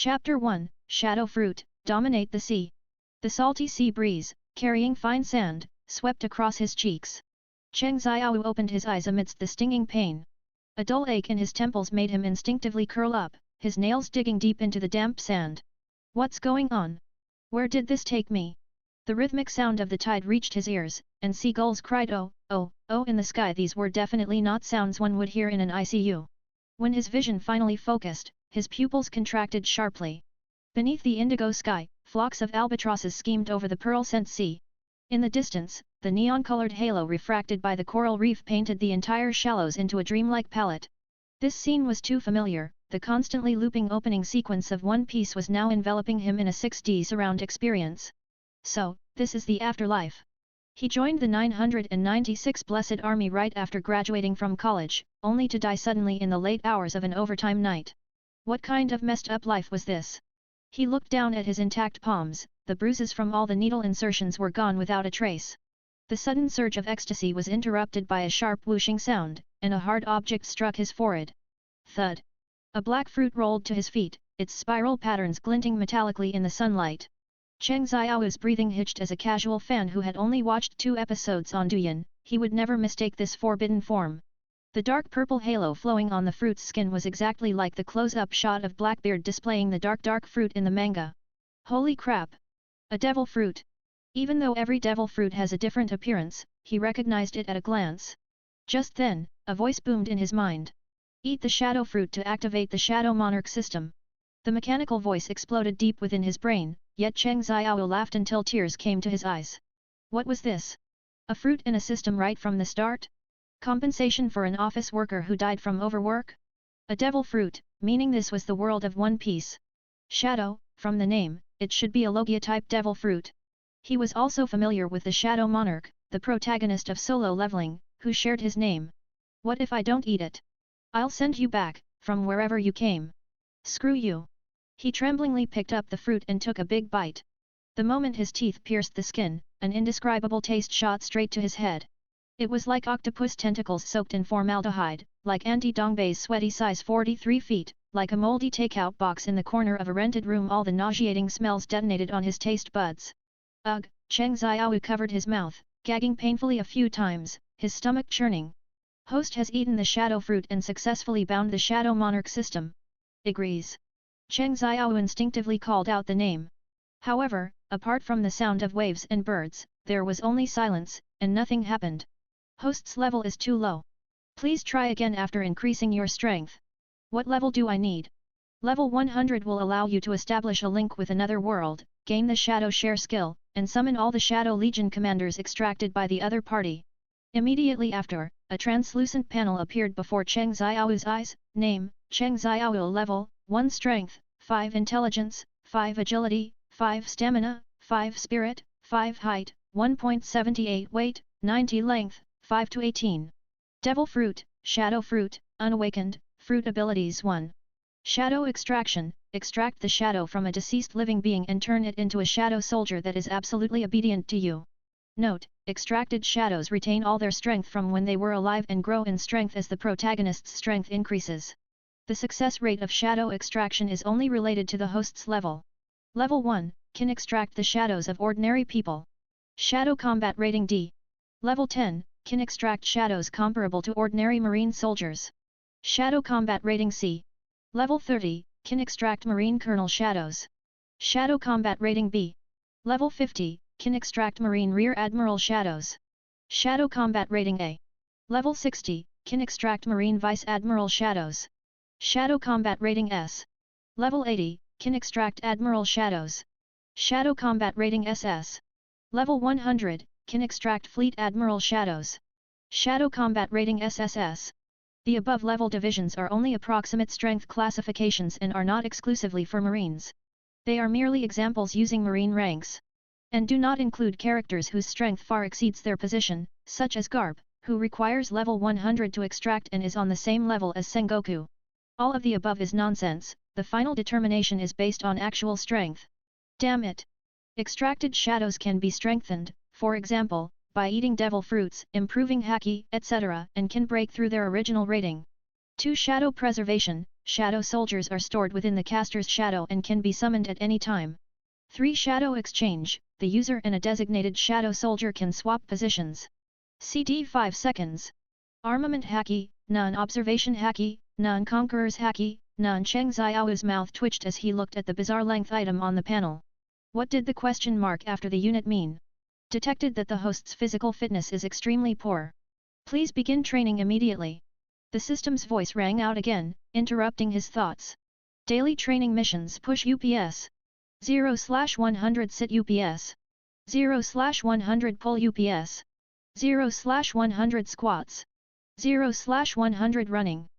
Chapter 1, Shadow Fruit, Dominate the Sea. The salty sea breeze, carrying fine sand, swept across his cheeks. Cheng Xiao opened his eyes amidst the stinging pain. A dull ache in his temples made him instinctively curl up, his nails digging deep into the damp sand. What's going on? Where did this take me? The rhythmic sound of the tide reached his ears, and seagulls cried oh, oh, oh in the sky. These were definitely not sounds one would hear in an ICU. When his vision finally focused, his pupils contracted sharply. Beneath the indigo sky, flocks of albatrosses schemed over the pearl-scent sea. In the distance, the neon-colored halo refracted by the coral reef painted the entire shallows into a dreamlike palette. This scene was too familiar. The constantly looping opening sequence of One Piece was now enveloping him in a 6D surround experience. So, this is the afterlife. He joined the 996 Blessed Army right after graduating from college, only to die suddenly in the late hours of an overtime night. What kind of messed up life was this? He looked down at his intact palms. The bruises from all the needle insertions were gone without a trace. The sudden surge of ecstasy was interrupted by a sharp whooshing sound, and a hard object struck his forehead. Thud! A black fruit rolled to his feet, its spiral patterns glinting metallically in the sunlight. Cheng Xiao's breathing hitched as a casual fan who had only watched 2 episodes on Douyin. He would never mistake this forbidden form. The dark purple halo flowing on the fruit's skin was exactly like the close-up shot of Blackbeard displaying the dark fruit in the manga. Holy crap! A devil fruit! Even though every devil fruit has a different appearance, he recognized it at a glance. Just then, a voice boomed in his mind. Eat the shadow fruit to activate the Shadow Monarch system. The mechanical voice exploded deep within his brain, yet Cheng Xiao laughed until tears came to his eyes. What was this? A fruit in a system right from the start? Compensation for an office worker who died from overwork? A devil fruit, meaning this was the world of One Piece. Shadow, from the name, it should be a Logia-type devil fruit. He was also familiar with the Shadow Monarch, the protagonist of Solo Leveling, who shared his name. What if I don't eat it? I'll send you back, from wherever you came. Screw you. He tremblingly picked up the fruit and took a big bite. The moment his teeth pierced the skin, an indescribable taste shot straight to his head. It was like octopus tentacles soaked in formaldehyde, like Auntie Dongbei's sweaty size 43 feet, like a moldy takeout box in the corner of a rented room. All the nauseating smells detonated on his taste buds. Ugh! Cheng Xiao covered his mouth, gagging painfully a few times, his stomach churning. Host has eaten the shadow fruit and successfully bound the Shadow Monarch system. Agrees. Cheng Xiao instinctively called out the name. However, apart from the sound of waves and birds, there was only silence, and nothing happened. Host's level is too low. Please try again after increasing your strength. What level do I need? Level 100 will allow you to establish a link with another world, gain the Shadow Share skill, and summon all the Shadow Legion commanders extracted by the other party. Immediately after, a translucent panel appeared before Cheng Xiao's eyes. Name, Cheng Xiao. Level, 1 Strength, 5 Intelligence, 5 Agility, 5 Stamina, 5 Spirit, 5 Height, 1.78 Weight, 90 Length, 5 to 18. Devil Fruit, Shadow Fruit, Unawakened, Fruit Abilities 1. Shadow Extraction, extract the shadow from a deceased living being and turn it into a shadow soldier that is absolutely obedient to you. Note, extracted shadows retain all their strength from when they were alive and grow in strength as the protagonist's strength increases. The success rate of shadow extraction is only related to the host's level. Level 1, can extract the shadows of ordinary people. Shadow Combat Rating D. Level 10, can extract shadows comparable to ordinary marine soldiers. Shadow Combat Rating C. Level 30, can extract marine colonel shadows. Shadow Combat Rating B. Level 50, can extract marine rear admiral shadows. Shadow Combat Rating A. Level 60, can extract marine vice admiral shadows. Shadow Combat Rating S. Level 80, can extract admiral shadows. Shadow Combat Rating SS. Level 100, can extract fleet admiral shadows. Shadow Combat Rating SSS. The above level divisions are only approximate strength classifications and are not exclusively for Marines. They are merely examples using Marine ranks. And do not include characters whose strength far exceeds their position, such as Garp, who requires level 100 to extract and is on the same level as Sengoku. All of the above is nonsense. The final determination is based on actual strength. Damn it! Extracted shadows can be strengthened, for example, by eating devil fruits, improving haki, etc., and can break through their original rating. 2. Shadow Preservation, shadow soldiers are stored within the caster's shadow and can be summoned at any time. 3. Shadow exchange, the user and a designated shadow soldier can swap positions. CD 5 seconds. Armament haki, non-observation haki, non-conqueror's haki, non-Cheng Xiao's mouth twitched as he looked at the bizarre length item on the panel. What did the question mark after the unit mean? Detected that the host's physical fitness is extremely poor. Please begin training immediately. The system's voice rang out again, interrupting his thoughts. Daily training missions push UPS. 0/100 sit UPS. 0/100 pull UPS. 0/100 squats. 0/100 running.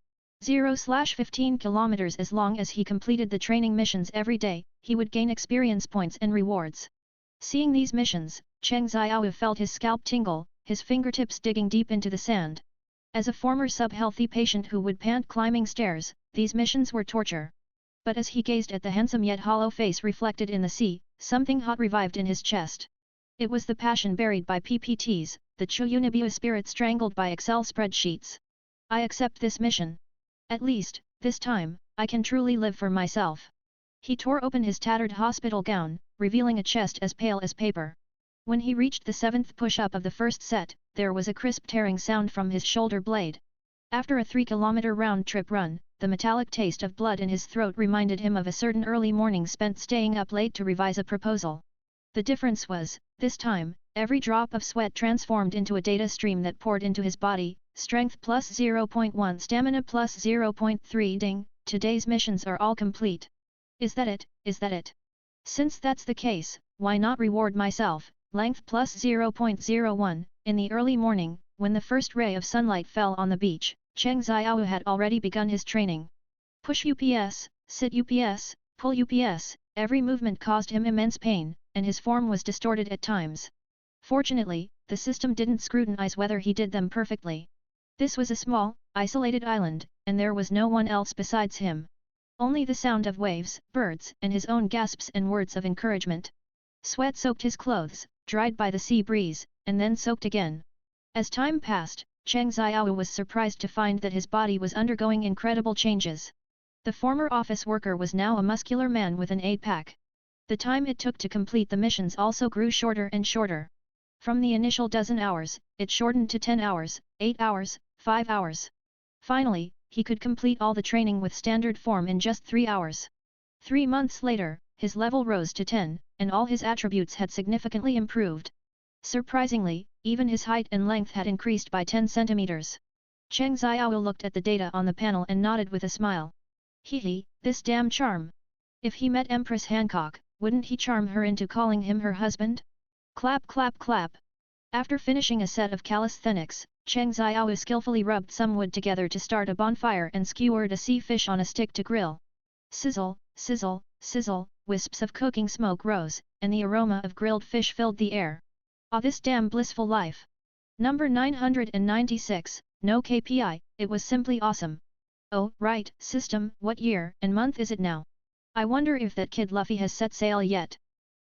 0/15 kilometers. As long as he completed the training missions every day, he would gain experience points and rewards. Seeing these missions, Cheng Xiao felt his scalp tingle, his fingertips digging deep into the sand. As a former sub-healthy patient who would pant climbing stairs, these missions were torture. But as he gazed at the handsome yet hollow face reflected in the sea, something hot revived in his chest. It was the passion buried by PPTs, the Chuyunibua spirit strangled by Excel spreadsheets. I accept this mission. At least, this time, I can truly live for myself. He tore open his tattered hospital gown, revealing a chest as pale as paper. When he reached the 7th push-up of the first set, there was a crisp tearing sound from his shoulder blade. After a 3-kilometer round-trip run, the metallic taste of blood in his throat reminded him of a certain early morning spent staying up late to revise a proposal. The difference was, this time, every drop of sweat transformed into a data stream that poured into his body, strength plus 0.1, stamina plus 0.3. Ding, today's missions are all complete. Is that it? Is that it? Since that's the case, why not reward myself? Length plus 0.01. In the early morning, when the first ray of sunlight fell on the beach, Cheng Xiao had already begun his training. Push UPS, sit UPS, pull UPS, every movement caused him immense pain, and his form was distorted at times. Fortunately, the system didn't scrutinize whether he did them perfectly. This was a small, isolated island, and there was no one else besides him. Only the sound of waves, birds, and his own gasps and words of encouragement. Sweat soaked his clothes, dried by the sea breeze, and then soaked again. As time passed, Cheng Xiao was surprised to find that his body was undergoing incredible changes. The former office worker was now a muscular man with an 8-pack. The time it took to complete the missions also grew shorter and shorter. From the initial dozen hours, it shortened to 10 hours, 8 hours, 5 hours. Finally, he could complete all the training with standard form in just 3 hours. 3 months later, his level rose to 10, and all his attributes had significantly improved. Surprisingly, even his height and length had increased by 10 centimeters. Cheng Xiao looked at the data on the panel and nodded with a smile. Hee, this damn charm. If he met Empress Hancock, wouldn't he charm her into calling him her husband? Clap clap clap. After finishing a set of calisthenics, Cheng Xiao skillfully rubbed some wood together to start a bonfire and skewered a sea fish on a stick to grill. Sizzle, sizzle, sizzle, wisps of cooking smoke rose, and the aroma of grilled fish filled the air. Ah, this damn blissful life. Number 996, no KPI, it was simply awesome. Oh, right, system, what year and month is it now? I wonder if that kid Luffy has set sail yet.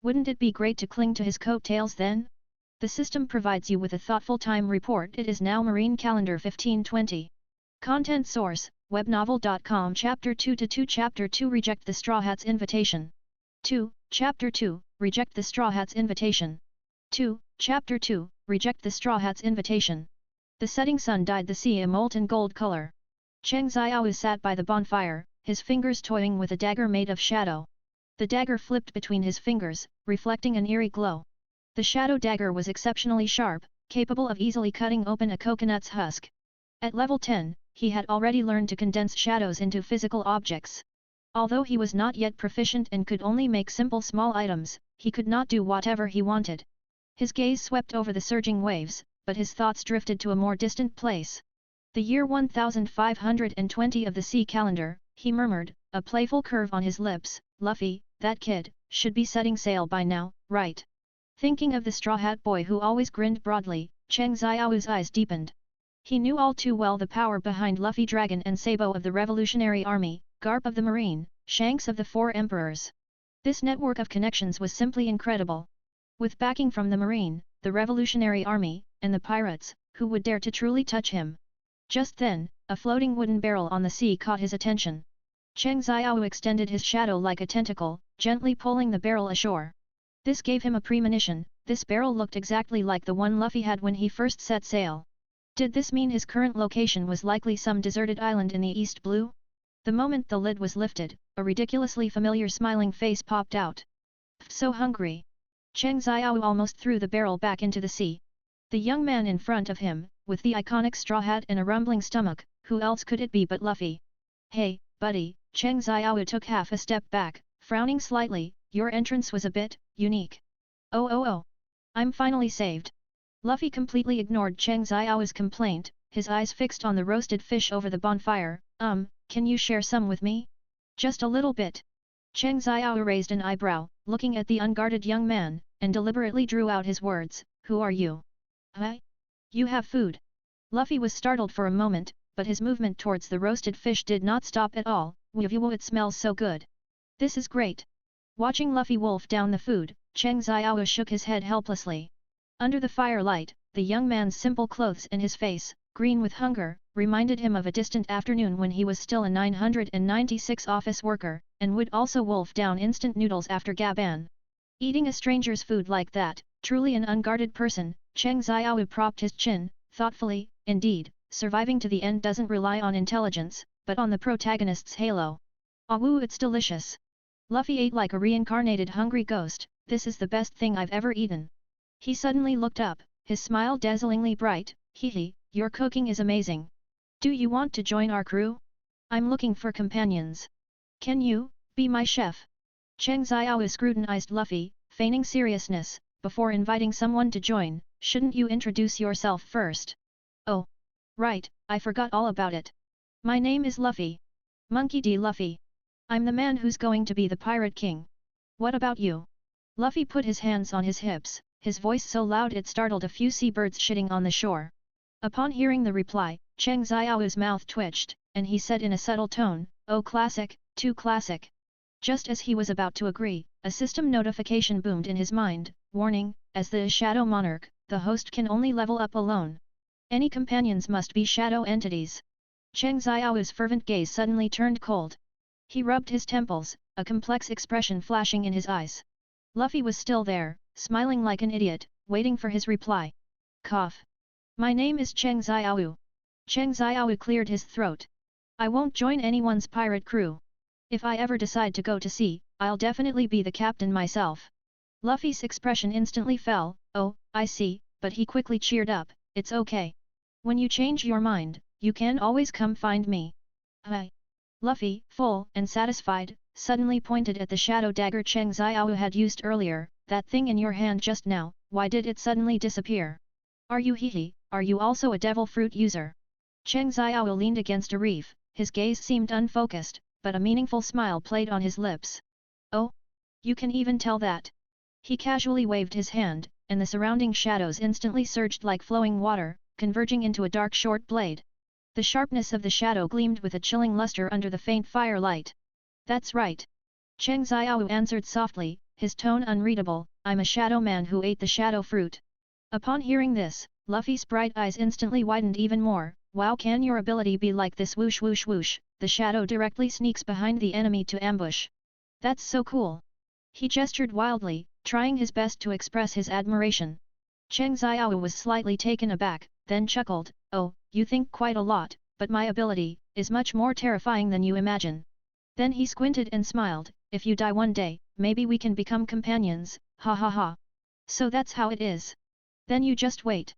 Wouldn't it be great to cling to his coattails then? The system provides you with a thoughtful time report. It is now Marine Calendar 1520. Content source, webnovel.com Chapter 2-2 Chapter 2 Reject the Straw Hat's Invitation. 2. Chapter 2, Reject the Straw Hat's Invitation. 2. Chapter 2, Reject the Straw Hat's Invitation. The setting sun dyed the sea a molten gold color. Cheng Xiao sat by the bonfire, his fingers toying with a dagger made of shadow. The dagger flipped between his fingers, reflecting an eerie glow. The shadow dagger was exceptionally sharp, capable of easily cutting open a coconut's husk. At level 10, he had already learned to condense shadows into physical objects. Although he was not yet proficient and could only make simple small items, he could not do whatever he wanted. His gaze swept over the surging waves, but his thoughts drifted to a more distant place. The year 1520 of the sea calendar, he murmured, a playful curve on his lips, Luffy, that kid, should be setting sail by now, right? Thinking of the Straw Hat Boy who always grinned broadly, Cheng Xiao's eyes deepened. He knew all too well the power behind Luffy Dragon and Sabo of the Revolutionary Army, Garp of the Marine, Shanks of the Four Emperors. This network of connections was simply incredible. With backing from the Marine, the Revolutionary Army, and the pirates, who would dare to truly touch him? Just then, a floating wooden barrel on the sea caught his attention. Cheng Xiao extended his shadow like a tentacle, gently pulling the barrel ashore. This gave him a premonition. This barrel looked exactly like the one Luffy had when he first set sail. Did this mean his current location was likely some deserted island in the East Blue? The moment the lid was lifted, a ridiculously familiar smiling face popped out. So hungry. Cheng Xiao almost threw the barrel back into the sea. The young man in front of him, with the iconic straw hat and a rumbling stomach, who else could it be but Luffy? Hey, buddy, Cheng Xiao took half a step back, frowning slightly, your entrance was a bit unique. Oh. I'm finally saved. Luffy completely ignored Cheng Xiao's complaint, his eyes fixed on the roasted fish over the bonfire. Can you share some with me? Just a little bit. Cheng Xiao raised an eyebrow, looking at the unguarded young man, and deliberately drew out his words, who are you? Huh? You have food. Luffy was startled for a moment, but his movement towards the roasted fish did not stop at all. Whoa, it smells so good. This is great. Watching Luffy wolf down the food, Cheng Xiao shook his head helplessly. Under the firelight, the young man's simple clothes and his face, green with hunger, reminded him of a distant afternoon when he was still a 996 office worker, and would also wolf down instant noodles after Gaban. Eating a stranger's food like that, truly an unguarded person, Cheng Xiao propped his chin, thoughtfully. Indeed, surviving to the end doesn't rely on intelligence, but on the protagonist's halo. Woo, it's delicious. Luffy ate like a reincarnated hungry ghost. This is the best thing I've ever eaten. He suddenly looked up, his smile dazzlingly bright. Hee, your cooking is amazing. Do you want to join our crew? I'm looking for companions. Can you be my chef? Cheng Xiao scrutinized Luffy, feigning seriousness. Before inviting someone to join, shouldn't you introduce yourself first? Oh. Right, I forgot all about it. My name is Luffy. Monkey D. Luffy. I'm the man who's going to be the Pirate King. What about you? Luffy put his hands on his hips, his voice so loud it startled a few seabirds shitting on the shore. Upon hearing the reply, Cheng Xiao's mouth twitched, and he said in a subtle tone, oh classic, too classic. Just as he was about to agree, a system notification boomed in his mind, warning, as the Shadow Monarch, the host can only level up alone. Any companions must be shadow entities. Cheng Xiao's fervent gaze suddenly turned cold. He rubbed his temples, a complex expression flashing in his eyes. Luffy was still there, smiling like an idiot, waiting for his reply. Cough. My name is Cheng Xiao. Cheng Xiao cleared his throat. I won't join anyone's pirate crew. If I ever decide to go to sea, I'll definitely be the captain myself. Luffy's expression instantly fell. Oh, I see, but he quickly cheered up. It's okay. When you change your mind, you can always come find me. Hi. Luffy, full and satisfied, suddenly pointed at the shadow dagger Cheng Xiao had used earlier. That thing in your hand just now, why did it suddenly disappear? Are you also a devil fruit user? Cheng Xiao leaned against a reef, his gaze seemed unfocused, but a meaningful smile played on his lips. Oh? You can even tell that? He casually waved his hand, and the surrounding shadows instantly surged like flowing water, converging into a dark short blade. The sharpness of the shadow gleamed with a chilling luster under the faint firelight. That's right. Cheng Xiao answered softly, his tone unreadable, I'm a shadow man who ate the shadow fruit. Upon hearing this, Luffy's bright eyes instantly widened even more. Wow, can your ability be like this? Whoosh whoosh whoosh, the shadow directly sneaks behind the enemy to ambush. That's so cool. He gestured wildly, trying his best to express his admiration. Cheng Xiao was slightly taken aback, then chuckled, oh, you think quite a lot, but my ability is much more terrifying than you imagine. Then he squinted and smiled, if you die one day, maybe we can become companions, ha ha ha. So that's how it is. Then you just wait.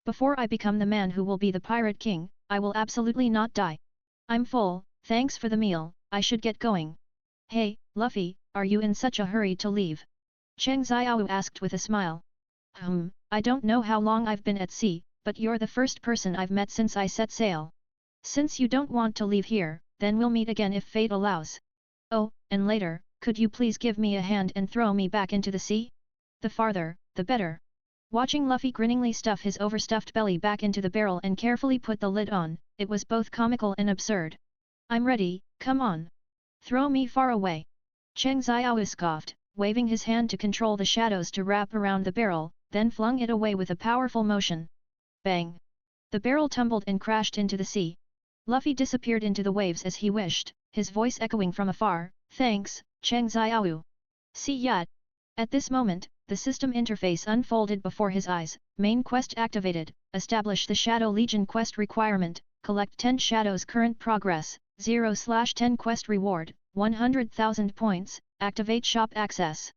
Before I become the man who will be the Pirate King, I will absolutely not die. I'm full, thanks for the meal, I should get going. Hey, Luffy, are you in such a hurry to leave? Cheng Xiao asked with a smile. I don't know how long I've been at sea, but you're the first person I've met since I set sail. Since you don't want to leave here, then we'll meet again if fate allows. Oh, and later, could you please give me a hand and throw me back into the sea? The farther, the better. Watching Luffy grinningly stuff his overstuffed belly back into the barrel and carefully put the lid on, it was both comical and absurd. I'm ready, come on. Throw me far away. Cheng Xiao scoffed, waving his hand to control the shadows to wrap around the barrel, then flung it away with a powerful motion. Bang! The barrel tumbled and crashed into the sea. Luffy disappeared into the waves as he wished, his voice echoing from afar, "Thanks, Cheng Xiaowu. See ya." At this moment, the system interface unfolded before his eyes. Main quest activated. Establish the Shadow Legion quest requirement. Collect 10 shadows. Current progress 0/10. Quest reward 100,000 points. Activate shop access.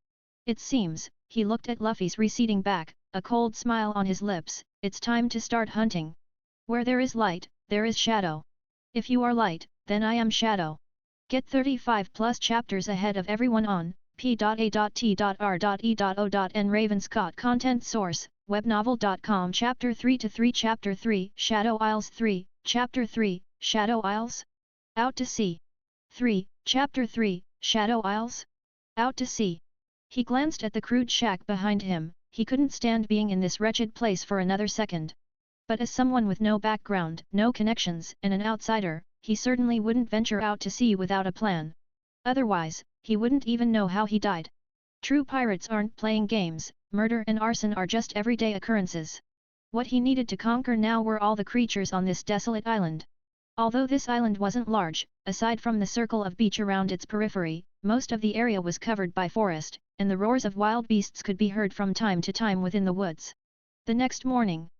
It seems, he looked at Luffy's receding back, a cold smile on his lips. It's time to start hunting. Where there is light, there is shadow. If you are light, then I am shadow. Get 35 plus chapters ahead of everyone on p.a.t.r.e.o.n. Ravenscott. Content source, webnovel.com. Chapter 3 to 3. Chapter 3, Shadow Isles 3, Chapter 3, Shadow Isles? Out to sea. 3, Chapter 3, Shadow Isles? Out to sea. He glanced at the crude shack behind him. He couldn't stand being in this wretched place for another second. But as someone with no background, no connections, and an outsider, he certainly wouldn't venture out to sea without a plan. Otherwise, he wouldn't even know how he died. True pirates aren't playing games, murder and arson are just everyday occurrences. What he needed to conquer now were all the creatures on this desolate island. Although this island wasn't large, aside from the circle of beach around its periphery, most of the area was covered by forest, and the roars of wild beasts could be heard from time to time within the woods. The next morning,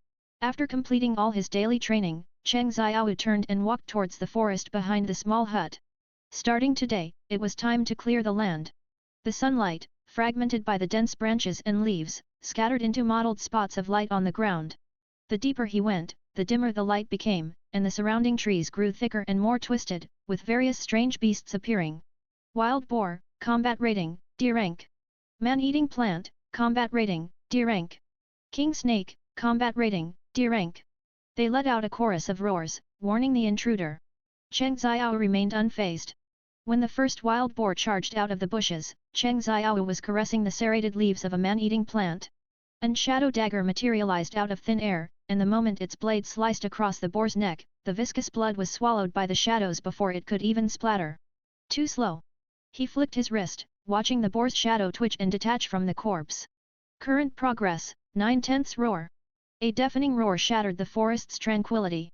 after completing all his daily training, Cheng Xiaowu turned and walked towards the forest behind the small hut. Starting today, it was time to clear the land. The sunlight, fragmented by the dense branches and leaves, scattered into mottled spots of light on the ground. The deeper he went, the dimmer the light became, and the surrounding trees grew thicker and more twisted, with various strange beasts appearing. Wild boar, combat rating, D rank. Man-eating plant, combat rating, D rank. King snake, combat rating, D rank. They let out a chorus of roars, warning the intruder. Cheng Xiao remained unfazed. When the first wild boar charged out of the bushes, Cheng Xiao was caressing the serrated leaves of a man-eating plant. An shadow dagger materialized out of thin air, and the moment its blade sliced across the boar's neck, the viscous blood was swallowed by the shadows before it could even splatter. Too slow. He flicked his wrist, watching the boar's shadow twitch and detach from the corpse. Current progress, 9/10 roar. A deafening roar shattered the forest's tranquility.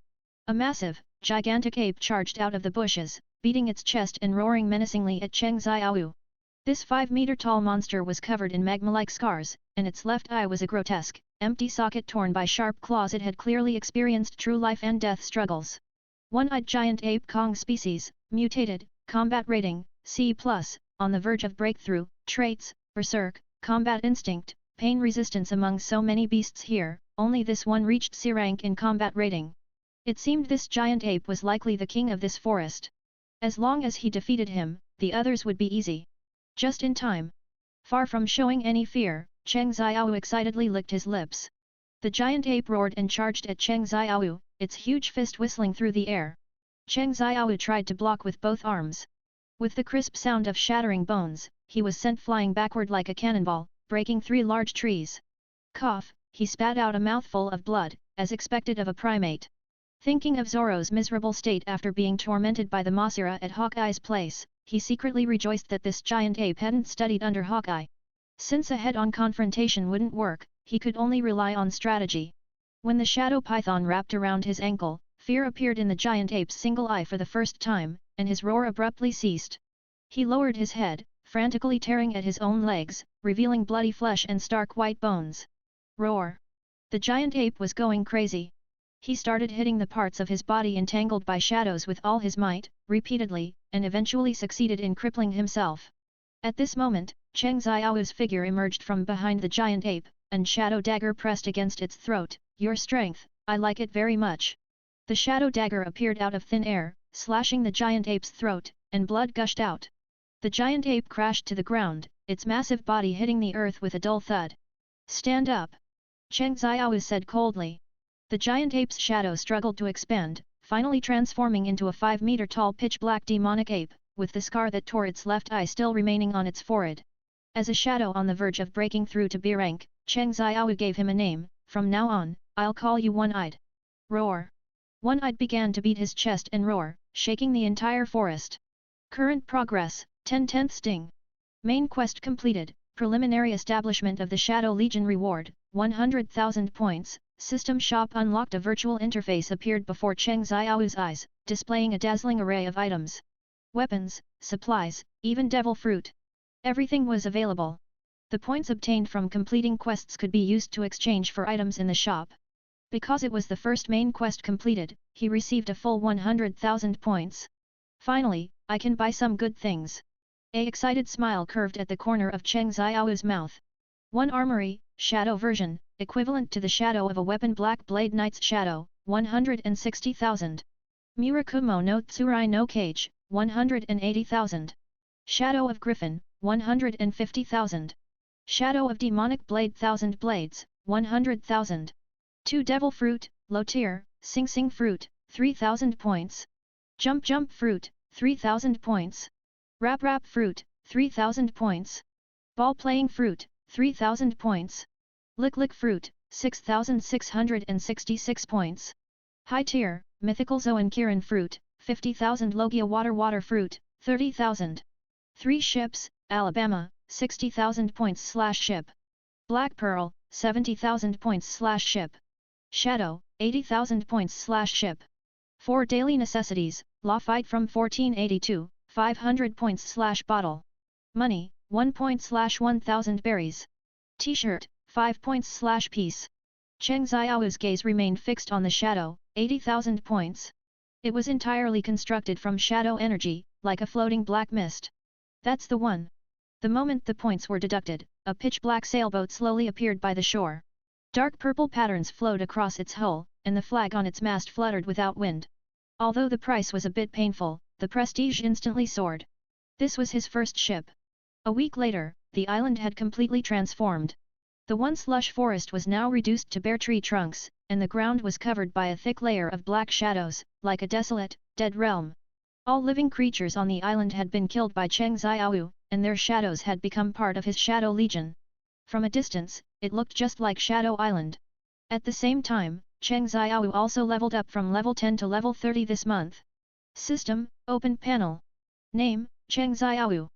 A massive, gigantic ape charged out of the bushes, beating its chest and roaring menacingly at Cheng Xiaowu. This 5-meter-tall monster was covered in magma-like scars, and its left eye was a grotesque, empty socket torn by sharp claws. It had clearly experienced true life and death struggles. One-eyed giant ape Kong species, mutated, combat rating, C+, on the verge of breakthrough, traits, berserk, combat instinct, pain resistance. Among so many beasts here, only this one reached C rank in combat rating. It seemed this giant ape was likely the king of this forest. As long as he defeated him, the others would be easy. Just in time. Far from showing any fear, Cheng Xiaowu excitedly licked his lips. The giant ape roared and charged at Cheng Xiaowu, its huge fist whistling through the air. Cheng Xiaowu tried to block with both arms. With the crisp sound of shattering bones, he was sent flying backward like a cannonball, breaking 3 large trees. Cough, he spat out a mouthful of blood, as expected of a primate. Thinking of Zoro's miserable state after being tormented by the Masira at Hawkeye's place, he secretly rejoiced that this giant ape hadn't studied under Hawkeye. Since a head-on confrontation wouldn't work, he could only rely on strategy. When the shadow python wrapped around his ankle, fear appeared in the giant ape's single eye for the first time, and his roar abruptly ceased. He lowered his head, frantically tearing at his own legs, revealing bloody flesh and stark white bones. Roar! The giant ape was going crazy. He started hitting the parts of his body entangled by shadows with all his might, repeatedly, and eventually succeeded in crippling himself. At this moment, Cheng Xiaowu's figure emerged from behind the giant ape, and shadow dagger pressed against its throat. Your strength, I like it very much. The shadow dagger appeared out of thin air, slashing the giant ape's throat, and blood gushed out. The giant ape crashed to the ground, its massive body hitting the earth with a dull thud. Stand up! Cheng Xiaowu said coldly. The giant ape's shadow struggled to expand, finally transforming into a 5-meter-tall pitch-black demonic ape, with the scar that tore its left eye still remaining on its forehead. As a shadow on the verge of breaking through to B rank, Cheng Xiaowu gave him a name. From now on, I'll call you One-Eyed. Roar! One-Eyed began to beat his chest and roar, shaking the entire forest. Current progress, 10/10 sting. Main quest completed, preliminary establishment of the Shadow Legion reward, 100,000 points. System shop unlocked. A virtual interface appeared before Cheng Xiaowu's eyes, displaying a dazzling array of items. weapons, supplies, even devil fruit. Everything was available. The points obtained from completing quests could be used to exchange for items in the shop. Because it was the first main quest completed, he received a full 100,000 points. Finally, I can buy some good things. A excited smile curved at the corner of Cheng Xiao's mouth. One armory, shadow version, equivalent to the shadow of a weapon Black Blade Knight's shadow, 160,000. Murakumo no Tsurai no Cage, 180,000. Shadow of Griffin, 150,000. Shadow of Demonic Blade 1000 blades, 100,000. 2 Devil Fruit, low tier, Sing Sing Fruit, 3,000 points. Jump Jump Fruit, 3,000 points. Rap Rap Fruit, 3,000 points. Ball Playing Fruit, 3,000 points. Lick Lick Fruit, 6,666 points. High tier, Mythical Zoan Kirin Fruit, 50,000 Logia Water Fruit, 30,000. 3 Ships, Alabama, 60,000 points / ship. Black Pearl, 70,000 points / ship. Shadow, 80,000 points / ship. 4 Daily Necessities, Law Fight from 1482, 500 points / bottle. Money, 1 point / 1,000 berries. T-shirt, 5 points / piece. Cheng Xiao's gaze remained fixed on the shadow, 80,000 points. It was entirely constructed from shadow energy, like a floating black mist. That's the one. The moment the points were deducted, a pitch-black sailboat slowly appeared by the shore. Dark purple patterns flowed across its hull, and the flag on its mast fluttered without wind. Although the price was a bit painful, the prestige instantly soared. This was his first ship. A week later, the island had completely transformed. The once lush forest was now reduced to bare tree trunks, and the ground was covered by a thick layer of black shadows, like a desolate, dead realm. All living creatures on the island had been killed by Cheng Xiao, and their shadows had become part of his Shadow Legion. From a distance, it looked just like Shadow Island. At the same time, Cheng Xiao also leveled up from level 10 to level 30 this month. System, Open Panel. Name, Cheng Xiao.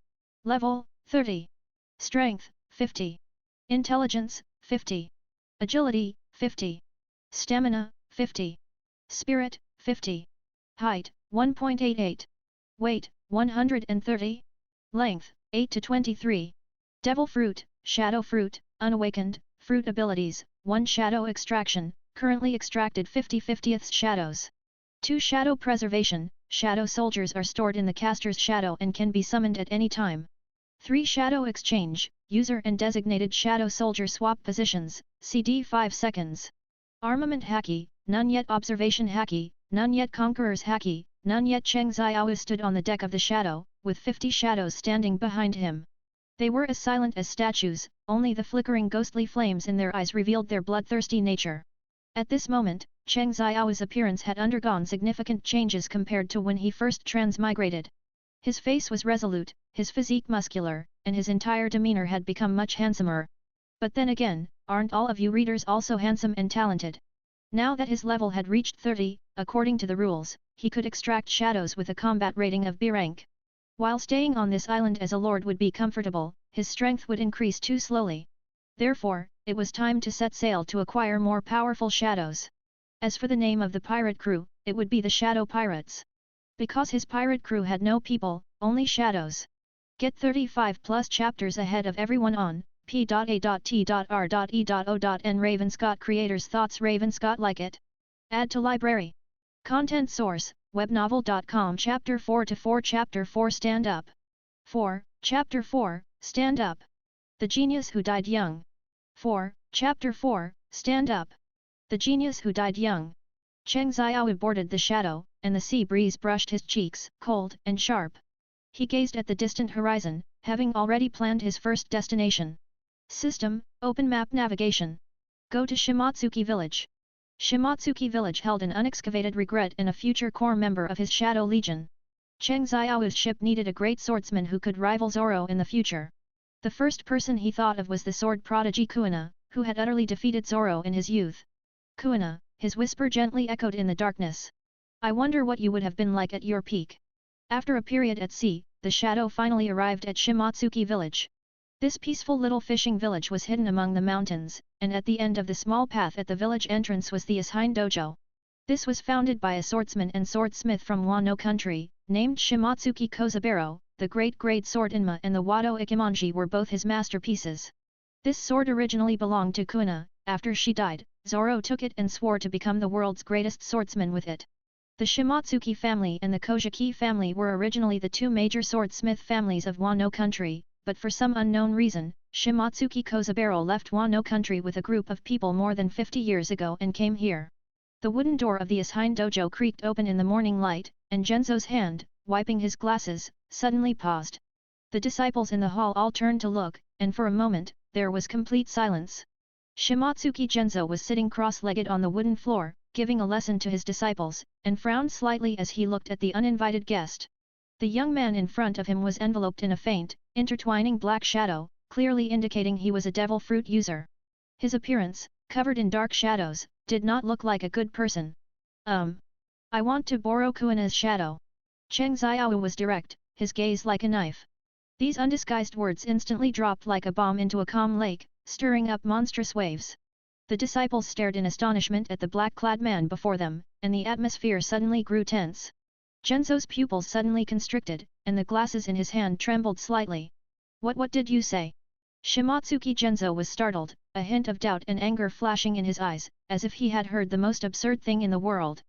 Level, 30. Strength, 50. Intelligence, 50. Agility, 50. Stamina, 50. Spirit, 50. Height, 1.88. Weight, 130. Length, 8 to 23. Devil Fruit, Shadow Fruit, Unawakened, Fruit Abilities, 1 Shadow Extraction, currently extracted 50/50ths shadows. 2 Shadow Preservation, Shadow Soldiers are stored in the caster's shadow and can be summoned at any time. 3 Shadow Exchange, User and Designated Shadow Soldier swap positions, CD 5 seconds. Armament Haki, none yet. Observation Haki, none yet. Conqueror's Haki, none yet. Cheng Xiao stood on the deck of the shadow, with 50 shadows standing behind him. They were as silent as statues, only the flickering ghostly flames in their eyes revealed their bloodthirsty nature. At this moment, Cheng Xiao's appearance had undergone significant changes compared to when he first transmigrated. His face was resolute, his physique muscular, and his entire demeanor had become much handsomer. But then again, aren't all of you readers also handsome and talented? Now that his level had reached 30, according to the rules, he could extract shadows with a combat rating of B rank. While staying on this island as a lord would be comfortable, his strength would increase too slowly. Therefore, it was time to set sail to acquire more powerful shadows. As for the name of the pirate crew, it would be the Shadow Pirates. Because his pirate crew had no people, only shadows. Get 35+ chapters ahead of everyone on p.a.t.r.e.o.n. Ravenscott Creators Thoughts. Ravenscott like it? Add to library. Content source, webnovel.com. Chapter 4 to 4. Chapter 4 Stand Up. 4. Chapter 4, Stand Up. The Genius Who Died Young. 4. Chapter 4, Stand Up. The Genius Who Died Young. Cheng Xiao boarded the shadow, and the sea breeze brushed his cheeks, cold and sharp. He gazed at the distant horizon, having already planned his first destination. System, Open Map Navigation. Go to Shimatsuki Village. Shimatsuki Village held an unexcavated regret in a future core member of his Shadow Legion. Cheng Xiao's ship needed a great swordsman who could rival Zoro in the future. The first person he thought of was the sword prodigy Kuina, who had utterly defeated Zoro in his youth. Kuina, his whisper gently echoed in the darkness. I wonder what you would have been like at your peak. After a period at sea, the shadow finally arrived at Shimatsuki Village. This peaceful little fishing village was hidden among the mountains, and at the end of the small path at the village entrance was the Ashiin Dojo. This was founded by a swordsman and swordsmith from Wano country, named Shimatsuki Kozaburo, the great sword Inma and the Wado Ikimonji were both his masterpieces. This sword originally belonged to Kuina. After she died, Zoro took it and swore to become the world's greatest swordsman with it. The Shimatsuki family and the Kojiki family were originally the two major swordsmith families of Wano country, but for some unknown reason, Shimatsuki Kozaburo left Wano country with a group of people more than 50 years ago and came here. The wooden door of the Asine dojo creaked open in the morning light, and Genzo's hand, wiping his glasses, suddenly paused. The disciples in the hall all turned to look, and for a moment, there was complete silence. Shimatsuki Genzo was sitting cross-legged on the wooden floor, giving a lesson to his disciples, and frowned slightly as he looked at the uninvited guest. The young man in front of him was enveloped in a faint, intertwining black shadow, clearly indicating he was a devil fruit user. His appearance, covered in dark shadows, did not look like a good person. I want to borrow Kuina's shadow. Cheng Xiao was direct, his gaze like a knife. These undisguised words instantly dropped like a bomb into a calm lake, stirring up monstrous waves. The disciples stared in astonishment at the black-clad man before them, and the atmosphere suddenly grew tense. Genzo's pupils suddenly constricted, and the glasses in his hand trembled slightly. What did you say? Shimatsuki Genzo was startled, a hint of doubt and anger flashing in his eyes, as if he had heard the most absurd thing in the world.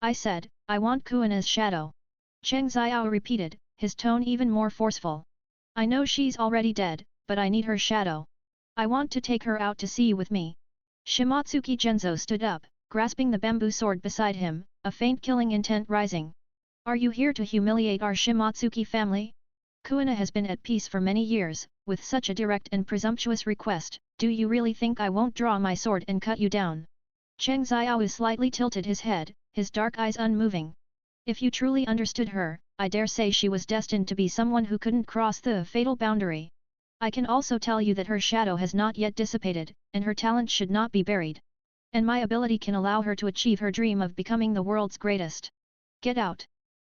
I said, I want Kuina's shadow. Cheng Xiao repeated, his tone even more forceful. I know she's already dead, but I need her shadow. I want to take her out to sea with me. Shimatsuki Genzo stood up, grasping the bamboo sword beside him, a faint killing intent rising. Are you here to humiliate our Shimatsuki family? Kuina has been at peace for many years. With such a direct and presumptuous request, do you really think I won't draw my sword and cut you down? Cheng Xiao slightly tilted his head, his dark eyes unmoving. If you truly understood her, I dare say she was destined to be someone who couldn't cross the fatal boundary. I can also tell you that her shadow has not yet dissipated, and her talent should not be buried. And my ability can allow her to achieve her dream of becoming the world's greatest. Get out!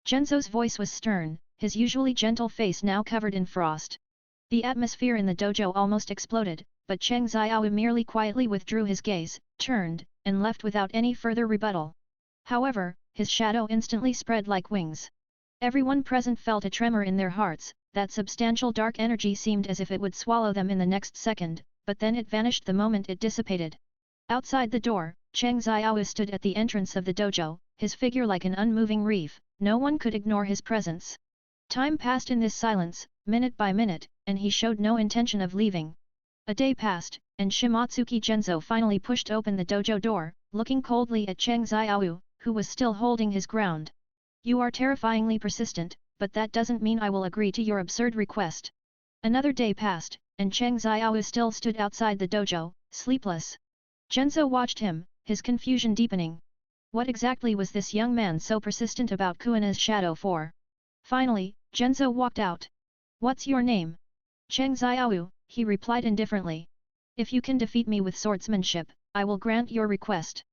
Genzo's voice was stern, his usually gentle face now covered in frost. The atmosphere in the dojo almost exploded, but Cheng Xiao merely quietly withdrew his gaze, turned, and left without any further rebuttal. However, his shadow instantly spread like wings. Everyone present felt a tremor in their hearts. That substantial dark energy seemed as if it would swallow them in the next second, but then it vanished the moment it dissipated. Outside the door, Cheng Xiao stood at the entrance of the dojo, his figure like an unmoving reef. No one could ignore his presence. Time passed in this silence, minute by minute, and he showed no intention of leaving. A day passed, and Shimatsuki Genzo finally pushed open the dojo door, looking coldly at Cheng Xiao, who was still holding his ground. You are terrifyingly persistent, but that doesn't mean I will agree to your absurd request. Another day passed, and Cheng Xiao still stood outside the dojo, sleepless. Genzo watched him, his confusion deepening. What exactly was this young man so persistent about Kuina's shadow for? Finally, Genzo walked out. What's your name? Cheng Xiao, he replied indifferently. If you can defeat me with swordsmanship, I will grant your request.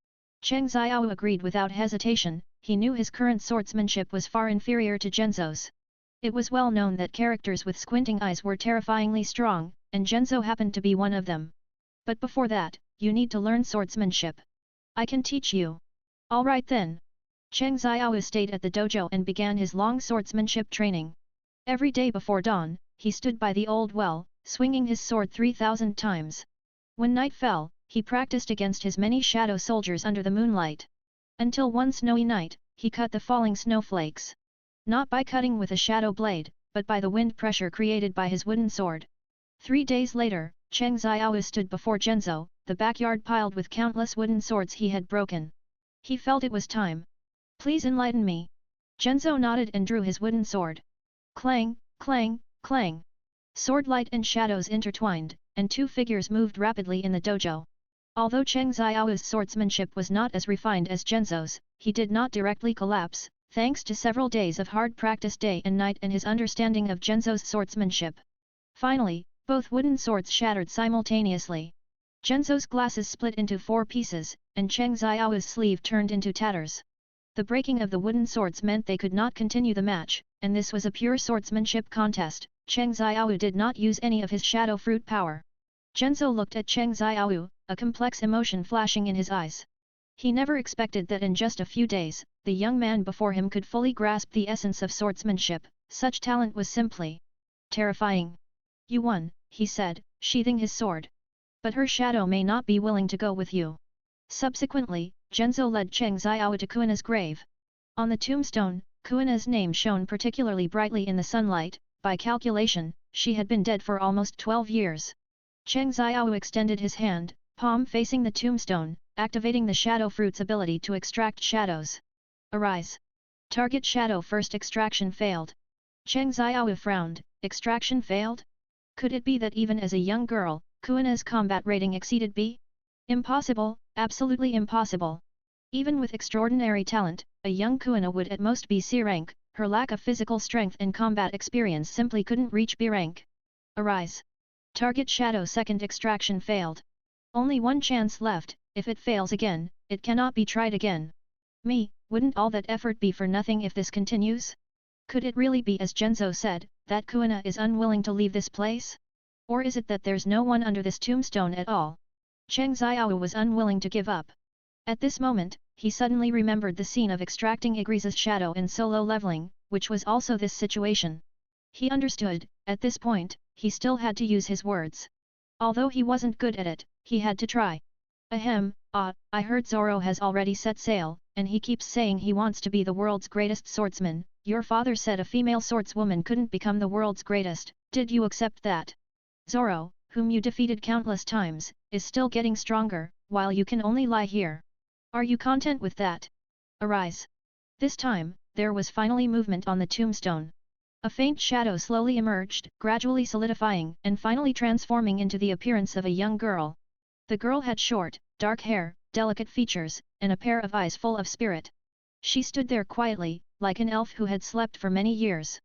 Cheng Xiao agreed without hesitation. He knew his current swordsmanship was far inferior to Genzo's. It was well known that characters with squinting eyes were terrifyingly strong, and Genzo happened to be one of them. But before that, you need to learn swordsmanship. I can teach you. All right then. Cheng Xiao stayed at the dojo and began his long swordsmanship training. Every day before dawn, he stood by the old well, swinging his sword 3,000 times. When night fell, he practiced against his many shadow soldiers under the moonlight. Until one snowy night, he cut the falling snowflakes. Not by cutting with a shadow blade, but by the wind pressure created by his wooden sword. 3 days later, Cheng Xiao stood before Genzo, the backyard piled with countless wooden swords he had broken. He felt it was time. Please enlighten me. Genzo nodded and drew his wooden sword. Clang, clang, clang. Sword light and shadows intertwined, and two figures moved rapidly in the dojo. Although Cheng Xiao's swordsmanship was not as refined as Genzo's, he did not directly collapse, thanks to several days of hard practice day and night and his understanding of Genzo's swordsmanship. Finally, both wooden swords shattered simultaneously. Genzo's glasses split into 4 pieces, and Cheng Xiao's sleeve turned into tatters. The breaking of the wooden swords meant they could not continue the match, and this was a pure swordsmanship contest. Cheng Xiao did not use any of his shadow fruit power. Genzo looked at Cheng Xiao, a complex emotion flashing in his eyes. He never expected that in just a few days, the young man before him could fully grasp the essence of swordsmanship, such talent was simply terrifying. You won, he said, sheathing his sword. But her shadow may not be willing to go with you. Subsequently, Zhenzo led Cheng Xiao to Kuina's grave. On the tombstone, Kuina's name shone particularly brightly in the sunlight. By calculation, she had been dead for almost 12 years. Cheng Xiao extended his hand, palm facing the tombstone, activating the shadow fruit's ability to extract shadows. Arise. Target shadow first extraction failed. Cheng Xiao frowned, extraction failed? Could it be that even as a young girl, Kuina's combat rating exceeded B? Impossible, absolutely impossible. Even with extraordinary talent, a young Kuina would at most be C rank, her lack of physical strength and combat experience simply couldn't reach B rank. Arise. Target shadow second extraction failed. Only one chance left, if it fails again, it cannot be tried again. Wouldn't all that effort be for nothing if this continues? Could it really be as Zhenzo said, that Kuina is unwilling to leave this place? Or is it that there's no one under this tombstone at all? Cheng Xiao was unwilling to give up. At this moment, he suddenly remembered the scene of extracting Igrisa's shadow in solo leveling, which was also this situation. He understood, at this point, he still had to use his words. Although he wasn't good at it, he had to try. Ahem, I heard Zoro has already set sail, and he keeps saying he wants to be the world's greatest swordsman. Your father said a female swordswoman couldn't become the world's greatest, did you accept that? Zoro, whom you defeated countless times, is still getting stronger, while you can only lie here. Are you content with that? Arise. This time, there was finally movement on the tombstone. A faint shadow slowly emerged, gradually solidifying and finally transforming into the appearance of a young girl. The girl had short, dark hair, delicate features, and a pair of eyes full of spirit. She stood there quietly, like an elf who had slept for many years.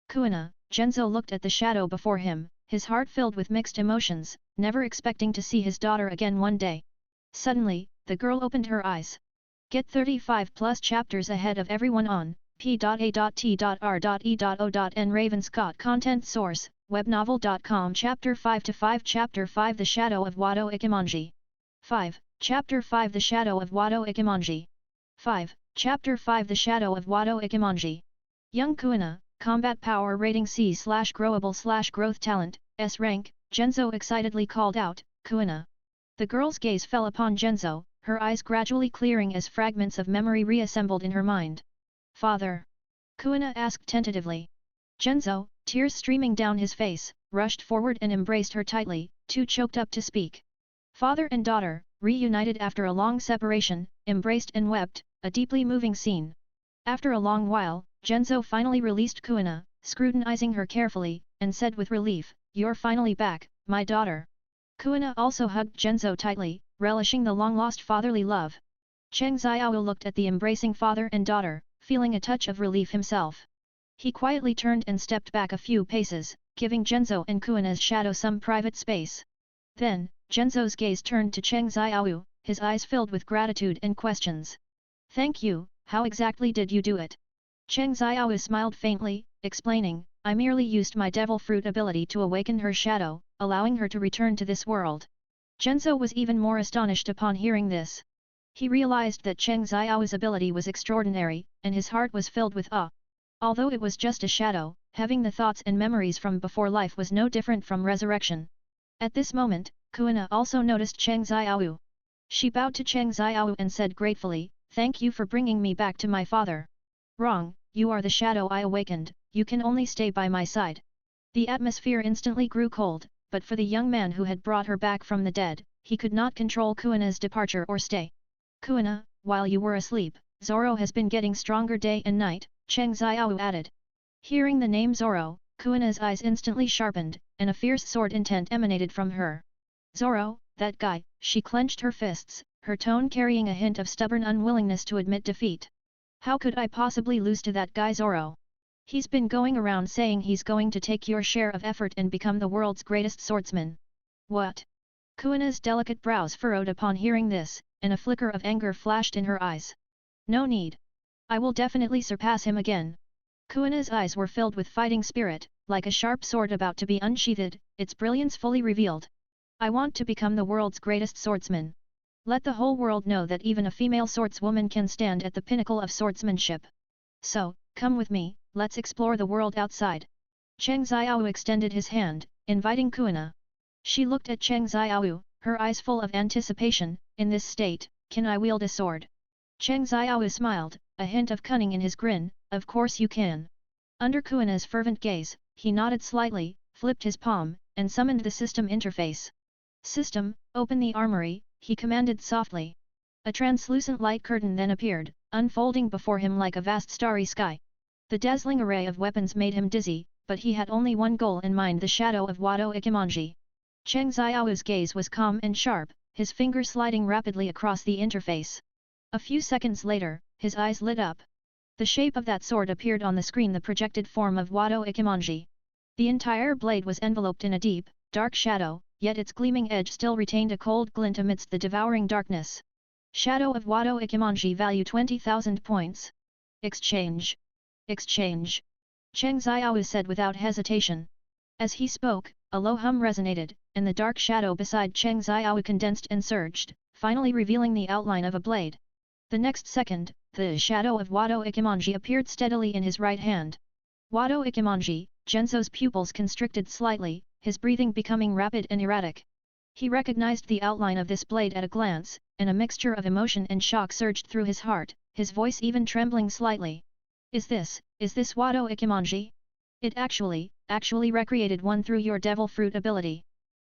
Kuina, Zhenzo looked at the shadow before him, his heart filled with mixed emotions, never expecting to see his daughter again one day. Suddenly, the girl opened her eyes. Get 35 plus chapters ahead of everyone on p.a.t.r.e.o.n Ravenscott Content Source, webnovel.com Chapter 5-5 Chapter 5 The Shadow of Wado Ikimonji 5. Chapter 5 The Shadow of Wado Ikimonji 5. Chapter 5 The Shadow of Wado Ikimonji. Young Kuina, Combat Power Rating C/Growable/Growth Talent, S Rank, Zhenzo excitedly called out, Kuina. The girl's gaze fell upon Zhenzo, her eyes gradually clearing as fragments of memory reassembled in her mind. Father? Kuina asked tentatively. Zhenzo, tears streaming down his face, rushed forward and embraced her tightly, too choked up to speak. Father and daughter, reunited after a long separation, embraced and wept, a deeply moving scene. After a long while, Zhenzo finally released Kuina, scrutinizing her carefully, and said with relief, You're finally back, my daughter. Kuina also hugged Zhenzo tightly, relishing the long-lost fatherly love. Cheng Xiao looked at the embracing father and daughter, feeling a touch of relief himself. He quietly turned and stepped back a few paces, giving Zhenzo and Kuina's shadow some private space. Then, Zhenzo's gaze turned to Cheng Xiao, his eyes filled with gratitude and questions. Thank you, how exactly did you do it? Cheng Xiao smiled faintly, explaining, I merely used my devil fruit ability to awaken her shadow, allowing her to return to this world. Zhenzo was even more astonished upon hearing this. He realized that Cheng Xiao's ability was extraordinary, and his heart was filled with awe. Although it was just a shadow, having the thoughts and memories from before life was no different from resurrection. At this moment, Kuina also noticed Cheng Xiao. She bowed to Cheng Xiao and said gratefully, Thank you for bringing me back to my father. Wrong, you are the shadow I awakened, you can only stay by my side. The atmosphere instantly grew cold, but for the young man who had brought her back from the dead, he could not control Kuina's departure or stay. Kuina, while you were asleep, Zoro has been getting stronger day and night, Cheng Xiao added. Hearing the name Zoro, Kuina's eyes instantly sharpened, and a fierce sword intent emanated from her. Zoro, that guy, she clenched her fists, her tone carrying a hint of stubborn unwillingness to admit defeat. How could I possibly lose to that guy Zoro? He's been going around saying he's going to take your share of effort and become the world's greatest swordsman. What? Kuina's delicate brows furrowed upon hearing this, and a flicker of anger flashed in her eyes. No need. I will definitely surpass him again. Kuina's eyes were filled with fighting spirit, like a sharp sword about to be unsheathed, its brilliance fully revealed. I want to become the world's greatest swordsman. Let the whole world know that even a female swordswoman can stand at the pinnacle of swordsmanship. So, come with me, let's explore the world outside. Cheng Xiao extended his hand, inviting Kuina. She looked at Cheng Xiao, her eyes full of anticipation. In this state, can I wield a sword? Cheng Xiao smiled, a hint of cunning in his grin. Of course you can. Under Kuina's fervent gaze, he nodded slightly, flipped his palm, and summoned the system interface. System, open the armory, he commanded softly. A translucent light curtain then appeared, unfolding before him like a vast starry sky. The dazzling array of weapons made him dizzy, but he had only one goal in mind: the shadow of Wado Ikimonji. Cheng Xiao's gaze was calm and sharp, his finger sliding rapidly across the interface. A few seconds later, his eyes lit up. The shape of that sword appeared on the screen, the projected form of Wado Ikimonji. The entire blade was enveloped in a deep, dark shadow, yet its gleaming edge still retained a cold glint amidst the devouring darkness. Shadow of Wado Ikimonji, value 20,000 points. Exchange. Exchange. Cheng Xiao said without hesitation. As he spoke, a low hum resonated, and the dark shadow beside Cheng Xiao condensed and surged, finally revealing the outline of a blade. The next second, the shadow of Wado Ikimonji appeared steadily in his right hand. Wado Ikimonji, Genzo's pupils constricted slightly, his breathing becoming rapid and erratic. He recognized the outline of this blade at a glance, and a mixture of emotion and shock surged through his heart, his voice even trembling slightly. Is this Wado Ikimonji? It actually recreated one through your devil fruit ability.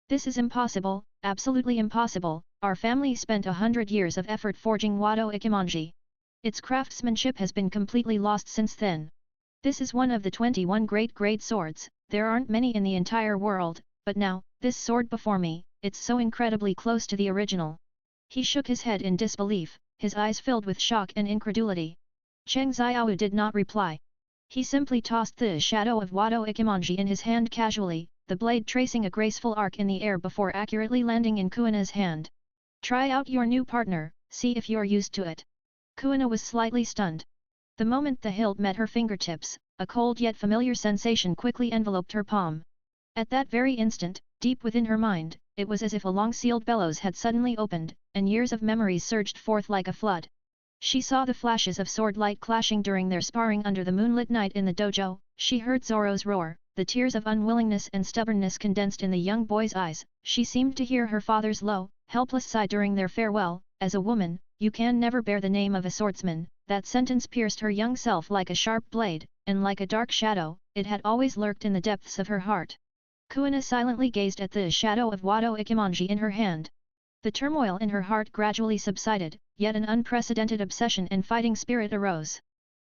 This is impossible, absolutely impossible. Our family spent 100 years of effort forging Wado Ikimonji. Its craftsmanship has been completely lost since then. This is one of the 21 great swords, there aren't many in the entire world, but now, this sword before me, it's so incredibly close to the original. He shook his head in disbelief, his eyes filled with shock and incredulity. Cheng Xiao did not reply. He simply tossed the shadow of Wado Ikimonji in his hand casually, the blade tracing a graceful arc in the air before accurately landing in Kuina's hand. Try out your new partner, see if you're used to it. Kuina was slightly stunned. The moment the hilt met her fingertips, a cold yet familiar sensation quickly enveloped her palm. At that very instant, deep within her mind, it was as if a long-sealed bellows had suddenly opened, and years of memories surged forth like a flood. She saw the flashes of sword light clashing during their sparring under the moonlit night in the dojo, she heard Zoro's roar, the tears of unwillingness and stubbornness condensed in the young boy's eyes, she seemed to hear her father's low, helpless sigh during their farewell. As a woman, you can never bear the name of a swordsman. That sentence pierced her young self like a sharp blade, and like a dark shadow, it had always lurked in the depths of her heart. Kuina silently gazed at the shadow of Wado Ikimonji in her hand. The turmoil in her heart gradually subsided, yet an unprecedented obsession and fighting spirit arose.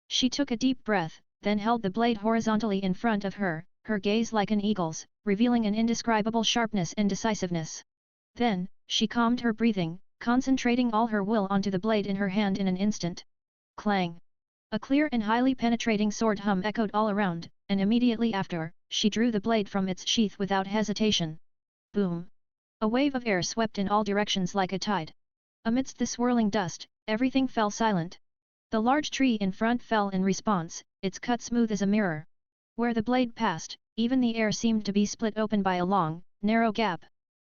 She took a deep breath, then held the blade horizontally in front of her, her gaze like an eagle's, revealing an indescribable sharpness and decisiveness. Then, she calmed her breathing, concentrating all her will onto the blade in her hand. In an instant. Clang! A clear and highly penetrating sword hum echoed all around, and immediately after, she drew the blade from its sheath without hesitation. Boom! A wave of air swept in all directions like a tide. Amidst the swirling dust, everything fell silent. The large tree in front fell in response, its cut smooth as a mirror. Where the blade passed, even the air seemed to be split open by a long, narrow gap.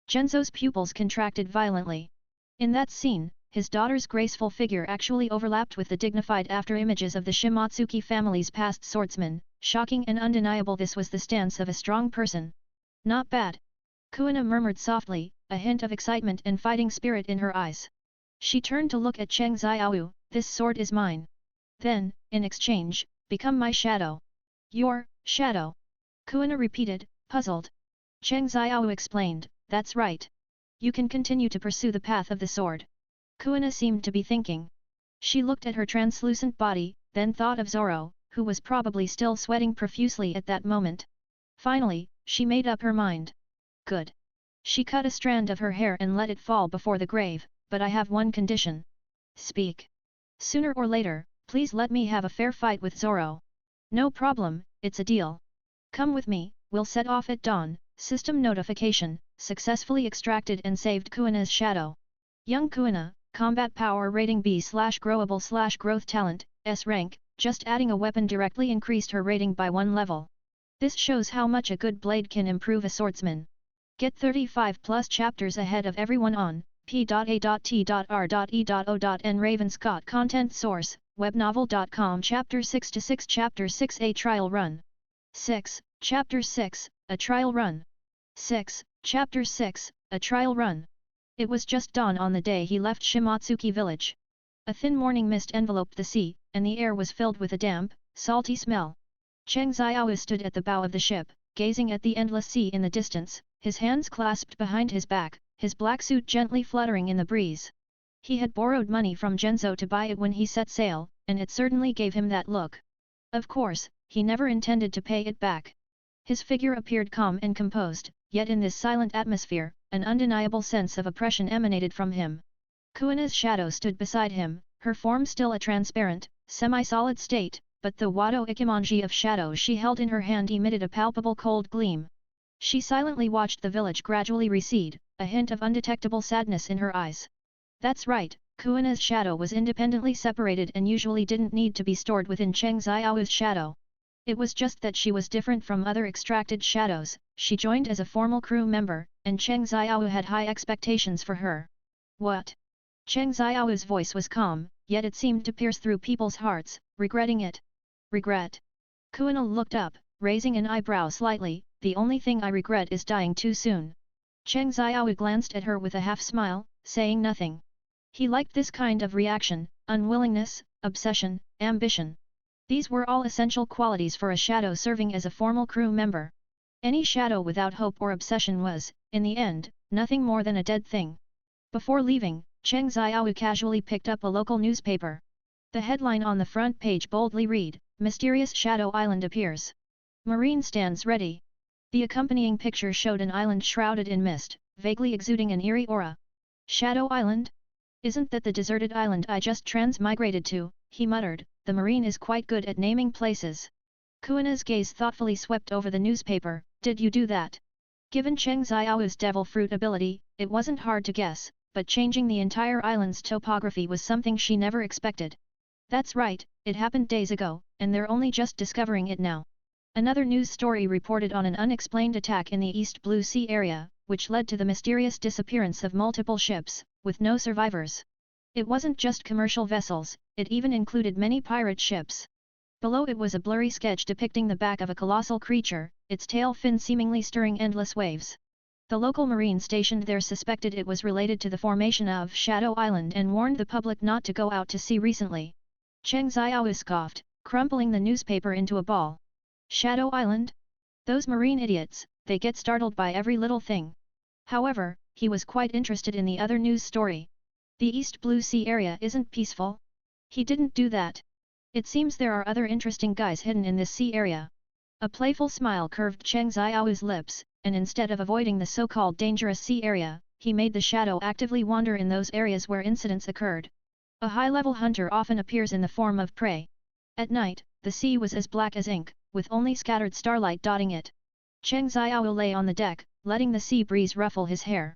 Genzo's pupils contracted violently. In that scene, his daughter's graceful figure actually overlapped with the dignified after-images of the Shimatsuki family's past swordsmen. Shocking and undeniable, this was the stance of a strong person. Not bad. Kuina murmured softly, a hint of excitement and fighting spirit in her eyes. She turned to look at Cheng Xiao. This sword is mine. Then, in exchange, become my shadow. Your shadow? Kuina repeated, puzzled. Cheng Xiao explained, that's right. You can continue to pursue the path of the sword. Kuina seemed to be thinking. She looked at her translucent body, then thought of Zoro, who was probably still sweating profusely at that moment. Finally, she made up her mind. Good. She cut a strand of her hair and let it fall before the grave, but I have one condition. Speak. Sooner or later, please let me have a fair fight with Zoro. No problem, it's a deal. Come with me, we'll set off at dawn. System notification, successfully extracted and saved Kuina's shadow. Young Kuina, combat power rating B/growable/growth talent, S rank, just adding a weapon directly increased her rating by 1 level. This shows how much a good blade can improve a swordsman. Get 35+ chapters ahead of everyone on P.A.T.R.E.O.N Raven Scott Content Source, webnovel.com Chapter 6-6 Chapter 6 A Trial Run 6, Chapter 6, A Trial Run 6, Chapter 6, A Trial Run. It was just dawn on the day he left Shimatsuki village. A thin morning mist enveloped the sea, and the air was filled with a damp, salty smell. Cheng Xiao stood at the bow of the ship, gazing at the endless sea in the distance, his hands clasped behind his back, his black suit gently fluttering in the breeze. He had borrowed money from Genzo to buy it when he set sail, and it certainly gave him that look. Of course, he never intended to pay it back. His figure appeared calm and composed, yet in this silent atmosphere, an undeniable sense of oppression emanated from him. Kuina's shadow stood beside him, her form still a transparent, semi-solid state, but the Wado Ikimonji of shadow she held in her hand emitted a palpable cold gleam. She silently watched the village gradually recede, a hint of undetectable sadness in her eyes. That's right, Kuina's shadow was independently separated and usually didn't need to be stored within Cheng Xiao's shadow. It was just that she was different from other extracted shadows, she joined as a formal crew member, and Cheng Xiao had high expectations for her. What? Cheng Xiao's voice was calm, yet it seemed to pierce through people's hearts, regretting it. Regret? Kuina looked up, raising an eyebrow slightly, the only thing I regret is dying too soon. Cheng Xiao glanced at her with a half-smile, saying nothing. He liked this kind of reaction, unwillingness, obsession, ambition. These were all essential qualities for a shadow serving as a formal crew member. Any shadow without hope or obsession was, in the end, nothing more than a dead thing. Before leaving, Cheng Xiao casually picked up a local newspaper. The headline on the front page boldly read, "Mysterious Shadow Island Appears. Marine stands ready." The accompanying picture showed an island shrouded in mist, vaguely exuding an eerie aura. Shadow Island? Isn't that the deserted island I just transmigrated to? He muttered, the marine is quite good at naming places. Kuina's gaze thoughtfully swept over the newspaper, did you do that? Given Cheng Xiao's devil fruit ability, it wasn't hard to guess, but changing the entire island's topography was something she never expected. That's right, it happened days ago, and they're only just discovering it now. Another news story reported on an unexplained attack in the East Blue Sea area, which led to the mysterious disappearance of multiple ships, with no survivors. It wasn't just commercial vessels, it even included many pirate ships. Below it was a blurry sketch depicting the back of a colossal creature, its tail fin seemingly stirring endless waves. The local marine stationed there suspected it was related to the formation of Shadow Island and warned the public not to go out to sea recently. Cheng Xiao scoffed, crumpling the newspaper into a ball. Shadow Island? Those marine idiots, they get startled by every little thing. However, he was quite interested in the other news story. The East Blue Sea area isn't peaceful? He didn't do that. It seems there are other interesting guys hidden in this sea area. A playful smile curved Cheng Xiao's lips, and instead of avoiding the so-called dangerous sea area, he made the shadow actively wander in those areas where incidents occurred. A high-level hunter often appears in the form of prey. At night, the sea was as black as ink, with only scattered starlight dotting it. Cheng Xiao lay on the deck, letting the sea breeze ruffle his hair.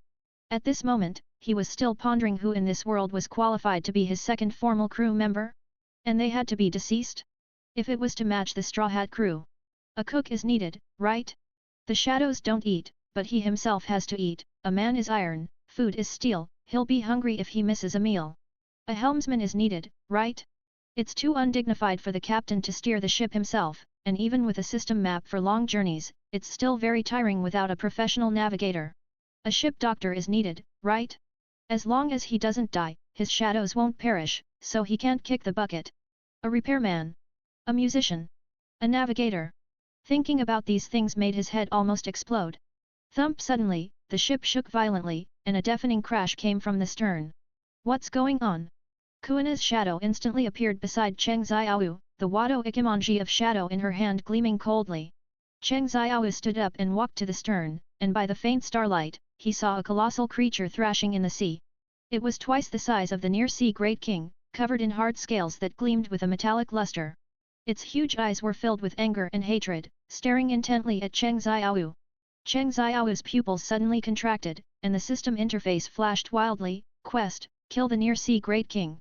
At this moment, he was still pondering who in this world was qualified to be his second formal crew member? And they had to be deceased? If it was to match the Straw Hat crew. A cook is needed, right? The shadows don't eat, but he himself has to eat, a man is iron, food is steel, he'll be hungry if he misses a meal. A helmsman is needed, right? It's too undignified for the captain to steer the ship himself, and even with a system map for long journeys, it's still very tiring without a professional navigator. A ship doctor is needed, right? As long as he doesn't die, his shadows won't perish, so he can't kick the bucket. A repairman. A musician. A navigator. Thinking about these things made his head almost explode. Thump suddenly, the ship shook violently, and a deafening crash came from the stern. What's going on? Kuina's shadow instantly appeared beside Cheng Xiao, the Wado Ikimonji of shadow in her hand gleaming coldly. Cheng Xiao stood up and walked to the stern, and by the faint starlight, he saw a colossal creature thrashing in the sea. It was twice the size of the near-sea Great King, covered in hard scales that gleamed with a metallic luster. Its huge eyes were filled with anger and hatred, staring intently at Cheng Xiao. Cheng Xiao's pupils suddenly contracted, and the system interface flashed wildly, Quest, kill the near-sea Great King.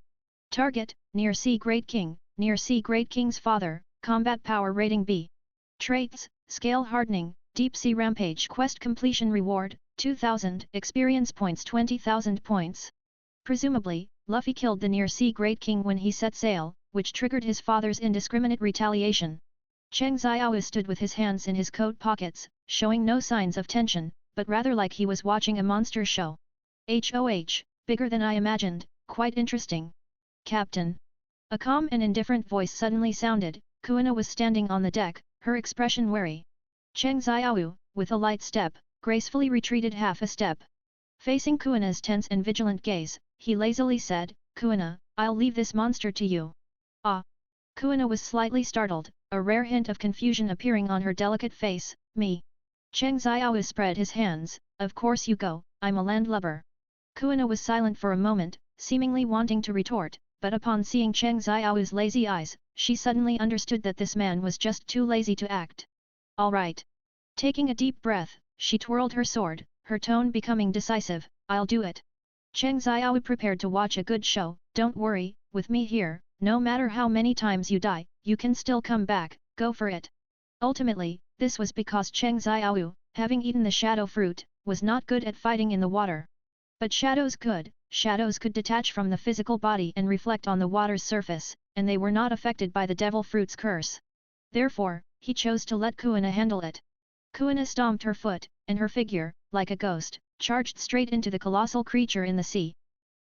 Target, Near-Sea Great King, Near-Sea Great King's father, Combat Power Rating B. Traits, Scale Hardening, Deep Sea Rampage Quest Completion Reward, 2,000 experience points 20,000 points. Presumably, Luffy killed the Near Sea Great King when he set sail, which triggered his father's indiscriminate retaliation. Cheng Xiao stood with his hands in his coat pockets, showing no signs of tension, but rather like he was watching a monster show. HOH, bigger than I imagined, quite interesting. Captain. A calm and indifferent voice suddenly sounded. Kuina was standing on the deck, her expression wary. Cheng Xiao, with a light step, gracefully retreated half a step. Facing Kuina's tense and vigilant gaze, he lazily said, Kuina, I'll leave this monster to you. Ah! Kuina was slightly startled, a rare hint of confusion appearing on her delicate face. Me. Cheng Xiao spread his hands, of course you go, I'm a landlubber. Kuina was silent for a moment, seemingly wanting to retort, but upon seeing Cheng Xiao's lazy eyes, she suddenly understood that this man was just too lazy to act. All right. Taking a deep breath, she twirled her sword, her tone becoming decisive, I'll do it. Cheng Xiao prepared to watch a good show, don't worry, with me here, no matter how many times you die, you can still come back, go for it. Ultimately, this was because Cheng Xiao, having eaten the shadow fruit, was not good at fighting in the water. But shadows could detach from the physical body and reflect on the water's surface, and they were not affected by the devil fruit's curse. Therefore, he chose to let Kuina handle it. Kuina stomped her foot, and her figure, like a ghost, charged straight into the colossal creature in the sea.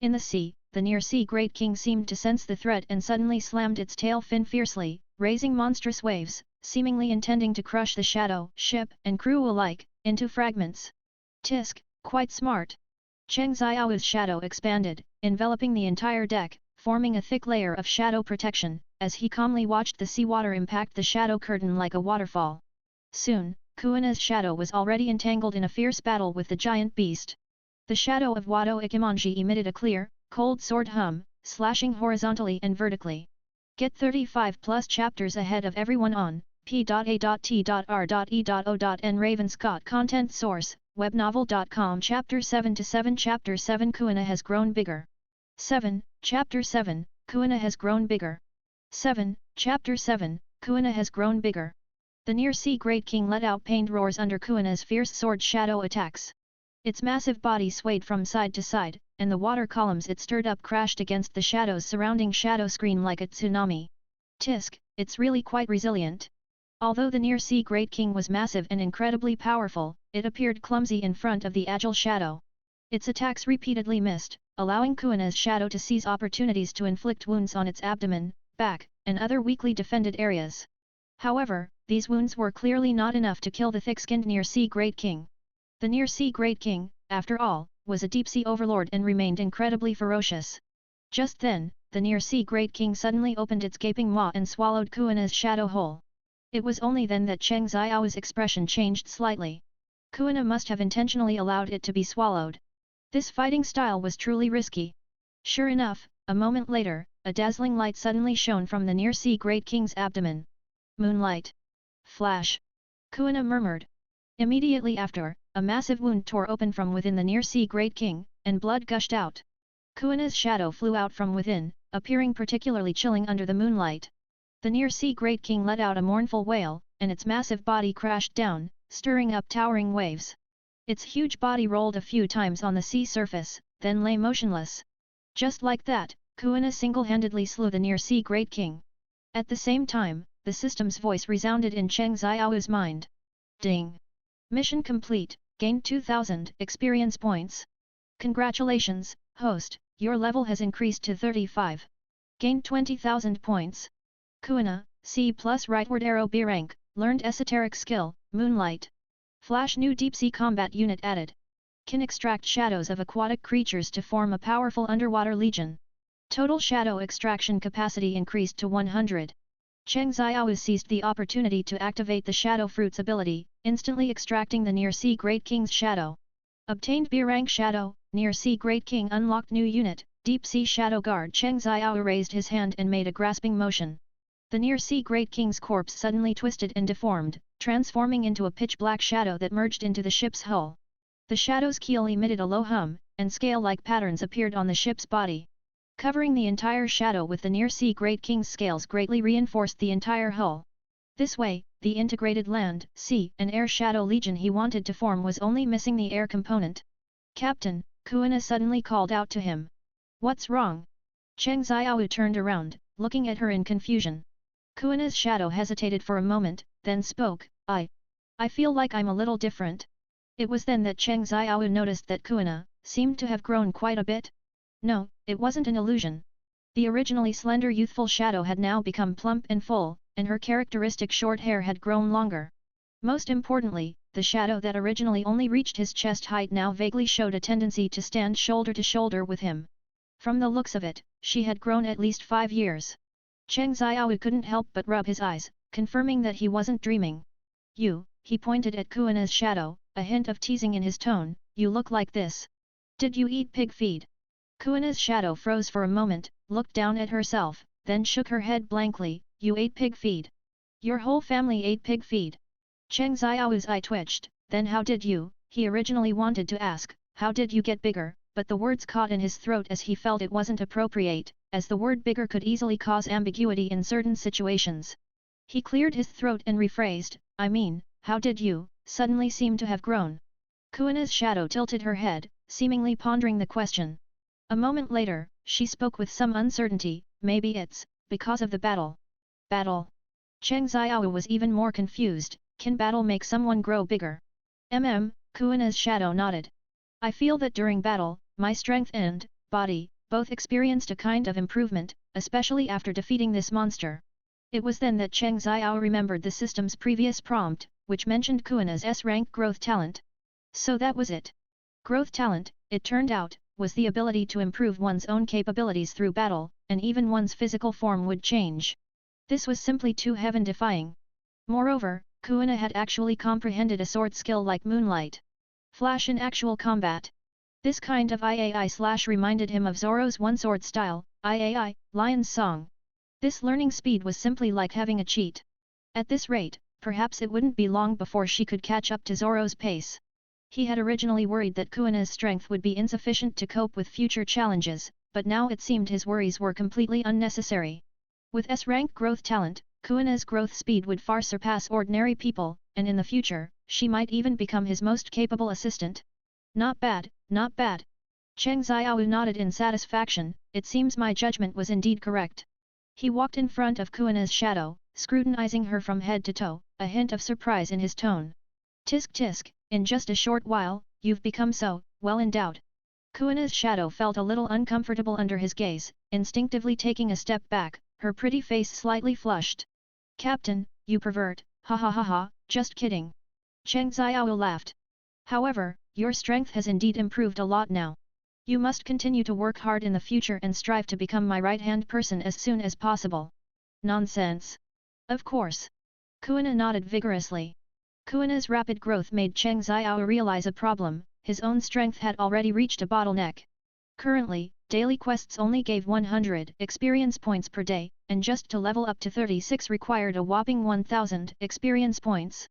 In the sea, the Near Sea Great King seemed to sense the threat and suddenly slammed its tail fin fiercely, raising monstrous waves, seemingly intending to crush the shadow, ship, and crew alike, into fragments. Tisk, quite smart. Cheng Xiao's shadow expanded, enveloping the entire deck, forming a thick layer of shadow protection, as he calmly watched the seawater impact the shadow curtain like a waterfall. Soon, Kuina's shadow was already entangled in a fierce battle with the giant beast. The shadow of Wado Ikimonji emitted a clear, cold sword hum, slashing horizontally and vertically. Get 35 plus chapters ahead of everyone on p.a.t.r.e.o.n. Raven Scott Content Source, webnovel.com. Chapter 7 to 7. Chapter 7 Kuina has grown bigger. 7. Chapter 7, Kuina has grown bigger. 7. Chapter 7, Kuina has grown bigger. The Near Sea Great King let out pained roars under Kuina's fierce sword shadow attacks. Its massive body swayed from side to side, and the water columns it stirred up crashed against the shadows surrounding shadow screen like a tsunami. Tisk, it's really quite resilient. Although the Near Sea Great King was massive and incredibly powerful, it appeared clumsy in front of the agile shadow. Its attacks repeatedly missed, allowing Kuina's shadow to seize opportunities to inflict wounds on its abdomen, back, and other weakly defended areas. However, these wounds were clearly not enough to kill the thick-skinned Near Sea Great King. The Near Sea Great King, after all, was a deep-sea overlord and remained incredibly ferocious. Just then, the Near Sea Great King suddenly opened its gaping maw and swallowed Kuina's shadow whole. It was only then that Cheng Xiao's expression changed slightly. Kuina must have intentionally allowed it to be swallowed. This fighting style was truly risky. Sure enough, a moment later, a dazzling light suddenly shone from the Near Sea Great King's abdomen. Moonlight. Flash. Kuina murmured. Immediately after, a massive wound tore open from within the Near Sea Great King, and blood gushed out. Kuina's shadow flew out from within, appearing particularly chilling under the moonlight. The Near Sea Great King let out a mournful wail, and its massive body crashed down, stirring up towering waves. Its huge body rolled a few times on the sea surface, then lay motionless. Just like that, Kuina single-handedly slew the Near Sea Great King. At the same time, the system's voice resounded in Cheng Xiao's mind. Ding! Mission complete, gained 2,000 experience points. Congratulations, host, your level has increased to 35. Gained 20,000 points. Kuina, C+ rightward arrow B rank, learned esoteric skill, Moonlight. Flash new deep-sea combat unit added. Can extract shadows of aquatic creatures to form a powerful underwater legion. Total shadow extraction capacity increased to 100. Cheng Xiao seized the opportunity to activate the Shadow Fruit's ability, instantly extracting the Near Sea Great King's shadow. Obtained B rank Shadow, Near Sea Great King unlocked new unit, Deep Sea Shadow Guard. Cheng Xiao raised his hand and made a grasping motion. The Near Sea Great King's corpse suddenly twisted and deformed, transforming into a pitch-black shadow that merged into the ship's hull. The shadow's keel emitted a low hum, and scale-like patterns appeared on the ship's body. Covering the entire shadow with the Near Sea Great King's scales greatly reinforced the entire hull. This way, the integrated land, sea and air shadow legion he wanted to form was only missing the air component. Captain, Kuina suddenly called out to him. What's wrong? Cheng Xiao turned around, looking at her in confusion. Kuina's shadow hesitated for a moment, then spoke, I feel like I'm a little different. It was then that Cheng Xiao noticed that Kuina seemed to have grown quite a bit. No, it wasn't an illusion. The originally slender youthful shadow had now become plump and full, and her characteristic short hair had grown longer. Most importantly, the shadow that originally only reached his chest height now vaguely showed a tendency to stand shoulder to shoulder with him. From the looks of it, she had grown at least 5 years. Cheng Xiao couldn't help but rub his eyes, confirming that he wasn't dreaming. He pointed at Kuina's shadow, a hint of teasing in his tone, you look like this. Did you eat pig feed? Kuina's shadow froze for a moment, looked down at herself, then shook her head blankly, you ate pig feed. Your whole family ate pig feed. Cheng Xiao's eye twitched, then how did you, he originally wanted to ask, how did you get bigger, but the words caught in his throat as he felt it wasn't appropriate, as the word bigger could easily cause ambiguity in certain situations. He cleared his throat and rephrased, I mean, how did you, suddenly seem to have grown? Kuina's shadow tilted her head, seemingly pondering the question. A moment later, she spoke with some uncertainty, maybe it's because of the battle. Battle? Cheng Xiao was even more confused, can battle make someone grow bigger? Kuina's shadow nodded. I feel that during battle, my strength and body both experienced a kind of improvement, especially after defeating this monster. It was then that Cheng Xiao remembered the system's previous prompt, which mentioned Kuina's S-rank growth talent. So that was it. Growth talent, it turned out, was the ability to improve one's own capabilities through battle, and even one's physical form would change. This was simply too heaven-defying. Moreover, Kuina had actually comprehended a sword skill like Moonlight Flash in actual combat. This kind of IAI/ reminded him of Zoro's one-sword style, IAI, Lion's Song. This learning speed was simply like having a cheat. At this rate, perhaps it wouldn't be long before she could catch up to Zoro's pace. He had originally worried that Kuina's strength would be insufficient to cope with future challenges, but now it seemed his worries were completely unnecessary. With S-rank growth talent, Kuina's growth speed would far surpass ordinary people, and in the future, she might even become his most capable assistant. Not bad, not bad. Cheng Xiao nodded in satisfaction, it seems my judgment was indeed correct. He walked in front of Kuina's shadow, scrutinizing her from head to toe, a hint of surprise in his tone. Tisk tisk, in just a short while, you've become so well endowed. Kuina's shadow felt a little uncomfortable under his gaze, instinctively taking a step back, her pretty face slightly flushed. Captain, you pervert, ha ha ha ha, just kidding. Cheng Xiao laughed. However, your strength has indeed improved a lot now. You must continue to work hard in the future and strive to become my right-hand person as soon as possible. Nonsense. Of course. Kuina nodded vigorously. Kuina's rapid growth made Cheng Xiao realize a problem, his own strength had already reached a bottleneck. Currently, daily quests only gave 100 experience points per day, and just to level up to 36 required a whopping 1000 experience points.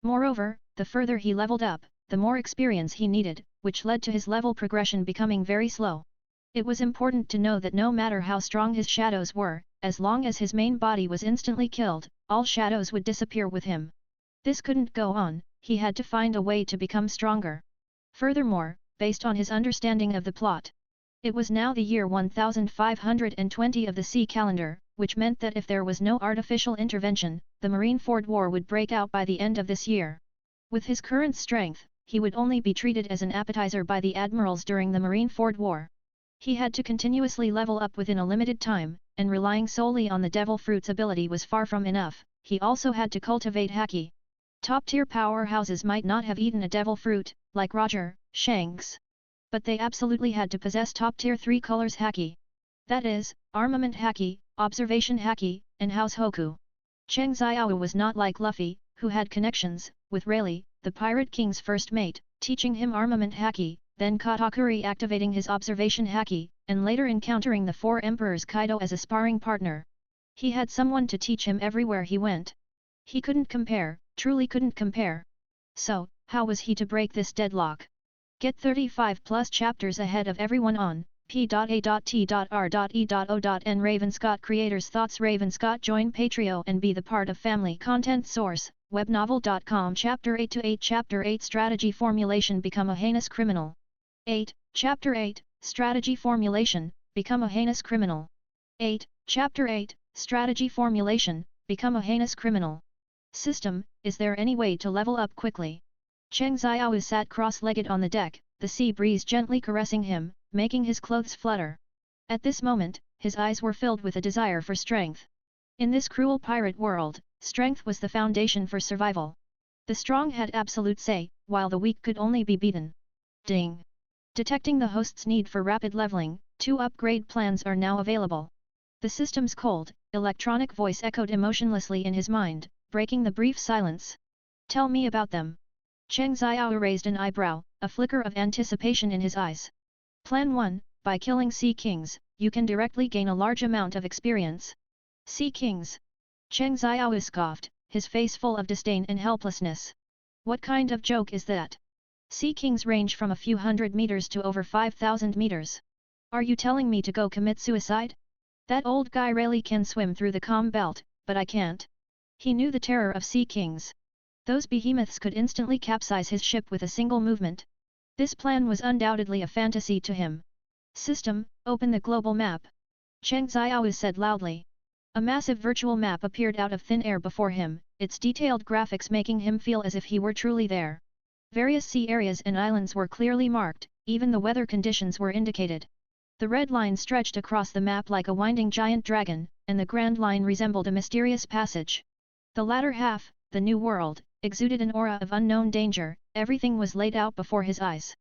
Moreover, the further he leveled up, the more experience he needed, which led to his level progression becoming very slow. It was important to know that no matter how strong his shadows were, as long as his main body was instantly killed, all shadows would disappear with him. This couldn't go on, he had to find a way to become stronger. Furthermore, based on his understanding of the plot, it was now the year 1520 of the sea calendar, which meant that if there was no artificial intervention, the Marineford War would break out by the end of this year. With his current strength, he would only be treated as an appetizer by the admirals during the Marineford War. He had to continuously level up within a limited time, and relying solely on the Devil Fruit's ability was far from enough, he also had to cultivate Haki. Top-tier powerhouses might not have eaten a devil fruit, like Roger, Shanks. But they absolutely had to possess top-tier 3 colors Haki. That is, Armament Haki, Observation Haki, and House Hoku. Cheng Xiao was not like Luffy, who had connections with Rayleigh, the Pirate King's first mate, teaching him Armament Haki, then Katakuri activating his Observation Haki, and later encountering the 4 Emperors Kaido as a sparring partner. He had someone to teach him everywhere he went. He couldn't compare, truly couldn't compare. So, how was he to break this deadlock? Get 35 plus chapters ahead of everyone on P.A.T.R.E.O.N Ravenscott Creators Thoughts Ravenscott join Patreon and be the part of family content source, webnovel.com Chapter 8 to 8 Chapter 8 Strategy Formulation Become a Heinous Criminal 8. Chapter 8 Strategy Formulation, Become a Heinous Criminal 8. Chapter 8 Strategy Formulation, Become a Heinous Criminal. System, is there any way to level up quickly? Cheng Xiao sat cross-legged on the deck, the sea breeze gently caressing him, making his clothes flutter. At this moment, his eyes were filled with a desire for strength. In this cruel pirate world, strength was the foundation for survival. The strong had absolute say, while the weak could only be beaten. Ding! Detecting the host's need for rapid leveling, 2 upgrade plans are now available. The system's cold, electronic voice echoed emotionlessly in his mind, breaking the brief silence. Tell me about them. Cheng Xiao raised an eyebrow, a flicker of anticipation in his eyes. Plan 1, by killing Sea Kings, you can directly gain a large amount of experience. Sea Kings? Cheng Xiao scoffed, his face full of disdain and helplessness. What kind of joke is that? Sea Kings range from a few hundred meters to over 5,000 meters. Are you telling me to go commit suicide? That old guy really can swim through the calm belt, but I can't. He knew the terror of Sea Kings. Those behemoths could instantly capsize his ship with a single movement. This plan was undoubtedly a fantasy to him. System, open the global map. Cheng Xiao said loudly. A massive virtual map appeared out of thin air before him, its detailed graphics making him feel as if he were truly there. Various sea areas and islands were clearly marked, even the weather conditions were indicated. The red line stretched across the map like a winding giant dragon, and the grand line resembled a mysterious passage. The latter half, the New World, exuded an aura of unknown danger. Everything was laid out before his eyes.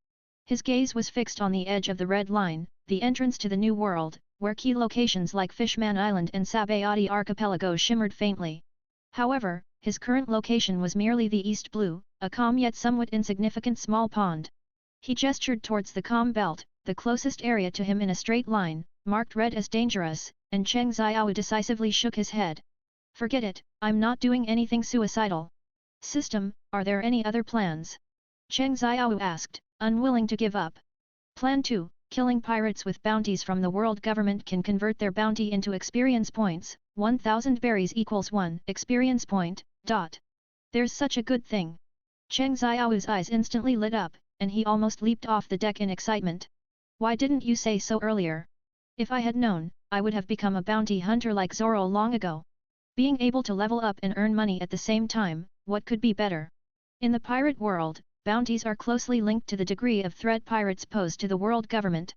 His gaze was fixed on the edge of the red line, the entrance to the New World, where key locations like Fishman Island and Sabayati Archipelago shimmered faintly. However, his current location was merely the East Blue, a calm yet somewhat insignificant small pond. He gestured towards the calm belt, the closest area to him in a straight line, marked red as dangerous, and Cheng Xiao decisively shook his head. Forget it, I'm not doing anything suicidal. System, are there any other plans? Cheng Xiao asked, unwilling to give up. Plan 2, killing pirates with bounties from the world government can convert their bounty into experience points, 1000 berries equals 1 experience point, dot. There's such a good thing. Cheng Xiao's eyes instantly lit up, and he almost leaped off the deck in excitement. Why didn't you say so earlier? If I had known, I would have become a bounty hunter like Zoro long ago. Being able to level up and earn money at the same time, what could be better? In the pirate world, bounties are closely linked to the degree of threat pirates pose to the world government.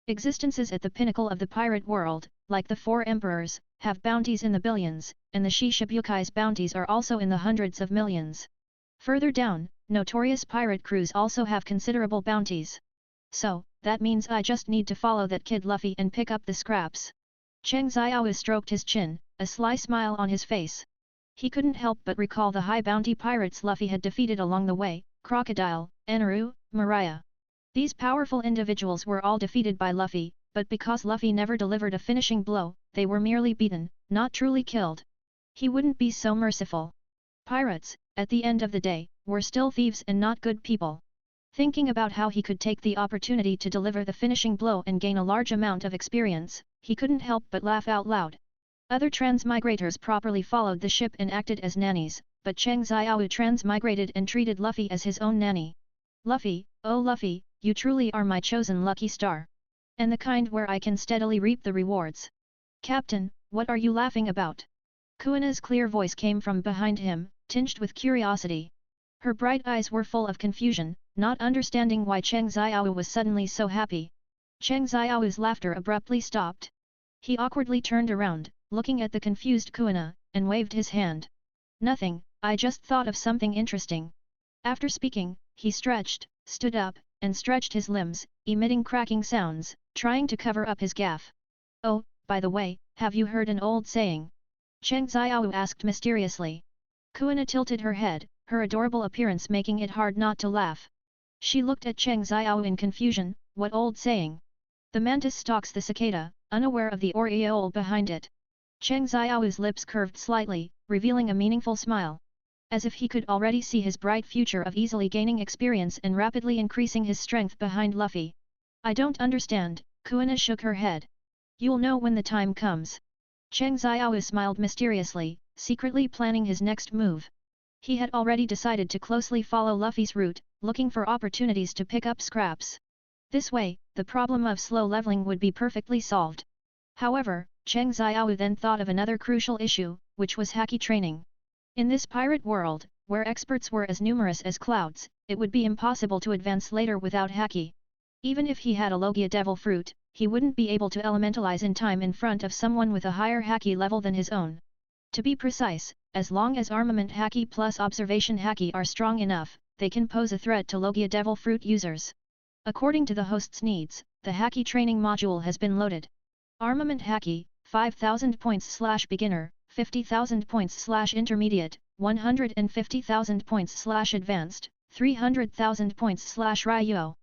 Existences at the pinnacle of the pirate world, like the Four Emperors, have bounties in the billions, and the Shishibukai's bounties are also in the hundreds of millions. Further down, notorious pirate crews also have considerable bounties. So, that means I just need to follow that kid Luffy and pick up the scraps. Cheng Xiao stroked his chin, a sly smile on his face. He couldn't help but recall the high bounty pirates Luffy had defeated along the way, Crocodile, Eneru, Mariah. These powerful individuals were all defeated by Luffy, but because Luffy never delivered a finishing blow, they were merely beaten, not truly killed. He wouldn't be so merciful. Pirates, at the end of the day, were still thieves and not good people. Thinking about how he could take the opportunity to deliver the finishing blow and gain a large amount of experience, he couldn't help but laugh out loud. Other transmigrators properly followed the ship and acted as nannies, but Cheng Xiao transmigrated and treated Luffy as his own nanny. Luffy, oh Luffy, you truly are my chosen lucky star. And the kind where I can steadily reap the rewards. Captain, what are you laughing about? Kuina's clear voice came from behind him, tinged with curiosity. Her bright eyes were full of confusion, not understanding why Cheng Xiao was suddenly so happy. Cheng Xiao's laughter abruptly stopped. He awkwardly turned around, looking at the confused Kuina, and waved his hand. Nothing, I just thought of something interesting. After speaking, he stretched, stood up, and stretched his limbs, emitting cracking sounds, trying to cover up his gaffe. Oh, by the way, have you heard an old saying? Cheng Xiao asked mysteriously. Kuina tilted her head, her adorable appearance making it hard not to laugh. She looked at Cheng Xiao in confusion, what old saying? The mantis stalks the cicada, unaware of the aureole behind it. Cheng Xiao's lips curved slightly, revealing a meaningful smile. As if he could already see his bright future of easily gaining experience and rapidly increasing his strength behind Luffy. I don't understand, Kuina shook her head. You'll know when the time comes. Cheng Xiao smiled mysteriously, secretly planning his next move. He had already decided to closely follow Luffy's route, looking for opportunities to pick up scraps. This way, the problem of slow leveling would be perfectly solved. However, Cheng Xiao then thought of another crucial issue, which was haki training. In this pirate world, where experts were as numerous as clouds, it would be impossible to advance later without haki. Even if he had a Logia Devil Fruit, he wouldn't be able to elementalize in time in front of someone with a higher haki level than his own. To be precise, as long as armament haki plus observation haki are strong enough, they can pose a threat to Logia Devil Fruit users. According to the host's needs, the haki training module has been loaded. Armament haki, 5,000 points/beginner, 50,000 points/intermediate, 150,000 points/advanced, 300,000 points/ryuo.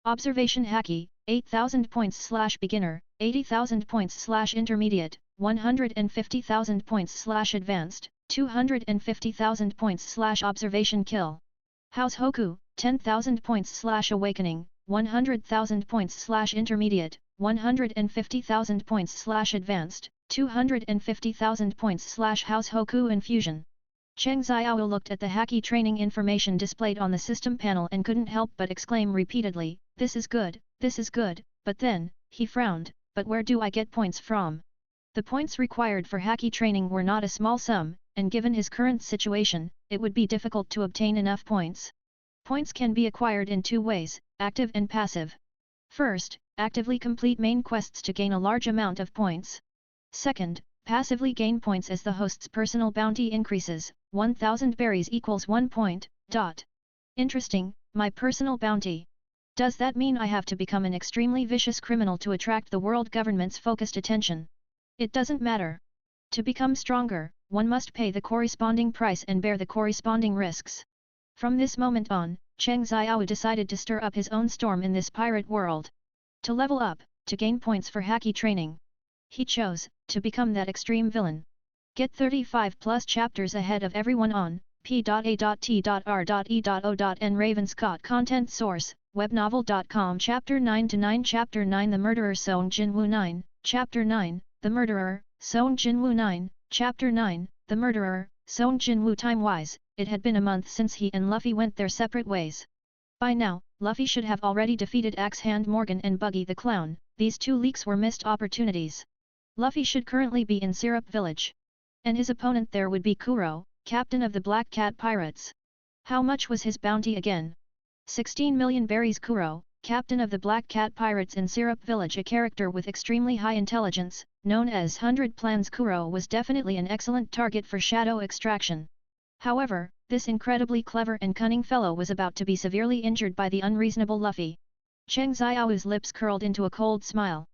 Observation haki, 8,000 points/beginner, 80,000 points/intermediate, 150,000 points/advanced, 250,000 points/observation kill. House Hoku, 10,000 points/awakening, 100,000 points/intermediate, 150,000 points/advanced, 250,000 points/House Hoku infusion. Cheng Xiao looked at the haki training information displayed on the system panel and couldn't help but exclaim repeatedly, this is good, but then, he frowned, but where do I get points from? The points required for haki training were not a small sum, and given his current situation, it would be difficult to obtain enough points. Points can be acquired in two ways, active and passive. First, actively complete main quests to gain a large amount of points. Second, passively gain points as the host's personal bounty increases, 1000 berries equals 1 point, dot. Interesting, my personal bounty. Does that mean I have to become an extremely vicious criminal to attract the world government's focused attention? It doesn't matter. To become stronger, one must pay the corresponding price and bear the corresponding risks. From this moment on, Cheng Xiao decided to stir up his own storm in this pirate world. To level up, to gain points for haki training. He chose to become that extreme villain. Get 35 plus chapters ahead of everyone on p.a.t.r.e.o.n Ravenscott Content Source, webnovel.com Chapter 9-9 Chapter 9 The Murderer Song Jinwoo 9, Chapter 9, The Murderer, Song Jinwoo 9, Chapter 9, The Murderer, Song Jinwoo. Time-wise, it had been a month since he and Luffy went their separate ways. By now, Luffy should have already defeated Axe Hand Morgan and Buggy the Clown, these two leaks were missed opportunities. Luffy should currently be in Syrup Village. And his opponent there would be Kuro, captain of the Black Cat Pirates. How much was his bounty again? 16 million berries. Kuro, captain of the Black Cat Pirates in Syrup Village, a character with extremely high intelligence, known as 100 Plans. Kuro was definitely an excellent target for shadow extraction. However, this incredibly clever and cunning fellow was about to be severely injured by the unreasonable Luffy. Cheng Xiao's lips curled into a cold smile.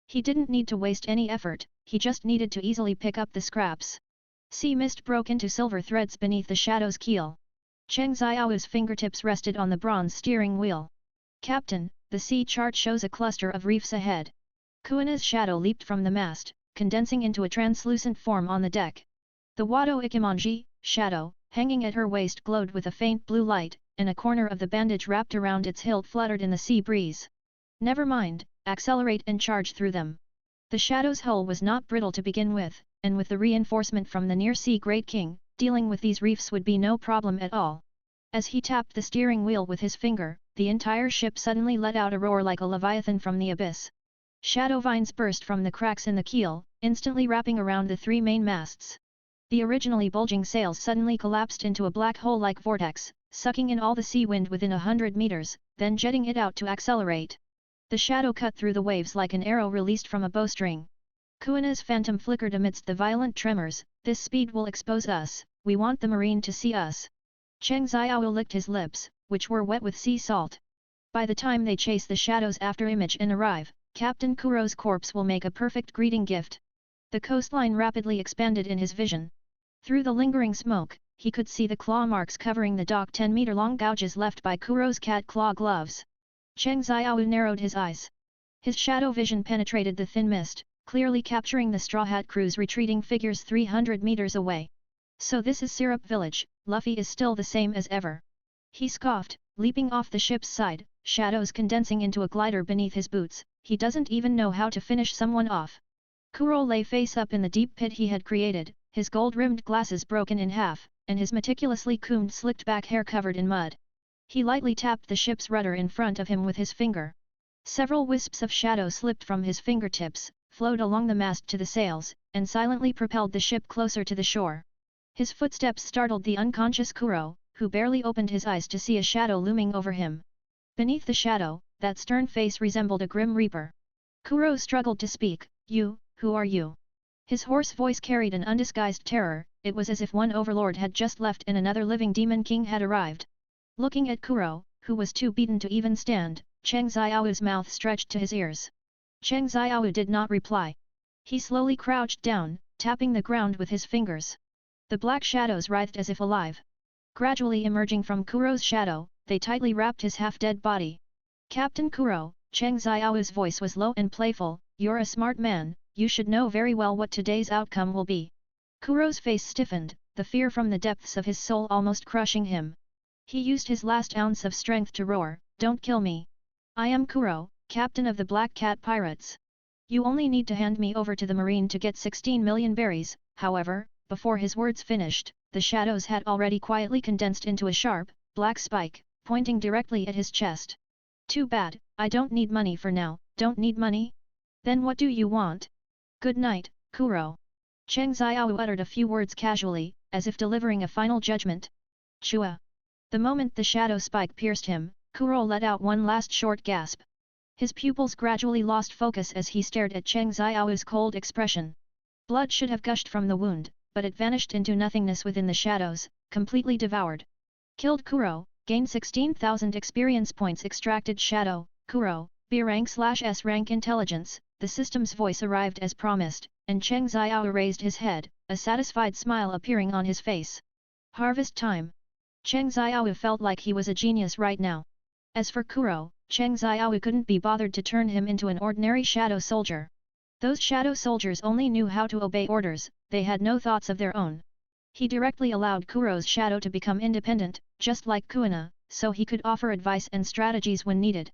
He didn't need to waste any effort, he just needed to easily pick up the scraps. Sea mist broke into silver threads beneath the shadow's keel. Cheng Xiao's fingertips rested on the bronze steering wheel. Captain, the sea chart shows a cluster of reefs ahead. Kuina's shadow leaped from the mast, condensing into a translucent form on the deck. The Wado Ikimonji, shadow, hanging at her waist glowed with a faint blue light, and a corner of the bandage wrapped around its hilt fluttered in the sea breeze. Never mind, accelerate and charge through them. The shadow's hull was not brittle to begin with, and with the reinforcement from the near-sea Great King, dealing with these reefs would be no problem at all. As he tapped the steering wheel with his finger, the entire ship suddenly let out a roar like a leviathan from the abyss. Shadow vines burst from the cracks in the keel, instantly wrapping around the three main masts. The originally bulging sails suddenly collapsed into a black hole-like vortex, sucking in all the sea wind within 100 meters, then jetting it out to accelerate. The shadow cut through the waves like an arrow released from a bowstring. Kuina's phantom flickered amidst the violent tremors. This speed will expose us, we want the marine to see us. Cheng Xiao licked his lips, which were wet with sea salt. By the time they chase the shadow's afterimage and arrive, Captain Kuro's corpse will make a perfect greeting gift. The coastline rapidly expanded in his vision. Through the lingering smoke, he could see the claw marks covering the dock 10-meter-long gouges left by Kuro's cat claw gloves. Cheng Xiao narrowed his eyes. His shadow vision penetrated the thin mist, clearly capturing the Straw Hat Crew's retreating figures 300 meters away. So this is Syrup Village, Luffy is still the same as ever. He scoffed, leaping off the ship's side, shadows condensing into a glider beneath his boots. He doesn't even know how to finish someone off. Kuro lay face up in the deep pit he had created, his gold-rimmed glasses broken in half, and his meticulously combed slicked-back hair covered in mud. He lightly tapped the ship's rudder in front of him with his finger. Several wisps of shadow slipped from his fingertips, flowed along the mast to the sails, and silently propelled the ship closer to the shore. His footsteps startled the unconscious Kuro, who barely opened his eyes to see a shadow looming over him. Beneath the shadow, that stern face resembled a grim reaper. Kuro struggled to speak. "You, who are you?" His hoarse voice carried an undisguised terror. It was as if one overlord had just left and another living demon king had arrived. Looking at Kuro, who was too beaten to even stand, Cheng Xiao's mouth stretched to his ears. Cheng Xiao did not reply. He slowly crouched down, tapping the ground with his fingers. The black shadows writhed as if alive. Gradually emerging from Kuro's shadow, they tightly wrapped his half-dead body. "Captain Kuro," Cheng Xiao's voice was low and playful, "you're a smart man, you should know very well what today's outcome will be." Kuro's face stiffened, the fear from the depths of his soul almost crushing him. He used his last ounce of strength to roar, "Don't kill me! I am Kuro, captain of the Black Cat Pirates. You only need to hand me over to the marine to get 16 million berries." However, before his words finished, the shadows had already quietly condensed into a sharp, black spike, pointing directly at his chest. "Too bad, I don't need money for now." "Don't need money? Then what do you want?" "Good night, Kuro." Cheng Xiao uttered a few words casually, as if delivering a final judgment. Chua! The moment the shadow spike pierced him, Kuro let out one last short gasp. His pupils gradually lost focus as he stared at Cheng Xiao's cold expression. Blood should have gushed from the wound, but it vanished into nothingness within the shadows, completely devoured. Killed Kuro, gained 16,000 experience points. Extracted Shadow, Kuro, B rank/S rank intelligence. The system's voice arrived as promised, and Cheng Xiao raised his head, a satisfied smile appearing on his face. Harvest time! Cheng Xiao felt like he was a genius right now. As for Kuro, Cheng Xiao couldn't be bothered to turn him into an ordinary shadow soldier. Those shadow soldiers only knew how to obey orders, they had no thoughts of their own. He directly allowed Kuro's shadow to become independent, just like Kuina, so he could offer advice and strategies when needed.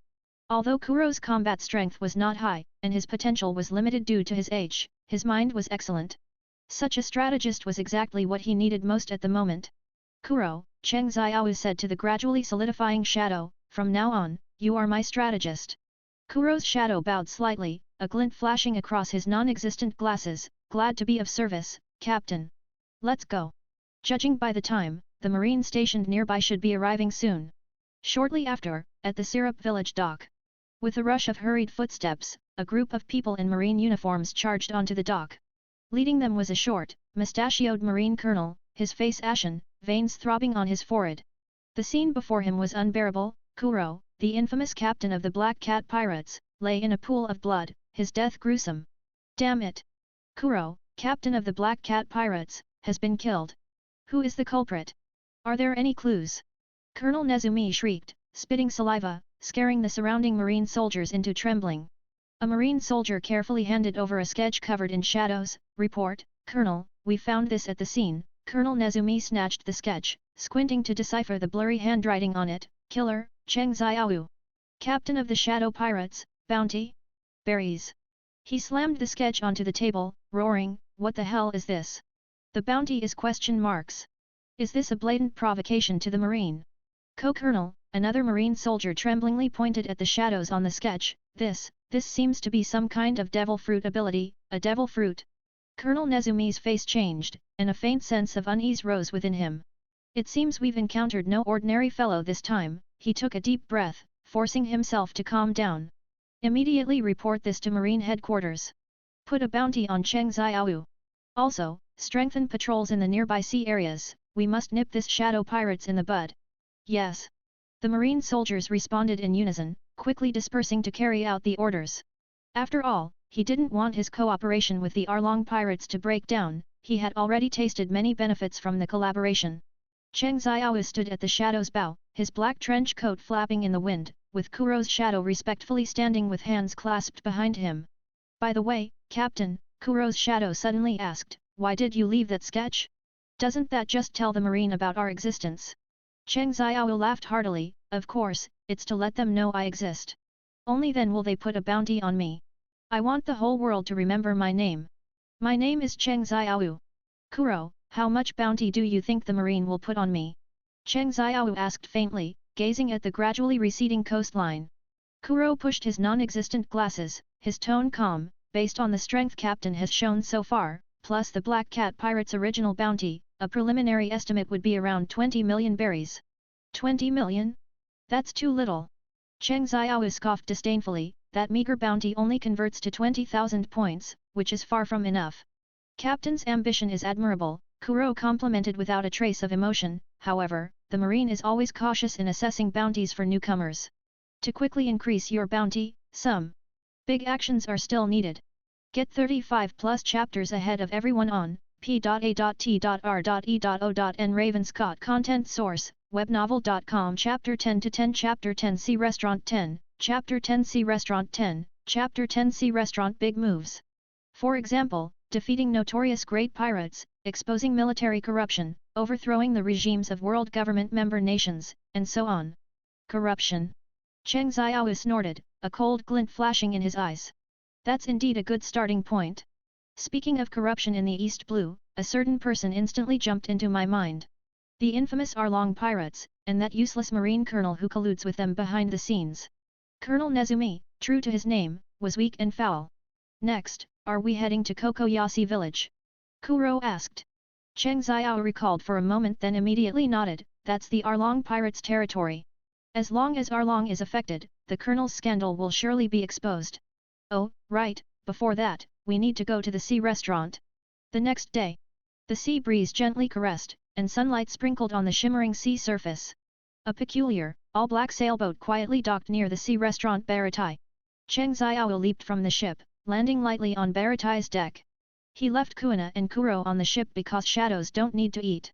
Although Kuro's combat strength was not high, and his potential was limited due to his age, his mind was excellent. Such a strategist was exactly what he needed most at the moment. "Kuro," Cheng Xiao said to the gradually solidifying shadow, "from now on, you are my strategist." Kuro's shadow bowed slightly, a glint flashing across his non-existent glasses. "Glad to be of service, Captain. Let's go." Judging by the time, the marine stationed nearby should be arriving soon. Shortly after, at the Syrup Village dock. With a rush of hurried footsteps, a group of people in marine uniforms charged onto the dock. Leading them was a short, mustachioed marine colonel, his face ashen, veins throbbing on his forehead. The scene before him was unbearable. Kuro, the infamous captain of the Black Cat Pirates, lay in a pool of blood, his death gruesome. "Damn it! Kuro, captain of the Black Cat Pirates, has been killed. Who is the culprit? Are there any clues?" Colonel Nezumi shrieked, spitting saliva, scaring the surrounding marine soldiers into trembling. A marine soldier carefully handed over a sketch covered in shadows. "Report, Colonel, we found this at the scene." Colonel Nezumi snatched the sketch, squinting to decipher the blurry handwriting on it. "Killer, Cheng Xiao. Captain of the Shadow Pirates, bounty? Berries." He slammed the sketch onto the table, roaring, "What the hell is this? The bounty is question marks. Is this a blatant provocation to the marine?" "Co-colonel," another marine soldier tremblingly pointed at the shadows on the sketch, This seems to be some kind of devil fruit ability." "A devil fruit?" Colonel Nezumi's face changed, and a faint sense of unease rose within him. "It seems we've encountered no ordinary fellow this time." He took a deep breath, forcing himself to calm down. "Immediately report this to Marine Headquarters. Put a bounty on Cheng Xiao. Also, strengthen patrols in the nearby sea areas. We must nip this shadow pirates in the bud." "Yes." The marine soldiers responded in unison, quickly dispersing to carry out the orders. After all, he didn't want his cooperation with the Arlong pirates to break down. He had already tasted many benefits from the collaboration. Cheng Xiao stood at the shadow's bow, his black trench coat flapping in the wind, with Kuro's shadow respectfully standing with hands clasped behind him. "By the way, Captain," Kuro's shadow suddenly asked, "why did you leave that sketch? Doesn't that just tell the marine about our existence?" Cheng Xiao laughed heartily, "Of course, it's to let them know I exist. Only then will they put a bounty on me. I want the whole world to remember my name. My name is Cheng Xiaowu. Kuro, how much bounty do you think the marine will put on me? Cheng Xiaowu asked faintly, gazing at the gradually receding coastline. Kuro pushed his non-existent glasses, his tone calm, based on the strength Captain has shown so far, plus the Black Cat Pirate's original bounty, a preliminary estimate would be around 20 million berries. 20 million? That's too little. Cheng Xiaowu scoffed disdainfully, that meager bounty only converts to 20,000 points, which is far from enough. Captain's ambition is admirable, Kuro complimented without a trace of emotion, however, the marine is always cautious in assessing bounties for newcomers. To quickly increase your bounty, some big actions are still needed. Get 35 plus chapters ahead of everyone on p.a.t.r.e.o.n. Ravenscott Content Source, webnovel.com Chapter 10 to 10 Chapter 10 See Restaurant 10, Chapter 10 See Restaurant 10, Chapter 10 See Restaurant Big Moves. For example, defeating notorious great pirates, exposing military corruption, overthrowing the regimes of world government member nations, and so on. Corruption. Cheng Xiaowu snorted, a cold glint flashing in his eyes. That's indeed a good starting point. Speaking of corruption in the East Blue, a certain person instantly jumped into my mind. The infamous Arlong pirates, and that useless marine colonel who colludes with them behind the scenes. Colonel Nezumi, true to his name, was weak and foul. Next, are we heading to Kokoyashi village? Kuro asked. Cheng Xiao recalled for a moment then immediately nodded, that's the Arlong pirates' territory. As long as Arlong is affected, the colonel's scandal will surely be exposed. Oh, right, before that, we need to go to the sea restaurant. The next day. The sea breeze gently caressed, and sunlight sprinkled on the shimmering sea surface. A peculiar, all-black sailboat quietly docked near the sea restaurant Baratai. Cheng Xiao leaped from the ship, landing lightly on Baratai's deck. He left Kuina and Kuro on the ship because shadows don't need to eat.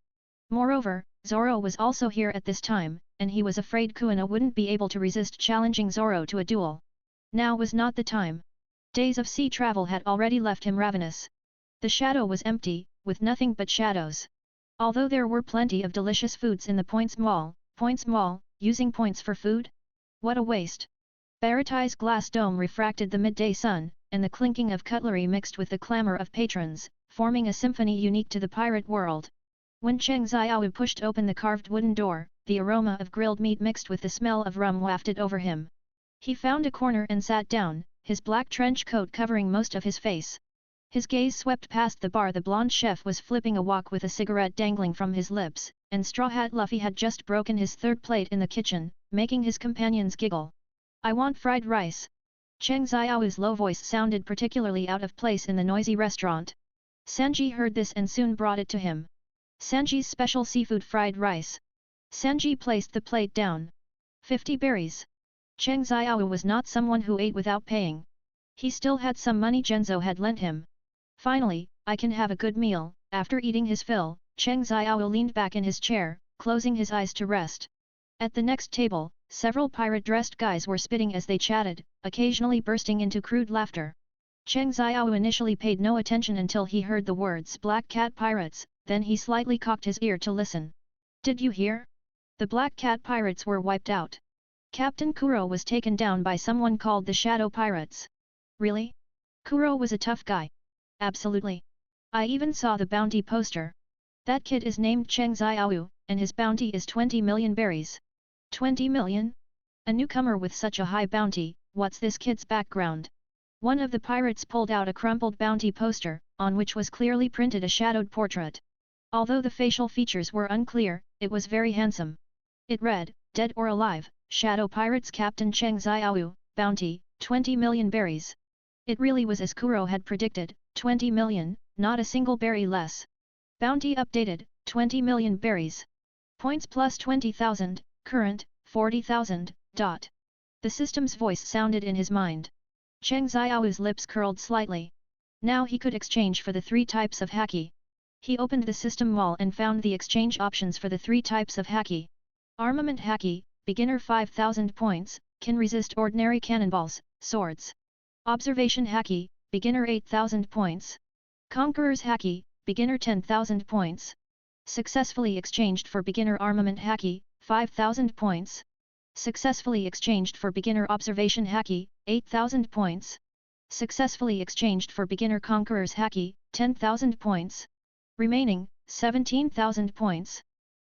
Moreover, Zoro was also here at this time, and he was afraid Kuina wouldn't be able to resist challenging Zoro to a duel. Now was not the time. Days of sea travel had already left him ravenous. The shadow was empty, with nothing but shadows. Although there were plenty of delicious foods in the Points Mall, using points for food? What a waste! Baratai's glass dome refracted the midday sun, and the clinking of cutlery mixed with the clamor of patrons, forming a symphony unique to the pirate world. When Cheng Xiaowu pushed open the carved wooden door, the aroma of grilled meat mixed with the smell of rum wafted over him. He found a corner and sat down, his black trench coat covering most of his face. His gaze swept past the bar. The blonde chef was flipping a wok with a cigarette dangling from his lips, and Straw Hat Luffy had just broken his third plate in the kitchen, making his companions giggle. I want fried rice. Cheng Xiao's low voice sounded particularly out of place in the noisy restaurant. Sanji heard this and soon brought it to him. Sanji's special seafood fried rice. Sanji placed the plate down. 50 berries. Cheng Xiao was not someone who ate without paying. He still had some money Genzo had lent him. Finally, I can have a good meal. After eating his fill, Cheng Xiao leaned back in his chair, closing his eyes to rest. At the next table, several pirate-dressed guys were spitting as they chatted, occasionally bursting into crude laughter. Cheng Xiao initially paid no attention until he heard the words Black Cat Pirates, then he slightly cocked his ear to listen. Did you hear? The Black Cat Pirates were wiped out. Captain Kuro was taken down by someone called the Shadow Pirates. Really? Kuro was a tough guy. Absolutely. I even saw the bounty poster. That kid is named Cheng Xiaowu, and his bounty is 20 million berries. 20 million? A newcomer with such a high bounty, what's this kid's background? One of the pirates pulled out a crumpled bounty poster, on which was clearly printed a shadowed portrait. Although the facial features were unclear, it was very handsome. It read, Dead or Alive, Shadow Pirates Captain Cheng Xiaowu, Bounty, 20 million berries. It really was as Kuro had predicted, 20 million, not a single berry less. Bounty updated, 20 million berries. Points plus 20,000, current, 40,000, dot. The system's voice sounded in his mind. Cheng Xiao's lips curled slightly. Now he could exchange for the 3 types of haki. He opened the system wall and found the exchange options for the 3 types of haki. Armament haki, beginner 5,000 points, can resist ordinary cannonballs, swords. Observation haki, beginner 8,000 points. Conqueror's haki, beginner 10,000 points. Successfully exchanged for beginner armament haki, 5,000 points. Successfully exchanged for beginner observation haki, 8,000 points. Successfully exchanged for beginner conqueror's haki, 10,000 points. Remaining, 17,000 points.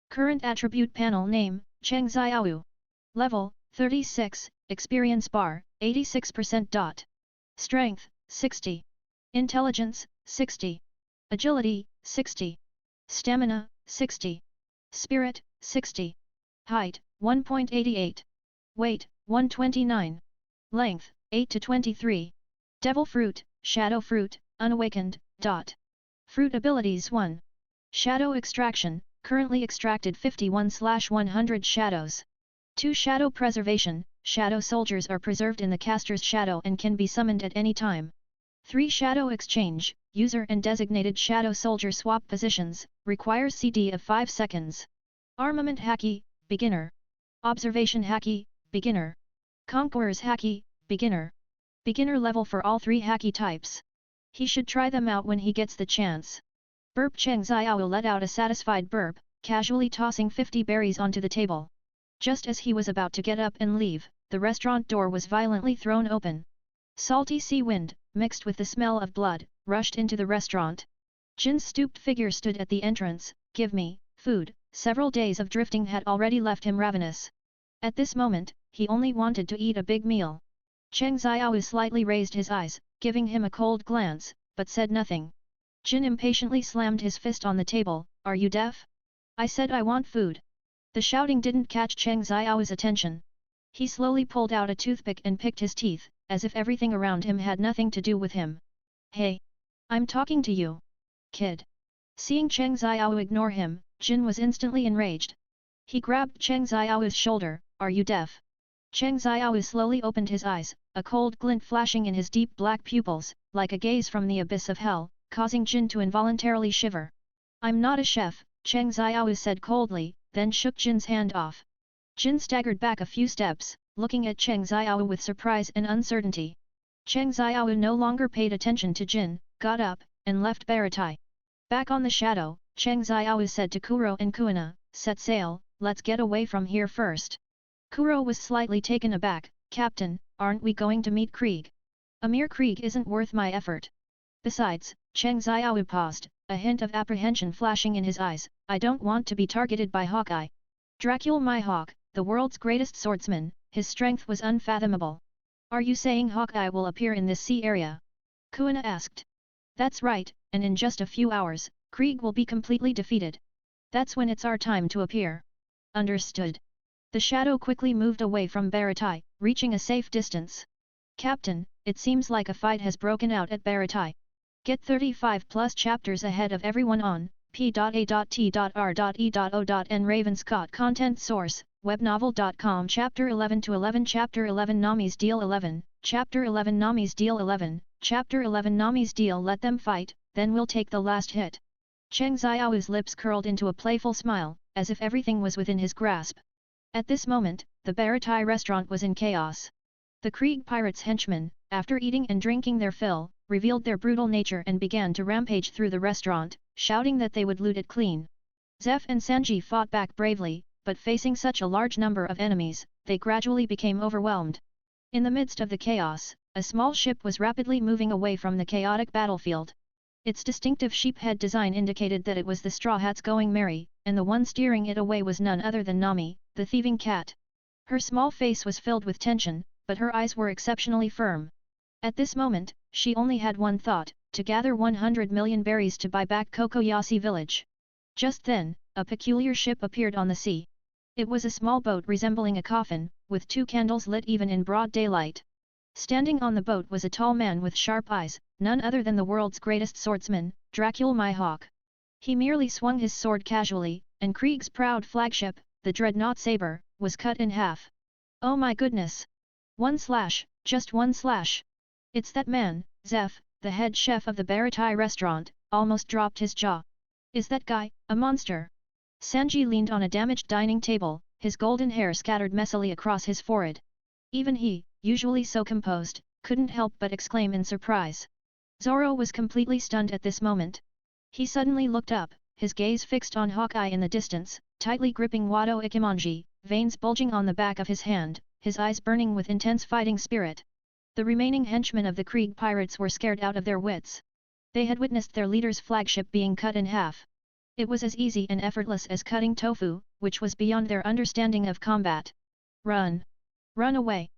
Current attribute panel name, Cheng Xiaowu. Level, 36, experience bar, 86%. Strength, 60. Intelligence, 60. Agility, 60. Stamina, 60. Spirit, 60. Height, 1.88. Weight, 129. Length, 8 to 23. Devil Fruit, Shadow Fruit, Unawakened. Fruit abilities 1. Shadow Extraction, currently extracted 51/100 shadows. 2. Shadow Preservation, shadow soldiers are preserved in the caster's shadow and can be summoned at any time. 3. Shadow Exchange, user and designated shadow soldier swap positions, requires CD of 5 seconds. Armament Haki, beginner. Observation Haki, beginner. Conqueror's Haki, beginner. Beginner level for all 3 Haki types. He should try them out when he gets the chance. Burp. Cheng Xiaowu let out a satisfied burp, casually tossing 50 berries onto the table. Just as he was about to get up and leave, the restaurant door was violently thrown open. Salty sea wind, mixed with the smell of blood, rushed into the restaurant. Jin's stooped figure stood at the entrance. Give me food. Several days of drifting had already left him ravenous. At this moment, he only wanted to eat a big meal. Cheng Xiaowu slightly raised his eyes, giving him a cold glance, but said nothing. Jin impatiently slammed his fist on the table. Are you deaf? I said I want food. The shouting didn't catch Cheng Xiao's attention. He slowly pulled out a toothpick and picked his teeth, as if everything around him had nothing to do with him. Hey! I'm talking to you! Kid! Seeing Cheng Xiao ignore him, Jin was instantly enraged. He grabbed Cheng Xiao's shoulder. Are you deaf? Cheng Xiao slowly opened his eyes, a cold glint flashing in his deep black pupils, like a gaze from the abyss of hell, causing Jin to involuntarily shiver. I'm not a chef, Cheng Xiao said coldly, then shook Jin's hand off. Jin staggered back a few steps, looking at Cheng Xiao with surprise and uncertainty. Cheng Xiao no longer paid attention to Jin, got up, and left Baratai. Back on the shadow, Cheng Xiao said to Kuro and Kuina, set sail, let's get away from here first. Kuro was slightly taken aback. Captain, aren't we going to meet Krieg? A mere Krieg isn't worth my effort. Besides, Cheng Xiao paused, a hint of apprehension flashing in his eyes, I don't want to be targeted by Hawkeye. Dracul my hawk, the world's greatest swordsman, his strength was unfathomable. Are you saying Hawkeye will appear in this sea area? Kuina asked. That's right, and in just a few hours, Krieg will be completely defeated. That's when it's our time to appear. Understood. The shadow quickly moved away from Baratai, reaching a safe distance. Captain, it seems like a fight has broken out at Baratai. Get 35 plus chapters ahead of everyone on p.a.t.r.e.o.n. Ravenscott content source, webnovel.com Chapter 11 to 11 Chapter 11 Nami's Deal 11, Chapter 11 Nami's Deal 11, Chapter 11 Nami's Deal Let them fight, then we'll take the last hit. Cheng Xiao's lips curled into a playful smile, as if everything was within his grasp. At this moment, the Baratai restaurant was in chaos. The Krieg pirates' henchmen, after eating and drinking their fill, revealed their brutal nature and began to rampage through the restaurant, shouting that they would loot it clean. Zeph and Sanji fought back bravely, but facing such a large number of enemies, they gradually became overwhelmed. In the midst of the chaos, a small ship was rapidly moving away from the chaotic battlefield. Its distinctive sheephead design indicated that it was the Straw Hats going merry, and the one steering it away was none other than Nami, the thieving cat. Her small face was filled with tension, but her eyes were exceptionally firm. At this moment, she only had one thought, to gather 100 million berries to buy back Kokoyasi village. Just then, a peculiar ship appeared on the sea. It was a small boat resembling a coffin, with 2 candles lit even in broad daylight. Standing on the boat was a tall man with sharp eyes, none other than the world's greatest swordsman, Dracul my hawk. He merely swung his sword casually, and Krieg's proud flagship, the dreadnought saber, was cut in half. Oh my goodness! One slash, just one slash! It's that man, Zeph, the head chef of the Baratai restaurant, almost dropped his jaw. Is that guy a monster? Sanji leaned on a damaged dining table, his golden hair scattered messily across his forehead. Even he, usually so composed, couldn't help but exclaim in surprise. Zoro was completely stunned at this moment. He suddenly looked up, his gaze fixed on Hawkeye in the distance, tightly gripping Wado Ikimonji, veins bulging on the back of his hand, his eyes burning with intense fighting spirit. The remaining henchmen of the Krieg pirates were scared out of their wits. They had witnessed their leader's flagship being cut in half. It was as easy and effortless as cutting tofu, which was beyond their understanding of combat. Run! Run away!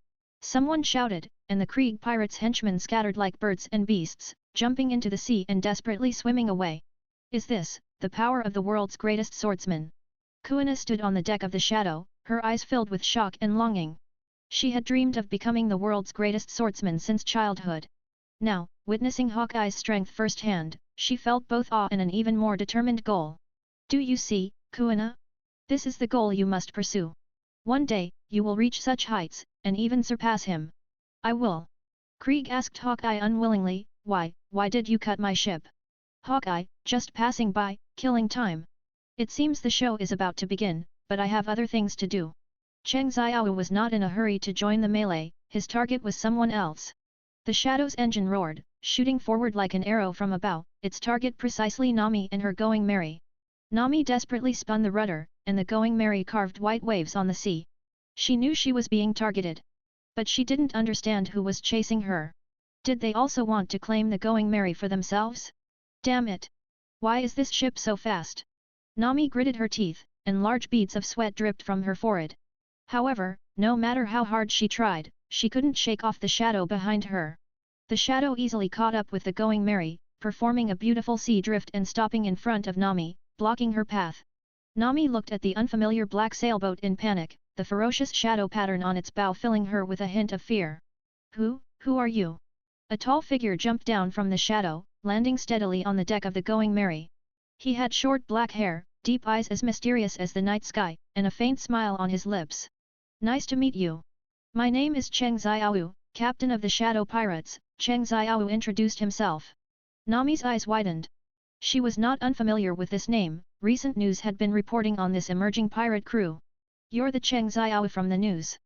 Someone shouted, and the Krieg pirates' henchmen scattered like birds and beasts, jumping into the sea and desperately swimming away. Is this the power of the world's greatest swordsman? Kuina stood on the deck of the Shadow, her eyes filled with shock and longing. She had dreamed of becoming the world's greatest swordsman since childhood. Now, witnessing Hawkeye's strength firsthand, she felt both awe and an even more determined goal. Do you see, Kuina? This is the goal you must pursue. One day, you will reach such heights, and even surpass him. I will. Krieg asked Hawkeye unwillingly, why did you cut my ship? Hawkeye, just passing by, killing time. It seems the show is about to begin, but I have other things to do. Cheng Xiao was not in a hurry to join the melee, his target was someone else. The Shadow's engine roared, shooting forward like an arrow from a bow, its target precisely Nami and her Going Merry. Nami desperately spun the rudder, and the Going Merry carved white waves on the sea. She knew she was being targeted. But she didn't understand who was chasing her. Did they also want to claim the Going Merry for themselves? Damn it! Why is this ship so fast? Nami gritted her teeth, and large beads of sweat dripped from her forehead. However, no matter how hard she tried, she couldn't shake off the Shadow behind her. The Shadow easily caught up with the Going Merry, performing a beautiful sea drift and stopping in front of Nami, blocking her path. Nami looked at the unfamiliar black sailboat in panic, the ferocious shadow pattern on its bow filling her with a hint of fear. Who are you? A tall figure jumped down from the Shadow, landing steadily on the deck of the Going Merry. He had short black hair, deep eyes as mysterious as the night sky, and a faint smile on his lips. Nice to meet you. My name is Cheng Xiao, captain of the Shadow Pirates, Cheng Xiao introduced himself. Nami's eyes widened. She was not unfamiliar with this name, recent news had been reporting on this emerging pirate crew. You're the Cheng Xiao from the news.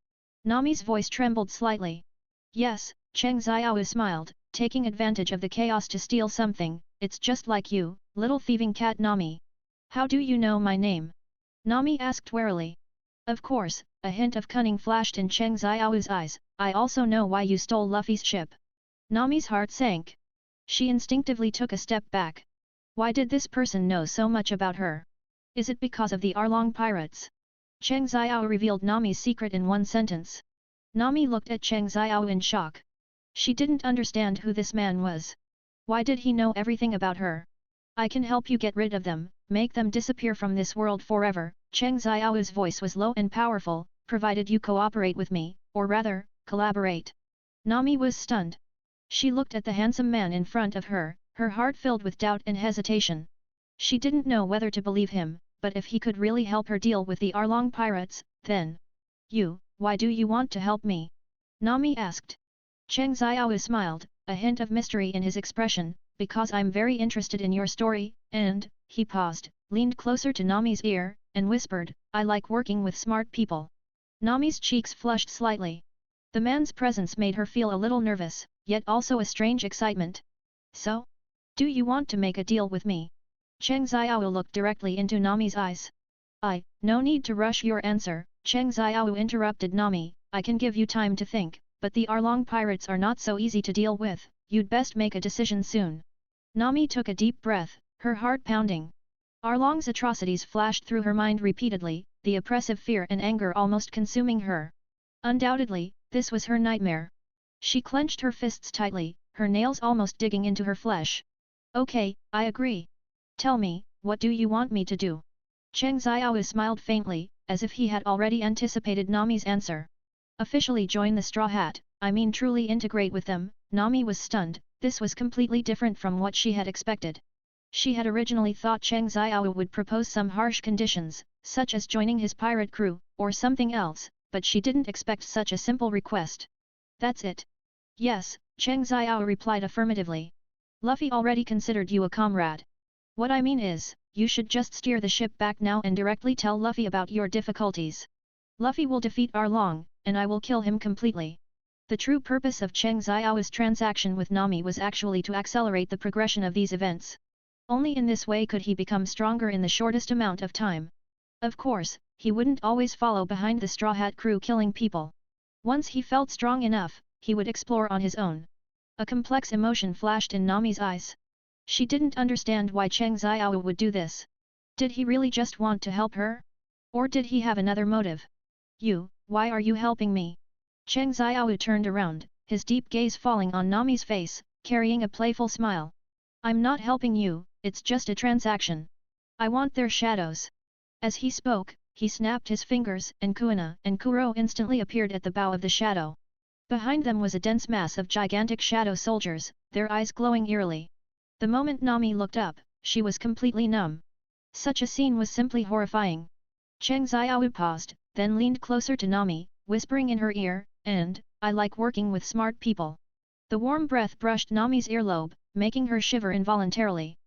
Nami's voice trembled slightly. Yes, Cheng Xiao smiled, taking advantage of the chaos to steal something, it's just like you, little thieving cat Nami. How do you know my name? Nami asked warily. Of course, a hint of cunning flashed in Cheng Xiao's eyes, I also know why you stole Luffy's ship. Nami's heart sank. She instinctively took a step back. Why did this person know so much about her? Is it because of the Arlong pirates? Cheng Xiao revealed Nami's secret in one sentence. Nami looked at Cheng Xiao in shock. She didn't understand who this man was. Why did he know everything about her? I can help you get rid of them, make them disappear from this world forever. Cheng Xiao's voice was low and powerful, provided you cooperate with me, or rather, collaborate. Nami was stunned. She looked at the handsome man in front of her, her heart filled with doubt and hesitation. She didn't know whether to believe him, but if he could really help her deal with the Arlong pirates, then... Why do you want to help me? Nami asked. Cheng Xiao smiled, a hint of mystery in his expression, because I'm very interested in your story, and, he paused, leaned closer to Nami's ear, and whispered, I like working with smart people. Nami's cheeks flushed slightly. The man's presence made her feel a little nervous, yet also a strange excitement. So? Do you want to make a deal with me? Cheng Xiao looked directly into Nami's eyes. No need to rush your answer, Cheng Xiao interrupted Nami, I can give you time to think, but the Arlong pirates are not so easy to deal with, you'd best make a decision soon. Nami took a deep breath, her heart pounding. Arlong's atrocities flashed through her mind repeatedly, the oppressive fear and anger almost consuming her. Undoubtedly, this was her nightmare. She clenched her fists tightly, her nails almost digging into her flesh. Okay, I agree. Tell me, what do you want me to do? Cheng Xiao smiled faintly, as if he had already anticipated Nami's answer. Officially join the Straw Hat, I mean truly integrate with them. Nami was stunned, this was completely different from what she had expected. She had originally thought Cheng Xiao would propose some harsh conditions, such as joining his pirate crew, or something else, but she didn't expect such a simple request. That's it. Yes, Cheng Xiao replied affirmatively. Luffy already considered you a comrade. What I mean is, you should just steer the ship back now and directly tell Luffy about your difficulties. Luffy will defeat Arlong, and I will kill him completely. The true purpose of Cheng Xiao's transaction with Nami was actually to accelerate the progression of these events. Only in this way could he become stronger in the shortest amount of time. Of course, he wouldn't always follow behind the Straw Hat crew killing people. Once he felt strong enough, he would explore on his own. A complex emotion flashed in Nami's eyes. She didn't understand why Cheng Xiao would do this. Did he really just want to help her? Or did he have another motive? Why are you helping me? Cheng Xiao turned around, his deep gaze falling on Nami's face, carrying a playful smile. I'm not helping you, it's just a transaction. I want their shadows. As he spoke, he snapped his fingers and Kuina and Kuro instantly appeared at the bow of the shadow. Behind them was a dense mass of gigantic shadow soldiers, their eyes glowing eerily. The moment Nami looked up, she was completely numb. Such a scene was simply horrifying. Cheng Xiao paused, then leaned closer to Nami, whispering in her ear, I like working with smart people. The warm breath brushed Nami's earlobe, making her shiver involuntarily.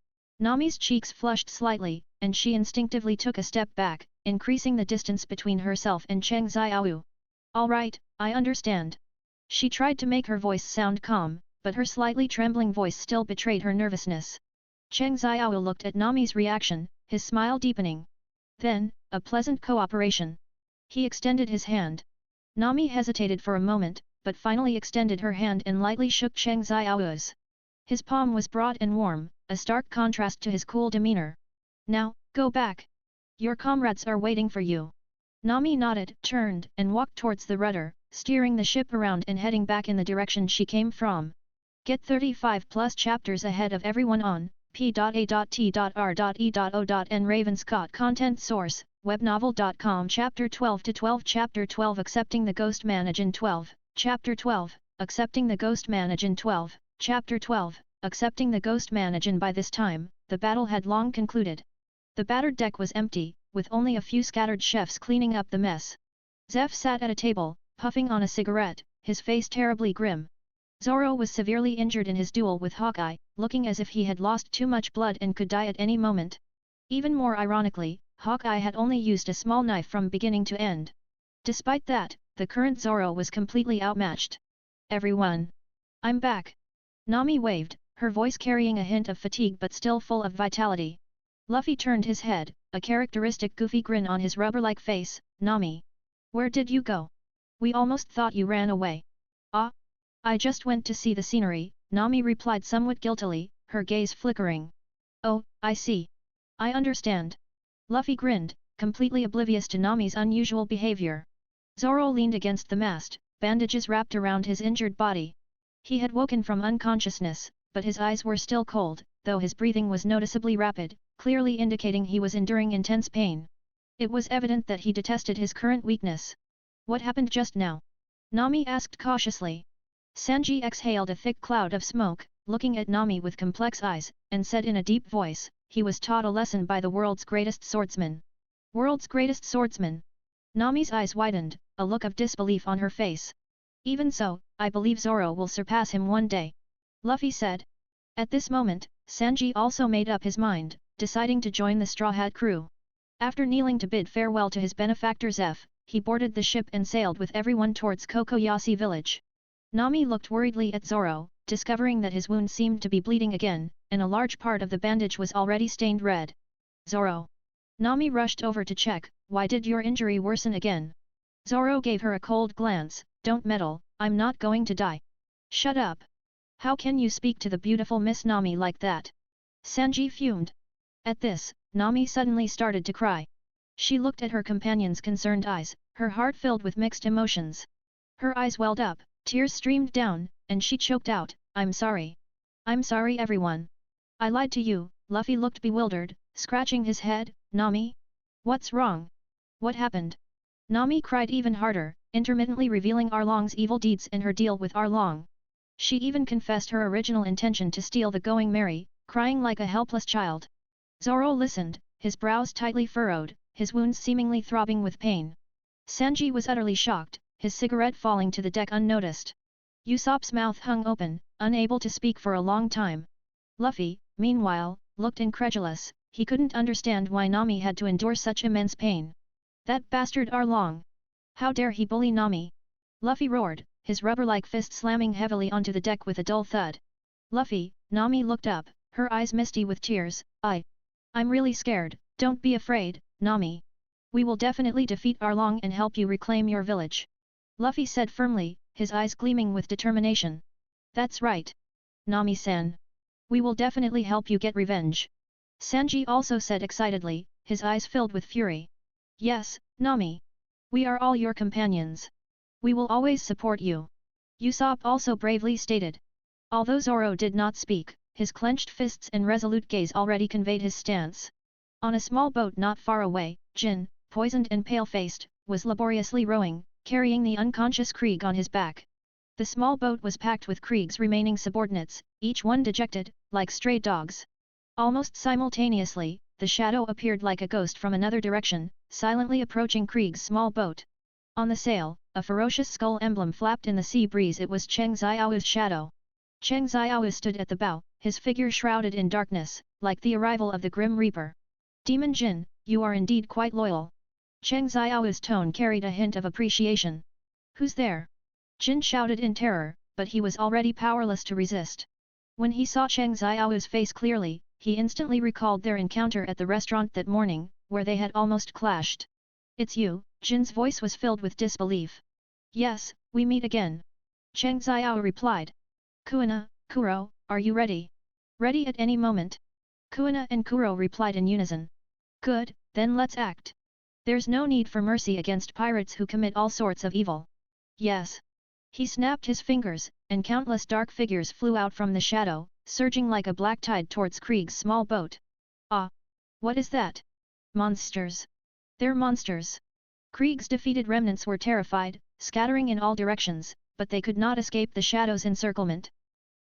Nami's cheeks flushed slightly, and she instinctively took a step back, increasing the distance between herself and Cheng Xiao. All right, I understand. She tried to make her voice sound calm, but her slightly trembling voice still betrayed her nervousness. Cheng Xiao looked at Nami's reaction, his smile deepening. Then, a pleasant cooperation. He extended his hand. Nami hesitated for a moment, but finally extended her hand and lightly shook Cheng Xiao's. His palm was broad and warm, a stark contrast to his cool demeanor. Now, go back. Your comrades are waiting for you. Nami nodded, turned, and walked towards the rudder, steering the ship around and heading back in the direction she came from. Get 35 plus chapters ahead of everyone on p.a.t.r.e.o.n. Ravenscott Content Source, webnovel.com. Chapter 12-12 Chapter 12 Accepting the Ghost Managin 12, Chapter 12, Accepting the Ghost Managin 12, Chapter 12, Accepting the Ghost Managin. By this time, the battle had long concluded. The battered deck was empty, with only a few scattered chefs cleaning up the mess. Zeph sat at a table, puffing on a cigarette, his face terribly grim. Zoro was severely injured in his duel with Hawkeye, looking as if he had lost too much blood and could die at any moment. Even more ironically, Hawkeye had only used a small knife from beginning to end. Despite that, the current Zoro was completely outmatched. Everyone! I'm back! Nami waved, her voice carrying a hint of fatigue but still full of vitality. Luffy turned his head, a characteristic goofy grin on his rubber-like face. Nami! Where did you go? We almost thought you ran away. Ah? I just went to see the scenery, Nami replied somewhat guiltily, her gaze flickering. Oh, I see. I understand. Luffy grinned, completely oblivious to Nami's unusual behavior. Zoro leaned against the mast, bandages wrapped around his injured body. He had woken from unconsciousness, but his eyes were still cold, though his breathing was noticeably rapid, clearly indicating he was enduring intense pain. It was evident that he detested his current weakness. What happened just now? Nami asked cautiously. Sanji exhaled a thick cloud of smoke, looking at Nami with complex eyes, and said in a deep voice, he was taught a lesson by the world's greatest swordsman. World's greatest swordsman? Nami's eyes widened, a look of disbelief on her face. Even so, I believe Zoro will surpass him one day. Luffy said. At this moment, Sanji also made up his mind, deciding to join the Straw Hat crew. After kneeling to bid farewell to his benefactor Zeph, he boarded the ship and sailed with everyone towards Kokoyasi village. Nami looked worriedly at Zoro, discovering that his wound seemed to be bleeding again, and a large part of the bandage was already stained red. Zoro! Nami rushed over to check, why did your injury worsen again? Zoro gave her a cold glance, don't meddle, I'm not going to die. Shut up! How can you speak to the beautiful Miss Nami like that? Sanji fumed. At this, Nami suddenly started to cry. She looked at her companion's concerned eyes, her heart filled with mixed emotions. Her eyes welled up, tears streamed down, and she choked out, I'm sorry. I'm sorry everyone. I lied to you. Luffy looked bewildered, scratching his head. Nami? What's wrong? What happened? Nami cried even harder, intermittently revealing Arlong's evil deeds and her deal with Arlong. She even confessed her original intention to steal the Going Merry, crying like a helpless child. Zoro listened, his brows tightly furrowed, his wounds seemingly throbbing with pain. Sanji was utterly shocked, his cigarette falling to the deck unnoticed. Usopp's mouth hung open, unable to speak for a long time. Luffy, meanwhile, looked incredulous, he couldn't understand why Nami had to endure such immense pain. That bastard Arlong! How dare he bully Nami? Luffy roared, his rubber-like fist slamming heavily onto the deck with a dull thud. Luffy, Nami looked up, her eyes misty with tears, I'm really scared, don't be afraid, Nami. We will definitely defeat Arlong and help you reclaim your village. Luffy said firmly, his eyes gleaming with determination. That's right. Nami-san. We will definitely help you get revenge. Sanji also said excitedly, his eyes filled with fury. Yes, Nami. We are all your companions. We will always support you. Usopp also bravely stated. Although Zoro did not speak, his clenched fists and resolute gaze already conveyed his stance. On a small boat not far away, Jin, poisoned and pale-faced, was laboriously rowing, carrying the unconscious Krieg on his back. The small boat was packed with Krieg's remaining subordinates, each one dejected, like stray dogs. Almost simultaneously, the shadow appeared like a ghost from another direction, silently approaching Krieg's small boat. On the sail, a ferocious skull emblem flapped in the sea breeze. It was Cheng Xiao's shadow. Cheng Xiao stood at the bow, his figure shrouded in darkness, like the arrival of the Grim Reaper. Demon Jin, you are indeed quite loyal. Cheng Xiao's tone carried a hint of appreciation. Who's there? Jin shouted in terror, but he was already powerless to resist. When he saw Cheng Xiao's face clearly, he instantly recalled their encounter at the restaurant that morning, where they had almost clashed. It's you, Jin's voice was filled with disbelief. Yes, we meet again. Cheng Xiao replied. Kuina, Kuro, are you ready? Ready at any moment. Kuina and Kuro replied in unison. Good, then let's act. There's no need for mercy against pirates who commit all sorts of evil. Yes. He snapped his fingers, and countless dark figures flew out from the shadow, surging like a black tide towards Krieg's small boat. Ah! What is that? Monsters! They're monsters! Krieg's defeated remnants were terrified, scattering in all directions, but they could not escape the shadow's encirclement.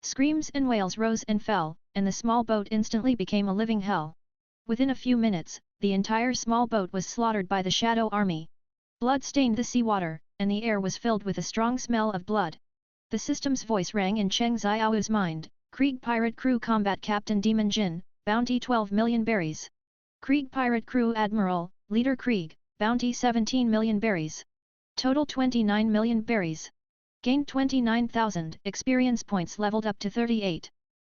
Screams and wails rose and fell, and the small boat instantly became a living hell. Within a few minutes, the entire small boat was slaughtered by the shadow army. Blood stained the seawater, and the air was filled with a strong smell of blood. The system's voice rang in Cheng Xiao's mind. Krieg Pirate Crew Combat Captain Demon Jin, Bounty 12 million berries. Krieg Pirate Crew Admiral, Leader Krieg, Bounty 17 million berries. Total 29 million berries. Gained 29,000 experience points leveled up to 38.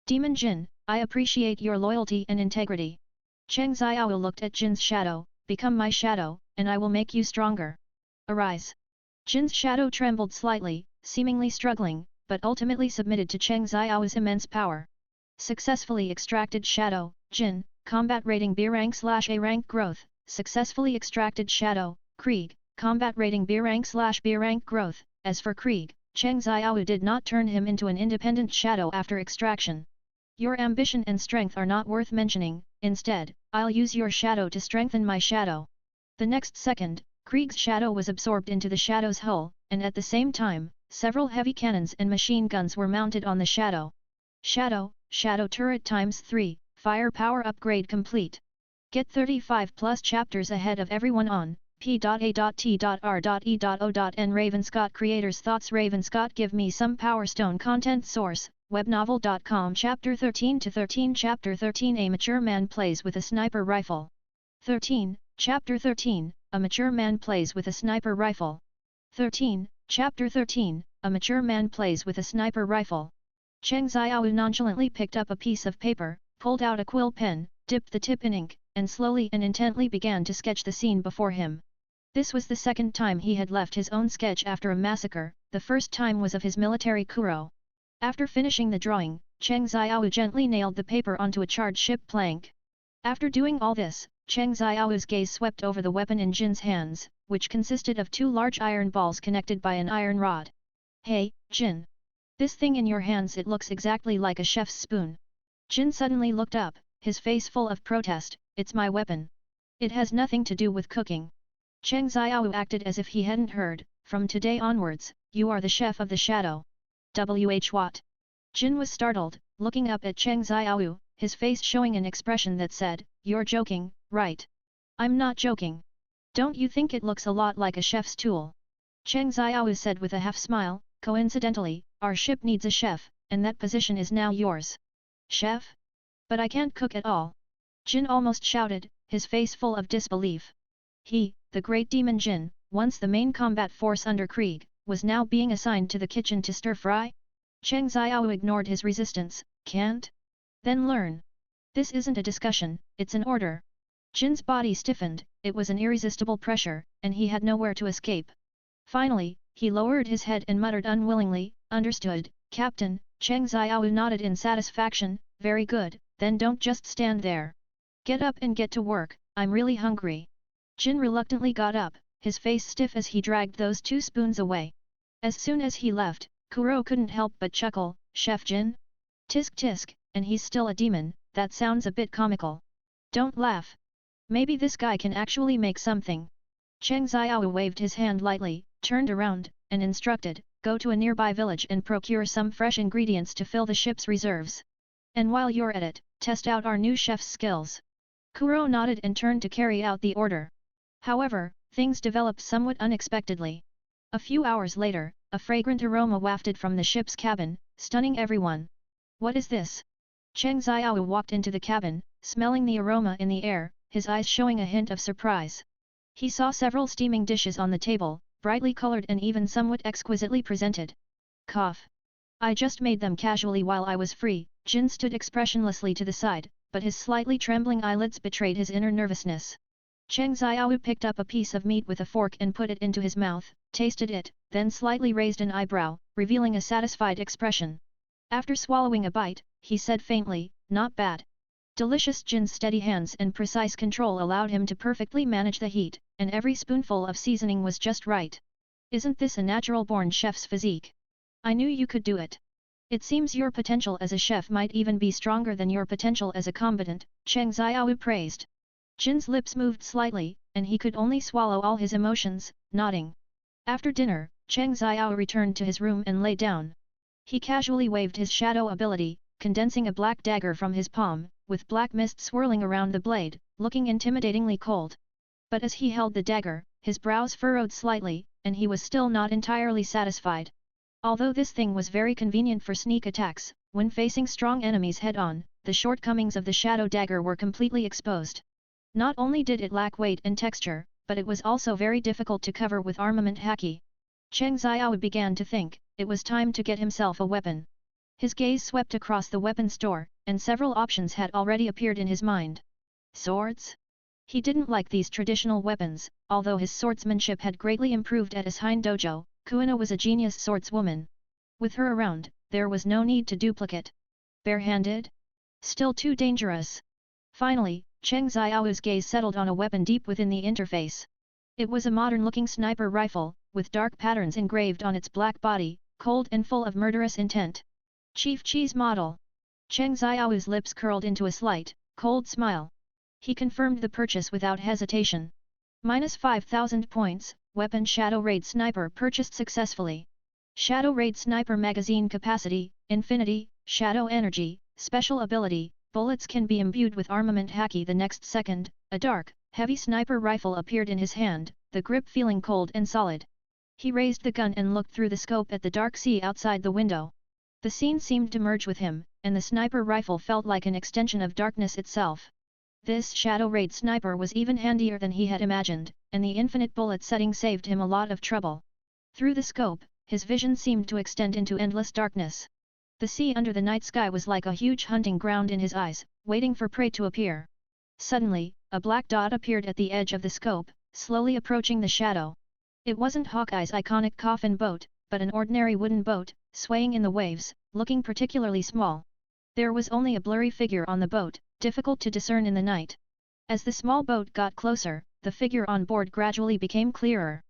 Demon Jin, I appreciate your loyalty and integrity. Cheng Xiao looked at Jin's shadow, become my shadow, and I will make you stronger. Arise. Jin's shadow trembled slightly, seemingly struggling, but ultimately submitted to Cheng Xiao's immense power. Successfully extracted shadow, Jin, combat rating B rank/A rank growth, successfully extracted shadow, Krieg, combat rating B rank/B rank growth. As for Krieg, Cheng Xiao did not turn him into an independent shadow after extraction. Your ambition and strength are not worth mentioning, instead, I'll use your shadow to strengthen my shadow. The next second, Krieg's shadow was absorbed into the shadow's hull, and at the same time, several heavy cannons and machine guns were mounted on the shadow. Shadow turret times 3, firepower upgrade complete. Get 35 plus chapters ahead of everyone on p.a.t.r.e.o.n. Ravenscott Creators Thoughts. Ravenscott Give me some Power Stone. Content source, webnovel.com. Chapter 13 to 13. Chapter 13. A mature man plays with a sniper rifle. 13. Chapter 13. A mature man plays with a sniper rifle. 13. Chapter 13. A mature man plays with a sniper rifle. Cheng Xiao nonchalantly picked up a piece of paper, pulled out a quill pen, dipped the tip in ink, and slowly and intently began to sketch the scene before him. This was the second time he had left his own sketch after a massacre. The first time was of his military Kuro. After finishing the drawing, Cheng Xiao gently nailed the paper onto a charred ship plank. After doing all this, Cheng Xiao's gaze swept over the weapon in Jin's hands, which consisted of 2 large iron balls connected by an iron rod. Hey, Jin! This thing in your hands, it looks exactly like a chef's spoon. Jin suddenly looked up, his face full of protest. It's my weapon. It has nothing to do with cooking. Cheng Xiao acted as if he hadn't heard. From today onwards, you are the chef of the shadow. What? Jin was startled, looking up at Cheng Xiao, his face showing an expression that said, you're joking, right? I'm not joking. Don't you think it looks a lot like a chef's tool? Cheng Xiao said with a half-smile, coincidentally, our ship needs a chef, and that position is now yours. Chef? But I can't cook at all. Jin almost shouted, his face full of disbelief. He, the great demon Jin, once the main combat force under Krieg, was now being assigned to the kitchen to stir-fry? Cheng Xiao ignored his resistance. Can't? Then learn. This isn't a discussion, it's an order. Jin's body stiffened, it was an irresistible pressure, and he had nowhere to escape. Finally, he lowered his head and muttered unwillingly, "Understood, Captain." Cheng Xiao nodded in satisfaction, "Very good, then don't just stand there. Get up and get to work, I'm really hungry." Jin reluctantly got up, his face stiff as he dragged those 2 spoons away. As soon as he left, Kuro couldn't help but chuckle, "Chef Jin? Tisk tisk, and he's still a demon, that sounds a bit comical. Don't laugh. Maybe this guy can actually make something." Cheng Xiao waved his hand lightly, turned around, and instructed, "Go to a nearby village and procure some fresh ingredients to fill the ship's reserves. And while you're at it, test out our new chef's skills." Kuro nodded and turned to carry out the order. However, things developed somewhat unexpectedly. A few hours later, a fragrant aroma wafted from the ship's cabin, stunning everyone. "What is this?" Cheng Xiao walked into the cabin, smelling the aroma in the air, his eyes showing a hint of surprise. He saw several steaming dishes on the table, brightly colored and even somewhat exquisitely presented. Cough. "I just made them casually while I was free." Jin stood expressionlessly to the side, but his slightly trembling eyelids betrayed his inner nervousness. Cheng Xiao picked up a piece of meat with a fork and put it into his mouth, tasted it, then slightly raised an eyebrow, revealing a satisfied expression. After swallowing a bite, he said faintly, "Not bad." Delicious. Jin's steady hands and precise control allowed him to perfectly manage the heat, and every spoonful of seasoning was just right. "Isn't this a natural-born chef's physique? I knew you could do it. It seems your potential as a chef might even be stronger than your potential as a combatant," Cheng Xiao praised. Jin's lips moved slightly, and he could only swallow all his emotions, nodding. After dinner, Cheng Xiao returned to his room and lay down. He casually waved his shadow ability, condensing a black dagger from his palm, with black mist swirling around the blade, looking intimidatingly cold. But as he held the dagger, his brows furrowed slightly, and he was still not entirely satisfied. Although this thing was very convenient for sneak attacks, when facing strong enemies head-on, the shortcomings of the shadow dagger were completely exposed. Not only did it lack weight and texture, but it was also very difficult to cover with armament haki. Cheng Xiao began to think, it was time to get himself a weapon. His gaze swept across the weapon store, and several options had already appeared in his mind. Swords? He didn't like these traditional weapons, although his swordsmanship had greatly improved at his Hein dojo. Kuina was a genius swordswoman. With her around, there was no need to duplicate. Barehanded? Still too dangerous. Finally, Cheng Xiao's gaze settled on a weapon deep within the interface. It was a modern-looking sniper rifle, with dark patterns engraved on its black body, cold and full of murderous intent. Chief Cheese model. Cheng Xiao's lips curled into a slight, cold smile. He confirmed the purchase without hesitation. -5,000 points, weapon Shadow Raid Sniper purchased successfully. Shadow Raid Sniper magazine capacity, infinity, shadow energy, special ability, bullets can be imbued with armament haki. The next second, a dark, heavy sniper rifle appeared in his hand, the grip feeling cold and solid. He raised the gun and looked through the scope at the dark sea outside the window. The scene seemed to merge with him, and the sniper rifle felt like an extension of darkness itself. This Shadow Raid Sniper was even handier than he had imagined, and the infinite bullet setting saved him a lot of trouble. Through the scope, his vision seemed to extend into endless darkness. The sea under the night sky was like a huge hunting ground in his eyes, waiting for prey to appear. Suddenly, a black dot appeared at the edge of the scope, slowly approaching the shadow. It wasn't Hawkeye's iconic coffin boat, but an ordinary wooden boat, swaying in the waves, looking particularly small. There was only a blurry figure on the boat, difficult to discern in the night. As the small boat got closer, the figure on board gradually became clearer.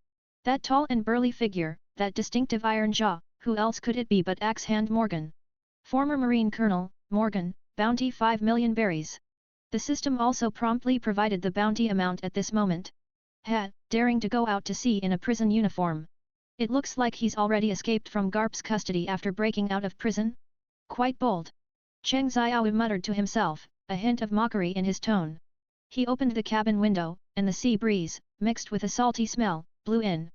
That tall and burly figure, that distinctive iron jaw, who else could it be but Axe-Hand Morgan? Former Marine Colonel, Morgan, bounty 5 million berries. The system also promptly provided the bounty amount at this moment. Daring to go out to sea in a prison uniform. It looks like he's already escaped from Garp's custody after breaking out of prison? Quite bold. Cheng Xiao muttered to himself, a hint of mockery in his tone. He opened the cabin window, and the sea breeze, mixed with a salty smell, blew in.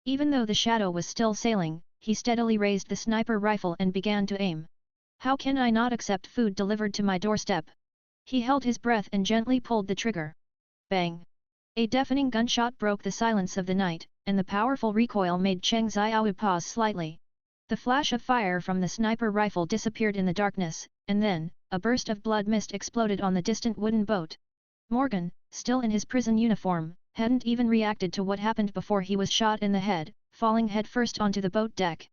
Even though the shadow was still sailing, he steadily raised the sniper rifle and began to aim. How can I not accept food delivered to my doorstep? He held his breath and gently pulled the trigger. Bang! A deafening gunshot broke the silence of the night, and the powerful recoil made Cheng Xiao pause slightly. The flash of fire from the sniper rifle disappeared in the darkness, and then, a burst of blood mist exploded on the distant wooden boat. Morgan, still in his prison uniform, hadn't even reacted to what happened before he was shot in the head, falling headfirst onto the boat deck.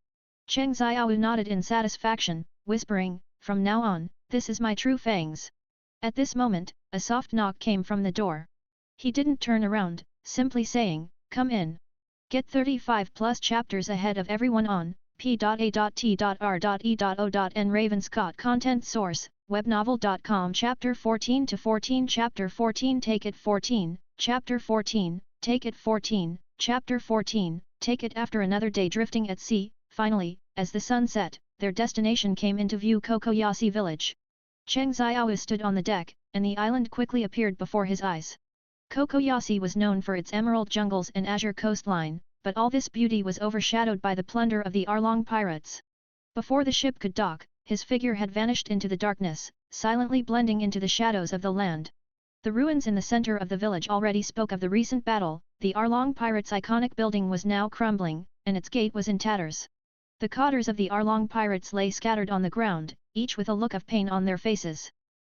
Cheng Xiao nodded in satisfaction, whispering, "From now on, this is my true fangs." At this moment, a soft knock came from the door. He didn't turn around, simply saying, "Come in." Get 35 plus chapters ahead of everyone on p.a.t.r.e.o.n Ravenscott content source, webnovel.com Chapter 14 to 14 Chapter 14 Take It 14, Chapter 14, Take It 14, Chapter 14, Take It After another day drifting at sea, finally, as the sun set, their destination came into view Kokoyasi village. Cheng Xiao stood on the deck, and the island quickly appeared before his eyes. Kokoyasi was known for its emerald jungles and azure coastline, but all this beauty was overshadowed by the plunder of the Arlong pirates. Before the ship could dock, his figure had vanished into the darkness, silently blending into the shadows of the land. The ruins in the center of the village already spoke of the recent battle. The Arlong pirates' iconic building was now crumbling, and its gate was in tatters. The cotters of the Arlong pirates lay scattered on the ground, each with a look of pain on their faces.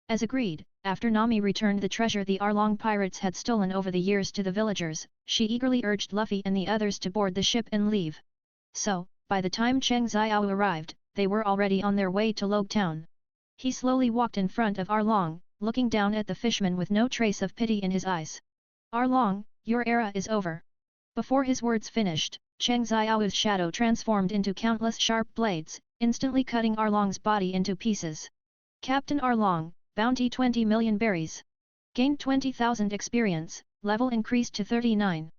As agreed, after Nami returned the treasure the Arlong pirates had stolen over the years to the villagers, she eagerly urged Luffy and the others to board the ship and leave. So, by the time Cheng Xiao arrived, they were already on their way to Logue Town. He slowly walked in front of Arlong, looking down at the fisherman with no trace of pity in his eyes. "Arlong, your era is over." Before his words finished, Cheng Xiao's shadow transformed into countless sharp blades, instantly cutting Arlong's body into pieces. Captain Arlong, bounty 20 million berries. Gained 20,000 experience, level increased to 39.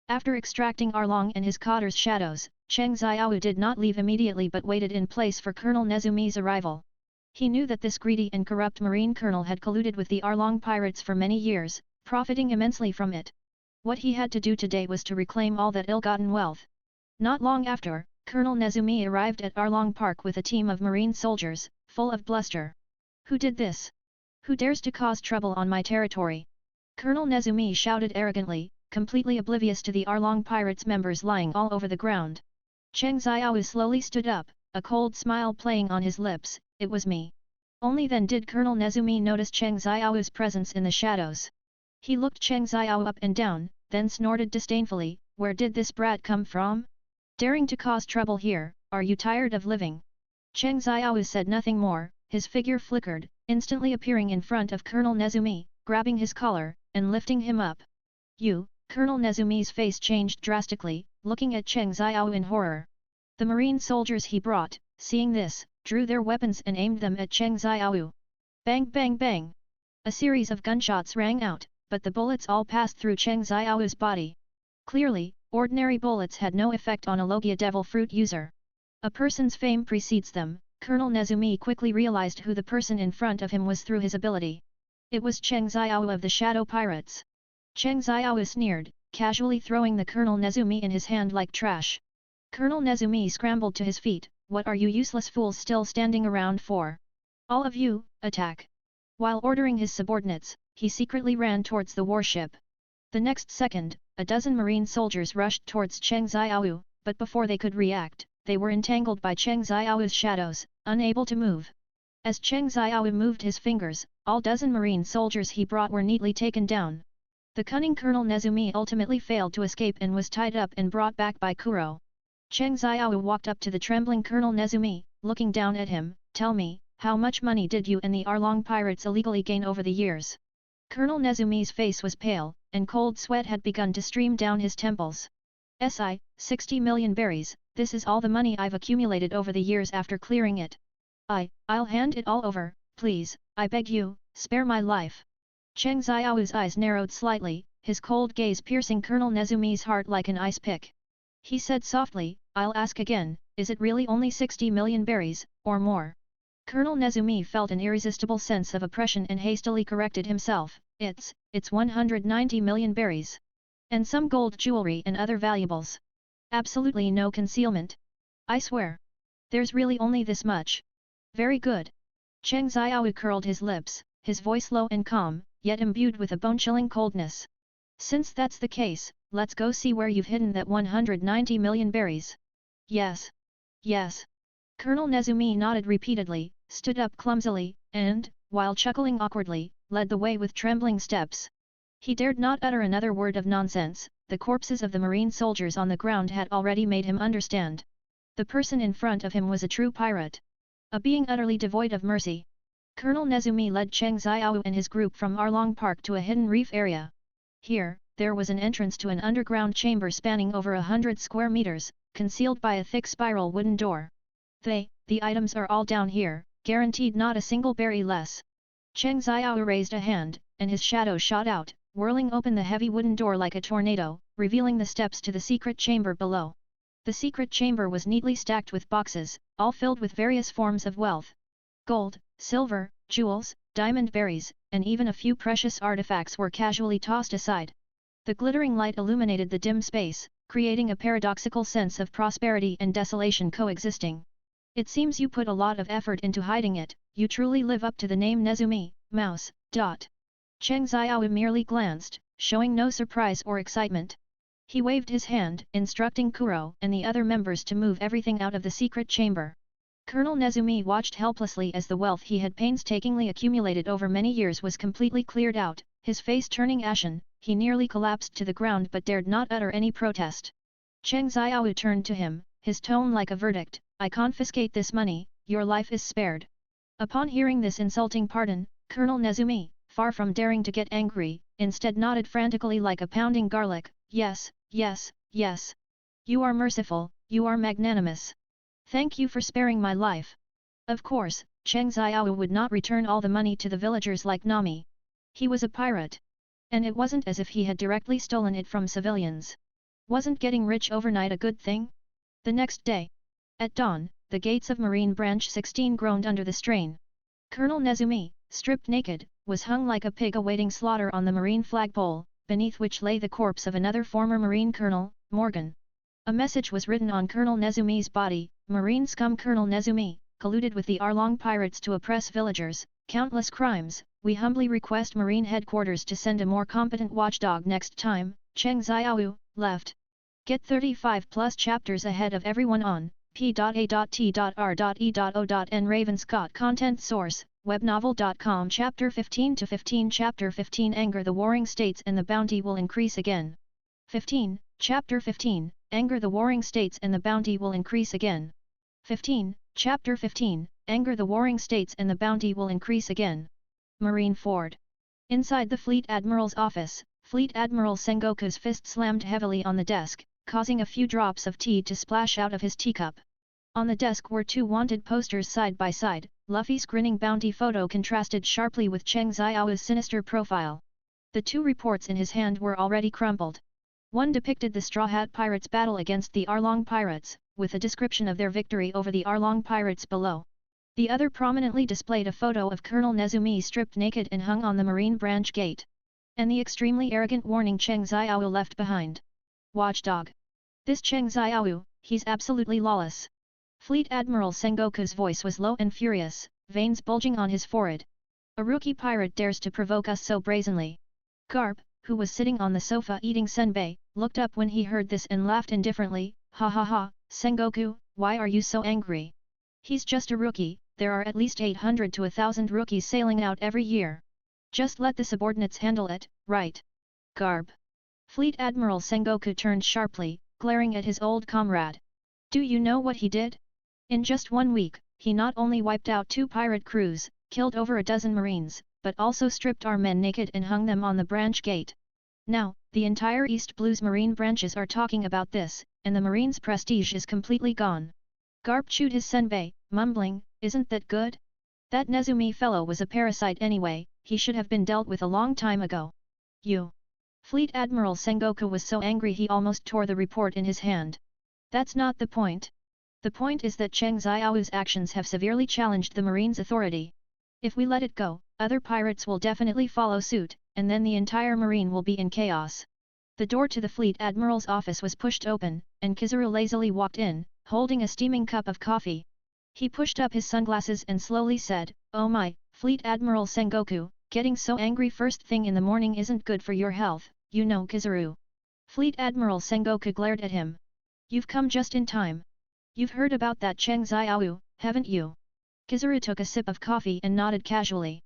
After extracting Arlong and his cotter's shadows, Cheng Xiao did not leave immediately but waited in place for Colonel Nezumi's arrival. He knew that this greedy and corrupt marine colonel had colluded with the Arlong pirates for many years, profiting immensely from it. What he had to do today was to reclaim all that ill-gotten wealth. Not long after, Colonel Nezumi arrived at Arlong Park with a team of marine soldiers, full of bluster. "Who did this? Who dares to cause trouble on my territory?" Colonel Nezumi shouted arrogantly, completely oblivious to the Arlong pirates' members lying all over the ground. Cheng Xiao slowly stood up, a cold smile playing on his lips. "It was me." Only then did Colonel Nezumi notice Cheng Xiao's presence in the shadows. He looked Cheng Xiao up and down, then snorted disdainfully, "Where did this brat come from? Daring to cause trouble here, are you tired of living?" Cheng Xiao said nothing more, his figure flickered, instantly appearing in front of Colonel Nezumi, grabbing his collar, and lifting him up. "You," Colonel Nezumi's face changed drastically, looking at Cheng Xiao in horror. The marine soldiers he brought, seeing this, drew their weapons and aimed them at Cheng Xiao. Bang bang bang! A series of gunshots rang out, but the bullets all passed through Cheng Xiao's body. Clearly, ordinary bullets had no effect on a Logia devil fruit user. A person's fame precedes them. Colonel Nezumi quickly realized who the person in front of him was through his ability. It was Cheng Xiao of the Shadow Pirates. Cheng Xiao sneered, casually throwing the Colonel Nezumi in his hand like trash. Colonel Nezumi scrambled to his feet. "What are you useless fools still standing around for? All of you, attack!" While ordering his subordinates, he secretly ran towards the warship. The next second, a dozen marine soldiers rushed towards Cheng Xiao, but before they could react, they were entangled by Cheng Xiao's shadows, unable to move. As Cheng Xiao moved his fingers, all dozen marine soldiers he brought were neatly taken down. The cunning Colonel Nezumi ultimately failed to escape and was tied up and brought back by Kuro. Cheng Xiao walked up to the trembling Colonel Nezumi, looking down at him. "Tell me, how much money did you and the Arlong pirates illegally gain over the years?" Colonel Nezumi's face was pale, and cold sweat had begun to stream down his temples. "Si, 60 million berries, this is all the money I've accumulated over the years after clearing it. I'll hand it all over, please, I beg you, spare my life." Cheng Xiao's eyes narrowed slightly, his cold gaze piercing Colonel Nezumi's heart like an ice pick. He said softly, "I'll ask again, is it really only 60 million berries, or more?" Colonel Nezumi felt an irresistible sense of oppression and hastily corrected himself. It's 190 million berries. And some gold jewelry and other valuables. Absolutely no concealment. I swear. There's really only this much." "Very good." Cheng Xiao curled his lips, his voice low and calm, yet imbued with a bone-chilling coldness. "Since that's the case, let's go see where you've hidden that 190 million berries." "Yes. Yes." Colonel Nezumi nodded repeatedly, stood up clumsily, and, while chuckling awkwardly, led the way with trembling steps. He dared not utter another word of nonsense, the corpses of the marine soldiers on the ground had already made him understand. The person in front of him was a true pirate. A being utterly devoid of mercy. Colonel Nezumi led Cheng Xiao and his group from Arlong Park to a hidden reef area. Here, there was an entrance to an underground chamber spanning over 100 square meters, concealed by a thick spiral wooden door. The items are all down here, guaranteed not a single berry less. Cheng Xiao raised a hand, and his shadow shot out, whirling open the heavy wooden door like a tornado, revealing the steps to the secret chamber below. The secret chamber was neatly stacked with boxes, all filled with various forms of wealth. Gold, silver, jewels, diamond berries, and even a few precious artifacts were casually tossed aside. The glittering light illuminated the dim space, creating a paradoxical sense of prosperity and desolation coexisting. It seems you put a lot of effort into hiding it, you truly live up to the name Nezumi, mouse. Cheng Xiao merely glanced, showing no surprise or excitement. He waved his hand, instructing Kuro and the other members to move everything out of the secret chamber. Colonel Nezumi watched helplessly as the wealth he had painstakingly accumulated over many years was completely cleared out, his face turning ashen. He nearly collapsed to the ground but dared not utter any protest. Cheng Xiao turned to him, his tone like a verdict, "I confiscate this money, your life is spared." Upon hearing this insulting pardon, Colonel Nezumi, far from daring to get angry, instead nodded frantically like a pounding garlic, "Yes, yes, yes. You are merciful, you are magnanimous. Thank you for sparing my life." Of course, Cheng Xiao would not return all the money to the villagers like Nami. He was a pirate. And it wasn't as if he had directly stolen it from civilians. Wasn't getting rich overnight a good thing? The next day, at dawn, the gates of Marine Branch 16 groaned under the strain. Colonel Nezumi, stripped naked, was hung like a pig awaiting slaughter on the marine flagpole, beneath which lay the corpse of another former Marine Colonel, Morgan. A message was written on Colonel Nezumi's body: "Marine scum Colonel Nezumi, colluded with the Arlong pirates to oppress villagers, countless crimes. We humbly request Marine Headquarters to send a more competent watchdog next time." Cheng Xiao left. Get 35 plus chapters ahead of everyone on p.a.t.r.e.o.n. Ravenscott. Content source: webnovel.com. Chapter 15 to 15. Chapter 15. Anger the Warring States and the bounty will increase again. 15. Chapter 15. Anger the Warring States and the bounty will increase again. 15. Chapter 15. Anger the Warring States and the bounty will increase again. Marine Ford. Inside the Fleet Admiral's office, Fleet Admiral Sengoku's fist slammed heavily on the desk, causing a few drops of tea to splash out of his teacup. On the desk were two wanted posters side by side. Luffy's grinning bounty photo contrasted sharply with Cheng Xiao's sinister profile. The two reports in his hand were already crumpled. One depicted the Straw Hat Pirates' battle against the Arlong Pirates, with a description of their victory over the Arlong Pirates below. The other prominently displayed a photo of Colonel Nezumi stripped naked and hung on the Marine Branch gate. And the extremely arrogant warning Cheng Xiao left behind. Watchdog. This Cheng Xiao, he's absolutely lawless. Fleet Admiral Sengoku's voice was low and furious, veins bulging on his forehead. A rookie pirate dares to provoke us so brazenly. Garp, who was sitting on the sofa eating senbei, looked up when he heard this and laughed indifferently. "Ha ha ha, Sengoku, why are you so angry? He's just a rookie. There are at least 800 to 1,000 rookies sailing out every year. Just let the subordinates handle it, right?" Garb. Fleet Admiral Sengoku turned sharply, glaring at his old comrade. "Do you know what he did? In just 1 week, he not only wiped out 2 pirate crews, killed over a dozen marines, but also stripped our men naked and hung them on the branch gate. Now, the entire East Blues Marine branches are talking about this, and the Marines' prestige is completely gone." Garp chewed his senbei, mumbling, "Isn't that good? That Nezumi fellow was a parasite anyway, he should have been dealt with a long time ago." "You!" Fleet Admiral Sengoku was so angry he almost tore the report in his hand. "That's not the point. The point is that Cheng Xiao's actions have severely challenged the Marines' authority. If we let it go, other pirates will definitely follow suit, and then the entire Marine will be in chaos." The door to the Fleet Admiral's office was pushed open, and Kizaru lazily walked in, holding a steaming cup of coffee. He pushed up his sunglasses and slowly said, "Oh my, Fleet Admiral Sengoku, getting so angry first thing in the morning isn't good for your health, you know Kizaru." Fleet Admiral Sengoku glared at him. "You've come just in time. You've heard about that Cheng Xiao, haven't you?" Kizaru took a sip of coffee and nodded casually.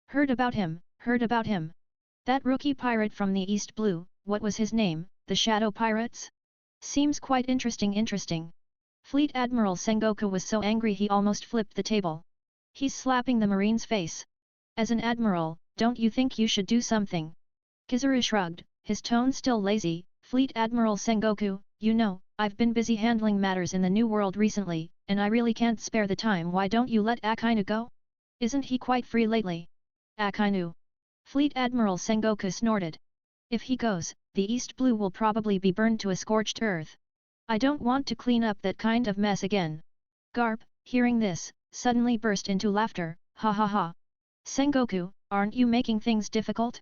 Heard about him, heard about him. That rookie pirate from the East Blue, what was his name, the Shadow Pirates? Seems quite interesting. Fleet Admiral Sengoku was so angry he almost flipped the table. He's slapping the marine's face. As an admiral, don't you think you should do something? Kizaru shrugged, his tone still lazy. Fleet Admiral Sengoku, you know, I've been busy handling matters in the New World recently, and I really can't spare the time. Why don't you let Akainu go? Isn't he quite free lately? Akainu. Fleet Admiral Sengoku snorted. If he goes, the East Blue will probably be burned to a scorched earth. I don't want to clean up that kind of mess again. Garp, hearing this, suddenly burst into laughter, ha ha ha. Sengoku, aren't you making things difficult?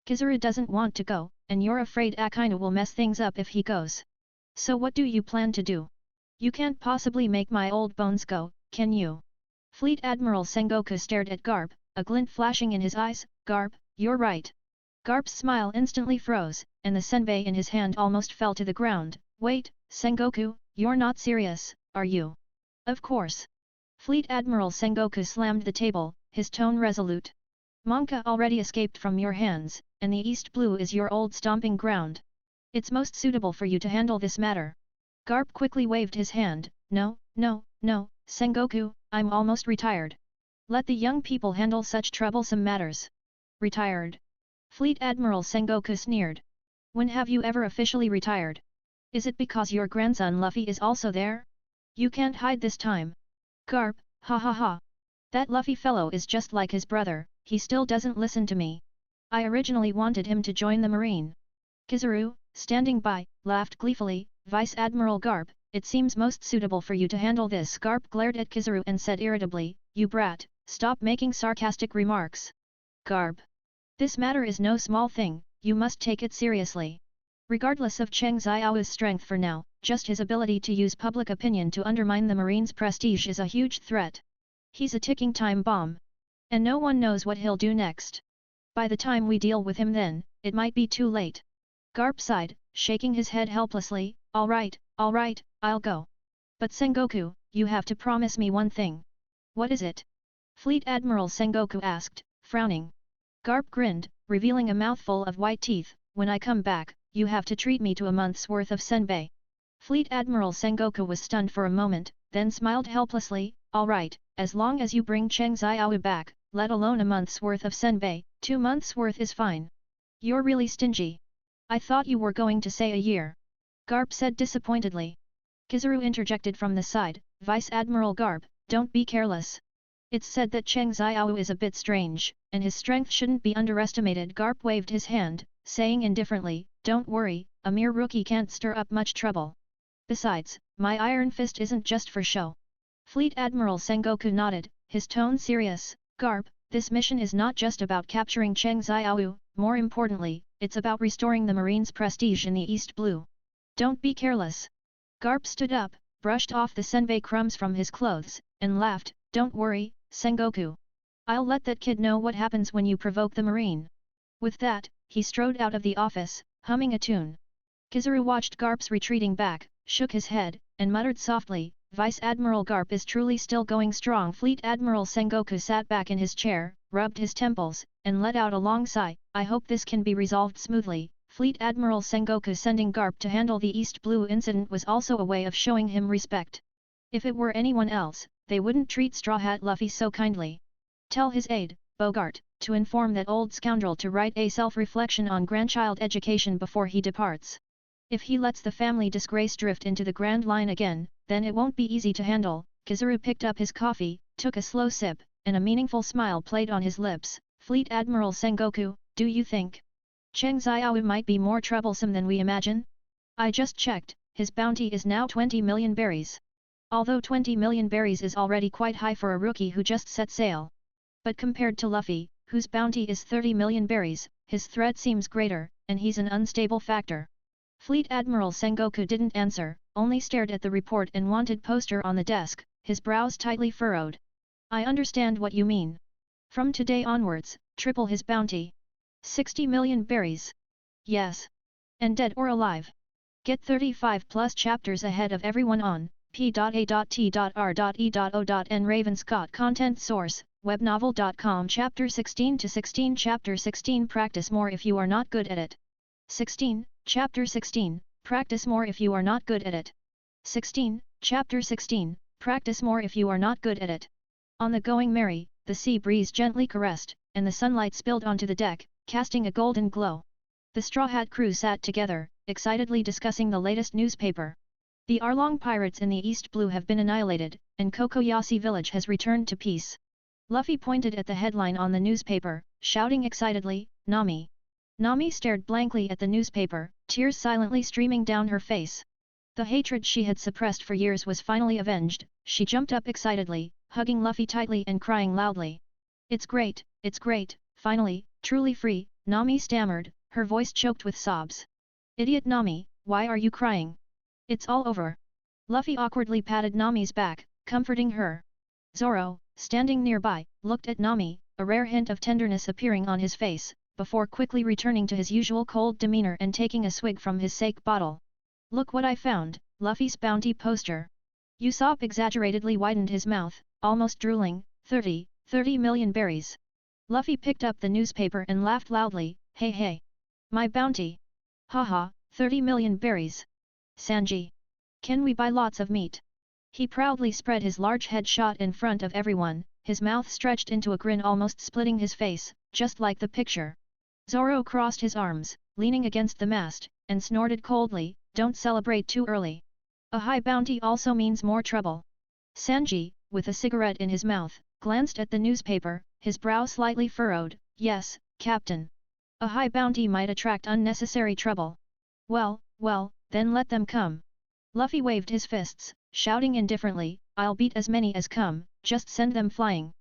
Kizaru doesn't want to go, and you're afraid Akainu will mess things up if he goes. So what do you plan to do? You can't possibly make my old bones go, can you? Fleet Admiral Sengoku stared at Garp, a glint flashing in his eyes. Garp, you're right. Garp's smile instantly froze, and the senbei in his hand almost fell to the ground. Wait, Sengoku, you're not serious, are you? Of course. Fleet Admiral Sengoku slammed the table, his tone resolute. Monka already escaped from your hands, and the East Blue is your old stomping ground. It's most suitable for you to handle this matter. Garp quickly waved his hand. No, Sengoku, I'm almost retired. Let the young people handle such troublesome matters. Retired? Fleet Admiral Sengoku sneered. When have you ever officially retired? Is it because your grandson Luffy is also there? You can't hide this time. Garp, ha ha ha. That Luffy fellow is just like his brother, he still doesn't listen to me. I originally wanted him to join the marine. Kizaru, standing by, laughed gleefully. Vice Admiral Garp, it seems most suitable for you to handle this. Garp glared at Kizaru and said irritably, you brat, stop making sarcastic remarks. Garp. This matter is no small thing, you must take it seriously. Regardless of Cheng Xiao's strength for now, just his ability to use public opinion to undermine the marine's prestige is a huge threat. He's a ticking time bomb. And no one knows what he'll do next. By the time we deal with him then, it might be too late. Garp sighed, shaking his head helplessly. All right, I'll go. But Sengoku, you have to promise me one thing. What is it? Fleet Admiral Sengoku asked, frowning. Garp grinned, revealing a mouthful of white teeth. When I come back, you have to treat me to a month's worth of senbei. Fleet Admiral Sengoku was stunned for a moment, then smiled helplessly. All right, as long as you bring Cheng Xiao back, let alone a month's worth of senbei, 2 months' worth is fine. You're really stingy. I thought you were going to say a year. Garp said disappointedly. Kizaru interjected from the side, Vice Admiral Garp, don't be careless. It's said that Cheng Xiao is a bit strange, and his strength shouldn't be underestimated. Garp waved his hand, saying indifferently, don't worry, a mere rookie can't stir up much trouble. Besides, my iron fist isn't just for show. Fleet Admiral Sengoku nodded, his tone serious. Garp, this mission is not just about capturing Cheng Xiao, more importantly, it's about restoring the marine's prestige in the East Blue. Don't be careless. Garp stood up, brushed off the senbei crumbs from his clothes, and laughed, don't worry, Sengoku. I'll let that kid know what happens when you provoke the marine. With that, he strode out of the office, humming a tune. Kizaru watched Garp's retreating back, shook his head, and muttered softly, Vice Admiral Garp is truly still going strong. Fleet Admiral Sengoku sat back in his chair, rubbed his temples, and let out a long sigh. I hope this can be resolved smoothly. Fleet Admiral Sengoku sending Garp to handle the East Blue incident was also a way of showing him respect. If it were anyone else, they wouldn't treat Straw Hat Luffy so kindly. Tell his aide, Bogart, to inform that old scoundrel to write a self-reflection on grandchild education before he departs. If he lets the family disgrace drift into the Grand Line again, then it won't be easy to handle. Kizaru picked up his coffee, took a slow sip, and a meaningful smile played on his lips. Fleet Admiral Sengoku, do you think Cheng Xiao might be more troublesome than we imagine? I just checked, his bounty is now 20 million berries. Although 20 million berries is already quite high for a rookie who just set sail. But compared to Luffy, whose bounty is 30 million berries, his threat seems greater, and he's an unstable factor. Fleet Admiral Sengoku didn't answer, only stared at the report and wanted poster on the desk, his brows tightly furrowed. I understand what you mean. From today onwards, triple his bounty. 60 million berries. Yes. And dead or alive. Get 35 plus chapters ahead of everyone on P.A.T.R.E.O.N Ravenscott Content Source, webnovel.com Chapter 16 to 16 Chapter 16 Practice more if you are not good at it. 16, Chapter 16, Practice more if you are not good at it. 16, Chapter 16, Practice more if you are not good at it. On the Going Merry, the sea breeze gently caressed, and the sunlight spilled onto the deck, casting a golden glow. The Straw Hat crew sat together, excitedly discussing the latest newspaper. The Arlong pirates in the East Blue have been annihilated, and Kokoyasi village has returned to peace. Luffy pointed at the headline on the newspaper, shouting excitedly, Nami. Nami stared blankly at the newspaper, tears silently streaming down her face. The hatred she had suppressed for years was finally avenged. She jumped up excitedly, hugging Luffy tightly and crying loudly. It's great, finally, truly free, Nami stammered, her voice choked with sobs. Idiot Nami, why are you crying? It's all over. Luffy awkwardly patted Nami's back, comforting her. Zoro, standing nearby, looked at Nami, a rare hint of tenderness appearing on his face, before quickly returning to his usual cold demeanor and taking a swig from his sake bottle. Look what I found, Luffy's bounty poster. Usopp exaggeratedly widened his mouth, almost drooling, 30 million berries. Luffy picked up the newspaper and laughed loudly, hey. My bounty. Haha, 30 million berries. Sanji. Can we buy lots of meat? He proudly spread his large head shot in front of everyone, his mouth stretched into a grin almost splitting his face, just like the picture. Zoro crossed his arms, leaning against the mast, and snorted coldly, don't celebrate too early. A high bounty also means more trouble. Sanji, with a cigarette in his mouth, glanced at the newspaper, his brow slightly furrowed, yes, Captain. A high bounty might attract unnecessary trouble. Well, then let them come. Luffy waved his fists, shouting indifferently, I'll beat as many as come, just send them flying.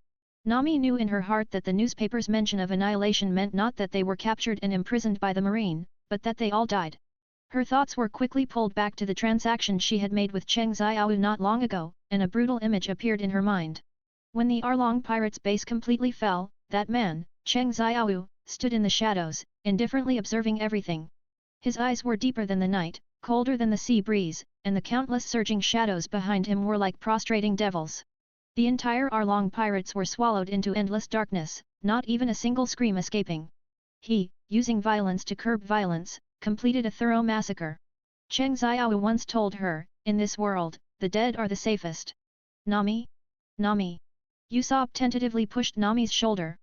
Nami knew in her heart that the newspaper's mention of annihilation meant not that they were captured and imprisoned by the marine, but that they all died. Her thoughts were quickly pulled back to the transaction she had made with Cheng Xiao not long ago, and a brutal image appeared in her mind. When the Arlong pirates' base completely fell, that man, Cheng Xiao, stood in the shadows, indifferently observing everything. His eyes were deeper than the night, colder than the sea breeze, and the countless surging shadows behind him were like prostrating devils. The entire Arlong pirates were swallowed into endless darkness, not even a single scream escaping. He, using violence to curb violence, completed a thorough massacre. Cheng Xiao once told her, in this world, the dead are the safest. Nami? Usopp tentatively pushed Nami's shoulder.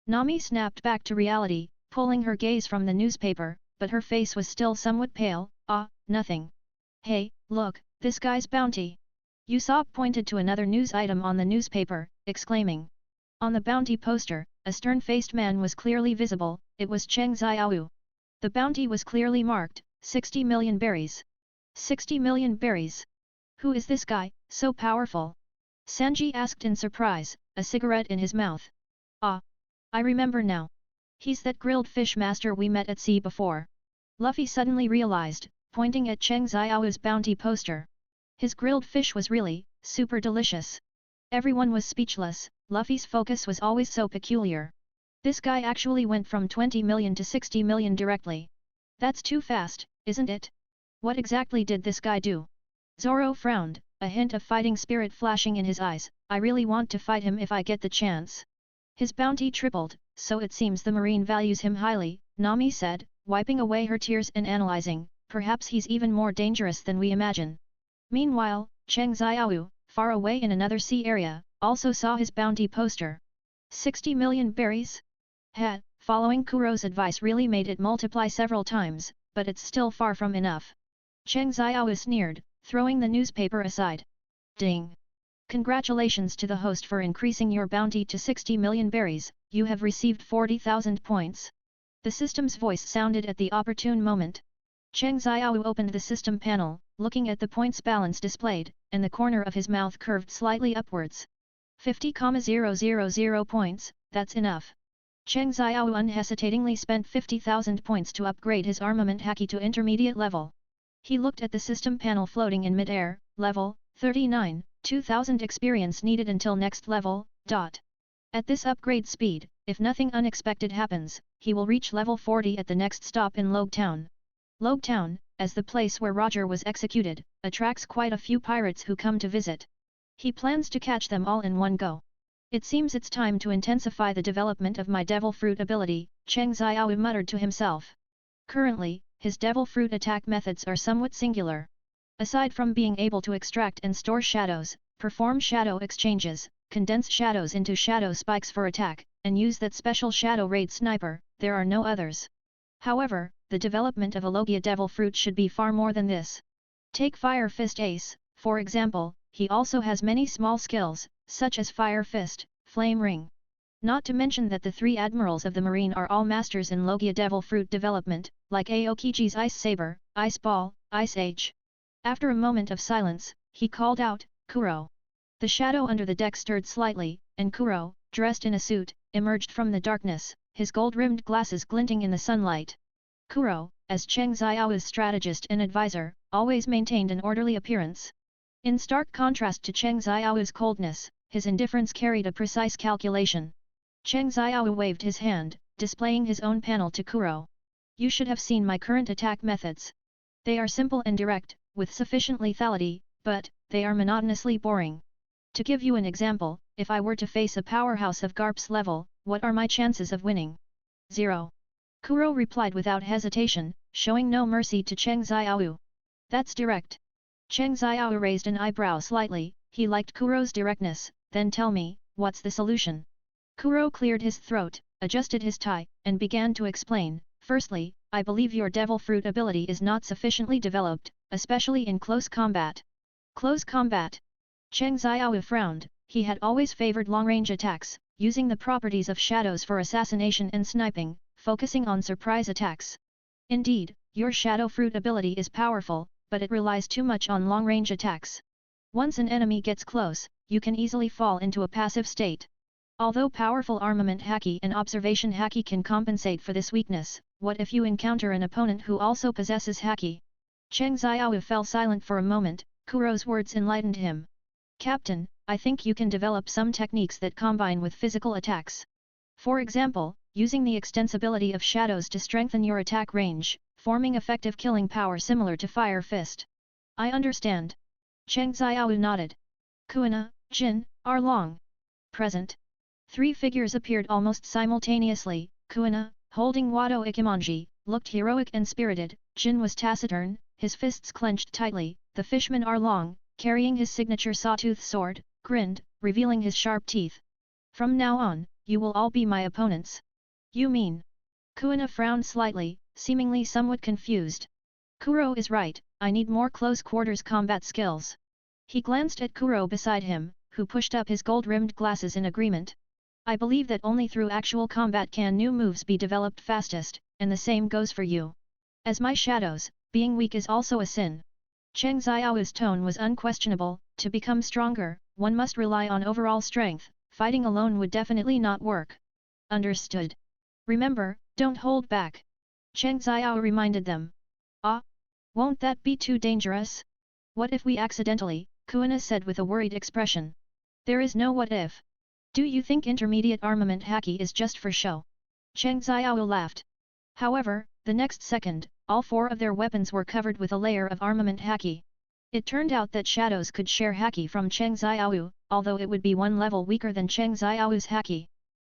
Nami snapped back to reality, pulling her gaze from the newspaper, but her face was still somewhat pale, nothing. Hey, look, this guy's bounty. Usopp pointed to another news item on the newspaper, exclaiming. On the bounty poster, a stern-faced man was clearly visible, it was Cheng Xiao. The bounty was clearly marked, 60 million berries. 60 million berries. Who is this guy, so powerful? Sanji asked in surprise, a cigarette in his mouth. I remember now. He's that grilled fish master we met at sea before. Luffy suddenly realized, pointing at Cheng Xiao's bounty poster. His grilled fish was really, super delicious. Everyone was speechless, Luffy's focus was always so peculiar. This guy actually went from 20 million to 60 million directly. That's too fast, isn't it? What exactly did this guy do? Zoro frowned, a hint of fighting spirit flashing in his eyes, I really want to fight him if I get the chance. His bounty tripled, so it seems the marine values him highly, Nami said, wiping away her tears and analyzing, perhaps he's even more dangerous than we imagine. Meanwhile, Cheng Xiao, far away in another sea area, also saw his bounty poster. 60 million berries? Following Kuro's advice really made it multiply several times, but it's still far from enough. Cheng Xiao sneered, throwing the newspaper aside. Ding! Congratulations to the host for increasing your bounty to 60 million berries, you have received 40,000 points. The system's voice sounded at the opportune moment. Cheng Xiao opened the system panel, looking at the points balance displayed, and the corner of his mouth curved slightly upwards. 50,000 points, that's enough. Cheng Xiao unhesitatingly spent 50,000 points to upgrade his armament haki to intermediate level. He looked at the system panel floating in mid-air, level 39, 2,000 experience needed until next level, ... At this upgrade speed, if nothing unexpected happens, he will reach level 40 at the next stop in Logue Town. Logue Town, as the place where Roger was executed, attracts quite a few pirates who come to visit. He plans to catch them all in one go. It seems it's time to intensify the development of my devil fruit ability, Cheng Xiao muttered to himself. Currently, his devil fruit attack methods are somewhat singular. Aside from being able to extract and store shadows, perform shadow exchanges, condense shadows into shadow spikes for attack, and use that special shadow raid sniper, there are no others. However, the development of a Logia devil fruit should be far more than this. Take Fire Fist Ace, for example, he also has many small skills, such as Fire Fist, Flame Ring. Not to mention that the three admirals of the marine are all masters in Logia devil fruit development, like Aokiji's Ice Saber, Ice Ball, Ice Age. After a moment of silence, he called out, Kuro. The shadow under the deck stirred slightly, and Kuro, dressed in a suit, emerged from the darkness, his gold-rimmed glasses glinting in the sunlight. Kuro, as Cheng Xiao's strategist and advisor, always maintained an orderly appearance. In stark contrast to Cheng Xiao's coldness, his indifference carried a precise calculation. Cheng Xiao waved his hand, displaying his own panel to Kuro. You should have seen my current attack methods. They are simple and direct, with sufficient lethality, but they are monotonously boring. To give you an example, if I were to face a powerhouse of Garp's level, what are my chances of winning? 0. Kuro replied without hesitation, showing no mercy to Cheng Xiao. That's direct. Cheng Xiao raised an eyebrow slightly, he liked Kuro's directness, then tell me, what's the solution? Kuro cleared his throat, adjusted his tie, and began to explain. Firstly, I believe your devil fruit ability is not sufficiently developed, especially in close combat. Close combat? Cheng Xiao frowned, he had always favored long-range attacks, using the properties of shadows for assassination and sniping, focusing on surprise attacks. Indeed, your shadow fruit ability is powerful, but it relies too much on long-range attacks. Once an enemy gets close, you can easily fall into a passive state. Although powerful armament haki and observation haki can compensate for this weakness, what if you encounter an opponent who also possesses haki? Cheng Xiao fell silent for a moment, Kuro's words enlightened him. Captain, I think you can develop some techniques that combine with physical attacks. For example, using the extensibility of shadows to strengthen your attack range, forming effective killing power similar to Fire Fist. I understand. Cheng Xiao nodded. Kuina, Jin, Arlong. Present. Three figures appeared almost simultaneously. Kuina, holding Wado Ikimonji, looked heroic and spirited. Jin was taciturn, his fists clenched tightly. The fishman Arlong, carrying his signature sawtooth sword, grinned, revealing his sharp teeth. From now on, you will all be my opponents. You mean? Kuina frowned slightly, seemingly somewhat confused. Kuro is right, I need more close-quarters combat skills. He glanced at Kuro beside him, who pushed up his gold-rimmed glasses in agreement. I believe that only through actual combat can new moves be developed fastest, and the same goes for you. As my shadows, being weak is also a sin. Cheng Xiao's tone was unquestionable, to become stronger, one must rely on overall strength, fighting alone would definitely not work. Understood. Remember, don't hold back. Cheng Xiao reminded them. Ah? Won't that be too dangerous? What if we accidentally, Kuina said with a worried expression. There is no what if. Do you think intermediate armament haki is just for show? Cheng Xiao laughed. However, the next second, all four of their weapons were covered with a layer of armament haki. It turned out that shadows could share haki from Cheng Xiao, although it would be one level weaker than Cheng Xiao's haki.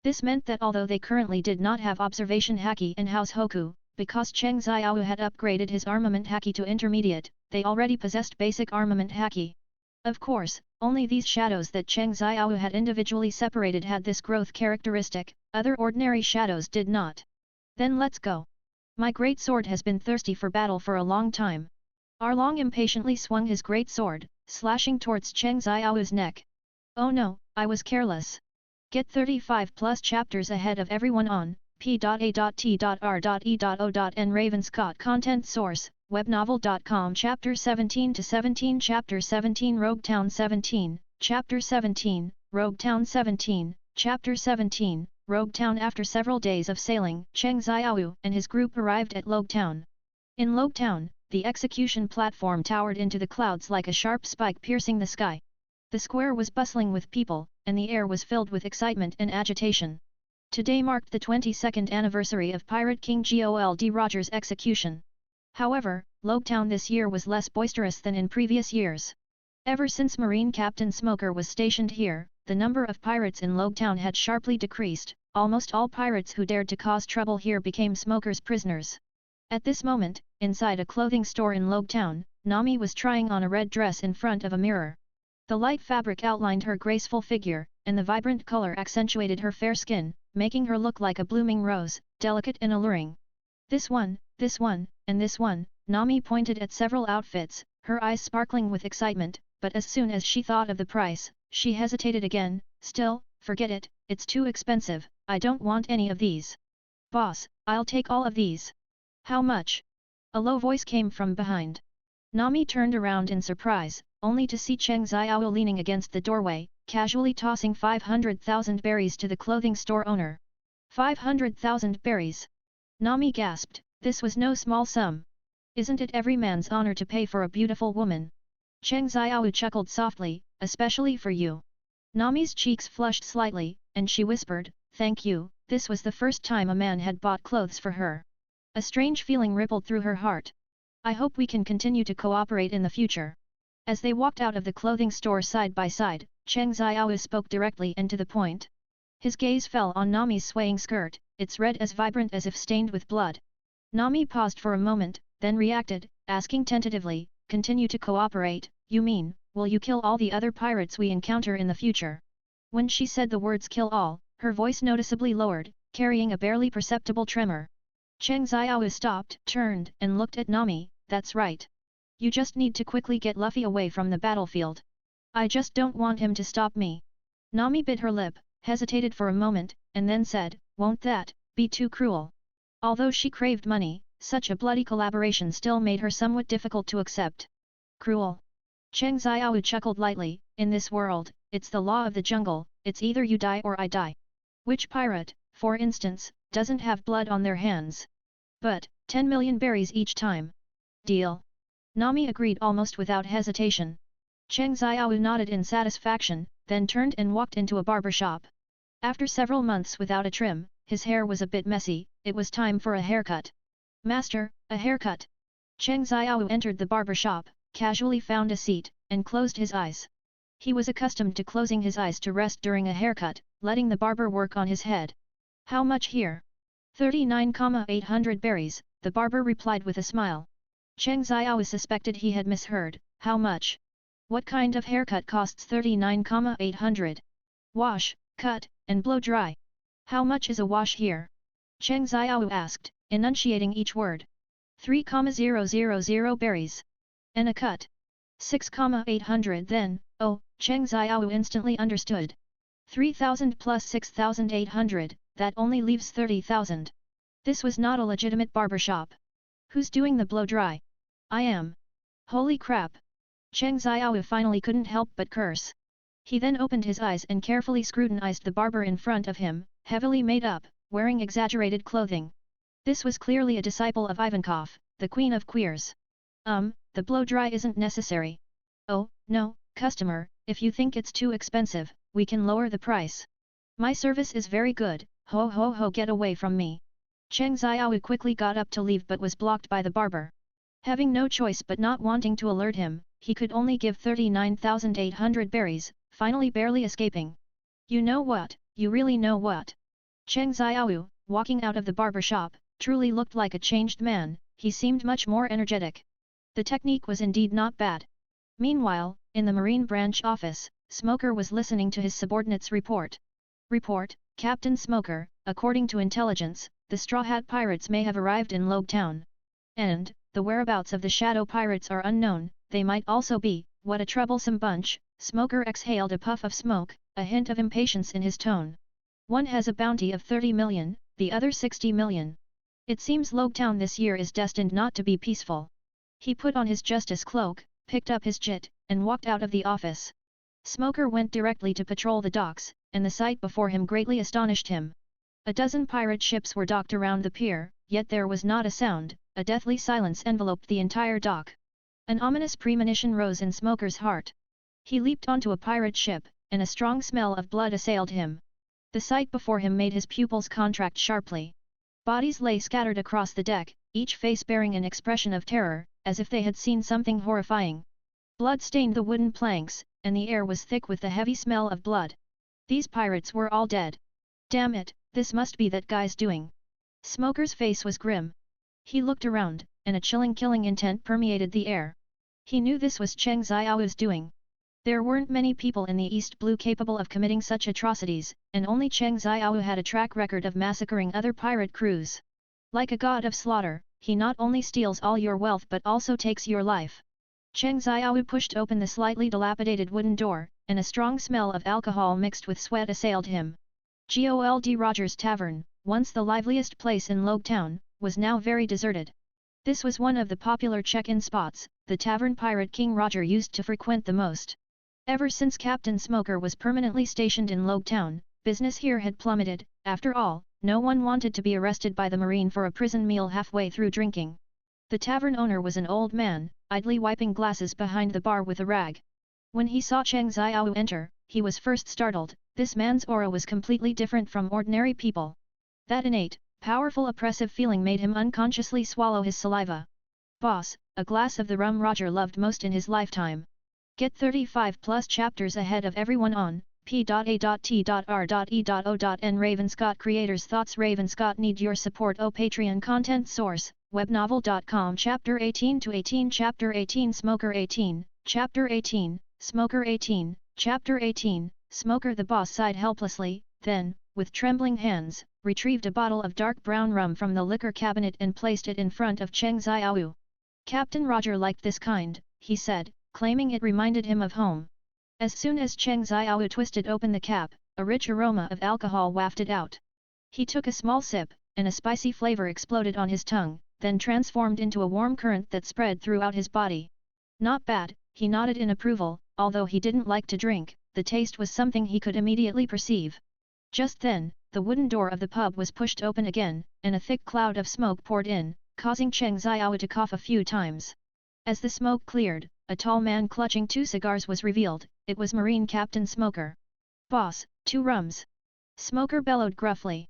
This meant that although they currently did not have observation haki and house hoku, because Cheng Xiao had upgraded his armament haki to intermediate, they already possessed basic armament haki. Of course, only these shadows that Cheng Xiao had individually separated had this growth characteristic, other ordinary shadows did not. Then let's go. My great sword has been thirsty for battle for a long time. Arlong impatiently swung his great sword, slashing towards Cheng Xiao's neck. Oh no, I was careless. Get 35 plus chapters ahead of everyone on p.a.t.r.e.o.n Ravenscott Content Source, webnovel.com Chapter 17 to 17 Chapter 17 Roguetown 17, Chapter 17, Roguetown 17, Chapter 17, Roguetown. After several days of sailing, Cheng Xiao and his group arrived at Roguetown. In Roguetown, the execution platform towered into the clouds like a sharp spike piercing the sky. The square was bustling with people, and the air was filled with excitement and agitation. Today marked the 22nd anniversary of Pirate King Gold Roger's execution. However, Logtown this year was less boisterous than in previous years. Ever since Marine Captain Smoker was stationed here, the number of pirates in Logtown had sharply decreased. Almost all pirates who dared to cause trouble here became Smoker's prisoners. At this moment, inside a clothing store in Logtown, Nami was trying on a red dress in front of a mirror. The light fabric outlined her graceful figure, and the vibrant color accentuated her fair skin, making her look like a blooming rose, delicate and alluring. This one, and this one, Nami pointed at several outfits, her eyes sparkling with excitement, but as soon as she thought of the price, she hesitated again. Still, forget it, it's too expensive, I don't want any of these. Boss, I'll take all of these. How much? A low voice came from behind. Nami turned around in surprise, only to see Cheng Xiao leaning against the doorway, casually tossing 500,000 berries to the clothing store owner. 500,000 berries! Nami gasped, this was no small sum. Isn't it every man's honor to pay for a beautiful woman? Cheng Xiao chuckled softly, especially for you. Nami's cheeks flushed slightly, and she whispered, thank you, this was the first time a man had bought clothes for her. A strange feeling rippled through her heart. I hope we can continue to cooperate in the future. As they walked out of the clothing store side by side, Cheng Xiao spoke directly and to the point. His gaze fell on Nami's swaying skirt, its red as vibrant as if stained with blood. Nami paused for a moment, then reacted, asking tentatively, continue to cooperate, you mean, will you kill all the other pirates we encounter in the future? When she said the words kill all, her voice noticeably lowered, carrying a barely perceptible tremor. Cheng Xiao stopped, turned, and looked at Nami, that's right. You just need to quickly get Luffy away from the battlefield. I just don't want him to stop me. Nami bit her lip, hesitated for a moment, and then said, won't that be too cruel? Although she craved money, such a bloody collaboration still made her somewhat difficult to accept. Cruel? Cheng Xiao chuckled lightly, in this world, it's the law of the jungle, it's either you die or I die. Which pirate, for instance, doesn't have blood on their hands? But, 10 million berries each time. Deal. Nami agreed almost without hesitation. Cheng Xiao nodded in satisfaction, then turned and walked into a barber shop. After several months without a trim, his hair was a bit messy, it was time for a haircut. Master, a haircut. Cheng Xiao entered the barber shop, casually found a seat, and closed his eyes. He was accustomed to closing his eyes to rest during a haircut, letting the barber work on his head. How much here? 39,800 berries, the barber replied with a smile. Cheng Xiao suspected he had misheard, how much? What kind of haircut costs 39,800? Wash, cut, and blow dry. How much is a wash here? Cheng Xiao asked, enunciating each word. 3,000 berries. And a cut. 6,800 then, oh, Cheng Xiao instantly understood. 3,000 plus 6,800, that only leaves 30,000. This was not a legitimate barber shop. Who's doing the blow dry? I am. Holy crap! Cheng Xiao finally couldn't help but curse. He then opened his eyes and carefully scrutinized the barber in front of him, heavily made up, wearing exaggerated clothing. This was clearly a disciple of Ivankov, the queen of queers. The blow dry isn't necessary. Oh, no, customer, if you think it's too expensive, we can lower the price. My service is very good, ho ho ho, get away from me. Cheng Xiao quickly got up to leave but was blocked by the barber. Having no choice but not wanting to alert him, he could only give 39,800 berries, finally barely escaping. You know what, you really know what? Cheng Xiao, walking out of the barber shop, truly looked like a changed man, he seemed much more energetic. The technique was indeed not bad. Meanwhile, in the Marine Branch office, Smoker was listening to his subordinate's report. Report, Captain Smoker, according to intelligence, the Straw Hat Pirates may have arrived in Logtown. And, the whereabouts of the Shadow Pirates are unknown, they might also be, what a troublesome bunch. Smoker exhaled a puff of smoke, a hint of impatience in his tone. One has a bounty of 30 million, the other 60 million. It seems Logtown this year is destined not to be peaceful. He put on his justice cloak, picked up his jit, and walked out of the office. Smoker went directly to patrol the docks, and the sight before him greatly astonished him. A dozen pirate ships were docked around the pier, yet there was not a sound, a deathly silence enveloped the entire dock. An ominous premonition rose in Smoker's heart. He leaped onto a pirate ship, and a strong smell of blood assailed him. The sight before him made his pupils contract sharply. Bodies lay scattered across the deck, each face bearing an expression of terror, as if they had seen something horrifying. Blood stained the wooden planks, and the air was thick with the heavy smell of blood. These pirates were all dead. Damn it, this must be that guy's doing. Smoker's face was grim. He looked around, and a chilling killing intent permeated the air. He knew this was Cheng Xiao's doing. There weren't many people in the East Blue capable of committing such atrocities, and only Cheng Xiao had a track record of massacring other pirate crews. Like a god of slaughter, he not only steals all your wealth but also takes your life. Cheng Xiao pushed open the slightly dilapidated wooden door, and a strong smell of alcohol mixed with sweat assailed him. Gold Rogers Tavern, once the liveliest place in Logue Town, was now very deserted. This was one of the popular check-in spots, the tavern pirate King Roger used to frequent the most. Ever since Captain Smoker was permanently stationed in Logue Town, business here had plummeted. After all, no one wanted to be arrested by the Marine for a prison meal halfway through drinking. The tavern owner was an old man, idly wiping glasses behind the bar with a rag. When he saw Cheng Xiao enter, he was first startled. This man's aura was completely different from ordinary people. That innate, powerful oppressive feeling made him unconsciously swallow his saliva. Boss, a glass of the rum Roger loved most in his lifetime. Get 35+ chapters ahead of everyone on p.a.t.r.e.o.n. Ravenscott Creators Thoughts. Ravenscott need your support. Patreon content source, webnovel.com. Chapter 18 to 18. Chapter 18 Smoker 18, Chapter 18, Smoker 18, Chapter 18, Smoker. The boss sighed helplessly, then, with trembling hands, retrieved a bottle of dark brown rum from the liquor cabinet and placed it in front of Cheng Xiao. Captain Roger liked this kind, he said, claiming it reminded him of home. As soon as Cheng Xiao twisted open the cap, a rich aroma of alcohol wafted out. He took a small sip, and a spicy flavor exploded on his tongue, then transformed into a warm current that spread throughout his body. Not bad, he nodded in approval, although he didn't like to drink, the taste was something he could immediately perceive. Just then, the wooden door of the pub was pushed open again, and a thick cloud of smoke poured in, causing Cheng Xiao to cough a few times. As the smoke cleared, a tall man clutching 2 cigars was revealed. It was Marine Captain Smoker. Boss, 2 rums. Smoker bellowed gruffly.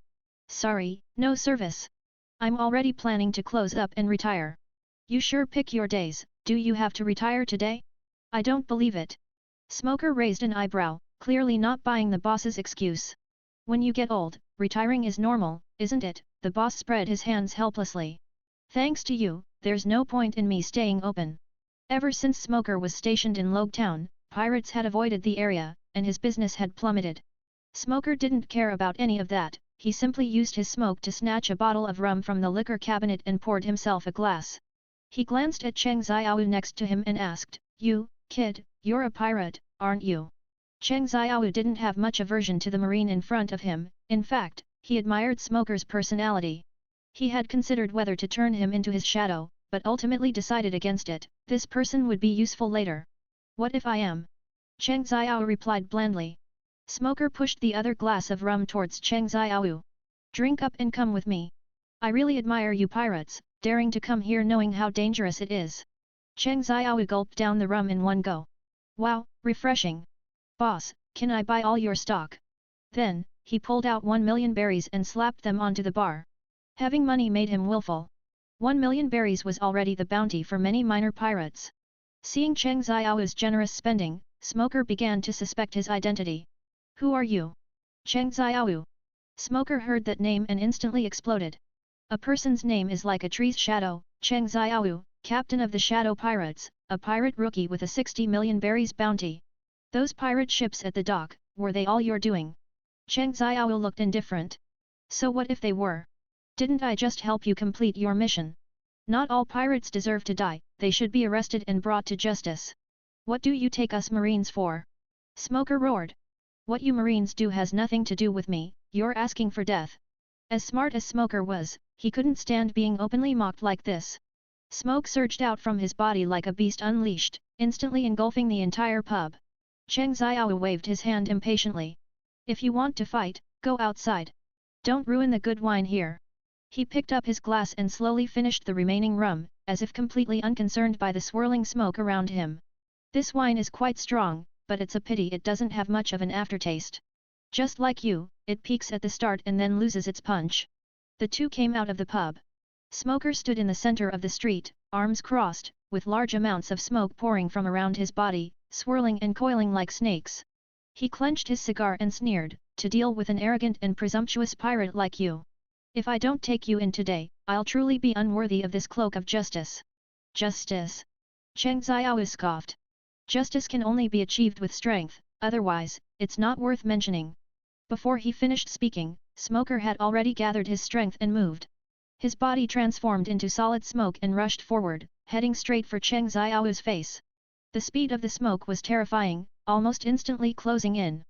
Sorry, no service. I'm already planning to close up and retire. You sure pick your days. Do you have to retire today? I don't believe it. Smoker raised an eyebrow, clearly not buying the boss's excuse. When you get old, retiring is normal, isn't it? The boss spread his hands helplessly. Thanks to you, there's no point in me staying open. Ever since Smoker was stationed in Logue Town, pirates had avoided the area, and his business had plummeted. Smoker didn't care about any of that, he simply used his smoke to snatch a bottle of rum from the liquor cabinet and poured himself a glass. He glanced at Cheng Xiao next to him and asked, You, kid, you're a pirate, aren't you? Cheng Xiao didn't have much aversion to the Marine in front of him, in fact, he admired Smoker's personality. He had considered whether to turn him into his shadow, but ultimately decided against it. This person would be useful later. What if I am? Cheng Xiao replied blandly. Smoker pushed the other glass of rum towards Cheng Xiao. Drink up and come with me. I really admire you pirates, daring to come here knowing how dangerous it is. Cheng Xiao gulped down the rum in one go. Wow, refreshing. Boss, can I buy all your stock? Then, he pulled out 1 million berries and slapped them onto the bar. Having money made him willful. 1 million berries was already the bounty for many minor pirates. Seeing Cheng Xiao's generous spending, Smoker began to suspect his identity. Who are you? Cheng Xiao. Smoker heard that name and instantly exploded. A person's name is like a tree's shadow. Cheng Xiao, captain of the Shadow Pirates, a pirate rookie with a 60 million berries bounty. Those pirate ships at the dock, were they all your doing? Cheng Xiao looked indifferent. So what if they were? Didn't I just help you complete your mission? Not all pirates deserve to die, they should be arrested and brought to justice. What do you take us Marines for? Smoker roared. What you Marines do has nothing to do with me, you're asking for death. As smart as Smoker was, he couldn't stand being openly mocked like this. Smoke surged out from his body like a beast unleashed, instantly engulfing the entire pub. Cheng Xiao waved his hand impatiently. If you want to fight, go outside. Don't ruin the good wine here. He picked up his glass and slowly finished the remaining rum, as if completely unconcerned by the swirling smoke around him. This wine is quite strong, but it's a pity it doesn't have much of an aftertaste. Just like you, it peaks at the start and then loses its punch. The two came out of the pub. Smoker stood in the center of the street, arms crossed, with large amounts of smoke pouring from around his body, swirling and coiling like snakes. He clenched his cigar and sneered, to deal with an arrogant and presumptuous pirate like you. If I don't take you in today, I'll truly be unworthy of this cloak of justice. Justice? Cheng Xiao scoffed. Justice can only be achieved with strength, otherwise, it's not worth mentioning. Before he finished speaking, Smoker had already gathered his strength and moved. His body transformed into solid smoke and rushed forward, heading straight for Cheng Xiao's face. The speed of the smoke was terrifying, almost instantly closing in.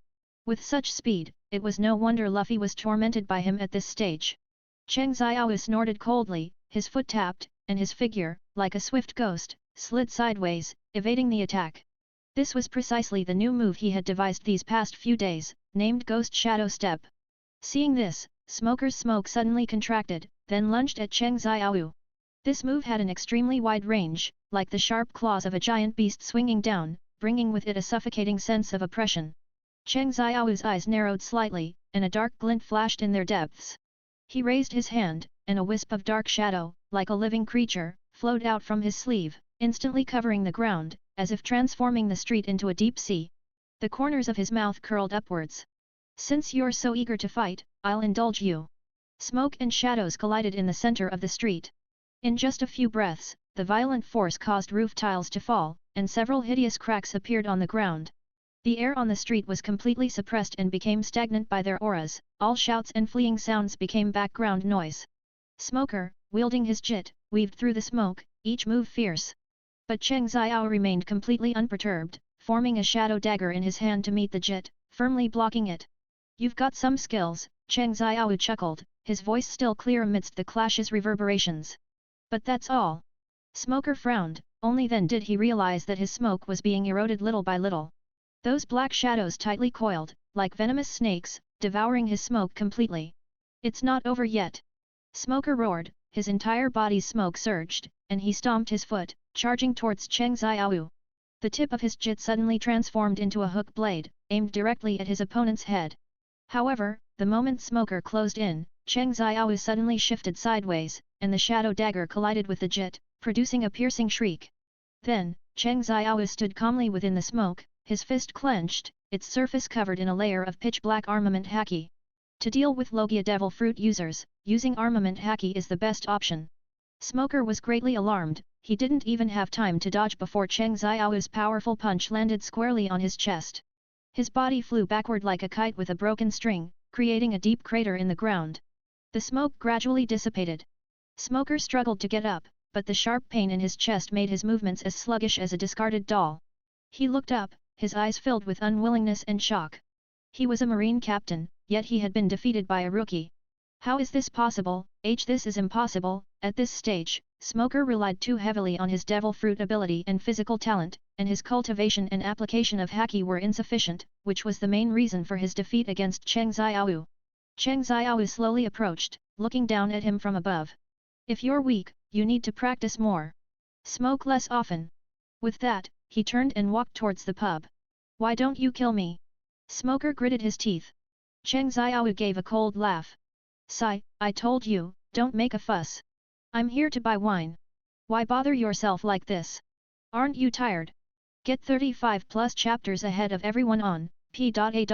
With such speed, it was no wonder Luffy was tormented by him at this stage. Cheng Xiao snorted coldly, his foot tapped, and his figure, like a swift ghost, slid sideways, evading the attack. This was precisely the new move he had devised these past few days, named Ghost Shadow Step. Seeing this, Smoker's smoke suddenly contracted, then lunged at Cheng Xiao. This move had an extremely wide range, like the sharp claws of a giant beast swinging down, bringing with it a suffocating sense of oppression. Cheng Xiao's eyes narrowed slightly, and a dark glint flashed in their depths. He raised his hand, and a wisp of dark shadow, like a living creature, flowed out from his sleeve, instantly covering the ground, as if transforming the street into a deep sea. The corners of his mouth curled upwards. Since you're so eager to fight, I'll indulge you. Smoke and shadows collided in the center of the street. In just a few breaths, the violent force caused roof tiles to fall, and several hideous cracks appeared on the ground. The air on the street was completely suppressed and became stagnant by their auras, all shouts and fleeing sounds became background noise. Smoker, wielding his jit, weaved through the smoke, each move fierce. But Cheng Xiao remained completely unperturbed, forming a shadow dagger in his hand to meet the jit, firmly blocking it. You've got some skills, Cheng Xiao chuckled, his voice still clear amidst the clash's reverberations. But that's all. Smoker frowned, only then did he realize that his smoke was being eroded little by little. Those black shadows tightly coiled, like venomous snakes, devouring his smoke completely. It's not over yet. Smoker roared, his entire body's smoke surged, and he stomped his foot, charging towards Cheng Xiao. The tip of his jit suddenly transformed into a hook blade, aimed directly at his opponent's head. However, the moment Smoker closed in, Cheng Xiao suddenly shifted sideways, and the shadow dagger collided with the jit, producing a piercing shriek. Then, Cheng Xiao stood calmly within the smoke, his fist clenched, its surface covered in a layer of pitch-black armament haki. To deal with Logia Devil Fruit users, using armament haki is the best option. Smoker was greatly alarmed, he didn't even have time to dodge before Cheng Xiao's powerful punch landed squarely on his chest. His body flew backward like a kite with a broken string, creating a deep crater in the ground. The smoke gradually dissipated. Smoker struggled to get up, but the sharp pain in his chest made his movements as sluggish as a discarded doll. He looked up, his eyes filled with unwillingness and shock. He was a marine captain, yet he had been defeated by a rookie. How is this possible? This is impossible. At this stage, Smoker relied too heavily on his devil fruit ability and physical talent, and his cultivation and application of haki were insufficient, which was the main reason for his defeat against Cheng Xiao. Cheng Xiao slowly approached, looking down at him from above. If you're weak, you need to practice more. Smoke less often. With that, he turned and walked towards the pub. Why don't you kill me? Smoker gritted his teeth. Cheng Xiao gave a cold laugh. Sigh, I told you, don't make a fuss. I'm here to buy wine. Why bother yourself like this? Aren't you tired? Get 35 plus chapters ahead of everyone on p.a.t.r.e.o.n.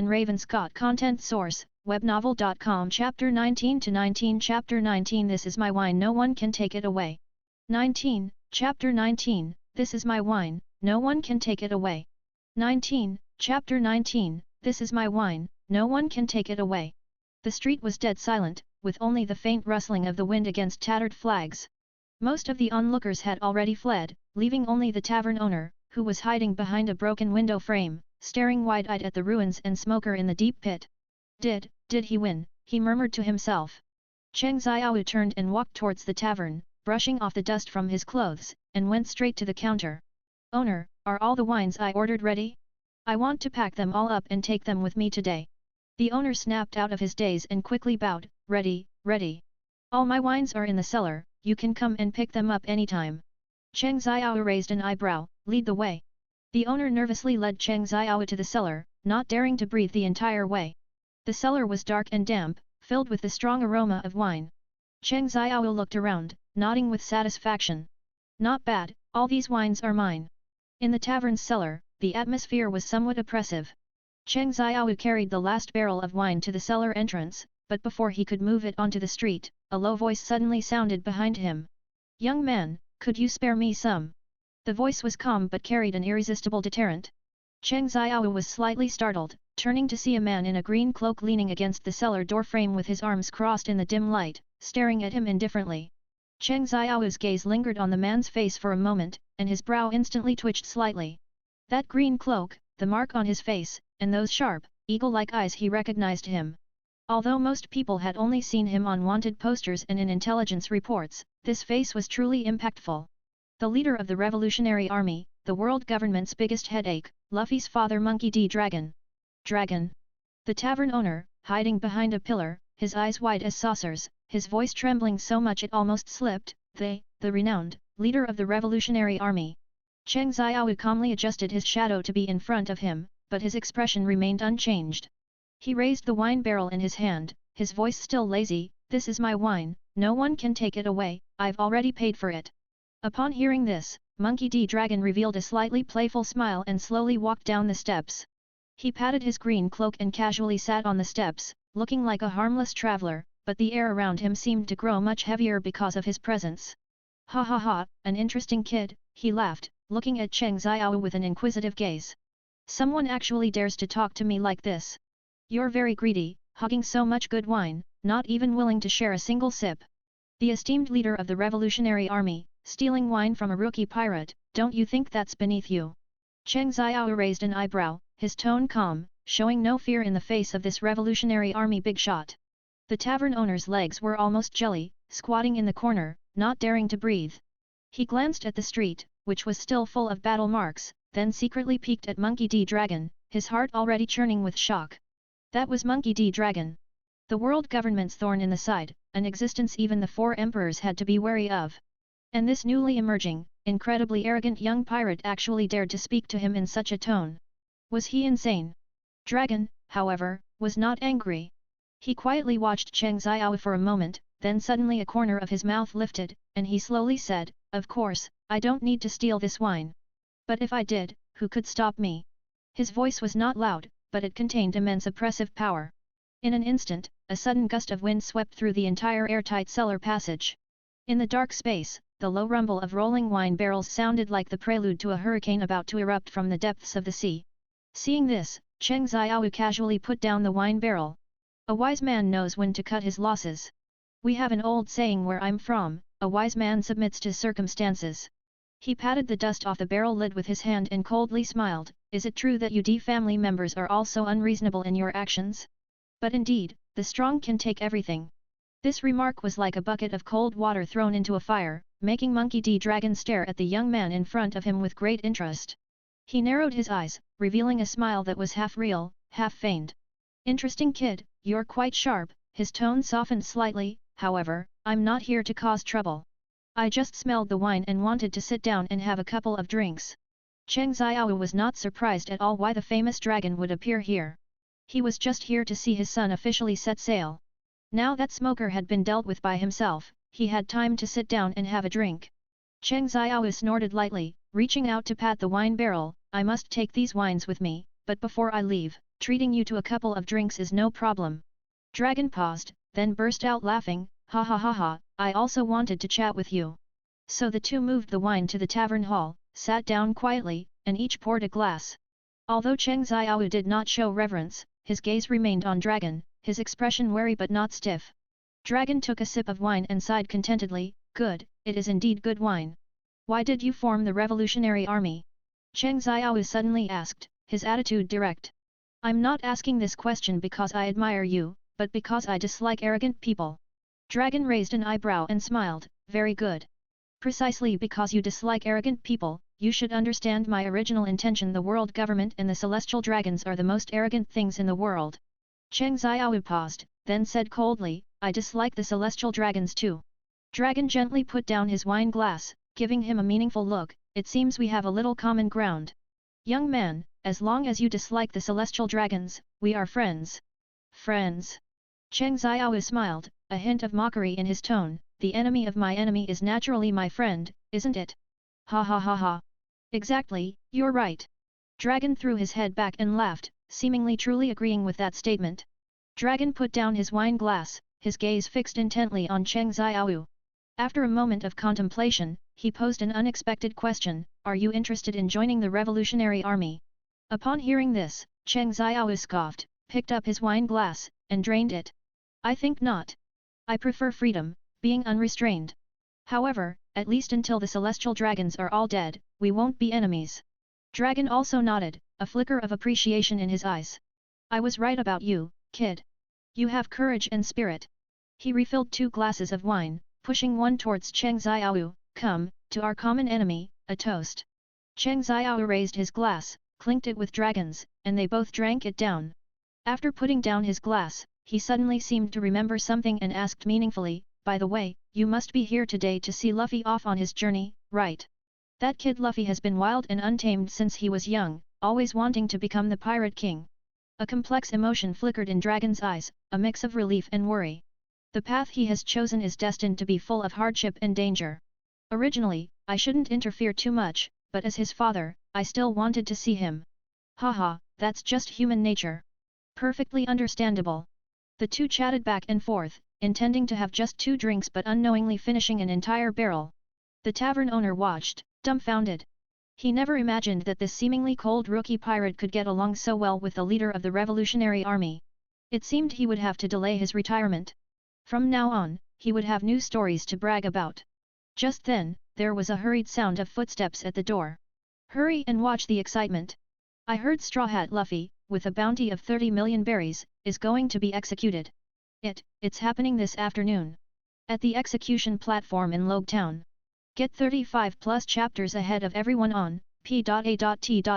Ravenscott Content Source, webnovel.com. Chapter 19 to 19. Chapter 19. This is my wine, no one can take it away. 19. Chapter 19. This is my wine, no one can take it away. 19. Chapter 19. This is my wine, no one can take it away. The street was dead silent, with only the faint rustling of the wind against tattered flags. Most of the onlookers had already fled, leaving only the tavern owner, who was hiding behind a broken window frame, staring wide-eyed at the ruins and Smoker in the deep pit. Did he win? He murmured to himself. Cheng Xiao turned and walked towards the tavern, brushing off the dust from his clothes, and went straight to the counter. Owner, are all the wines I ordered ready? I want to pack them all up and take them with me today. The owner snapped out of his daze and quickly bowed. Ready, ready. All my wines are in the cellar, you can come and pick them up anytime. Cheng Xiao raised an eyebrow. Lead the way. The owner nervously led Cheng Xiao to the cellar, not daring to breathe the entire way. The cellar was dark and damp, filled with the strong aroma of wine. Cheng Xiao looked around, nodding with satisfaction. Not bad, all these wines are mine. In the tavern's cellar, the atmosphere was somewhat oppressive. Cheng Xiao carried the last barrel of wine to the cellar entrance, but before he could move it onto the street, a low voice suddenly sounded behind him. "Young man, could you spare me some?" The voice was calm but carried an irresistible deterrent. Cheng Xiao was slightly startled, turning to see a man in a green cloak leaning against the cellar door frame with his arms crossed in the dim light, staring at him indifferently. Cheng Xiao's gaze lingered on the man's face for a moment, and his brow instantly twitched slightly. That green cloak, the mark on his face, and those sharp, eagle-like eyes, he recognized him. Although most people had only seen him on wanted posters and in intelligence reports, this face was truly impactful. The leader of the Revolutionary Army, the world government's biggest headache, Luffy's father Monkey D. Dragon. Dragon. The tavern owner, hiding behind a pillar, his eyes wide as saucers, his voice trembling so much it almost slipped, the renowned, leader of the Revolutionary Army. Cheng Xiao calmly adjusted his shadow to be in front of him, but his expression remained unchanged. He raised the wine barrel in his hand, his voice still lazy, "This is my wine, no one can take it away, I've already paid for it." Upon hearing this, Monkey D. Dragon revealed a slightly playful smile and slowly walked down the steps. He patted his green cloak and casually sat on the steps, looking like a harmless traveler, but the air around him seemed to grow much heavier because of his presence. "Ha ha ha, an interesting kid," he laughed, looking at Cheng Xiao with an inquisitive gaze. "Someone actually dares to talk to me like this? You're very greedy, hogging so much good wine, not even willing to share a single sip. The esteemed leader of the Revolutionary Army, stealing wine from a rookie pirate, don't you think that's beneath you?" Cheng Xiao raised an eyebrow, his tone calm, showing no fear in the face of this Revolutionary Army big shot. The tavern owner's legs were almost jelly, squatting in the corner, not daring to breathe. He glanced at the street, which was still full of battle marks, then secretly peeked at Monkey D. Dragon, his heart already churning with shock. That was Monkey D. Dragon. The world government's thorn in the side, an existence even the four emperors had to be wary of. And this newly emerging, incredibly arrogant young pirate actually dared to speak to him in such a tone. Was he insane? Dragon, however, was not angry. He quietly watched Cheng Xiao for a moment, then suddenly a corner of his mouth lifted, and he slowly said, "Of course, I don't need to steal this wine. But if I did, who could stop me?" His voice was not loud, but it contained immense oppressive power. In an instant, a sudden gust of wind swept through the entire airtight cellar passage. In the dark space, the low rumble of rolling wine barrels sounded like the prelude to a hurricane about to erupt from the depths of the sea. Seeing this, Cheng Xiao casually put down the wine barrel. A wise man knows when to cut his losses. We have an old saying where I'm from, a wise man submits to circumstances. He patted the dust off the barrel lid with his hand and coldly smiled, "Is it true that you family members are all so unreasonable in your actions? But indeed, the strong can take everything." This remark was like a bucket of cold water thrown into a fire, making Monkey D. Dragon stare at the young man in front of him with great interest. He narrowed his eyes, revealing a smile that was half real, half feigned. "Interesting kid, you're quite sharp," his tone softened slightly, "however, I'm not here to cause trouble. I just smelled the wine and wanted to sit down and have a couple of drinks." Cheng Xiao was not surprised at all why the famous dragon would appear here. He was just here to see his son officially set sail. Now that Smoker had been dealt with by himself, he had time to sit down and have a drink. Cheng Xiao snorted lightly, reaching out to pat the wine barrel, "I must take these wines with me, but before I leave, treating you to a couple of drinks is no problem." Dragon paused, then burst out laughing, "Ha ha ha ha, I also wanted to chat with you." So the two moved the wine to the tavern hall, sat down quietly, and each poured a glass. Although Cheng Xiao did not show reverence, his gaze remained on Dragon, his expression wary but not stiff. Dragon took a sip of wine and sighed contentedly, "Good, it is indeed good wine. Why did you form the Revolutionary Army?" Cheng Xiao suddenly asked, his attitude direct. "I'm not asking this question because I admire you, but because I dislike arrogant people." Dragon raised an eyebrow and smiled, "Very good. Precisely because you dislike arrogant people, you should understand my original intention. The world government and the celestial dragons are the most arrogant things in the world." Cheng Xiao paused, then said coldly, "I dislike the celestial dragons too." Dragon gently put down his wine glass, giving him a meaningful look, "It seems we have a little common ground. Young man, as long as you dislike the celestial dragons, we are friends." "Friends?" Cheng Xiao smiled, a hint of mockery in his tone, the enemy of my enemy is naturally my friend, isn't it? Ha ha ha ha. Exactly, you're right. Dragon threw his head back and laughed, seemingly truly agreeing with that statement. Dragon put down his wine glass, his gaze fixed intently on Cheng Xiaowu. After a moment of contemplation, he posed an unexpected question, "Are you interested in joining the Revolutionary Army?" Upon hearing this, Cheng Xiaowu scoffed, picked up his wine glass, and drained it. "I think not. I prefer freedom, being unrestrained. However, at least until the celestial dragons are all dead, we won't be enemies." Dragon also nodded, a flicker of appreciation in his eyes. "I was right about you, kid. You have courage and spirit." He refilled 2 glasses of wine, pushing one towards Cheng Xiaowu. "Come, to our common enemy, a toast." Cheng Xiaowu raised his glass, clinked it with dragons, and they both drank it down. After putting down his glass, he suddenly seemed to remember something and asked meaningfully, "By the way, you must be here today to see Luffy off on his journey, right? That kid Luffy has been wild and untamed since he was young, always wanting to become the Pirate King." A complex emotion flickered in Dragon's eyes, a mix of relief and worry. The path he has chosen is destined to be full of hardship and danger. Originally, I shouldn't interfere too much, but as his father, I still wanted to see him. Haha, that's just human nature. Perfectly understandable. The two chatted back and forth, intending to have just 2 drinks but unknowingly finishing an entire barrel. The tavern owner watched, dumbfounded. He never imagined that this seemingly cold rookie pirate could get along so well with the leader of the Revolutionary Army. It seemed he would have to delay his retirement. From now on, he would have new stories to brag about. Just then, there was a hurried sound of footsteps at the door. "Hurry and watch the excitement. I heard Straw Hat Luffy, with a bounty of 30 million berries, is going to be executed. It's happening this afternoon. At the execution platform in Logue Town. Get 35 plus chapters ahead of everyone on p.a.t.r.e.o.n.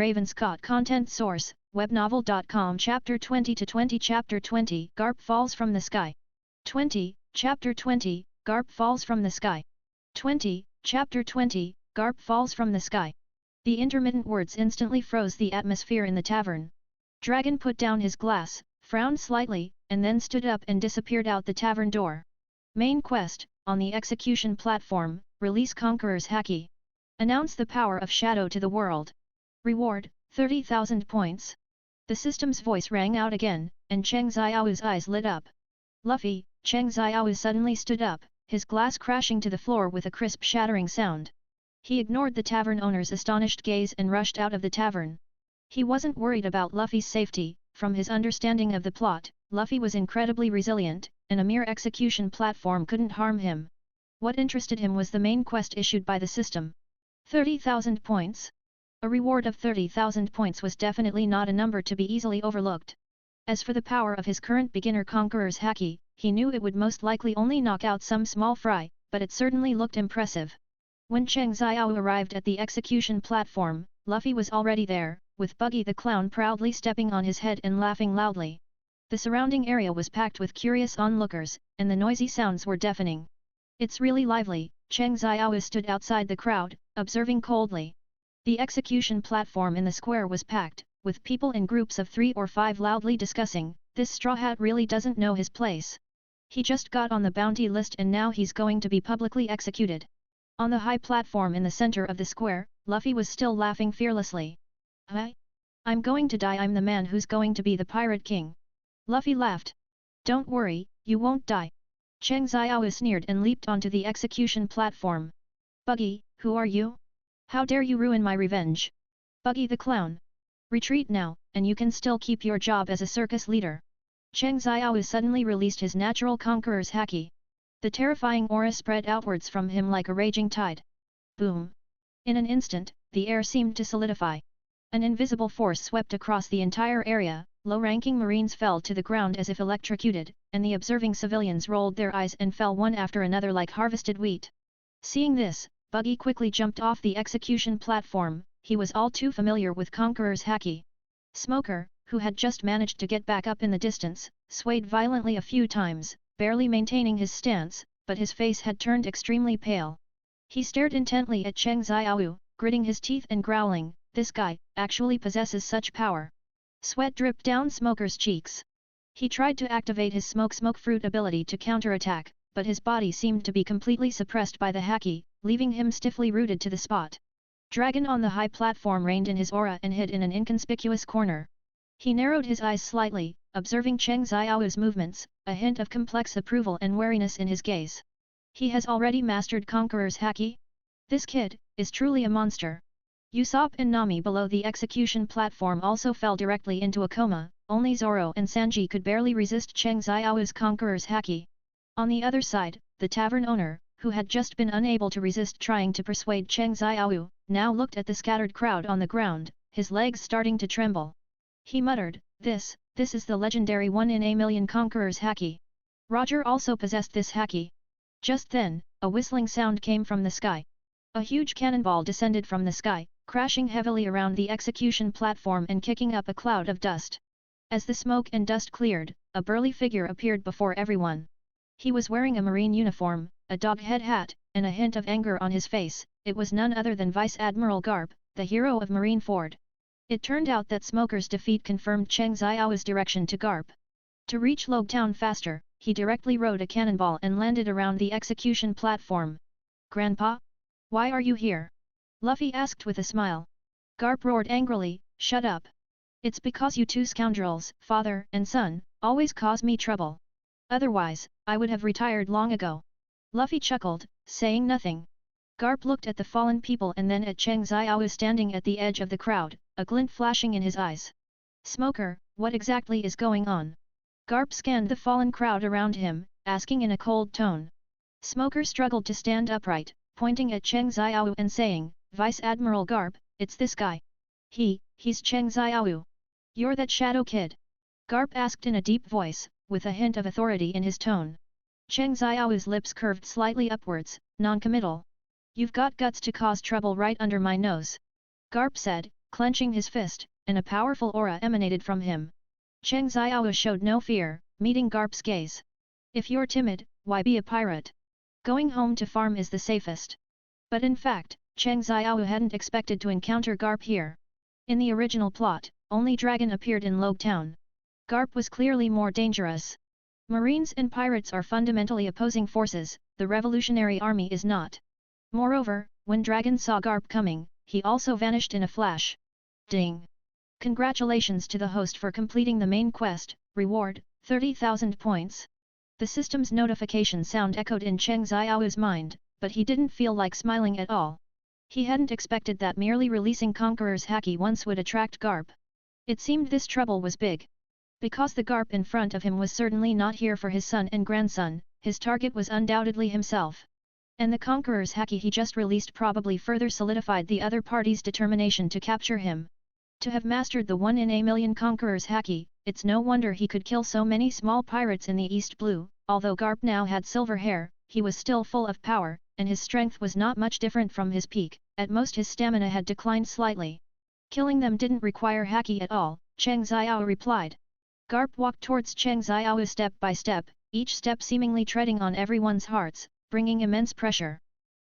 Ravenscott Content Source, webnovel.com. Chapter 20-20. Chapter 20, Garp Falls from the Sky. 20, Chapter 20, Garp Falls from the Sky. 20, Chapter 20, Garp Falls from the Sky. The intermittent words instantly froze the atmosphere in the tavern. Dragon put down his glass, frowned slightly, and then stood up and disappeared out the tavern door. Main quest, on the execution platform, release Conqueror's Haki. Announce the power of shadow to the world. Reward, 30,000 points. The system's voice rang out again, and Cheng Xiaowu's eyes lit up. Luffy, Cheng Xiaowu suddenly stood up, his glass crashing to the floor with a crisp shattering sound. He ignored the tavern owner's astonished gaze and rushed out of the tavern. He wasn't worried about Luffy's safety. From his understanding of the plot, Luffy was incredibly resilient, and a mere execution platform couldn't harm him. What interested him was the main quest issued by the system. 30,000 points? A reward of 30,000 points was definitely not a number to be easily overlooked. As for the power of his current beginner Conqueror's Haki, he knew it would most likely only knock out some small fry, but it certainly looked impressive. When Cheng Xiaowu arrived at the execution platform, Luffy was already there, with Buggy the Clown proudly stepping on his head and laughing loudly. The surrounding area was packed with curious onlookers, and the noisy sounds were deafening. "It's really lively," Cheng Xiaowu stood outside the crowd, observing coldly. The execution platform in the square was packed, with people in groups of 3 or 5 loudly discussing, "This Straw Hat really doesn't know his place. He just got on the bounty list and now he's going to be publicly executed." On the high platform in the center of the square, Luffy was still laughing fearlessly. "Huh? I'm going to die. I'm the man who's going to be the Pirate King." Luffy laughed. "Don't worry, you won't die." Cheng Xiaowu sneered and leaped onto the execution platform. "Buggy, who are you? How dare you ruin my revenge?" "Buggy the Clown. Retreat now, and you can still keep your job as a circus leader." Cheng Xiaowu suddenly released his natural Conqueror's Haki. The terrifying aura spread outwards from him like a raging tide. Boom! In an instant, the air seemed to solidify. An invisible force swept across the entire area, low-ranking marines fell to the ground as if electrocuted, and the observing civilians rolled their eyes and fell one after another like harvested wheat. Seeing this, Buggy quickly jumped off the execution platform. He was all too familiar with Conqueror's Haki. Smoker, who had just managed to get back up in the distance, swayed violently a few times, barely maintaining his stance, but his face had turned extremely pale. He stared intently at Cheng Xiaowu, gritting his teeth and growling, "This guy actually possesses such power." Sweat dripped down Smoker's cheeks. He tried to activate his smoke fruit ability to counterattack, but his body seemed to be completely suppressed by the haki, leaving him stiffly rooted to the spot. Dragon on the high platform reigned in his aura and hid in an inconspicuous corner. He narrowed his eyes slightly, observing Cheng Xiao's movements, a hint of complex approval and wariness in his gaze. He has already mastered Conqueror's haki? This kid is truly a monster. Usopp and Nami below the execution platform also fell directly into a coma, only Zoro and Sanji could barely resist Cheng Xiao's Conqueror's haki. On the other side, the tavern owner, who had just been unable to resist trying to persuade Cheng Xiao, now looked at the scattered crowd on the ground, his legs starting to tremble. He muttered, This is the legendary 1 in a million Conqueror's haki. Roger also possessed this haki. Just then, a whistling sound came from the sky. A huge cannonball descended from the sky, crashing heavily around the execution platform and kicking up a cloud of dust. As the smoke and dust cleared, a burly figure appeared before everyone. He was wearing a marine uniform, a dog-head hat, and a hint of anger on his face. It was none other than Vice Admiral Garp, the hero of Marineford. It turned out that Smoker's defeat confirmed Cheng Xiao's direction to Garp. To reach Logtown faster, he directly rode a cannonball and landed around the execution platform. Grandpa? Why are you here? Luffy asked with a smile. Garp roared angrily, Shut up. It's because you two scoundrels, father and son, always cause me trouble. Otherwise, I would have retired long ago. Luffy chuckled, saying nothing. Garp looked at the fallen people and then at Cheng Xiao standing at the edge of the crowd, a glint flashing in his eyes. Smoker, what exactly is going on? Garp scanned the fallen crowd around him, asking in a cold tone. Smoker struggled to stand upright, pointing at Cheng Xiao and saying, Vice Admiral Garp, it's this guy. He's Cheng Xiao. You're that shadow kid? Garp asked in a deep voice, with a hint of authority in his tone. Cheng Xiao's lips curved slightly upwards, non-committal. You've got guts to cause trouble right under my nose. Garp said, clenching his fist, and a powerful aura emanated from him. Cheng Xiao showed no fear, meeting Garp's gaze. If you're timid, why be a pirate? Going home to farm is the safest. But in fact, Cheng Xiao hadn't expected to encounter Garp here. In the original plot, only Dragon appeared in Logtown. Garp was clearly more dangerous. Marines and pirates are fundamentally opposing forces, the Revolutionary Army is not. Moreover, when Dragon saw Garp coming, he also vanished in a flash. Ding! Congratulations to the host for completing the main quest, reward, 30,000 points. The system's notification sound echoed in Cheng Xiao's mind, but he didn't feel like smiling at all. He hadn't expected that merely releasing Conqueror's haki once would attract Garp. It seemed this trouble was big. Because the Garp in front of him was certainly not here for his son and grandson, his target was undoubtedly himself. And the Conqueror's haki he just released probably further solidified the other party's determination to capture him. To have mastered the 1 in a million Conqueror's haki, it's no wonder he could kill so many small pirates in the East Blue. Although Garp now had silver hair, he was still full of power, and his strength was not much different from his peak. At most his stamina had declined slightly. Killing them didn't require haki at all, Cheng Xiao replied. Garp walked towards Cheng Xiao step by step, each step seemingly treading on everyone's hearts, bringing immense pressure.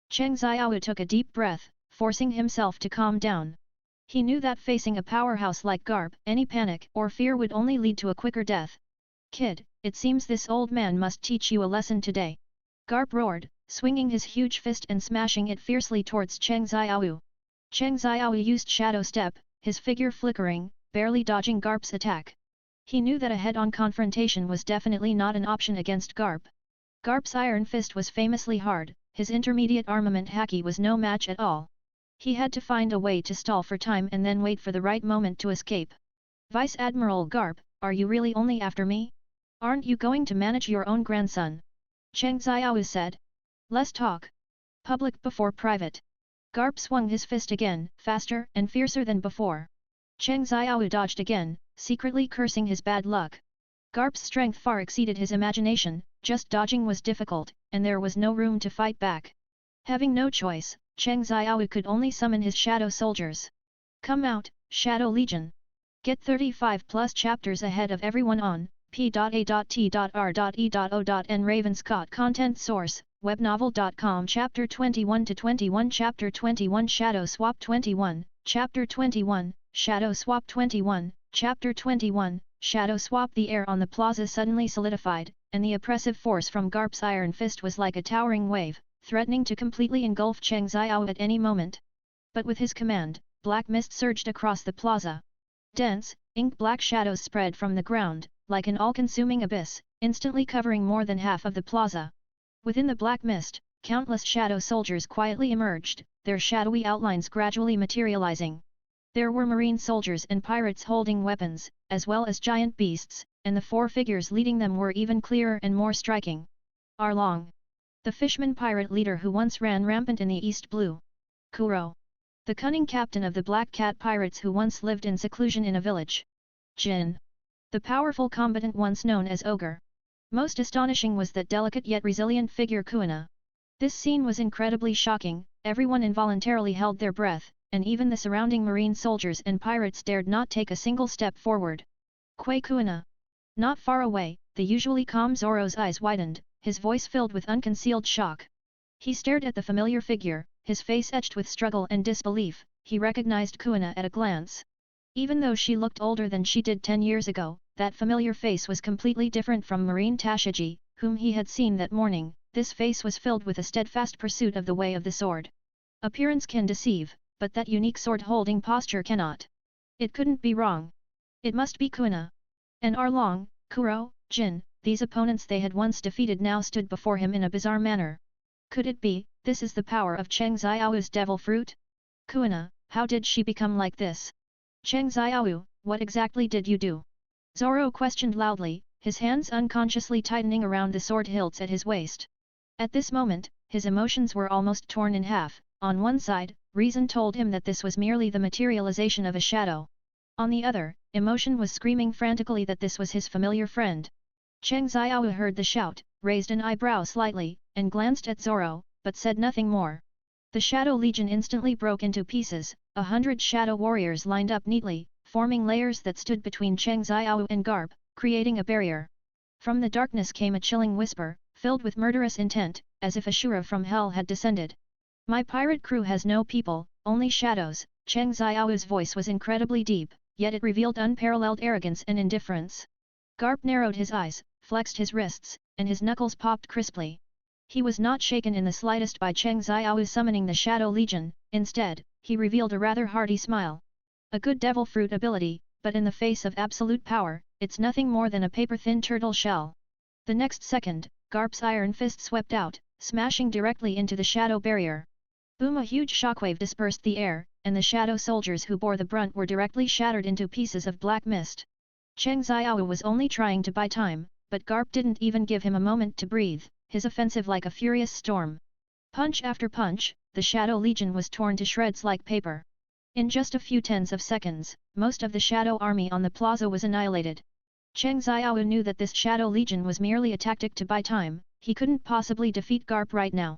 Cheng Xiao took a deep breath, forcing himself to calm down. He knew that facing a powerhouse like Garp, any panic or fear would only lead to a quicker death. Kid, it seems this old man must teach you a lesson today. Garp roared, swinging his huge fist and smashing it fiercely towards Cheng Xiao. Cheng Xiao used Shadow Step, his figure flickering, barely dodging Garp's attack. He knew that a head-on confrontation was definitely not an option against Garp. Garp's iron fist was famously hard, his intermediate armament haki was no match at all. He had to find a way to stall for time and then wait for the right moment to escape. Vice Admiral Garp, are you really only after me? Aren't you going to manage your own grandson? Cheng Xiao said. Less talk. Public before private. Garp swung his fist again, faster and fiercer than before. Cheng Xiao dodged again, secretly cursing his bad luck. Garp's strength far exceeded his imagination, just dodging was difficult, and there was no room to fight back. Having no choice, Cheng Xiao could only summon his shadow soldiers. Come out, Shadow Legion! Get 35 plus chapters ahead of everyone on p.a.t.r.e.o.n. Ravenscott Content Source, webnovel.com. Chapter 21-21 Chapter 21 Shadow Swap 21, Chapter 21, Shadow Swap 21, Chapter 21, Shadow Swap. The air on the plaza suddenly solidified, and the oppressive force from Garp's iron fist was like a towering wave, threatening to completely engulf Cheng Xiao at any moment. But with his command, black mist surged across the plaza. Dense, ink-black shadows spread from the ground, like an all-consuming abyss, instantly covering more than half of the plaza. Within the black mist, countless shadow soldiers quietly emerged, their shadowy outlines gradually materializing. There were marine soldiers and pirates holding weapons, as well as giant beasts, and the four figures leading them were even clearer and more striking. Arlong, the fishman pirate leader who once ran rampant in the East Blue. Kuro, the cunning captain of the Black Cat pirates who once lived in seclusion in a village. Jin, the powerful combatant once known as Ogre. Most astonishing was that delicate yet resilient figure Kuina. This scene was incredibly shocking, everyone involuntarily held their breath, and even the surrounding marine soldiers and pirates dared not take a single step forward. Kui Kuina. Not far away, the usually calm Zoro's eyes widened, his voice filled with unconcealed shock. He stared at the familiar figure, his face etched with struggle and disbelief. He recognized Kuina at a glance. Even though she looked older than she did 10 years ago, that familiar face was completely different from Marine Tashiji, whom he had seen that morning. This face was filled with a steadfast pursuit of the way of the sword. Appearance can deceive, but that unique sword-holding posture cannot. It couldn't be wrong. It must be Kuina. And Arlong, Kuro, Jin, these opponents they had once defeated now stood before him in a bizarre manner. Could it be, this is the power of Cheng Xiao's devil fruit? Kuina, how did she become like this? Cheng Xiao, what exactly did you do? Zoro questioned loudly, his hands unconsciously tightening around the sword hilts at his waist. At this moment, his emotions were almost torn in half. On one side, reason told him that this was merely the materialization of a shadow. On the other, emotion was screaming frantically that this was his familiar friend. Cheng Xiao heard the shout, raised an eyebrow slightly, and glanced at Zoro, but said nothing more. The Shadow Legion instantly broke into pieces, 100 shadow warriors lined up neatly, forming layers that stood between Cheng Xiao and Garp, creating a barrier. From the darkness came a chilling whisper, filled with murderous intent, as if a Shura from hell had descended. My pirate crew has no people, only shadows. Cheng Xiao's voice was incredibly deep, yet it revealed unparalleled arrogance and indifference. Garp narrowed his eyes, flexed his wrists, and his knuckles popped crisply. He was not shaken in the slightest by Cheng Xiao summoning the Shadow Legion, instead, he revealed a rather hearty smile. A good devil fruit ability, but in the face of absolute power, it's nothing more than a paper-thin turtle shell. The next second, Garp's iron fist swept out, smashing directly into the shadow barrier. Boom! A huge shockwave dispersed the air, and the shadow soldiers who bore the brunt were directly shattered into pieces of black mist. Cheng Xiao was only trying to buy time, but Garp didn't even give him a moment to breathe, his offensive like a furious storm. Punch after punch, the Shadow Legion was torn to shreds like paper. In just a few tens of seconds, most of the Shadow Army on the plaza was annihilated. Cheng Xiao knew that this Shadow Legion was merely a tactic to buy time, he couldn't possibly defeat Garp right now.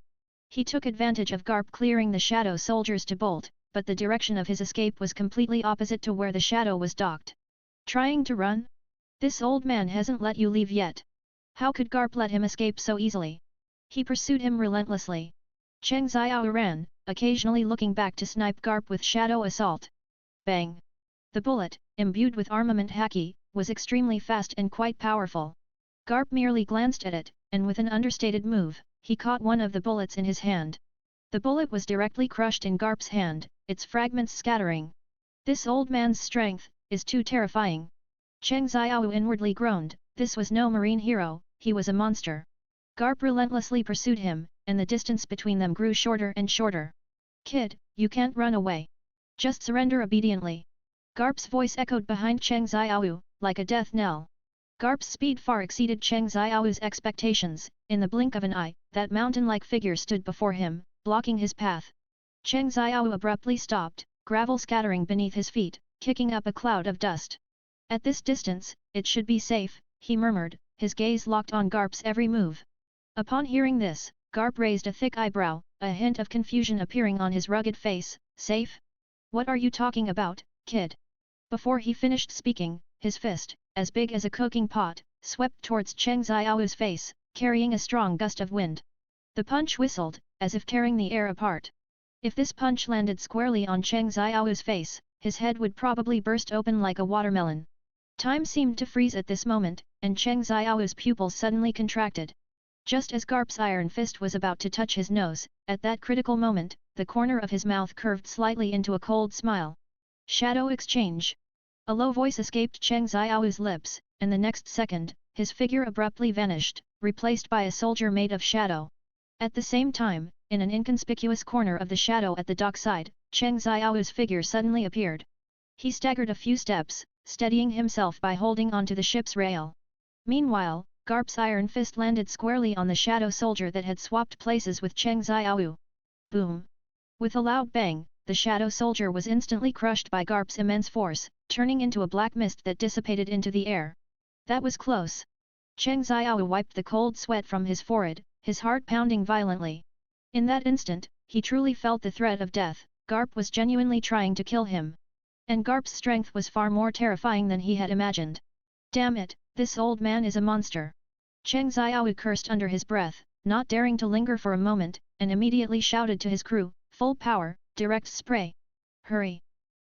He took advantage of Garp clearing the Shadow soldiers to bolt, but the direction of his escape was completely opposite to where the Shadow was docked. Trying to run? This old man hasn't let you leave yet. How could Garp let him escape so easily? He pursued him relentlessly. Cheng Xiao ran, occasionally looking back to snipe Garp with Shadow Assault. Bang! The bullet, imbued with armament haki, was extremely fast and quite powerful. Garp merely glanced at it, and with an understated move, he caught one of the bullets in his hand. The bullet was directly crushed in Garp's hand, its fragments scattering. This old man's strength is too terrifying. Cheng Xiao inwardly groaned, this was no marine hero, he was a monster. Garp relentlessly pursued him, and the distance between them grew shorter and shorter. Kid, you can't run away. Just surrender obediently. Garp's voice echoed behind Cheng Xiao, like a death knell. Garp's speed far exceeded Cheng Xiao's expectations. In the blink of an eye, that mountain-like figure stood before him, blocking his path. Cheng Xiao abruptly stopped, gravel scattering beneath his feet, kicking up a cloud of dust. At this distance, it should be safe, he murmured, his gaze locked on Garp's every move. Upon hearing this, Garp raised a thick eyebrow, a hint of confusion appearing on his rugged face. Safe? What are you talking about, kid? Before he finished speaking, his fist, as big as a cooking pot, swept towards Cheng Xiao's face, carrying a strong gust of wind. The punch whistled, as if tearing the air apart. If this punch landed squarely on Cheng Xiao's face, his head would probably burst open like a watermelon. Time seemed to freeze at this moment, and Cheng Xiao's pupils suddenly contracted. Just as Garp's iron fist was about to touch his nose, at that critical moment, the corner of his mouth curved slightly into a cold smile. Shadow exchange. A low voice escaped Cheng Xiao's lips, and the next second, his figure abruptly vanished, replaced by a soldier made of shadow. At the same time, in an inconspicuous corner of the shadow at the dockside, Cheng Xiao's figure suddenly appeared. He staggered a few steps, steadying himself by holding onto the ship's rail. Meanwhile, Garp's iron fist landed squarely on the shadow soldier that had swapped places with Cheng Xiao. Boom! With a loud bang, the shadow soldier was instantly crushed by Garp's immense force, turning into a black mist that dissipated into the air. That was close. Cheng Xiao wiped the cold sweat from his forehead, his heart pounding violently. In that instant, he truly felt the threat of death. Garp was genuinely trying to kill him. And Garp's strength was far more terrifying than he had imagined. Damn it, this old man is a monster. Cheng Xiao cursed under his breath, not daring to linger for a moment, and immediately shouted to his crew, "Full power, direct spray! Hurry!"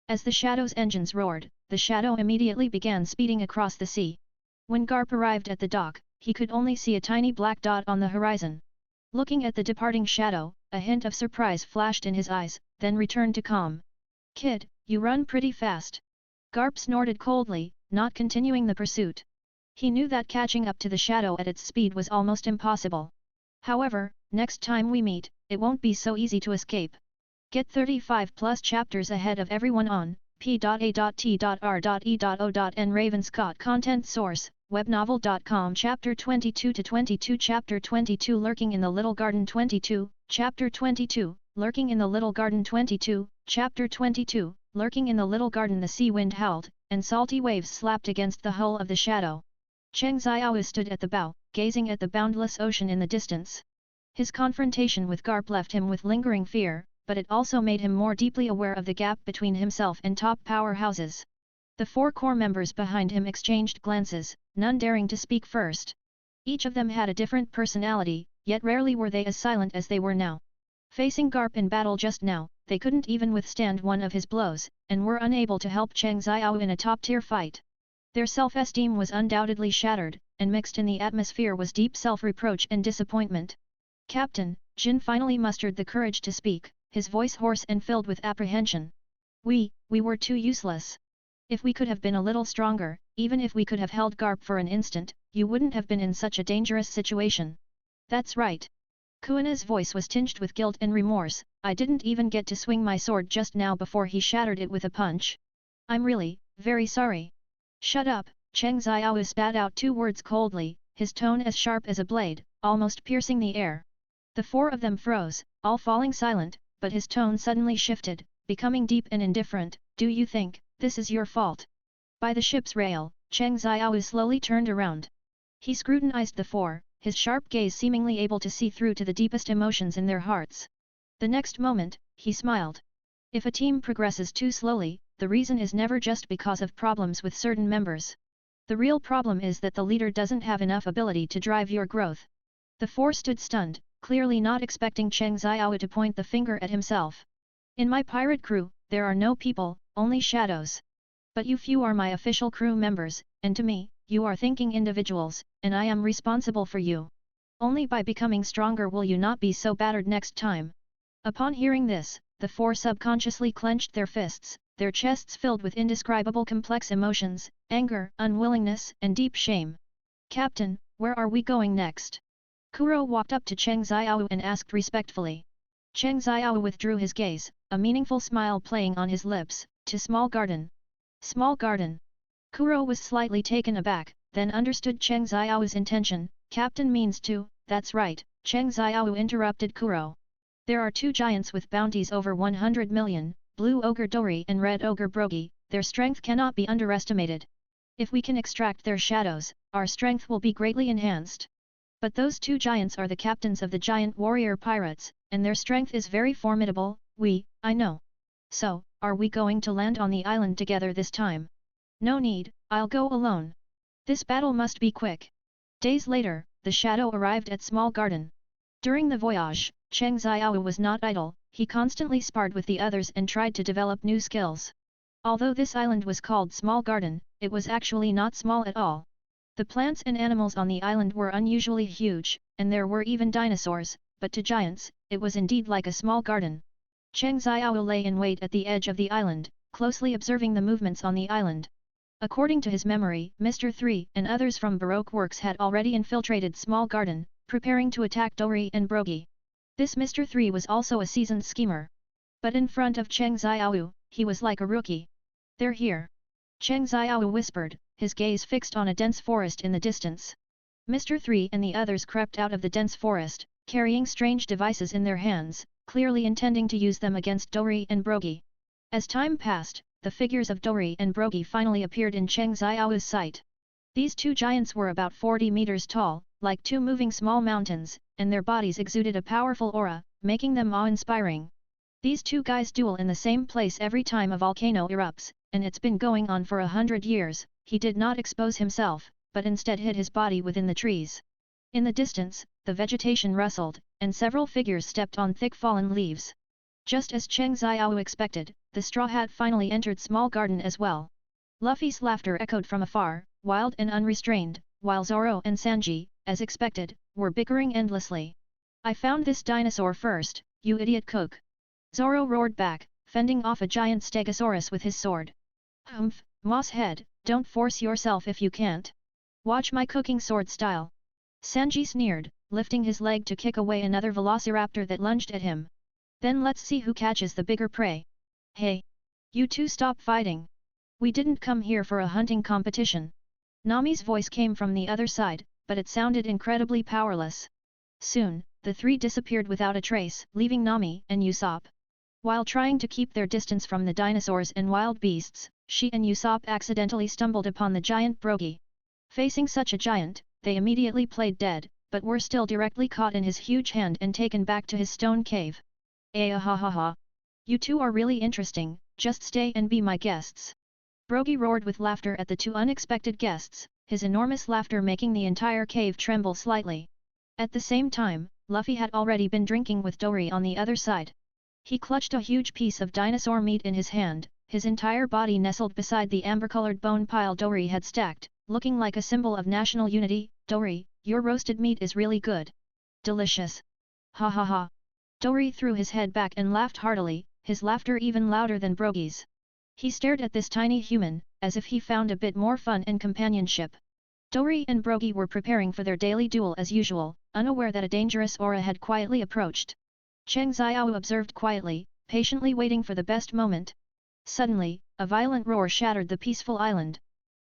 As the shadow's engines roared, the shadow immediately began speeding across the sea. When Garp arrived at the dock, he could only see a tiny black dot on the horizon. Looking at the departing shadow, a hint of surprise flashed in his eyes, then returned to calm. "Kid, you run pretty fast." Garp snorted coldly, not continuing the pursuit. He knew that catching up to the shadow at its speed was almost impossible. However, next time we meet, it won't be so easy to escape. Get 35 plus chapters ahead of everyone on p.a.t.r.e.o.n. Ravenscott. Content source, webnovel.com. Chapter 22-22. Chapter 22. Lurking in the Little Garden. 22, Chapter 22, Lurking in the Little Garden. 22, Chapter 22, Lurking in the Little Garden. The sea wind howled, and salty waves slapped against the hull of the shadow. Cheng Xiao stood at the bow, gazing at the boundless ocean in the distance. His confrontation with Garp left him with lingering fear, but it also made him more deeply aware of the gap between himself and top powerhouses. The 4 core members behind him exchanged glances, none daring to speak first. Each of them had a different personality, yet rarely were they as silent as they were now. Facing Garp in battle just now, they couldn't even withstand one of his blows, and were unable to help Cheng Xiao in a top-tier fight. Their self-esteem was undoubtedly shattered, and mixed in the atmosphere was deep self-reproach and disappointment. "Captain," Jin finally mustered the courage to speak, his voice hoarse and filled with apprehension. We were too useless. If we could have been a little stronger, even if we could have held Garp for an instant, you wouldn't have been in such a dangerous situation." "That's right." Kuina's voice was tinged with guilt and remorse. "I didn't even get to swing my sword just now before he shattered it with a punch. I'm really, very sorry." "Shut up," Cheng Xiao spat out 2 words coldly, his tone as sharp as a blade, almost piercing the air. The 4 of them froze, all falling silent, but his tone suddenly shifted, becoming deep and indifferent. "Do you think this is your fault?" By the ship's rail, Cheng Xiao slowly turned around. He scrutinized the 4, his sharp gaze seemingly able to see through to the deepest emotions in their hearts. The next moment, he smiled. If a team progresses too slowly, the reason is never just because of problems with certain members. The real problem is that the leader doesn't have enough ability to drive your growth. The 4 stood stunned, clearly not expecting Cheng Xiao to point the finger at himself. "In my pirate crew, there are no people, only shadows. But you few are my official crew members, and to me, you are thinking individuals, and I am responsible for you. Only by becoming stronger will you not be so battered next time." Upon hearing this, the 4 subconsciously clenched their fists, their chests filled with indescribable complex emotions, anger, unwillingness, and deep shame. "Captain, where are we going next?" Kuro walked up to Cheng Xiao and asked respectfully. Cheng Xiao withdrew his gaze, a meaningful smile playing on his lips. "To Small Garden." "Small Garden?" Kuro was slightly taken aback, then understood Cheng Xiao's intention. "Captain means to, that's right," Cheng Xiao interrupted Kuro. "There are 2 giants with bounties over 100 million, Blue Ogre Dori and Red Ogre Brogi, their strength cannot be underestimated. If we can extract their shadows, our strength will be greatly enhanced. But those 2 giants are the captains of the giant warrior pirates, and their strength is very formidable. I know. So, are we going to land on the island together this time?" "No need, I'll go alone. This battle must be quick." Days later, the shadow arrived at Small Garden. During the voyage, Cheng Xiao was not idle, he constantly sparred with the others and tried to develop new skills. Although this island was called Small Garden, it was actually not small at all. The plants and animals on the island were unusually huge, and there were even dinosaurs, but to giants, it was indeed like a small garden. Cheng Xiao lay in wait at the edge of the island, closely observing the movements on the island. According to his memory, Mr. 3 and others from Baroque Works had already infiltrated Small Garden, preparing to attack Dori and Brogy. This Mr. 3 was also a seasoned schemer. But in front of Cheng Xiao, he was like a rookie. "They're here," Cheng Xiao whispered, his gaze fixed on a dense forest in the distance. Mr. 3 and the others crept out of the dense forest, carrying strange devices in their hands, clearly intending to use them against Dori and Brogy. As time passed, the figures of Dori and Brogy finally appeared in Cheng Xiao's sight. These two giants were about 40 meters tall, like two moving small mountains, and their bodies exuded a powerful aura, making them awe-inspiring. These two guys duel in the same place every time a volcano erupts, and it's been going on for 100 years. He did not expose himself, but instead hid his body within the trees. In the distance, the vegetation rustled, and several figures stepped on thick fallen leaves. Just as Cheng Xiao expected, the Straw Hat finally entered Small Garden as well. Luffy's laughter echoed from afar, wild and unrestrained, while Zoro and Sanji, as expected, were bickering endlessly. "I found this dinosaur first, you idiot cook!" Zoro roared back, fending off a giant stegosaurus with his sword. "Humph, moss head, don't force yourself if you can't. Watch my cooking sword style." Sanji sneered, lifting his leg to kick away another velociraptor that lunged at him. "Then let's see who catches the bigger prey." "Hey! You two stop fighting! We didn't come here for a hunting competition." Nami's voice came from the other side, but it sounded incredibly powerless. Soon, the three disappeared without a trace, leaving Nami and Usopp. While trying to keep their distance from the dinosaurs and wild beasts, she and Usopp accidentally stumbled upon the giant Brogy. Facing such a giant, they immediately played dead, but were still directly caught in his huge hand and taken back to his stone cave. "Ha ha ha! You two are really interesting, just stay and be my guests." Brogy roared with laughter at the two unexpected guests, his enormous laughter making the entire cave tremble slightly. At the same time, Luffy had already been drinking with Dori on the other side. He clutched a huge piece of dinosaur meat in his hand, his entire body nestled beside the amber-colored bone pile Dori had stacked, looking like a symbol of national unity. "Dori, your roasted meat is really good. Delicious. Ha ha ha." Dori threw his head back and laughed heartily, his laughter even louder than Brogy's. He stared at this tiny human, as if he found a bit more fun and companionship. Dori and Brogy were preparing for their daily duel as usual, unaware that a dangerous aura had quietly approached. Cheng Xiao observed quietly, patiently waiting for the best moment. Suddenly, a violent roar shattered the peaceful island.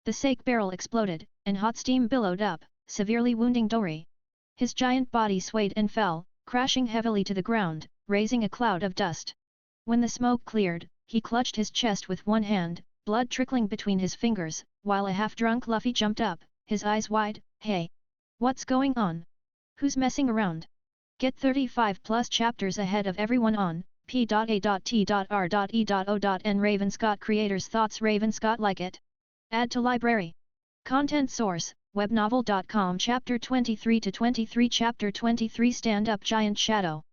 The sake barrel exploded, and hot steam billowed up, severely wounding Dori. His giant body swayed and fell, crashing heavily to the ground, raising a cloud of dust. When the smoke cleared, he clutched his chest with one hand, blood trickling between his fingers, while a half-drunk Luffy jumped up, his eyes wide. "Hey! What's going on? Who's messing around?" Get 35+ chapters ahead of everyone on p.a.t.r.e.o.n. Ravenscott Creators Thoughts. Ravenscott like it? Add to library. Content source, webnovel.com. Chapter 23-23. Chapter 23 Stand Up Giant Shadow.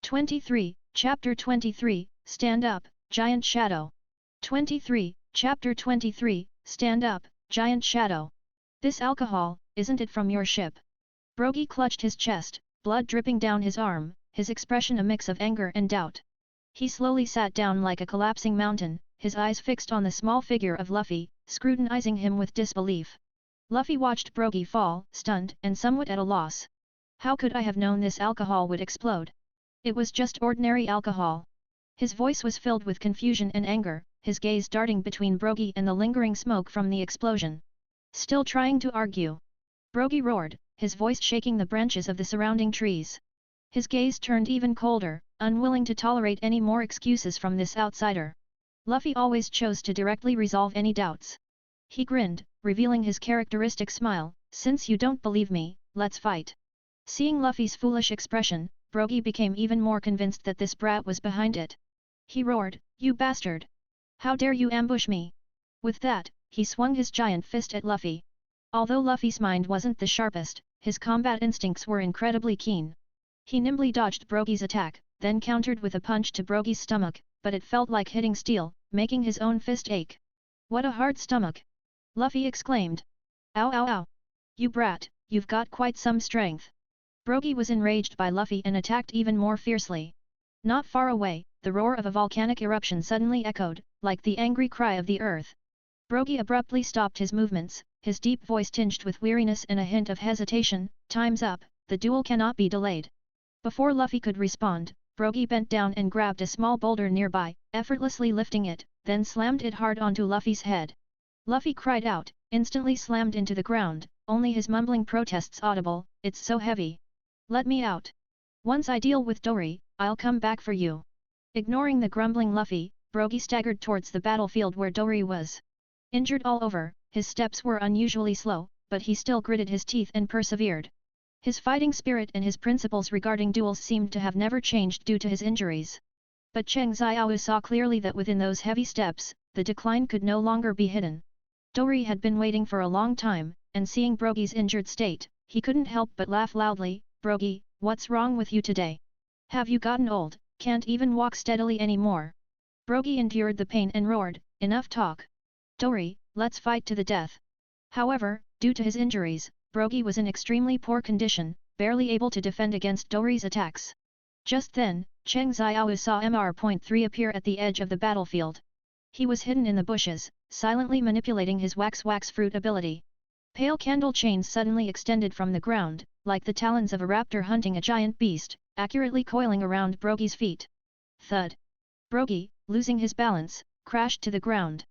23, Chapter 23, Stand Up, Giant Shadow. 23, Chapter 23, Stand Up, Giant Shadow. "This alcohol, isn't it from your ship?" Brogy clutched his chest, blood dripping down his arm, his expression a mix of anger and doubt. He slowly sat down like a collapsing mountain, his eyes fixed on the small figure of Luffy, scrutinizing him with disbelief. Luffy watched Brogy fall, stunned and somewhat at a loss. "How could I have known this alcohol would explode? It was just ordinary alcohol." His voice was filled with confusion and anger, his gaze darting between Brogy and the lingering smoke from the explosion. "Still trying to argue?" Brogy roared, his voice shaking the branches of the surrounding trees. His gaze turned even colder, unwilling to tolerate any more excuses from this outsider. Luffy always chose to directly resolve any doubts. He grinned, revealing his characteristic smile. "Since you don't believe me, let's fight." Seeing Luffy's foolish expression, Brogy became even more convinced that this brat was behind it. He roared, "You bastard! How dare you ambush me?" With that, he swung his giant fist at Luffy. Although Luffy's mind wasn't the sharpest, his combat instincts were incredibly keen. He nimbly dodged Brogy's attack, then countered with a punch to Brogy's stomach, but it felt like hitting steel, making his own fist ache. What a hard stomach! Luffy exclaimed. Ow ow ow! You brat, you've got quite some strength. Brogy was enraged by Luffy and attacked even more fiercely. Not far away, the roar of a volcanic eruption suddenly echoed, like the angry cry of the earth. Brogy abruptly stopped his movements, his deep voice tinged with weariness and a hint of hesitation. Time's up, the duel cannot be delayed. Before Luffy could respond, Brogy bent down and grabbed a small boulder nearby, effortlessly lifting it, then slammed it hard onto Luffy's head. Luffy cried out, instantly slammed into the ground, only his mumbling protests audible, "It's so heavy. Let me out. Once I deal with Dory, I'll come back for you." Ignoring the grumbling Luffy, Brogy staggered towards the battlefield where Dory was. Injured all over, his steps were unusually slow, but he still gritted his teeth and persevered. His fighting spirit and his principles regarding duels seemed to have never changed due to his injuries. But Cheng Xiao saw clearly that within those heavy steps, the decline could no longer be hidden. Dory had been waiting for a long time, and seeing Brogy's injured state, he couldn't help but laugh loudly. "Brogy, what's wrong with you today? Have you gotten old, can't even walk steadily anymore?" Brogy endured the pain and roared, "Enough talk. Dory, let's fight to the death." However, due to his injuries, Brogy was in extremely poor condition, barely able to defend against Dory's attacks. Just then, Cheng Xiao saw Mr.3 appear at the edge of the battlefield. He was hidden in the bushes, silently manipulating his wax fruit ability. Pale candle chains suddenly extended from the ground, like the talons of a raptor hunting a giant beast, accurately coiling around Brogy's feet. Thud! Brogy, losing his balance, crashed to the ground.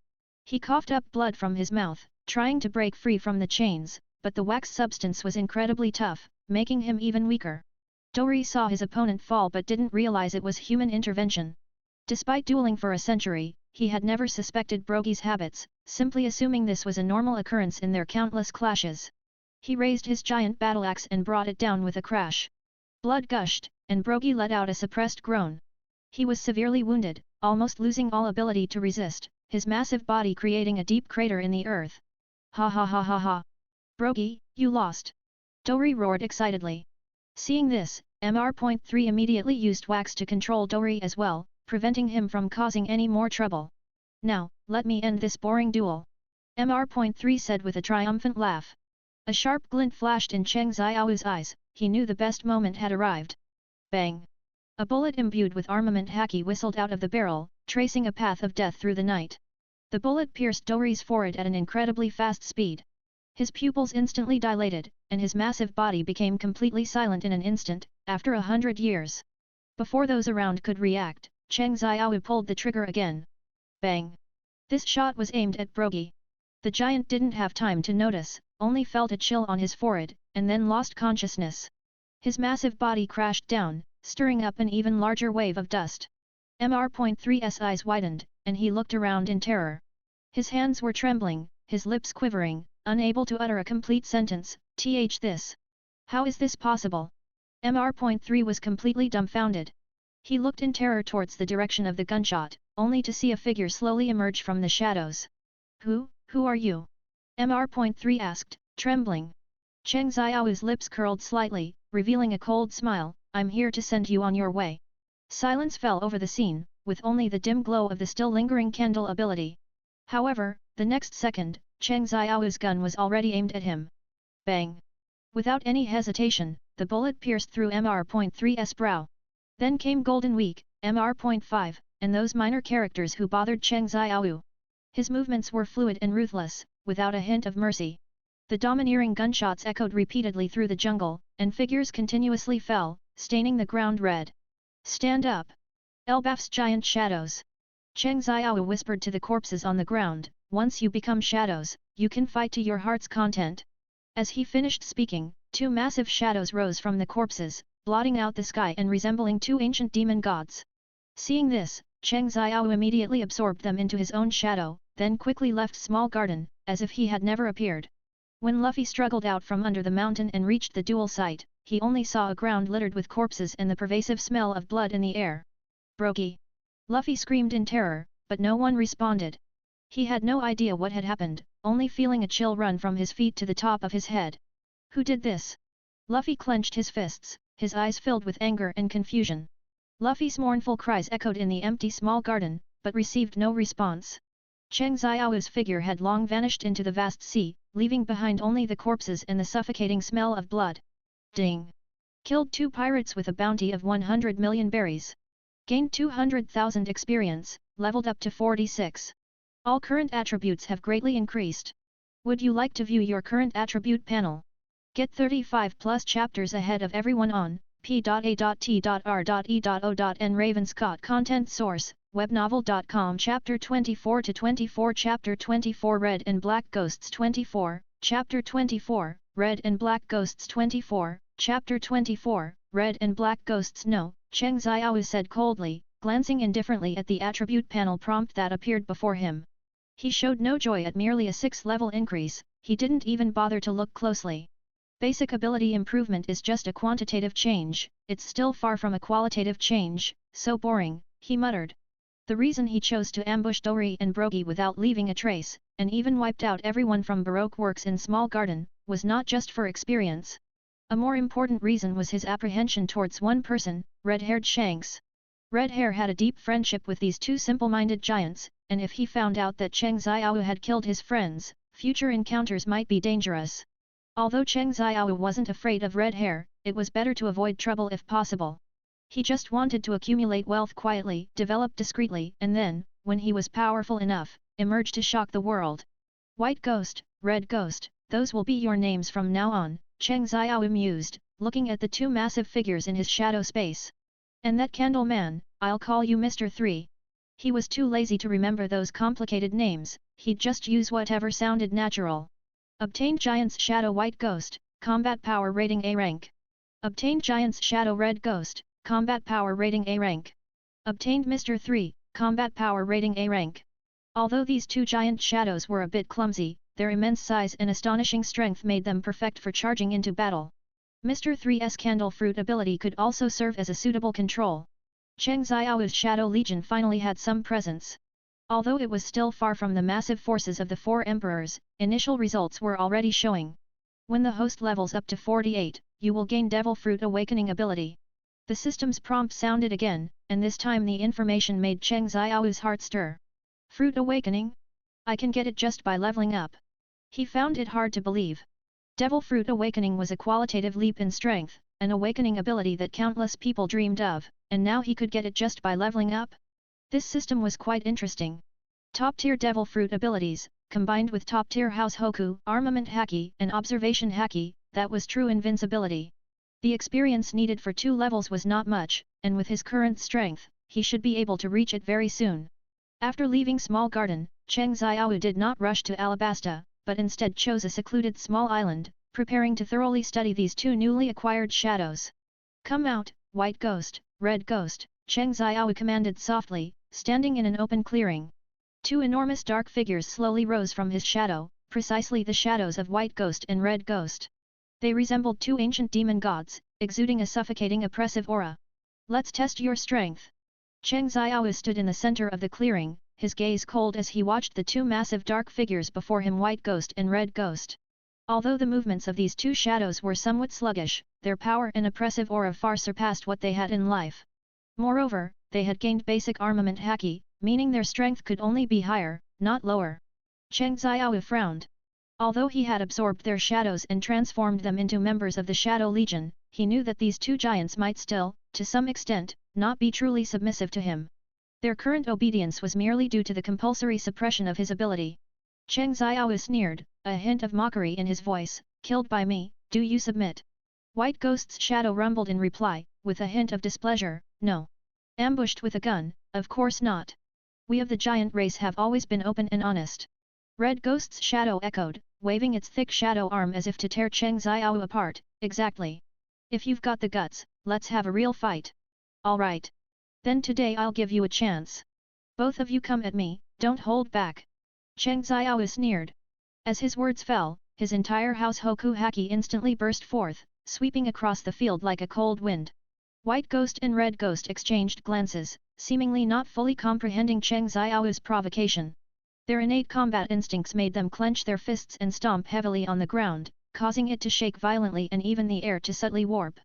He coughed up blood from his mouth, trying to break free from the chains, but the wax substance was incredibly tough, making him even weaker. Dory saw his opponent fall but didn't realize it was human intervention. Despite dueling for a century, he had never suspected Brogy's habits, simply assuming this was a normal occurrence in their countless clashes. He raised his giant battle axe and brought it down with a crash. Blood gushed, and Brogy let out a suppressed groan. He was severely wounded, almost losing all ability to resist, his massive body creating a deep crater in the earth. "Ha ha ha ha ha! Brogy, you lost!" Dory roared excitedly. Seeing this, Mr.3 immediately used wax to control Dory as well, preventing him from causing any more trouble. "Now, let me end this boring duel," Mr.3 said with a triumphant laugh. A sharp glint flashed in Cheng Xiao's eyes, he knew the best moment had arrived. Bang! A bullet imbued with armament haki whistled out of the barrel, tracing a path of death through the night. The bullet pierced Dory's forehead at an incredibly fast speed. His pupils instantly dilated, and his massive body became completely silent in an instant, after 100 years. Before those around could react, Cheng Xiao pulled the trigger again. Bang! This shot was aimed at Brogy. The giant didn't have time to notice, only felt a chill on his forehead, and then lost consciousness. His massive body crashed down, stirring up an even larger wave of dust. Mr.3's eyes widened, and he looked around in terror. His hands were trembling, his lips quivering, unable to utter a complete sentence. This? How is this possible? Mr.3 was completely dumbfounded. He looked in terror towards the direction of the gunshot, only to see a figure slowly emerge from the shadows. Who are you?" Mr.3 asked, trembling. Cheng Xiao's lips curled slightly, revealing a cold smile. "I'm here to send you on your way." Silence fell over the scene, with only the dim glow of the still lingering candle ability. However, the next second, Cheng Xiao's gun was already aimed at him. Bang! Without any hesitation, the bullet pierced through Mr.3's brow. Then came Golden Week, Mr.5, and those minor characters who bothered Cheng Xiao. His movements were fluid and ruthless, without a hint of mercy. The domineering gunshots echoed repeatedly through the jungle, and figures continuously fell, staining the ground red. "Stand up! Elbaf's giant shadows!" Cheng Xiao whispered to the corpses on the ground, "Once you become shadows, you can fight to your heart's content." As he finished speaking, two massive shadows rose from the corpses, blotting out the sky and resembling two ancient demon gods. Seeing this, Cheng Xiao immediately absorbed them into his own shadow, then quickly left Small Garden, as if he had never appeared. When Luffy struggled out from under the mountain and reached the duel site, he only saw a ground littered with corpses and the pervasive smell of blood in the air. "Brogy!" Luffy screamed in terror, but no one responded. He had no idea what had happened, only feeling a chill run from his feet to the top of his head. Who did this? Luffy clenched his fists, his eyes filled with anger and confusion. Luffy's mournful cries echoed in the empty Small Garden, but received no response. Cheng Xiao's figure had long vanished into the vast sea, leaving behind only the corpses and the suffocating smell of blood. Ding! Killed 2 pirates with a bounty of 100 million berries. Gained 200,000 experience, leveled up to 46. All current attributes have greatly increased. Would you like to view your current attribute panel? Get 35 plus chapters ahead of everyone on p.a.t.r.e.o.n. Ravenscott. Content source, webnovel.com. Chapter 24 to 24. Chapter 24 Red and Black Ghosts 24. Chapter 24 Red and Black Ghosts 24. Chapter 24 Red and Black Ghosts. No, Cheng Xiao said coldly, glancing indifferently at the attribute panel prompt that appeared before him. He showed no joy at merely a 6th-level increase. He didn't even bother to look closely. Basic ability improvement is just a quantitative change, it's still far from a qualitative change, so boring, he muttered. The reason he chose to ambush Dori and Brogi without leaving a trace, and even wiped out everyone from Baroque works in Small Garden, was not just for experience. A more important reason was his apprehension towards one person, red-haired Shanks. Red Hair had a deep friendship with these 2 simple-minded giants, and if he found out that Cheng Xiao had killed his friends, future encounters might be dangerous. Although Cheng Xiao wasn't afraid of Red Hair, it was better to avoid trouble if possible. He just wanted to accumulate wealth quietly, develop discreetly, and then, when he was powerful enough, emerge to shock the world. White Ghost, Red Ghost, those will be your names from now on, Cheng Xiao mused, looking at the 2 massive figures in his shadow space. And that Candle Man, I'll call you Mr. 3. He was too lazy to remember those complicated names, he'd just use whatever sounded natural. Obtained Giant's Shadow White Ghost, Combat Power Rating A rank. Obtained Giant's Shadow Red Ghost, Combat Power Rating A rank. Obtained Mr. 3, Combat Power Rating A rank. Although these 2 giant shadows were a bit clumsy, their immense size and astonishing strength made them perfect for charging into battle. Mr. 3's Candle Fruit ability could also serve as a suitable control. Cheng Xiao's Shadow Legion finally had some presence. Although it was still far from the massive forces of the 4 emperors, initial results were already showing. When the host levels up to 48, you will gain Devil Fruit Awakening ability. The system's prompt sounded again, and this time the information made Cheng Xiao's heart stir. Fruit Awakening? I can get it just by leveling up. He found it hard to believe. Devil Fruit Awakening was a qualitative leap in strength, an awakening ability that countless people dreamed of, and now he could get it just by leveling up? This system was quite interesting. Top-tier Devil Fruit abilities, combined with top-tier House Hoku, Armament Haki, and Observation Haki, that was true invincibility. The experience needed for 2 levels was not much, and with his current strength, he should be able to reach it very soon. After leaving Small Garden, Cheng Xiao did not rush to Alabasta, but instead chose a secluded small island, preparing to thoroughly study these 2 newly acquired shadows. Come out, White Ghost, Red Ghost, Cheng Xiao commanded softly, standing in an open clearing. 2 enormous dark figures slowly rose from his shadow, precisely the shadows of White Ghost and Red Ghost. They resembled 2 ancient demon gods, exuding a suffocating oppressive aura. Let's test your strength. Cheng Xiao stood in the center of the clearing, his gaze cold as he watched the 2 massive dark figures before him, White Ghost and Red Ghost. Although the movements of these 2 shadows were somewhat sluggish, their power and oppressive aura far surpassed what they had in life. Moreover, they had gained basic armament haki, meaning their strength could only be higher, not lower. Cheng Xiao frowned. Although he had absorbed their shadows and transformed them into members of the Shadow Legion, he knew that these 2 giants might still, to some extent, not be truly submissive to him. Their current obedience was merely due to the compulsory suppression of his ability. Cheng Xiao sneered, a hint of mockery in his voice, "Killed by me, do you submit?" White Ghost's shadow rumbled in reply, with a hint of displeasure, "No. Ambushed with a gun, of course not. We of the giant race have always been open and honest." Red Ghost's shadow echoed, waving its thick shadow arm as if to tear Cheng Xiao apart, "Exactly. If you've got the guts, let's have a real fight." "All right. Then today I'll give you a chance. Both of you come at me, don't hold back." Cheng Xiao sneered. As his words fell, his entire House Hoku Haki instantly burst forth, sweeping across the field like a cold wind. White Ghost and Red Ghost exchanged glances, seemingly not fully comprehending Cheng Xiao's provocation. Their innate combat instincts made them clench their fists and stomp heavily on the ground, causing it to shake violently and even the air to subtly warp.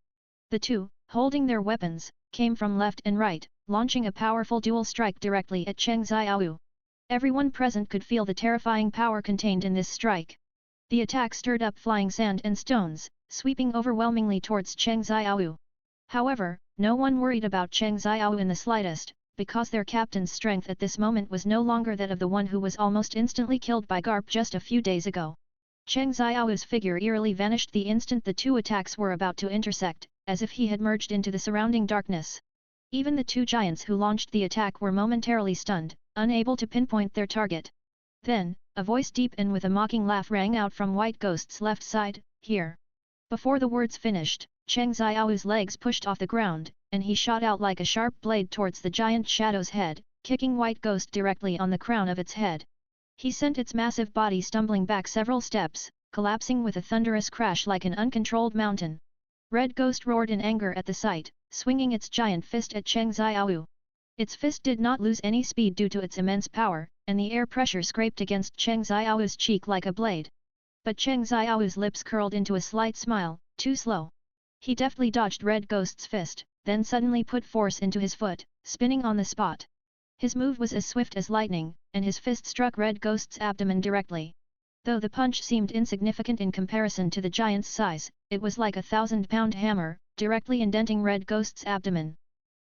The 2, holding their weapons, came from left and right, launching a powerful dual strike directly at Cheng Xiaowu. Everyone present could feel the terrifying power contained in this strike. The attack stirred up flying sand and stones, sweeping overwhelmingly towards Cheng Xiaowu. However, no one worried about Cheng Xiaowu in the slightest, because their captain's strength at this moment was no longer that of the one who was almost instantly killed by Garp just a few days ago. Cheng Xiaowu's figure eerily vanished the instant the two attacks were about to intersect, as if he had merged into the surrounding darkness. Even the two giants who launched the attack were momentarily stunned, unable to pinpoint their target. Then, a voice deep and with a mocking laugh rang out from White Ghost's left side, "Here!" Before the words finished, Cheng Xiaowu's legs pushed off the ground, and he shot out like a sharp blade towards the giant shadow's head, kicking White Ghost directly on the crown of its head. He sent its massive body stumbling back several steps, collapsing with a thunderous crash like an uncontrolled mountain. Red Ghost roared in anger at the sight, swinging its giant fist at Cheng Xiaowu. Its fist did not lose any speed due to its immense power, and the air pressure scraped against Cheng Xiaowu's cheek like a blade. But Cheng Xiaowu's lips curled into a slight smile, too slow. He deftly dodged Red Ghost's fist, then suddenly put force into his foot, spinning on the spot. His move was as swift as lightning, and his fist struck Red Ghost's abdomen directly. Though the punch seemed insignificant in comparison to the giant's size, it was like a 1,000-pound hammer, directly indenting Red Ghost's abdomen.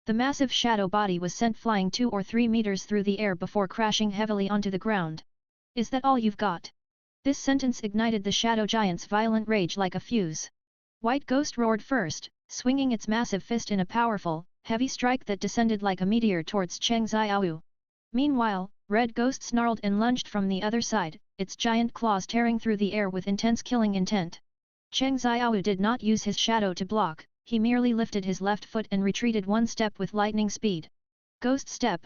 The massive shadow body was sent flying 2 or 3 meters through the air before crashing heavily onto the ground. "Is that all you've got?" This sentence ignited the shadow giant's violent rage like a fuse. White Ghost roared first, swinging its massive fist in a powerful, heavy strike that descended like a meteor towards Cheng Xiaowu. Meanwhile, Red Ghost snarled and lunged from the other side, its giant claws tearing through the air with intense killing intent. Cheng Xiaowu did not use his shadow to block, he merely lifted his left foot and retreated one step with lightning speed. Ghost step.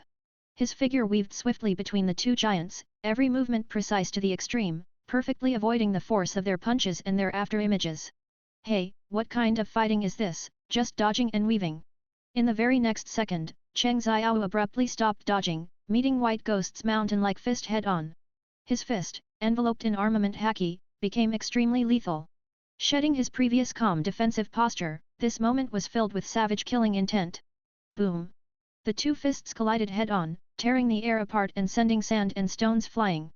His figure weaved swiftly between the two giants, every movement precise to the extreme, perfectly avoiding the force of their punches and their after-images. "Hey, what kind of fighting is this, just dodging and weaving?" In the very next second, Cheng Xiaowu abruptly stopped dodging, meeting White Ghost's mountain-like fist head-on. His fist, enveloped in armament haki, became extremely lethal. Shedding his previous calm defensive posture, this moment was filled with savage killing intent. Boom! The two fists collided head-on, tearing the air apart and sending sand and stones flying.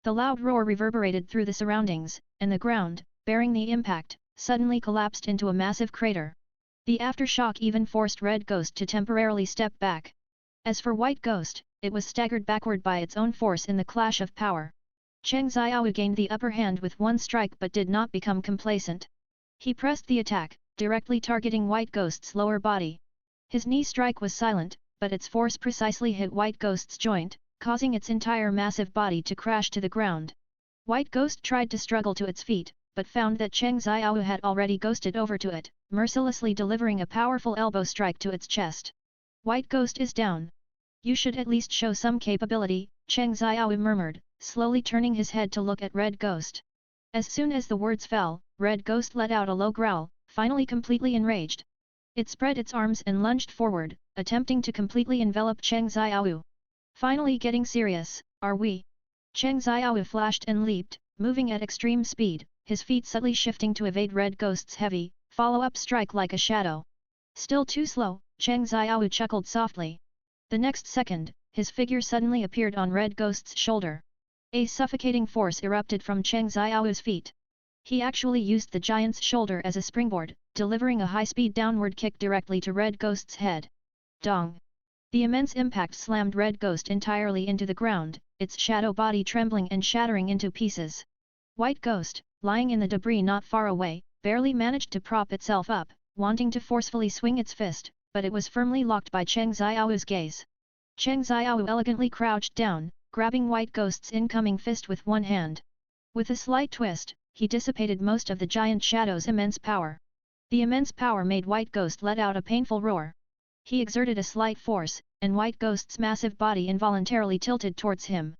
The loud roar reverberated through the surroundings, and the ground, bearing the impact, suddenly collapsed into a massive crater. The aftershock even forced Red Ghost to temporarily step back. As for White Ghost, it was staggered backward by its own force in the clash of power. Cheng Xiaowu gained the upper hand with one strike but did not become complacent. He pressed the attack, directly targeting White Ghost's lower body. His knee strike was silent, but its force precisely hit White Ghost's joint, causing its entire massive body to crash to the ground. White Ghost tried to struggle to its feet, but found that Cheng Xiaowu had already ghosted over to it, mercilessly delivering a powerful elbow strike to its chest. "White Ghost is down. You should at least show some capability," Cheng Xiaowu murmured, slowly turning his head to look at Red Ghost. As soon as the words fell, Red Ghost let out a low growl, finally completely enraged. It spread its arms and lunged forward, attempting to completely envelop Cheng Xiaowu. "Finally getting serious, are we?" Cheng Xiaowu flashed and leaped, moving at extreme speed, his feet subtly shifting to evade Red Ghost's heavy, follow-up strike like a shadow. "Still too slow," Cheng Xiaowu chuckled softly. The next second, his figure suddenly appeared on Red Ghost's shoulder. A suffocating force erupted from Cheng Xiaowu's feet. He actually used the giant's shoulder as a springboard, delivering a high-speed downward kick directly to Red Ghost's head. Dong! The immense impact slammed Red Ghost entirely into the ground, its shadow body trembling and shattering into pieces. White Ghost, lying in the debris not far away, barely managed to prop itself up, wanting to forcefully swing its fist, but it was firmly locked by Cheng Xiaowu's gaze. Cheng Xiaowu elegantly crouched down, grabbing White Ghost's incoming fist with one hand. With a slight twist, he dissipated most of the giant shadow's immense power. The immense power made White Ghost let out a painful roar. He exerted a slight force, and White Ghost's massive body involuntarily tilted towards him.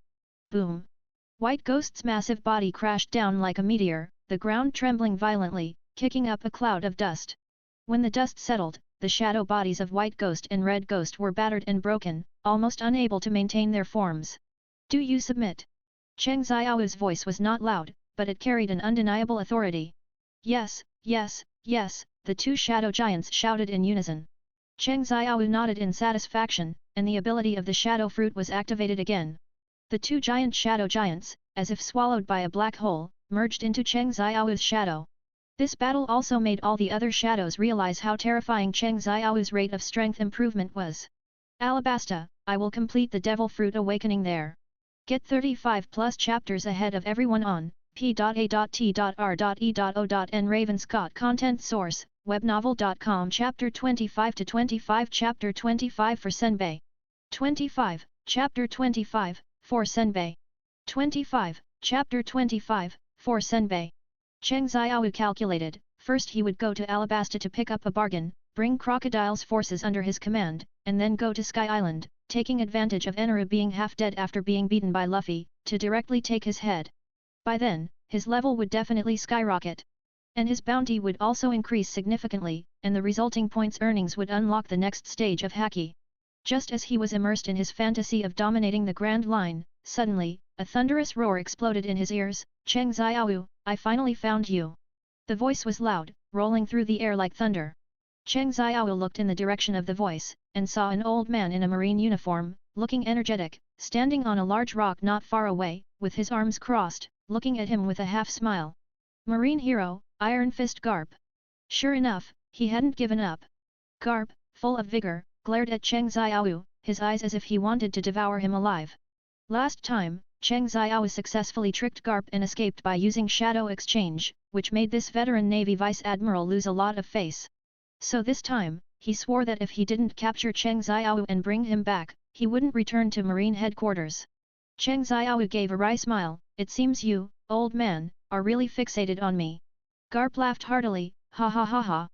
Boom! White Ghost's massive body crashed down like a meteor, the ground trembling violently, kicking up a cloud of dust. When the dust settled, the shadow bodies of White Ghost and Red Ghost were battered and broken, almost unable to maintain their forms. "Do you submit?" Cheng Xiaowu's voice was not loud, but it carried an undeniable authority. "Yes, yes, yes," the two shadow giants shouted in unison. Cheng Xiao nodded in satisfaction, and the ability of the shadow fruit was activated again. The two giant shadow giants, as if swallowed by a black hole, merged into Cheng Xiao's shadow. This battle also made all the other shadows realize how terrifying Cheng Xiao's rate of strength improvement was. Alabasta, I will complete the devil fruit awakening there. Get 35 plus chapters ahead of everyone on p.a.t.r.e.o.n. Ravenscott Content Source, webnovel.com. Chapter 25 to 25. Chapter 25 for Senbei. 25, Chapter 25, for Senbei. 25, Chapter 25, for Senbei. Cheng Xiao calculated, first he would go to Alabasta to pick up a bargain, bring Crocodile's forces under his command, and then go to Sky Island, taking advantage of Eneru being half dead after being beaten by Luffy, to directly take his head. By then, his level would definitely skyrocket. And his bounty would also increase significantly, and the resulting points earnings would unlock the next stage of Haki. Just as he was immersed in his fantasy of dominating the Grand Line, suddenly, a thunderous roar exploded in his ears. Cheng Xiao, I finally found you. The voice was loud, rolling through the air like thunder. Cheng Xiao looked in the direction of the voice, and saw an old man in a marine uniform, looking energetic, standing on a large rock not far away, with his arms crossed, looking at him with a half-smile. Marine hero, Iron Fist Garp. Sure enough, he hadn't given up. Garp, full of vigor, glared at Cheng Xiao, his eyes as if he wanted to devour him alive. Last time, Cheng Xiao successfully tricked Garp and escaped by using Shadow Exchange, which made this veteran Navy Vice Admiral lose a lot of face. So this time, he swore that if he didn't capture Cheng Xiao and bring him back, he wouldn't return to Marine headquarters. Cheng Xiao gave a wry smile, it seems you, old man, are really fixated on me. Garp laughed heartily, ha ha ha ha.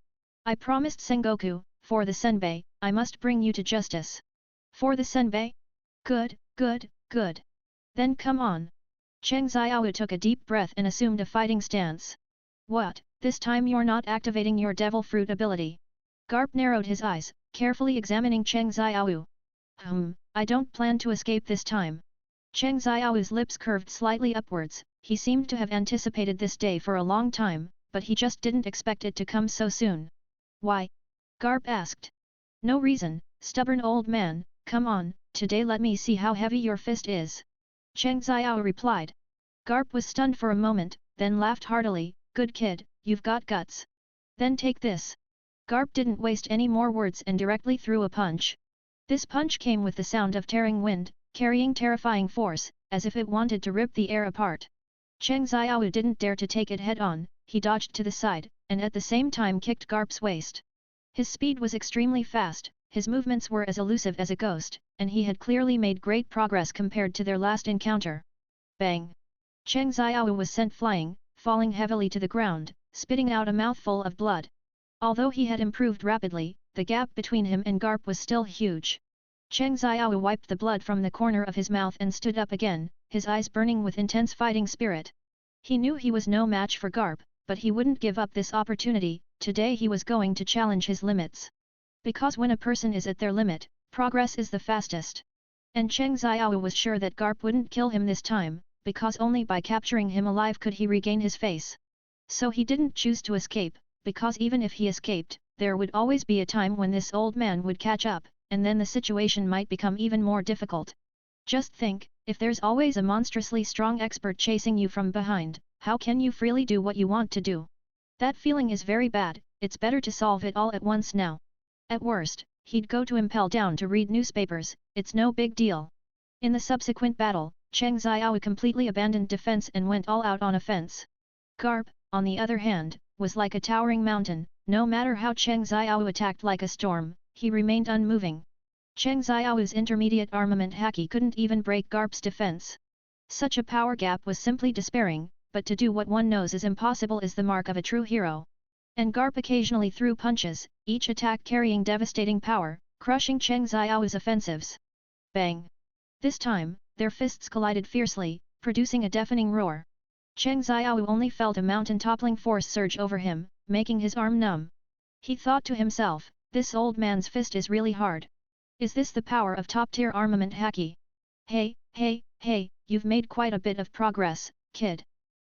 I promised Sengoku, for the Senbei, I must bring you to justice. For the Senbei? Good, good, good. Then come on. Cheng Xiao took a deep breath and assumed a fighting stance. What, this time you're not activating your devil fruit ability? Garp narrowed his eyes, carefully examining Cheng Xiao. I don't plan to escape this time. Cheng Xiao's lips curved slightly upwards, he seemed to have anticipated this day for a long time, but he just didn't expect it to come so soon. Why? Garp asked. No reason, stubborn old man, come on, today let me see how heavy your fist is. Cheng Xiao replied. Garp was stunned for a moment, then laughed heartily, good kid, you've got guts. Then take this. Garp didn't waste any more words and directly threw a punch. This punch came with the sound of tearing wind, carrying terrifying force, as if it wanted to rip the air apart. Cheng Xiao didn't dare to take it head-on, he dodged to the side, and at the same time kicked Garp's waist. His speed was extremely fast, his movements were as elusive as a ghost, and he had clearly made great progress compared to their last encounter. Bang! Cheng Xiao was sent flying, falling heavily to the ground, spitting out a mouthful of blood. Although he had improved rapidly, the gap between him and Garp was still huge. Cheng Xiao wiped the blood from the corner of his mouth and stood up again, his eyes burning with intense fighting spirit. He knew he was no match for Garp, but he wouldn't give up this opportunity. Today he was going to challenge his limits. Because when a person is at their limit, progress is the fastest. And Cheng Xiao was sure that Garp wouldn't kill him this time, because only by capturing him alive could he regain his face. So he didn't choose to escape, because even if he escaped, there would always be a time when this old man would catch up, and then the situation might become even more difficult. Just think, if there's always a monstrously strong expert chasing you from behind, how can you freely do what you want to do? That feeling is very bad, it's better to solve it all at once now. At worst, he'd go to Impel Down to read newspapers, it's no big deal. In the subsequent battle, Cheng Xiao completely abandoned defense and went all out on offense. Garp, on the other hand, was like a towering mountain, no matter how Cheng Xiao attacked like a storm, he remained unmoving. Cheng Xiao's intermediate armament Haki couldn't even break Garp's defense. Such a power gap was simply despairing, but to do what one knows is impossible is the mark of a true hero. And Garp occasionally threw punches, each attack carrying devastating power, crushing Cheng Xiao's offensives. Bang! This time, their fists collided fiercely, producing a deafening roar. Cheng Xiao only felt a mountain-toppling force surge over him, making his arm numb. He thought to himself, this old man's fist is really hard. Is this the power of top-tier armament Haki? Hey, you've made quite a bit of progress, kid.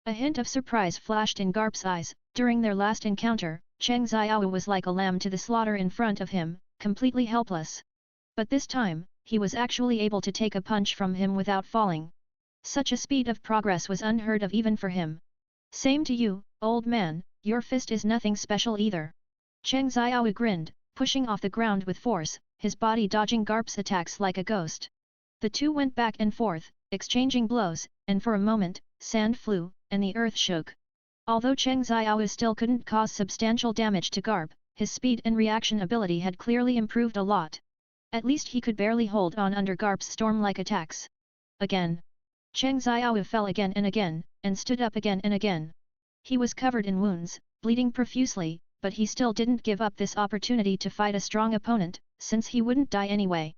A hint of surprise flashed in Garp's eyes. During their last encounter, Cheng Xiao was like a lamb to the slaughter in front of him, completely helpless. But this time, he was actually able to take a punch from him without falling. Such a speed of progress was unheard of even for him. Same to you, old man, your fist is nothing special either. Cheng Xiao grinned, pushing off the ground with force, his body dodging Garp's attacks like a ghost. The two went back and forth, exchanging blows, and for a moment, sand flew, and the earth shook. Although Cheng Xiao still couldn't cause substantial damage to Garp, his speed and reaction ability had clearly improved a lot. At least he could barely hold on under Garp's storm-like attacks. Again. Cheng Xiao fell again, and stood up again and again. He was covered in wounds, bleeding profusely, but he still didn't give up this opportunity to fight a strong opponent, since he wouldn't die anyway.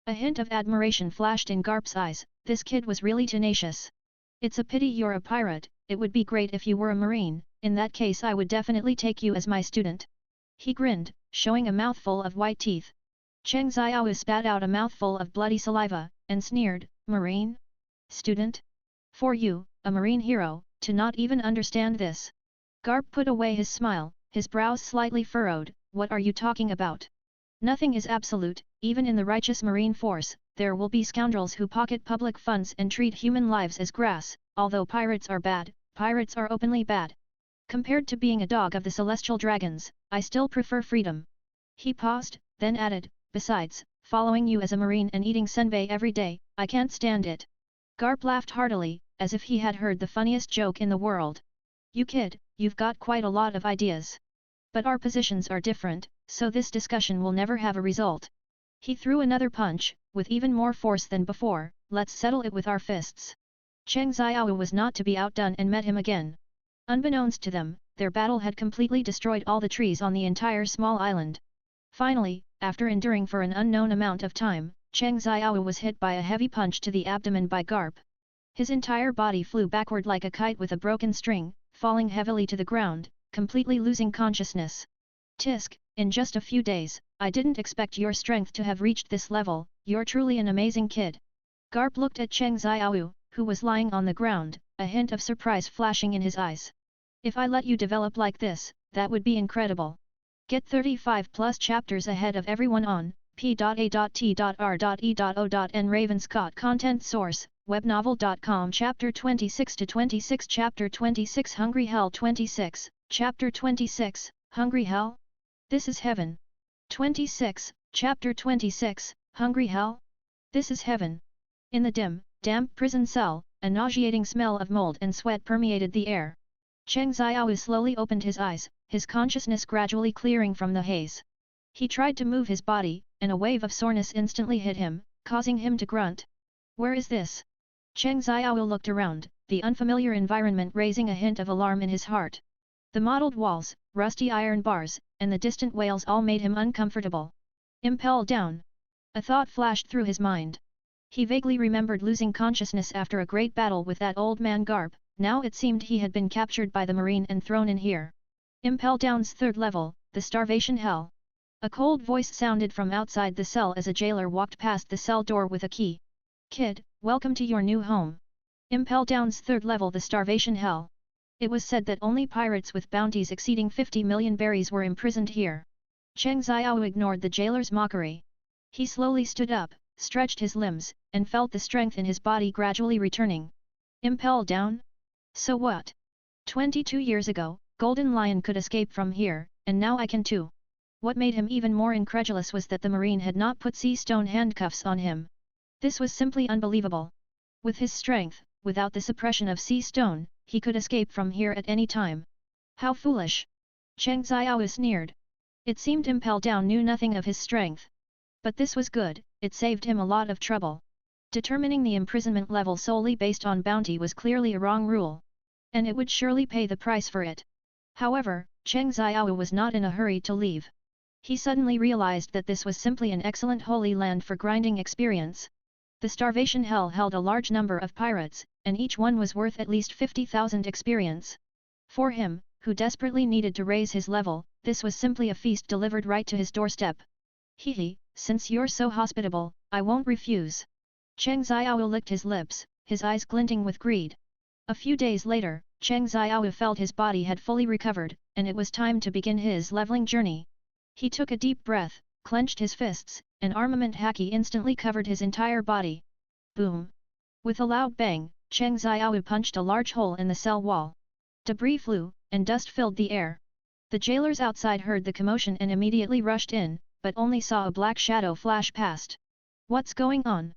A hint of admiration flashed in Garp's eyes, this kid was really tenacious. It's a pity you're a pirate, it would be great if you were a marine, in that case I would definitely take you as my student. He grinned, showing a mouthful of white teeth. Cheng Xiao spat out a mouthful of bloody saliva, and sneered, "Marine? Student? For you, a marine hero, to not even understand this." Garp put away his smile, his brows slightly furrowed, "What are you talking about? Nothing is absolute, even in the righteous marine force, there will be scoundrels who pocket public funds and treat human lives as grass, although pirates are bad, pirates are openly bad. Compared to being a dog of the celestial dragons, I still prefer freedom." He paused, then added, "Besides, following you as a marine and eating senbei every day, I can't stand it." Garp laughed heartily, as if he had heard the funniest joke in the world. "You kid, you've got quite a lot of ideas. But our positions are different, so this discussion will never have a result." He threw another punch, with even more force than before, "Let's settle it with our fists." Cheng Xiao was not to be outdone and met him again. Unbeknownst to them, their battle had completely destroyed all the trees on the entire small island. Finally, after enduring for an unknown amount of time, Cheng Xiao was hit by a heavy punch to the abdomen by Garp. His entire body flew backward like a kite with a broken string, falling heavily to the ground, completely losing consciousness. "Tisk, in just a few days, I didn't expect your strength to have reached this level, you're truly an amazing kid." Garp looked at Cheng Xiao, who was lying on the ground, a hint of surprise flashing in his eyes. "If I let you develop like this, that would be incredible. Get 35 plus chapters ahead of everyone on p.a.t.r.e.o.n. Ravenscott Content Source, webnovel.com. Chapter 26-26. Chapter 26 Hungry Hell 26, Chapter 26, Hungry Hell? This is heaven. 26, Chapter 26, Hungry Hell? This is heaven. In the dim, damp prison cell, a nauseating smell of mold and sweat permeated the air. Cheng Xiao slowly opened his eyes, his consciousness gradually clearing from the haze. He tried to move his body, and a wave of soreness instantly hit him, causing him to grunt. "Where is this?" Cheng Xiao looked around, the unfamiliar environment raising a hint of alarm in his heart. The mottled walls, rusty iron bars, and the distant wails all made him uncomfortable. Impel down. A thought flashed through his mind. He vaguely remembered losing consciousness after a great battle with that old man Garp. Now it seemed he had been captured by the marine and thrown in here. Impel down's third level, the starvation hell. A cold voice sounded from outside the cell as a jailer walked past the cell door with a key. "Kid, welcome to your new home. Impel down's third level, the starvation hell." It was said that only pirates with bounties exceeding 50 million berries were imprisoned here. Cheng Xiao ignored the jailer's mockery. He slowly stood up, stretched his limbs, and felt the strength in his body gradually returning. Impel down? So what? 22 years ago, Golden Lion could escape from here, and now I can too. What made him even more incredulous was that the marine had not put sea stone handcuffs on him. This was simply unbelievable. With his strength, without the suppression of sea stone, he could escape from here at any time. How foolish! Cheng Xiao sneered. It seemed Impel Down knew nothing of his strength. But this was good, it saved him a lot of trouble. Determining the imprisonment level solely based on bounty was clearly a wrong rule. And it would surely pay the price for it. However, Cheng Xiao was not in a hurry to leave. He suddenly realized that this was simply an excellent holy land for grinding experience. The starvation hell held a large number of pirates, and each one was worth at least 50,000 experience. For him, who desperately needed to raise his level, this was simply a feast delivered right to his doorstep. "Hehe, since you're so hospitable, I won't refuse." Cheng Xiao licked his lips, his eyes glinting with greed. A few days later, Cheng Xiao felt his body had fully recovered, and it was time to begin his leveling journey. He took a deep breath, clenched his fists, an armament haki instantly covered his entire body. Boom! With a loud bang, Cheng Xiaoyu punched a large hole in the cell wall. Debris flew, and dust filled the air. The jailers outside heard the commotion and immediately rushed in, but only saw a black shadow flash past. What's going on?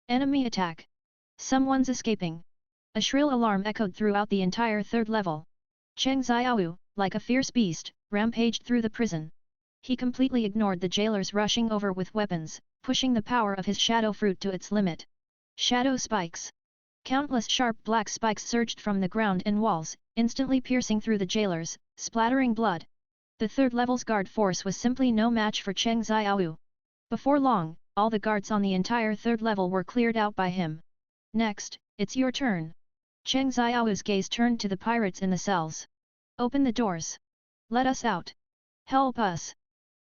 Enemy attack! Someone's escaping! A shrill alarm echoed throughout the entire third level. Cheng Xiaoyu, like a fierce beast, rampaged through the prison. He completely ignored the jailers rushing over with weapons, pushing the power of his shadow fruit to its limit. Shadow spikes! Countless sharp black spikes surged from the ground and walls, instantly piercing through the jailers, splattering blood. The third level's guard force was simply no match for Cheng Xiaoyu. Before long, all the guards on the entire third level were cleared out by him. Next, it's your turn. Cheng Xiaoyu's gaze turned to the pirates in the cells. Open the doors. Let us out. Help us.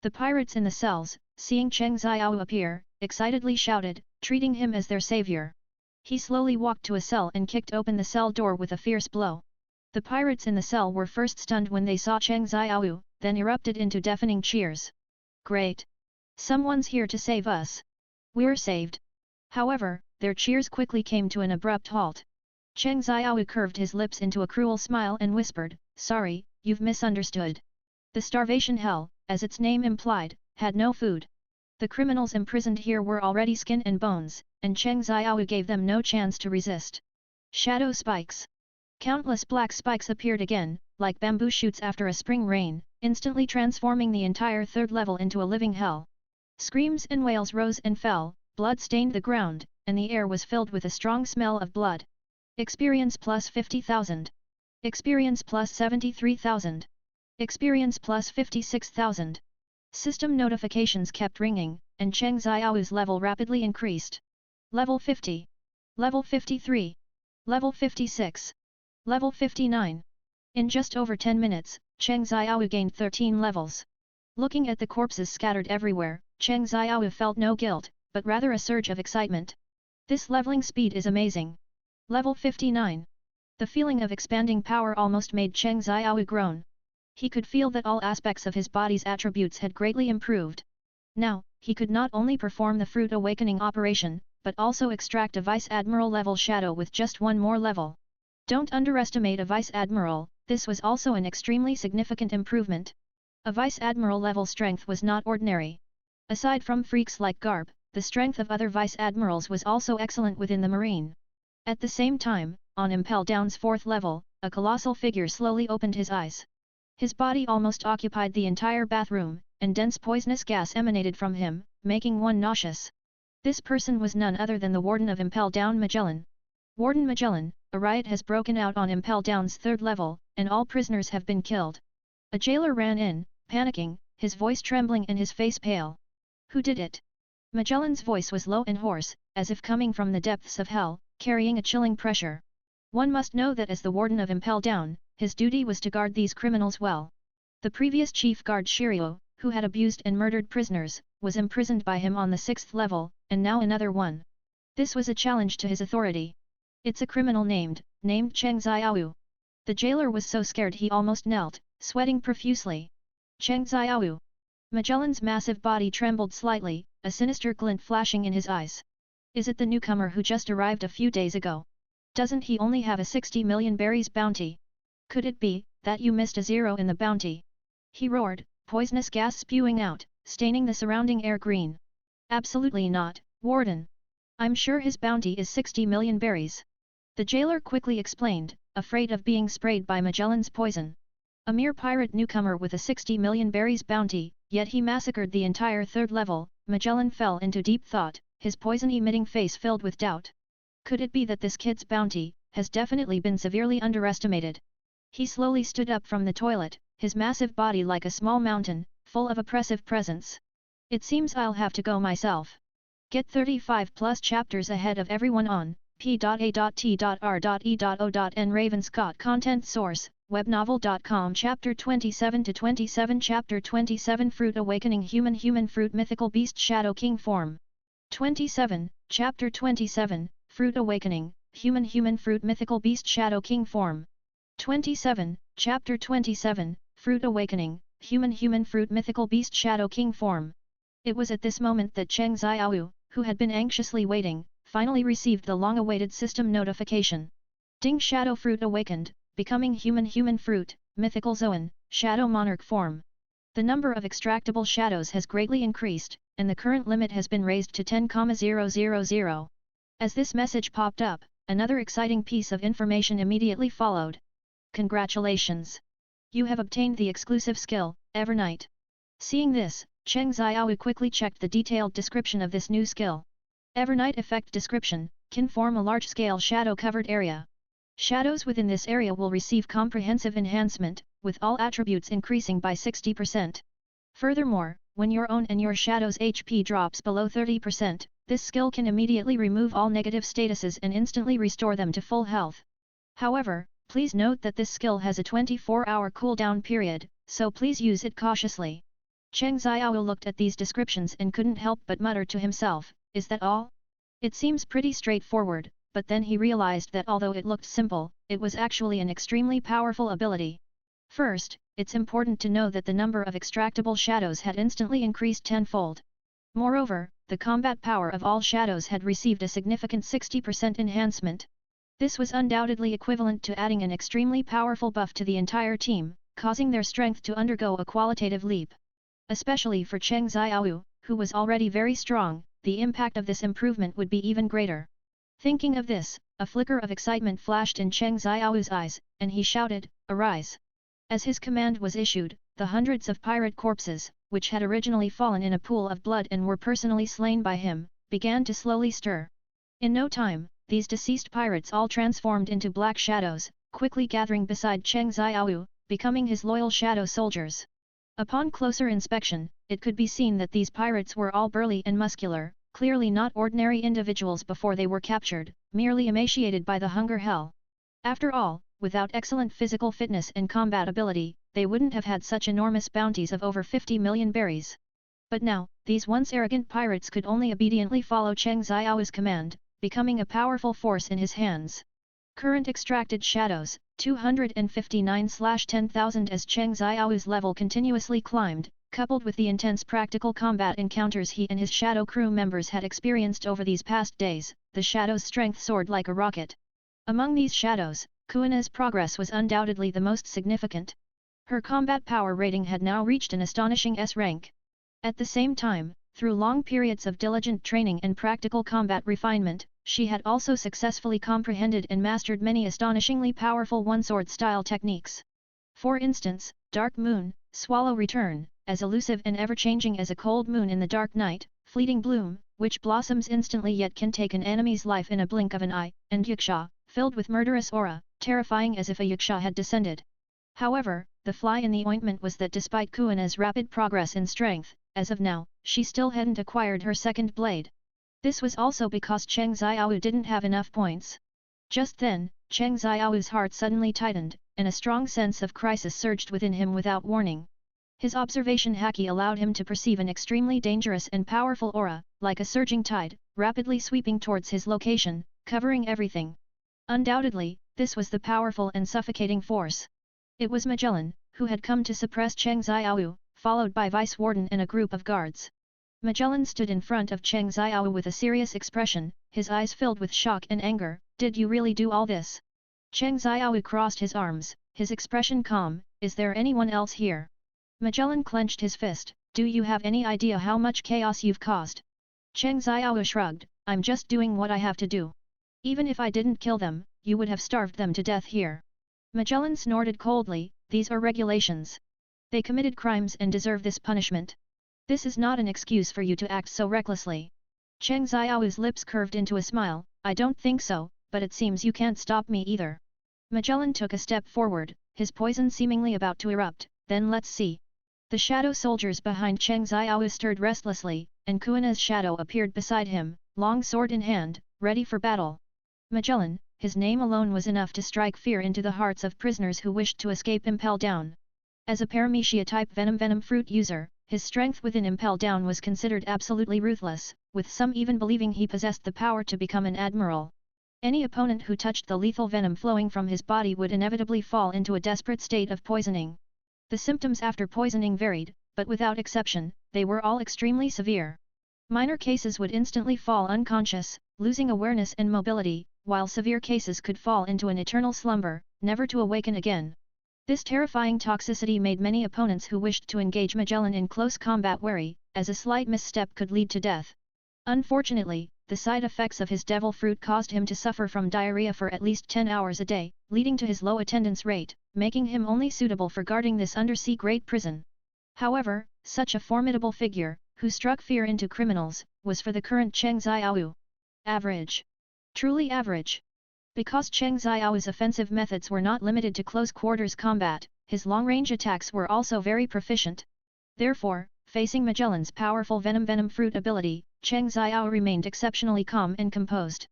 The pirates in the cells, seeing Cheng Xiaoyu appear, excitedly shouted, treating him as their savior. He slowly walked to a cell and kicked open the cell door with a fierce blow. The pirates in the cell were first stunned when they saw Cheng Xiaoyu, then erupted into deafening cheers. Great! Someone's here to save us. We're saved. However, their cheers quickly came to an abrupt halt. Cheng Xiaoyu curved his lips into a cruel smile and whispered, "Sorry, you've misunderstood. The starvation hell, as its name implied, had no food. The criminals imprisoned here were already skin and bones, and Cheng Xiaoyu gave them no chance to resist." Shadow spikes. Countless black spikes appeared again, like bamboo shoots after a spring rain, instantly transforming the entire third level into a living hell. Screams and wails rose and fell, blood stained the ground, and the air was filled with a strong smell of blood. Experience plus 50,000. Experience plus 73,000. Experience plus 56,000. System notifications kept ringing, and Cheng Xiaoyu's level rapidly increased. Level 50. Level 53. Level 56. Level 59. In just over 10 minutes, Cheng Xiaoyu gained 13 levels. Looking at the corpses scattered everywhere, Cheng Xiaoyu felt no guilt, but rather a surge of excitement. This leveling speed is amazing. Level 59. The feeling of expanding power almost made Cheng Xiaoyu groan. He could feel that all aspects of his body's attributes had greatly improved. Now, he could not only perform the Fruit Awakening operation, but also extract a Vice Admiral level shadow with just one more level. Don't underestimate a Vice Admiral, this was also an extremely significant improvement. A Vice Admiral level strength was not ordinary. Aside from freaks like Garb, the strength of other Vice Admirals was also excellent within the Marine. At the same time, on Impel Down's fourth level, a colossal figure slowly opened his eyes. His body almost occupied the entire bathroom, and dense poisonous gas emanated from him, making one nauseous. This person was none other than the Warden of Impel Down Magellan. Warden Magellan, a riot has broken out on Impel Down's third level, and all prisoners have been killed. A jailer ran in, panicking, his voice trembling and his face pale. Who did it? Magellan's voice was low and hoarse, as if coming from the depths of hell, carrying a chilling pressure. One must know that as the Warden of Impel Down, his duty was to guard these criminals well. The previous chief guard Shiryu, who had abused and murdered prisoners, was imprisoned by him on the 6th level, and now another one. This was a challenge to his authority. It's a criminal named Cheng Xiaoyu. The jailer was so scared he almost knelt, sweating profusely. Cheng Xiaoyu. Magellan's massive body trembled slightly, a sinister glint flashing in his eyes. Is it the newcomer who just arrived a few days ago? Doesn't he only have a 60 million berries bounty? Could it be that you missed a zero in the bounty? He roared, poisonous gas spewing out, staining the surrounding air green. Absolutely not, Warden. I'm sure his bounty is 60 million berries. The jailer quickly explained, afraid of being sprayed by Magellan's poison. A mere pirate newcomer with a 60 million berries bounty, yet he massacred the entire third level. Magellan fell into deep thought, his poison-emitting face filled with doubt. Could it be that this kid's bounty has definitely been severely underestimated? He slowly stood up from the toilet, his massive body like a small mountain, full of oppressive presence. It seems I'll have to go myself. Get 35 plus chapters ahead of everyone on p.a.t.r.e.o.n. Ravenscott. Content source, webnovel.com. Chapter 27 to 27. Chapter 27 Fruit Awakening. Human Fruit Mythical Beast Shadow King Form. 27, Chapter 27, Fruit Awakening, Human Fruit Mythical Beast Shadow King Form. 27, Chapter 27, Fruit Awakening, Human Fruit Mythical Beast Shadow King Form. It was at this moment that Cheng Xiaowu, who had been anxiously waiting, finally received the long-awaited system notification. Ding Shadow Fruit awakened, becoming human fruit, mythical Zoan, Shadow Monarch form. The number of extractable shadows has greatly increased, and the current limit has been raised to 10,000. As this message popped up, another exciting piece of information immediately followed. Congratulations! You have obtained the exclusive skill, Evernight. Seeing this, Cheng Xiaowu quickly checked the detailed description of this new skill. Evernight effect description, can form a large-scale shadow-covered area. Shadows within this area will receive comprehensive enhancement, with all attributes increasing by 60%. Furthermore, when your own and your shadow's HP drops below 30%, this skill can immediately remove all negative statuses and instantly restore them to full health. However, please note that this skill has a 24-hour cooldown period, so please use it cautiously. Cheng Xiaowu looked at these descriptions and couldn't help but mutter to himself, is that all? It seems pretty straightforward, but then he realized that although it looked simple, it was actually an extremely powerful ability. First, it's important to know that the number of extractable shadows had instantly increased tenfold. Moreover, the combat power of all shadows had received a significant 60% enhancement. This was undoubtedly equivalent to adding an extremely powerful buff to the entire team, causing their strength to undergo a qualitative leap. Especially for Cheng Xiaowu, who was already very strong, the impact of this improvement would be even greater. Thinking of this, a flicker of excitement flashed in Cheng Xiaowu's eyes, and he shouted, "Arise!" As his command was issued, the hundreds of pirate corpses, which had originally fallen in a pool of blood and were personally slain by him, began to slowly stir. In no time, these deceased pirates all transformed into black shadows, quickly gathering beside Cheng Xiaowu, becoming his loyal shadow soldiers. Upon closer inspection, it could be seen that these pirates were all burly and muscular, clearly not ordinary individuals before they were captured, merely emaciated by the hunger hell. After all, without excellent physical fitness and combat ability, they wouldn't have had such enormous bounties of over 50 million berries. But now, these once arrogant pirates could only obediently follow Cheng Xiaowu's command, becoming a powerful force in his hands. Current extracted shadows, 259/10,000. As Cheng Xiaowu's level continuously climbed, coupled with the intense practical combat encounters he and his shadow crew members had experienced over these past days, the shadow's strength soared like a rocket. Among these shadows, Kuina's progress was undoubtedly the most significant. Her combat power rating had now reached an astonishing S rank. At the same time, through long periods of diligent training and practical combat refinement, she had also successfully comprehended and mastered many astonishingly powerful one-sword style techniques. For instance, Dark Moon, Swallow Return, as elusive and ever-changing as a cold moon in the dark night, Fleeting Bloom, which blossoms instantly yet can take an enemy's life in a blink of an eye, and Yaksha, filled with murderous aura, terrifying as if a Yaksha had descended. However, the fly in the ointment was that despite Kuina's rapid progress in strength, as of now, she still hadn't acquired her second blade. This was also because Cheng Xiaowu didn't have enough points. Just then, Cheng Xiaowu's heart suddenly tightened, and a strong sense of crisis surged within him without warning. His observation haki allowed him to perceive an extremely dangerous and powerful aura, like a surging tide, rapidly sweeping towards his location, covering everything. Undoubtedly, this was the powerful and suffocating force. It was Magellan, who had come to suppress Cheng Xiaowu, followed by Vice Warden and a group of guards. Magellan stood in front of Cheng Xiaowu with a serious expression, his eyes filled with shock and anger. "Did you really do all this?" Cheng Xiaowu crossed his arms, his expression calm. "Is there anyone else here?" Magellan clenched his fist. "Do you have any idea how much chaos you've caused?" Cheng Xiaowu shrugged. "I'm just doing what I have to do. Even if I didn't kill them, you would have starved them to death here." Magellan snorted coldly. "These are regulations. They committed crimes and deserve this punishment. This is not an excuse for you to act so recklessly." Cheng Xiaowu's lips curved into a smile. "I don't think so, but it seems you can't stop me either." Magellan took a step forward, his poison seemingly about to erupt. "Then let's see." The shadow soldiers behind Cheng Xiaowu stirred restlessly, and Kuina's shadow appeared beside him, long sword in hand, ready for battle. Magellan, his name alone was enough to strike fear into the hearts of prisoners who wished to escape Impel Down. As a Paramecia-type venom fruit user, his strength within Impel Down was considered absolutely ruthless, with some even believing he possessed the power to become an admiral. Any opponent who touched the lethal venom flowing from his body would inevitably fall into a desperate state of poisoning. The symptoms after poisoning varied, but without exception, they were all extremely severe. Minor cases would instantly fall unconscious, losing awareness and mobility, while severe cases could fall into an eternal slumber, never to awaken again. This terrifying toxicity made many opponents who wished to engage Magellan in close combat wary, as a slight misstep could lead to death. Unfortunately, the side effects of his devil fruit caused him to suffer from diarrhea for at least 10 hours a day, leading to his low attendance rate, making him only suitable for guarding this undersea great prison. However, such a formidable figure, who struck fear into criminals, was for the current Cheng Xiaoyu. Average. Truly average. Because Cheng Xiao's offensive methods were not limited to close quarters combat, his long-range attacks were also very proficient. Therefore, facing Magellan's powerful venom fruit ability, Cheng Xiao remained exceptionally calm and composed.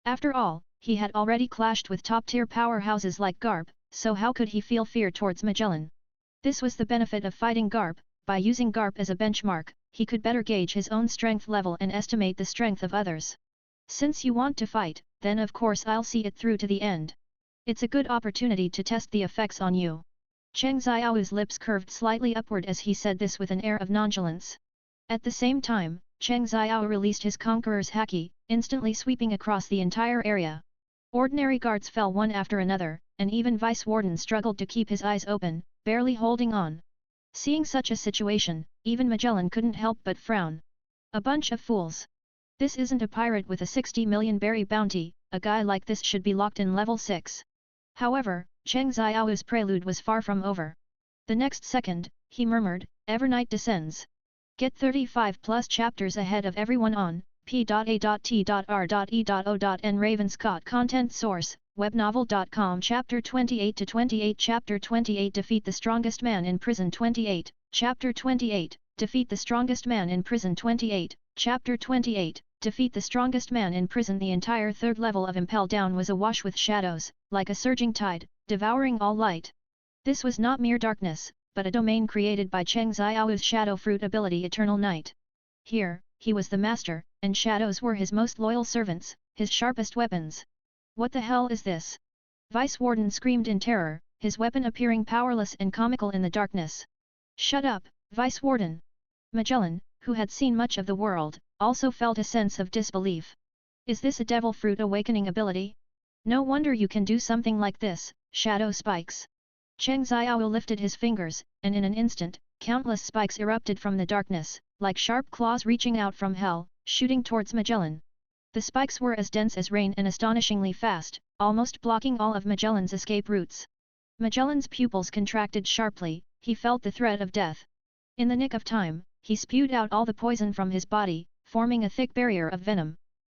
After all, he had already clashed with top-tier powerhouses like Garp, so how could he feel fear towards Magellan? This was the benefit of fighting Garp. By using Garp as a benchmark, he could better gauge his own strength level and estimate the strength of others. Since you want to fight, then of course I'll see it through to the end. It's a good opportunity to test the effects on you. Cheng Xiao's lips curved slightly upward as he said this with an air of nonchalance. At the same time, Cheng Xiao released his conqueror's haki, instantly sweeping across the entire area. Ordinary guards fell one after another, and even Vice Warden struggled to keep his eyes open, barely holding on. Seeing such a situation, even Magellan couldn't help but frown. A bunch of fools. This isn't a pirate with a 60 million berry bounty, a guy like this should be locked in level 6. However, Cheng Xiao's prelude was far from over. The next second, he murmured, Evernight descends. Get 35 plus chapters ahead of everyone on p.a.t.r.e.o.n Ravenscott Content Source, webnovel.com Chapter 28-28 Chapter 28 Defeat the Strongest Man in Prison 28, Chapter 28, Defeat the Strongest Man in Prison 28, Chapter 28, Defeat the Strongest Man in Prison. The entire third level of Impel Down was awash with shadows, like a surging tide, devouring all light. This was not mere darkness, but a domain created by Cheng Xiao's shadow fruit ability Eternal Night. Here, he was the master, and shadows were his most loyal servants, his sharpest weapons. What the hell is this? Vice Warden screamed in terror, his weapon appearing powerless and comical in the darkness. Shut up, Vice Warden! Magellan, who had seen much of the world, also felt a sense of disbelief. Is this a devil fruit awakening ability? No wonder you can do something like this, shadow spikes. Cheng Xiao lifted his fingers, and in an instant, countless spikes erupted from the darkness, like sharp claws reaching out from hell, shooting towards Magellan. The spikes were as dense as rain and astonishingly fast, almost blocking all of Magellan's escape routes. Magellan's pupils contracted sharply, he felt the threat of death. In the nick of time, he spewed out all the poison from his body, forming a thick barrier of venom.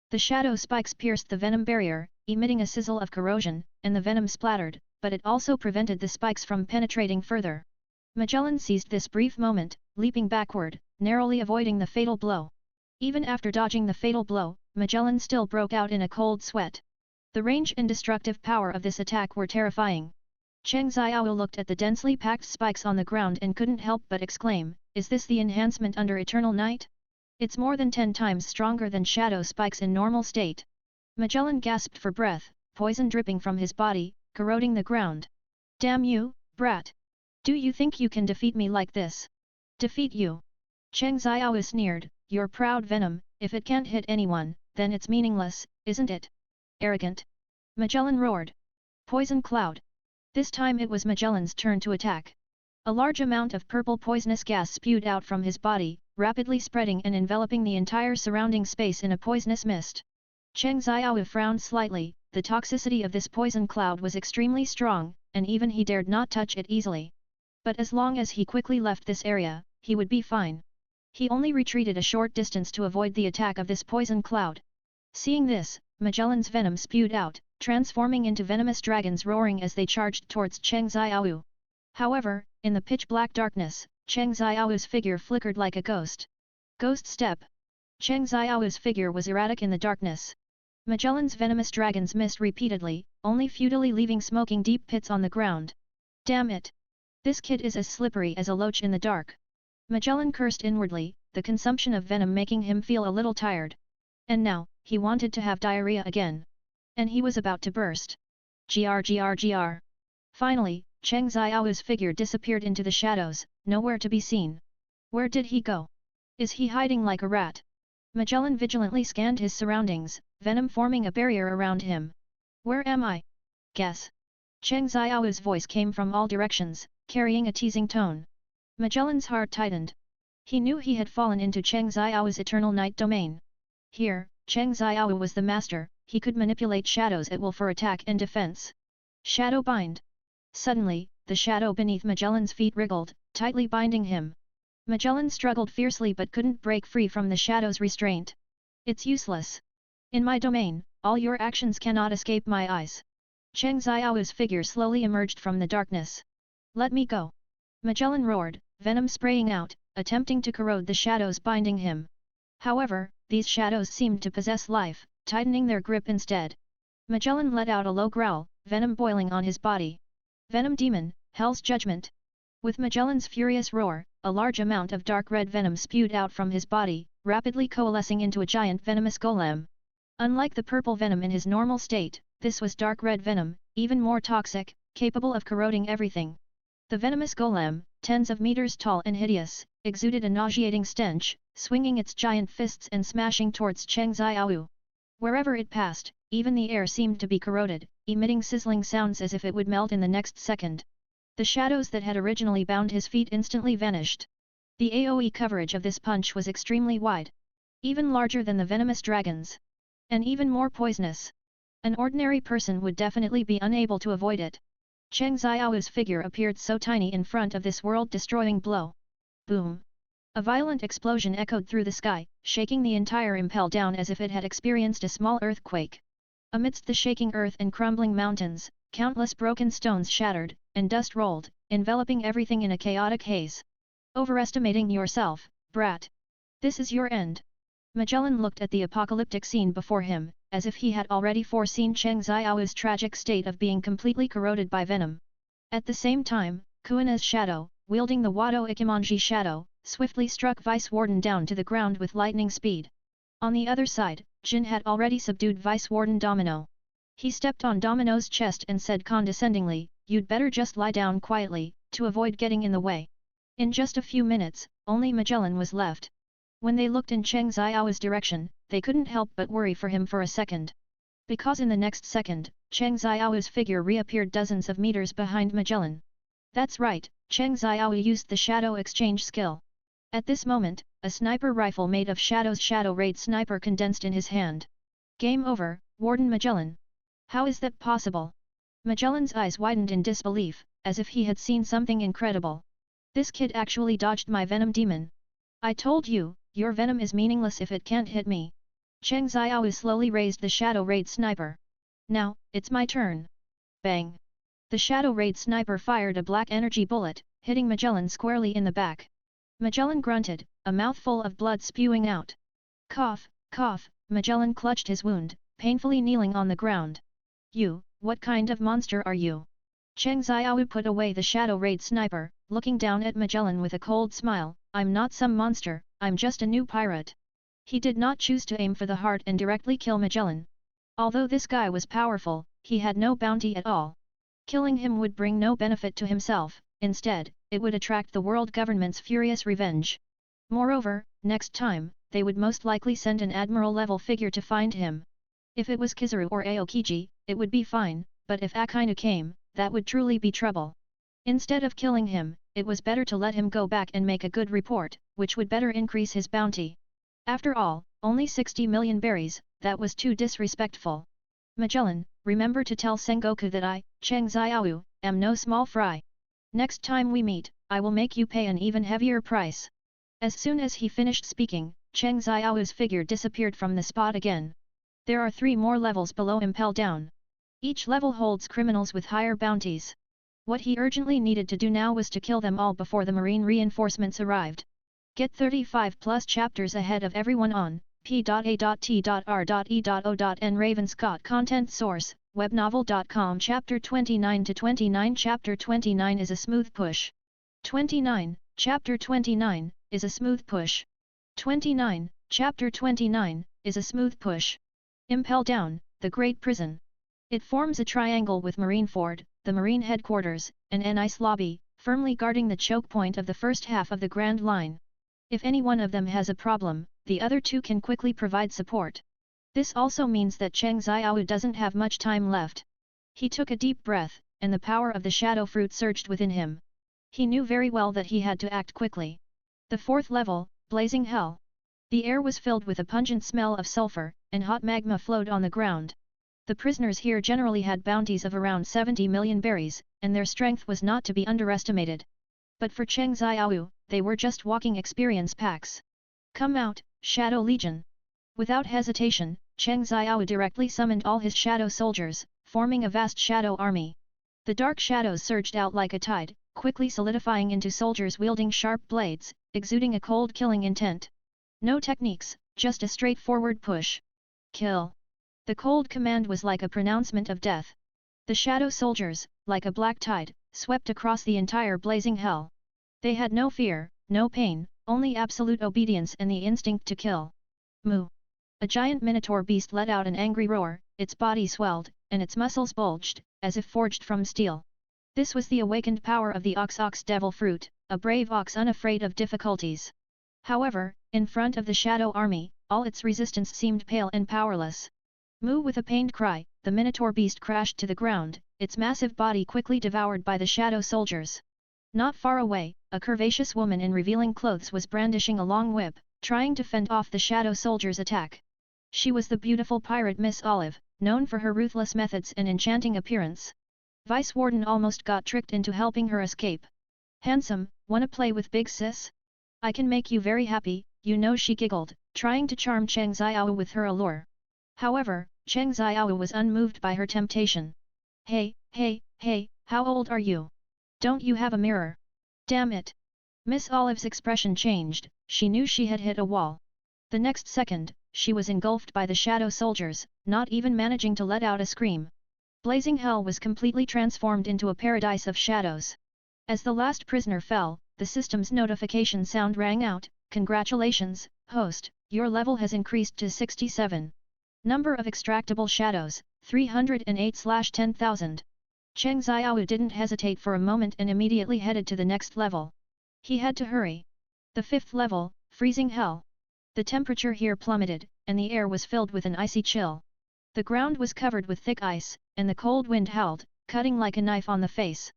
The shadow spikes pierced the venom barrier, emitting a sizzle of corrosion, and the venom splattered, but it also prevented the spikes from penetrating further. Magellan seized this brief moment, leaping backward, narrowly avoiding the fatal blow. Even after dodging the fatal blow, Magellan still broke out in a cold sweat. The range and destructive power of this attack were terrifying. Cheng Xiao looked at the densely packed spikes on the ground and couldn't help but exclaim, is this the enhancement under Eternal Night? It's more than 10 times stronger than shadow spikes in normal state. Magellan gasped for breath, poison dripping from his body, corroding the ground. Damn you, brat! Do you think you can defeat me like this? Defeat you? Cheng Xiao sneered, your proud venom, if it can't hit anyone, then it's meaningless, isn't it? Arrogant! Magellan roared. Poison cloud! This time it was Magellan's turn to attack. A large amount of purple poisonous gas spewed out from his body, rapidly spreading and enveloping the entire surrounding space in a poisonous mist. Cheng Xiao frowned slightly, the toxicity of this poison cloud was extremely strong, and even he dared not touch it easily. But as long as he quickly left this area, he would be fine. He only retreated a short distance to avoid the attack of this poison cloud. Seeing this, Magellan's venom spewed out, transforming into venomous dragons roaring as they charged towards Cheng Xiao. However, in the pitch-black darkness, Cheng Xiao's figure flickered like a ghost. Ghost step. Cheng Xiao's figure was erratic in the darkness. Magellan's venomous dragons missed repeatedly, only futilely leaving smoking deep pits on the ground. Damn it! This kid is as slippery as a loach in the dark. Magellan cursed inwardly, the consumption of venom making him feel a little tired. And now, he wanted to have diarrhea again. And he was about to burst. Gr. Finally, Cheng Xiao's figure disappeared into the shadows, nowhere to be seen. Where did he go? Is he hiding like a rat? Magellan vigilantly scanned his surroundings, venom forming a barrier around him. Where am I? Guess. Cheng Xiao's voice came from all directions, carrying a teasing tone. Magellan's heart tightened. He knew he had fallen into Cheng Xiao's eternal night domain. Here, Cheng Xiao was the master, he could manipulate shadows at will for attack and defense. Shadow bind. Suddenly, the shadow beneath Magellan's feet wriggled, tightly binding him. Magellan struggled fiercely but couldn't break free from the shadow's restraint. It's useless. In my domain, all your actions cannot escape my eyes. Cheng Xiao's figure slowly emerged from the darkness. Let me go. Magellan roared, venom spraying out, attempting to corrode the shadows binding him. However, these shadows seemed to possess life, tightening their grip instead. Magellan let out a low growl, venom boiling on his body. Venom demon, Hell's judgment. With Magellan's furious roar, a large amount of dark red venom spewed out from his body, rapidly coalescing into a giant venomous golem. Unlike the purple venom in his normal state, this was dark red venom, even more toxic, capable of corroding everything. The venomous golem, tens of meters tall and hideous, exuded a nauseating stench, swinging its giant fists and smashing towards Cheng Xiao. Wherever it passed, even the air seemed to be corroded, emitting sizzling sounds as if it would melt in the next second. The shadows that had originally bound his feet instantly vanished. The AoE coverage of this punch was extremely wide. Even larger than the venomous dragons. And even more poisonous. An ordinary person would definitely be unable to avoid it. Cheng Xiao's figure appeared so tiny in front of this world-destroying blow. Boom! A violent explosion echoed through the sky, shaking the entire Impel Down as if it had experienced a small earthquake. Amidst the shaking earth and crumbling mountains, countless broken stones shattered, and dust rolled, enveloping everything in a chaotic haze. Overestimating yourself, brat. This is your end. Magellan looked at the apocalyptic scene before him, as if he had already foreseen Cheng Xiao's tragic state of being completely corroded by venom. At the same time, Kuina's shadow, wielding the Wado Ikimonji shadow, swiftly struck Vice Warden down to the ground with lightning speed. On the other side, Jin had already subdued Vice Warden Domino. He stepped on Domino's chest and said condescendingly, "You'd better just lie down quietly, to avoid getting in the way." In just a few minutes, only Magellan was left. When they looked in Cheng Xiao's direction, they couldn't help but worry for him for a second. Because in the next second, Cheng Xiao's figure reappeared dozens of meters behind Magellan. That's right, Cheng Xiao used the Shadow Exchange skill. At this moment, a sniper rifle made of Shadow's Shadow Raid Sniper condensed in his hand. Game over, Warden Magellan. How is that possible? Magellan's eyes widened in disbelief, as if he had seen something incredible. This kid actually dodged my venom demon. I told you, your venom is meaningless if it can't hit me. Cheng Xiao slowly raised the Shadow Raid Sniper. Now, it's my turn. Bang! The Shadow Raid Sniper fired a black energy bullet, hitting Magellan squarely in the back. Magellan grunted, a mouthful of blood spewing out. Cough, cough, Magellan clutched his wound, painfully kneeling on the ground. You, what kind of monster are you? Cheng Xiao put away the Shadow Raid Sniper, looking down at Magellan with a cold smile. I'm not some monster, I'm just a new pirate. He did not choose to aim for the heart and directly kill Magellan. Although this guy was powerful, he had no bounty at all. Killing him would bring no benefit to himself, instead, it would attract the world government's furious revenge. Moreover, next time, they would most likely send an admiral-level figure to find him. If it was Kizaru or Aokiji, it would be fine, but if Akainu came, that would truly be trouble. Instead of killing him, it was better to let him go back and make a good report, which would better increase his bounty. After all, only 60 million berries, that was too disrespectful. Magellan, remember to tell Sengoku that I, Cheng Xiao, am no small fry. Next time we meet, I will make you pay an even heavier price. As soon as he finished speaking, Cheng Xiao's figure disappeared from the spot again. There are 3 more levels below Impel Down. Each level holds criminals with higher bounties. What he urgently needed to do now was to kill them all before the marine reinforcements arrived. Get 35 plus chapters ahead of everyone on p.a.t.r.e.o.n. Raven Scott. Content source, webnovel.com. Chapter 29-29. Chapter 29 is a smooth push. 29, Chapter 29, is a smooth push. 29, Chapter 29, is a smooth push. Impel Down, the Great Prison. It forms a triangle with Marineford, the Marine Headquarters, and an ice lobby, firmly guarding the choke point of the first half of the Grand Line. If any one of them has a problem, the other two can quickly provide support. This also means that Cheng Xiao doesn't have much time left. He took a deep breath, and the power of the shadow fruit surged within him. He knew very well that he had to act quickly. The fourth level, Blazing Hell. The air was filled with a pungent smell of sulfur, and hot magma flowed on the ground. The prisoners here generally had bounties of around 70 million berries, and their strength was not to be underestimated. But for Cheng Xiao, they were just walking experience packs. Come out, Shadow Legion! Without hesitation, Cheng Xiao directly summoned all his shadow soldiers, forming a vast shadow army. The dark shadows surged out like a tide, quickly solidifying into soldiers wielding sharp blades, exuding a cold killing intent. No techniques, just a straightforward push. Kill! The cold command was like a pronouncement of death. The shadow soldiers, like a black tide, swept across the entire blazing hell. They had no fear, no pain, only absolute obedience and the instinct to kill. Moo! A giant minotaur beast let out an angry roar, its body swelled, and its muscles bulged, as if forged from steel. This was the awakened power of the ox devil fruit, a brave ox unafraid of difficulties. However, in front of the shadow army, all its resistance seemed pale and powerless. Moo! With a pained cry, the minotaur beast crashed to the ground, its massive body quickly devoured by the shadow soldiers. Not far away, a curvaceous woman in revealing clothes was brandishing a long whip, trying to fend off the shadow soldiers' attack. She was the beautiful pirate Miss Olive, known for her ruthless methods and enchanting appearance. Vice Warden almost got tricked into helping her escape. Handsome, wanna play with Big Sis? I can make you very happy, you know, she giggled, trying to charm Cheng Xiao with her allure. However, Cheng Xiao was unmoved by her temptation. Hey, how old are you? Don't you have a mirror? Damn it! Miss Olive's expression changed, she knew she had hit a wall. The next second, she was engulfed by the shadow soldiers, not even managing to let out a scream. Blazing Hell was completely transformed into a paradise of shadows. As the last prisoner fell, the system's notification sound rang out, "Congratulations, host, your level has increased to 67. Number of extractable shadows, 308/10,000. Cheng Xiao didn't hesitate for a moment and immediately headed to the next level. He had to hurry. The fifth level, Freezing Hell. The temperature here plummeted, and the air was filled with an icy chill. The ground was covered with thick ice, and the cold wind howled, cutting like a knife on the face.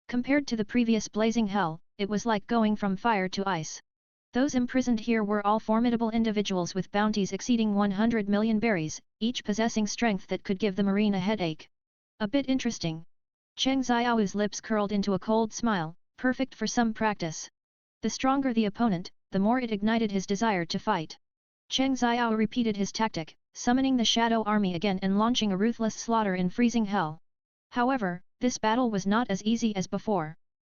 Compared to the previous Blazing Hell, it was like going from fire to ice. Those imprisoned here were all formidable individuals with bounties exceeding 100 million berries, each possessing strength that could give the marine a headache. A bit interesting. Cheng Xiao's lips curled into a cold smile, perfect for some practice. The stronger the opponent, the more it ignited his desire to fight. Cheng Xiao repeated his tactic, summoning the shadow army again and launching a ruthless slaughter in freezing hell. However, this battle was not as easy as before.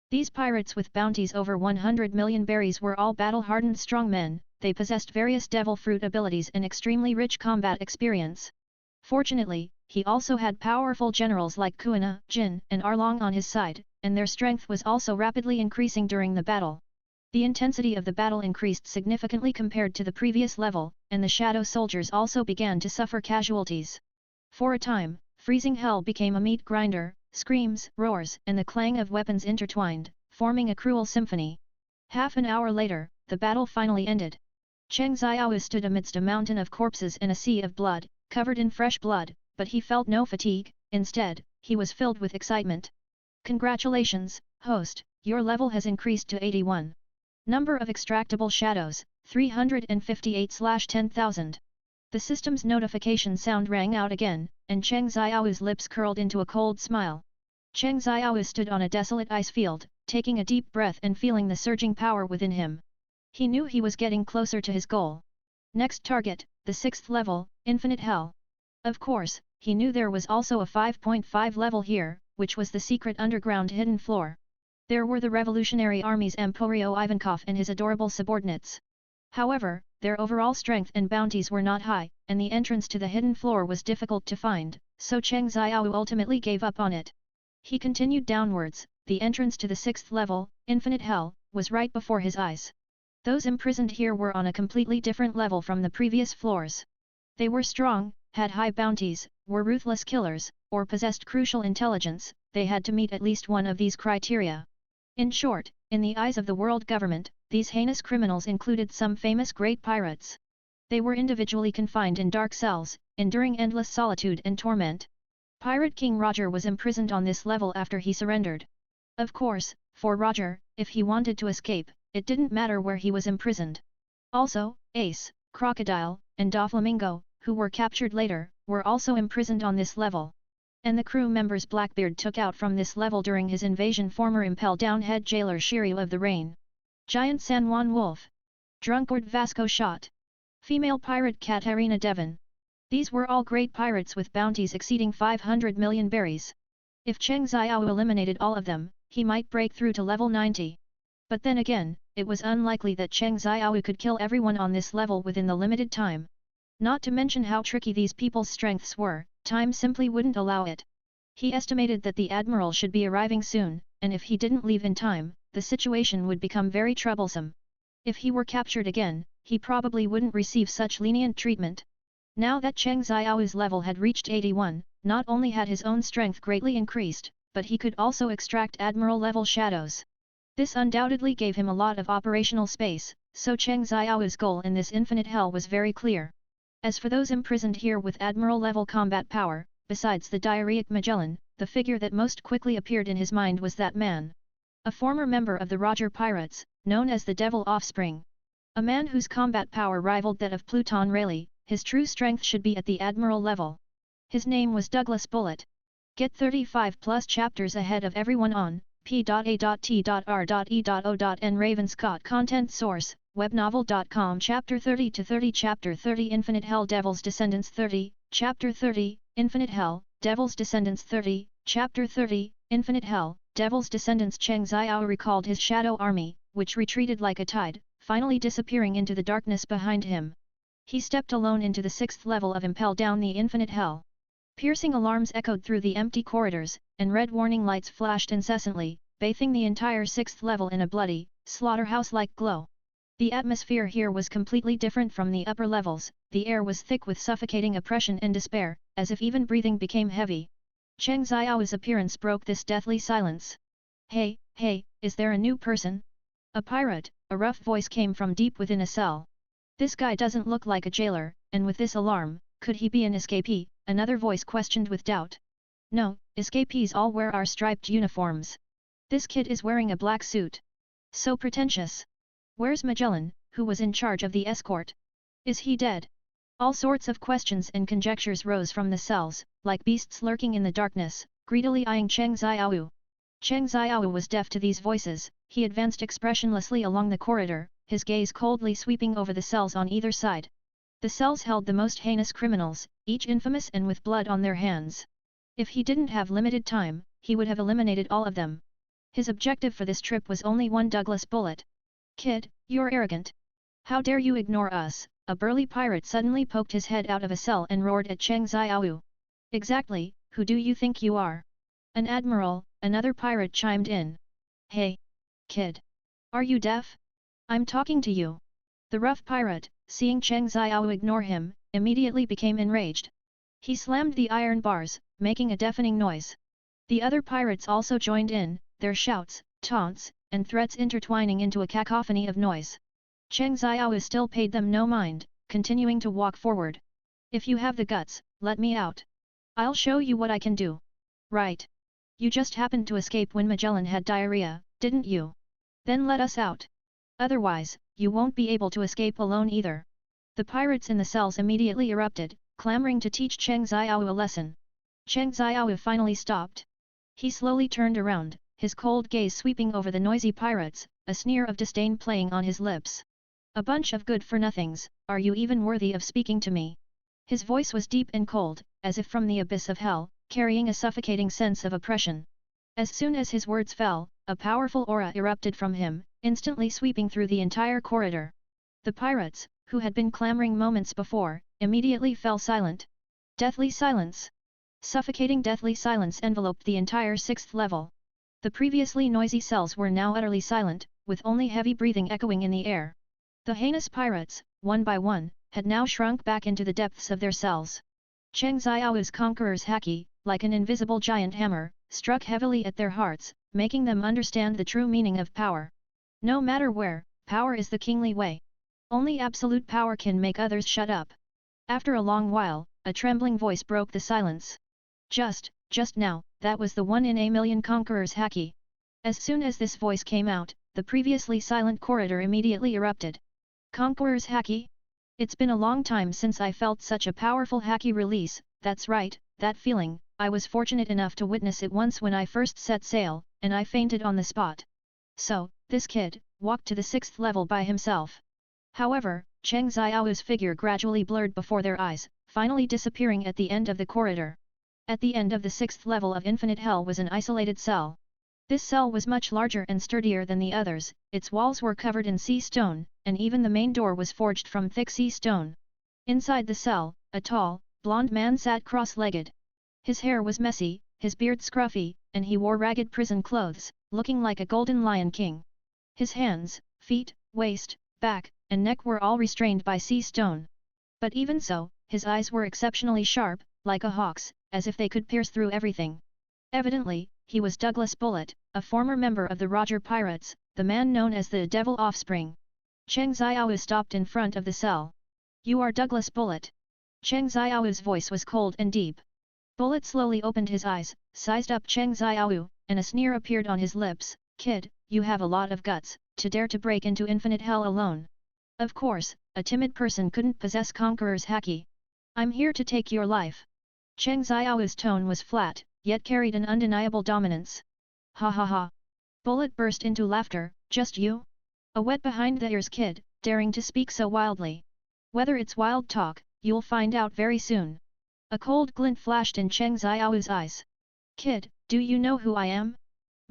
These pirates with bounties over 100 million berries were all battle-hardened strong men, they possessed various devil fruit abilities and extremely rich combat experience. Fortunately, he also had powerful generals like Kuina, Jin, and Arlong on his side, and their strength was also rapidly increasing during the battle. The intensity of the battle increased significantly compared to the previous level, and the shadow soldiers also began to suffer casualties. For a time, freezing hell became a meat grinder, screams, roars, and the clang of weapons intertwined, forming a cruel symphony. Half an hour later, the battle finally ended. Cheng Xiao stood amidst a mountain of corpses and a sea of blood, covered in fresh blood, but he felt no fatigue, instead, he was filled with excitement. Congratulations, host, your level has increased to 81. Number of extractable shadows, 358/10,000. The system's notification sound rang out again, and Cheng Xiao's lips curled into a cold smile. Cheng Xiao stood on a desolate ice field, taking a deep breath and feeling the surging power within him. He knew he was getting closer to his goal. Next target, the 6th level, Infinite Hell. Of course, he knew there was also a 5.5 level here, which was the secret underground hidden floor. There were the Revolutionary Army's Emporio Ivankov and his adorable subordinates. However, their overall strength and bounties were not high, and the entrance to the hidden floor was difficult to find, so Cheng Xiao ultimately gave up on it. He continued downwards, the entrance to the 6th level, Infinite Hell, was right before his eyes. Those imprisoned here were on a completely different level from the previous floors. They were strong, had high bounties, were ruthless killers, or possessed crucial intelligence, they had to meet at least one of these criteria. In short, in the eyes of the world government, these heinous criminals included some famous great pirates. They were individually confined in dark cells, enduring endless solitude and torment. Pirate King Roger was imprisoned on this level after he surrendered. Of course, for Roger, if he wanted to escape, it didn't matter where he was imprisoned. Also, Ace, Crocodile, and Doflamingo, who were captured later, were also imprisoned on this level. And the crew members Blackbeard took out from this level during his invasion former Impel Down head jailer Shiryu of the Rain. Giant San Juan Wolf. Drunkard Vasco Shot. Female pirate Katarina Devon. These were all great pirates with bounties exceeding 500 million berries. If Cheng Xiao eliminated all of them, he might break through to level 90. But then again, it was unlikely that Cheng Xiao could kill everyone on this level within the limited time. Not to mention how tricky these people's strengths were, time simply wouldn't allow it. He estimated that the Admiral should be arriving soon, and if he didn't leave in time, the situation would become very troublesome. If he were captured again, he probably wouldn't receive such lenient treatment. Now that Cheng Xiao's level had reached 81, not only had his own strength greatly increased, but he could also extract Admiral-level shadows. This undoubtedly gave him a lot of operational space, so Cheng Xiao's goal in this infinite hell was very clear. As for those imprisoned here with Admiral-level combat power, besides the diarrheic Magellan, the figure that most quickly appeared in his mind was that man. A former member of the Roger Pirates, known as the Devil Offspring. A man whose combat power rivaled that of Pluton Rayleigh, his true strength should be at the Admiral level. His name was Douglas Bullet. Get 35 plus chapters ahead of everyone on p.a.t.r.e.o.n. Ravenscott. Content source, webnovel.com. Chapter 30 to 30. Chapter 30 Infinite Hell Devil's Descendants 30, Chapter 30, Infinite Hell, Devil's Descendants 30, Chapter 30, Infinite Hell, Devil's Descendants. Cheng Xiao recalled his shadow army, which retreated like a tide, finally disappearing into the darkness behind him. He stepped alone into the 6th level of Impel Down the Infinite Hell. Piercing alarms echoed through the empty corridors, and red warning lights flashed incessantly, bathing the entire 6th level in a bloody, slaughterhouse-like glow. The atmosphere here was completely different from the upper levels, the air was thick with suffocating oppression and despair, as if even breathing became heavy. Cheng Xiao's appearance broke this deathly silence. Hey, is there a new person? A pirate, a rough voice came from deep within a cell. This guy doesn't look like a jailer, and with this alarm, could he be an escapee? Another voice questioned with doubt. No, escapees all wear our striped uniforms. This kid is wearing a black suit. So pretentious. Where's Magellan, who was in charge of the escort? Is he dead? All sorts of questions and conjectures rose from the cells, like beasts lurking in the darkness, greedily eyeing Cheng Xiao. Cheng Xiao was deaf to these voices. He advanced expressionlessly along the corridor, his gaze coldly sweeping over the cells on either side. The cells held the most heinous criminals, each infamous and with blood on their hands. If he didn't have limited time, he would have eliminated all of them. His objective for this trip was only one: Douglas Bullet. Kid, you're arrogant. How dare you ignore us? A burly pirate suddenly poked his head out of a cell and roared at Cheng Xiao. Exactly, who do you think you are? An admiral, another pirate chimed in. Hey! Kid! Are you deaf? I'm talking to you. The rough pirate, seeing Cheng Xiao ignore him, immediately became enraged. He slammed the iron bars, making a deafening noise. The other pirates also joined in, their shouts, taunts, and threats intertwining into a cacophony of noise. Cheng Xiao still paid them no mind, continuing to walk forward. If you have the guts, let me out. I'll show you what I can do. Right. You just happened to escape when Magellan had diarrhea, didn't you? Then let us out. Otherwise, you won't be able to escape alone either. The pirates in the cells immediately erupted, clamoring to teach Cheng Xiao a lesson. Cheng Xiao finally stopped. He slowly turned around, his cold gaze sweeping over the noisy pirates, a sneer of disdain playing on his lips. A bunch of good-for-nothings, are you even worthy of speaking to me? His voice was deep and cold, as if from the abyss of hell, carrying a suffocating sense of oppression. As soon as his words fell, a powerful aura erupted from him, instantly sweeping through the entire corridor. The pirates, who had been clamoring moments before, immediately fell silent. Deathly silence. Suffocating deathly silence enveloped the entire 6th level. The previously noisy cells were now utterly silent, with only heavy breathing echoing in the air. The heinous pirates, one by one, had now shrunk back into the depths of their cells. Cheng Xiao's conqueror's haki, like an invisible giant hammer, struck heavily at their hearts, making them understand the true meaning of power. No matter where, power is the kingly way. Only absolute power can make others shut up. After a long while, a trembling voice broke the silence. Just now, that was the one in a million conquerors haki. As soon as this voice came out, the previously silent corridor immediately erupted. Conqueror's haki? It's been a long time since I felt such a powerful haki release, that's right, that feeling, I was fortunate enough to witness it once when I first set sail, and I fainted on the spot. So, this kid, walked to the 6th level by himself. However, Cheng Xiao's figure gradually blurred before their eyes, finally disappearing at the end of the corridor. At the end of the 6th level of Infinite Hell was an isolated cell. This cell was much larger and sturdier than the others, its walls were covered in sea stone, and even the main door was forged from thick sea stone. Inside the cell, a tall, blonde man sat cross-legged. His hair was messy, his beard scruffy, and he wore ragged prison clothes, looking like a golden lion king. His hands, feet, waist, back, and neck were all restrained by sea stone. But even so, his eyes were exceptionally sharp, like a hawk's, as if they could pierce through everything. Evidently, he was Douglas Bullet, a former member of the Roger Pirates, the man known as the Devil Offspring. Cheng Xiao stopped in front of the cell. You are Douglas Bullet. Cheng Xiao's voice was cold and deep. Bullet slowly opened his eyes, sized up Cheng Xiao, and a sneer appeared on his lips. Kid, you have a lot of guts, to dare to break into Infinite Hell alone. Of course, a timid person couldn't possess Conqueror's haki. I'm here to take your life. Cheng Xiao's tone was flat, yet carried an undeniable dominance. Ha ha ha. Bullet burst into laughter. Just you? A wet behind the ears kid, daring to speak so wildly. Whether it's wild talk, you'll find out very soon. A cold glint flashed in Cheng Xiao's eyes. Kid, do you know who I am?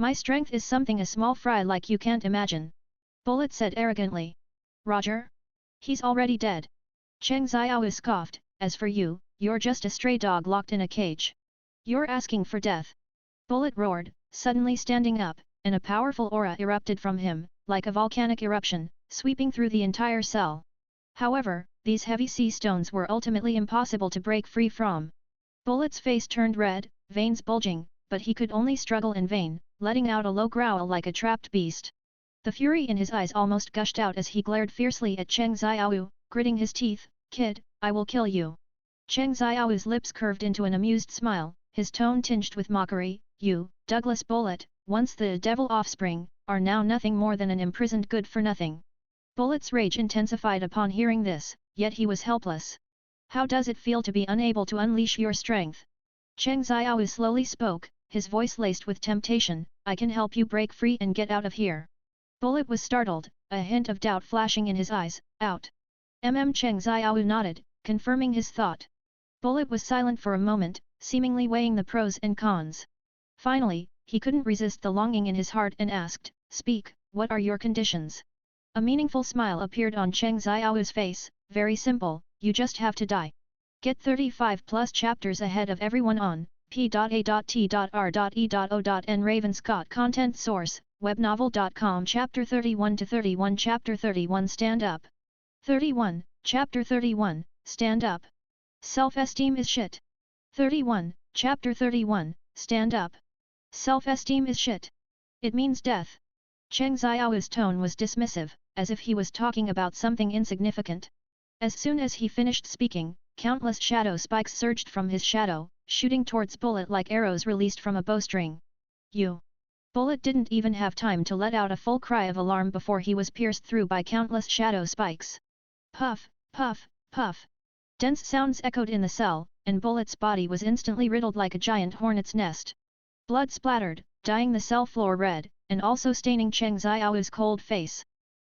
My strength is something a small fry like you can't imagine. Bullet said arrogantly. Roger? He's already dead. Cheng Xiao scoffed. As for you, you're just a stray dog locked in a cage. You're asking for death. Bullet roared, suddenly standing up, and a powerful aura erupted from him, like a volcanic eruption, sweeping through the entire cell. However, these heavy sea stones were ultimately impossible to break free from. Bullet's face turned red, veins bulging, but he could only struggle in vain, letting out a low growl like a trapped beast. The fury in his eyes almost gushed out as he glared fiercely at Cheng Xiao, gritting his teeth. Kid, I will kill you. Cheng Xiao's lips curved into an amused smile, his tone tinged with mockery. You, Douglas Bullet, once the Devil Offspring, are now nothing more than an imprisoned good-for-nothing. Bullet's rage intensified upon hearing this, yet he was helpless. How does it feel to be unable to unleash your strength? Cheng Xiao slowly spoke, his voice laced with temptation. I can help you break free and get out of here. Bullet was startled, a hint of doubt flashing in his eyes. Out. Cheng Xiao nodded, confirming his thought. Bullet was silent for a moment, seemingly weighing the pros and cons. Finally, he couldn't resist the longing in his heart and asked, Speak, what are your conditions? A meaningful smile appeared on Cheng Xiao's face. Very simple, you just have to die. Get 35 plus chapters ahead of everyone on p.a.t.r.e.o.n Ravenscott Content Source, webnovel.com Chapter 31 to 31 Chapter 31 Stand Up. 31, Chapter 31, Stand Up. Self-esteem is shit. 31, Chapter 31, Stand Up. Self-esteem is shit. It means death. Cheng Xiao's tone was dismissive, as if he was talking about something insignificant. As soon as he finished speaking, countless shadow spikes surged from his shadow, shooting towards Bullet like arrows released from a bowstring. You! Bullet didn't even have time to let out a full cry of alarm before he was pierced through by countless shadow spikes. Puff, puff, puff. Dense sounds echoed in the cell, and Bullet's body was instantly riddled like a giant hornet's nest. Blood splattered, dyeing the cell floor red, and also staining Cheng Xiao's cold face.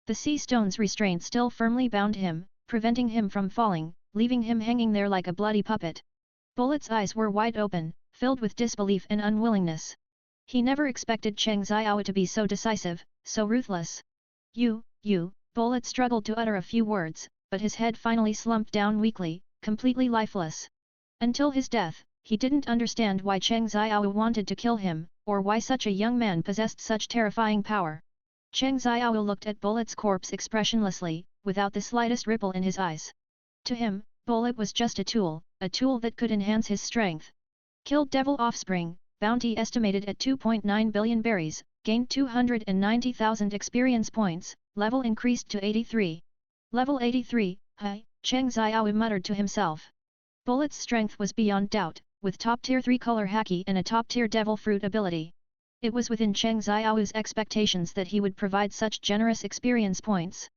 The sea stone's restraint still firmly bound him, preventing him from falling, leaving him hanging there like a bloody puppet. Bullet's eyes were wide open, filled with disbelief and unwillingness. He never expected Cheng Xiao to be so decisive, so ruthless. You, Bullet struggled to utter a few words, but his head finally slumped down weakly, completely lifeless. Until his death, he didn't understand why Cheng Xiao wanted to kill him, or why such a young man possessed such terrifying power. Cheng Xiao looked at Bullet's corpse expressionlessly, without the slightest ripple in his eyes. To him, Bullet was just a tool that could enhance his strength. Killed Devil Offspring, bounty estimated at 2.9 billion berries, gained 290,000 experience points, level increased to 83. Level 83, hi, Cheng Xiao muttered to himself. Bullet's strength was beyond doubt, with top tier 3 color haki and a top tier devil fruit ability. It was within Cheng Xiao's expectations that he would provide such generous experience points.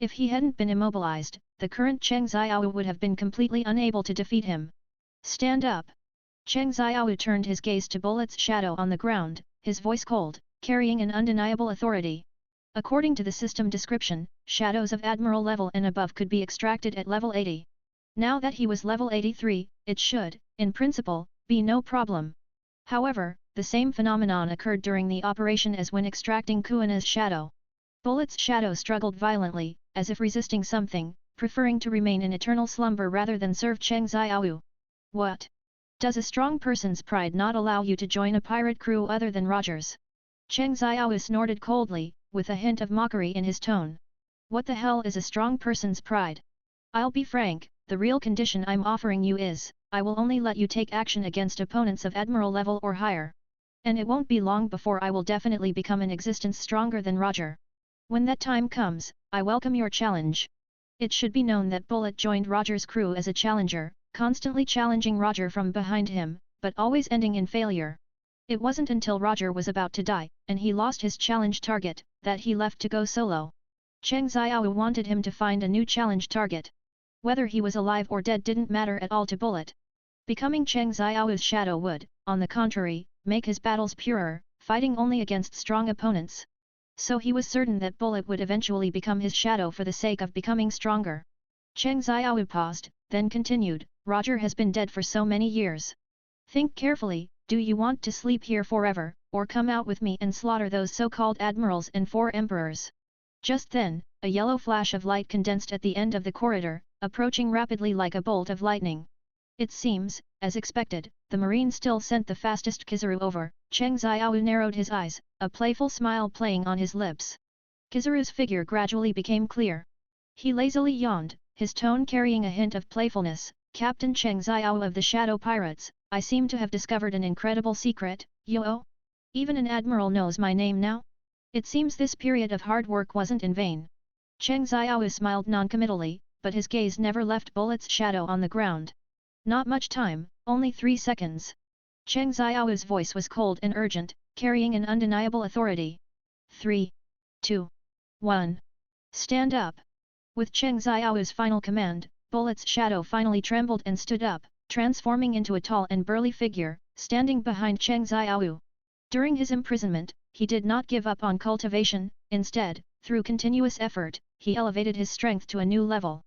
If he hadn't been immobilized, the current Cheng Xiao would have been completely unable to defeat him. Stand up! Cheng Xiao turned his gaze to Bullet's shadow on the ground, his voice cold, carrying an undeniable authority. According to the system description, shadows of Admiral level and above could be extracted at level 80. Now that he was level 83, it should, in principle, be no problem. However, the same phenomenon occurred during the operation as when extracting Kuina's shadow. Bullet's shadow struggled violently, as if resisting something, preferring to remain in eternal slumber rather than serve Cheng Xiao. What? Does a strong person's pride not allow you to join a pirate crew other than Roger's? Cheng Xiao snorted coldly, with a hint of mockery in his tone. What the hell is a strong person's pride? I'll be frank, the real condition I'm offering you is, I will only let you take action against opponents of Admiral level or higher. And it won't be long before I will definitely become an existence stronger than Roger. When that time comes, I welcome your challenge. It should be known that Bullet joined Roger's crew as a challenger, constantly challenging Roger from behind him, but always ending in failure. It wasn't until Roger was about to die, and he lost his challenge target, that he left to go solo. Cheng Xiao wanted him to find a new challenge target. Whether he was alive or dead didn't matter at all to Bullet. Becoming Cheng Xiao's shadow would, on the contrary, make his battles purer, fighting only against strong opponents. So he was certain that Bullet would eventually become his shadow for the sake of becoming stronger. Cheng Xiao paused, then continued, Roger has been dead for so many years. Think carefully, do you want to sleep here forever, or come out with me and slaughter those so-called admirals and 4 emperors? Just then, a yellow flash of light condensed at the end of the corridor, approaching rapidly like a bolt of lightning. It seems, as expected, the marine still sent the fastest Kizaru over. Cheng Xiao narrowed his eyes, a playful smile playing on his lips. Kizaru's figure gradually became clear. He lazily yawned, his tone carrying a hint of playfulness. Captain Cheng Xiao of the Shadow Pirates, I seem to have discovered an incredible secret, yo! Even an admiral knows my name now? It seems this period of hard work wasn't in vain. Cheng Xiao smiled noncommittally, but his gaze never left Bullet's shadow on the ground. Not much time, only 3 seconds. Cheng Xiao's voice was cold and urgent, carrying an undeniable authority. 3, 2, 1. Stand up! With Cheng Xiao's final command, Bullet's shadow finally trembled and stood up, transforming into a tall and burly figure, standing behind Cheng Xiao. During his imprisonment, he did not give up on cultivation, instead, through continuous effort, he elevated his strength to a new level.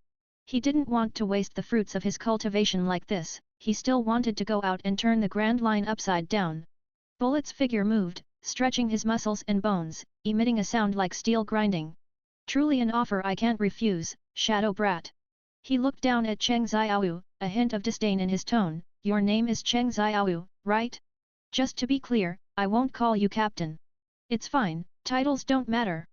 He didn't want to waste the fruits of his cultivation like this, he still wanted to go out and turn the Grand Line upside down. Bullet's figure moved, stretching his muscles and bones, emitting a sound like steel grinding. Truly an offer I can't refuse, Shadow Brat. He looked down at Cheng Xiao, a hint of disdain in his tone. Your name is Cheng Xiao, right? Just to be clear, I won't call you captain. It's fine, titles don't matter.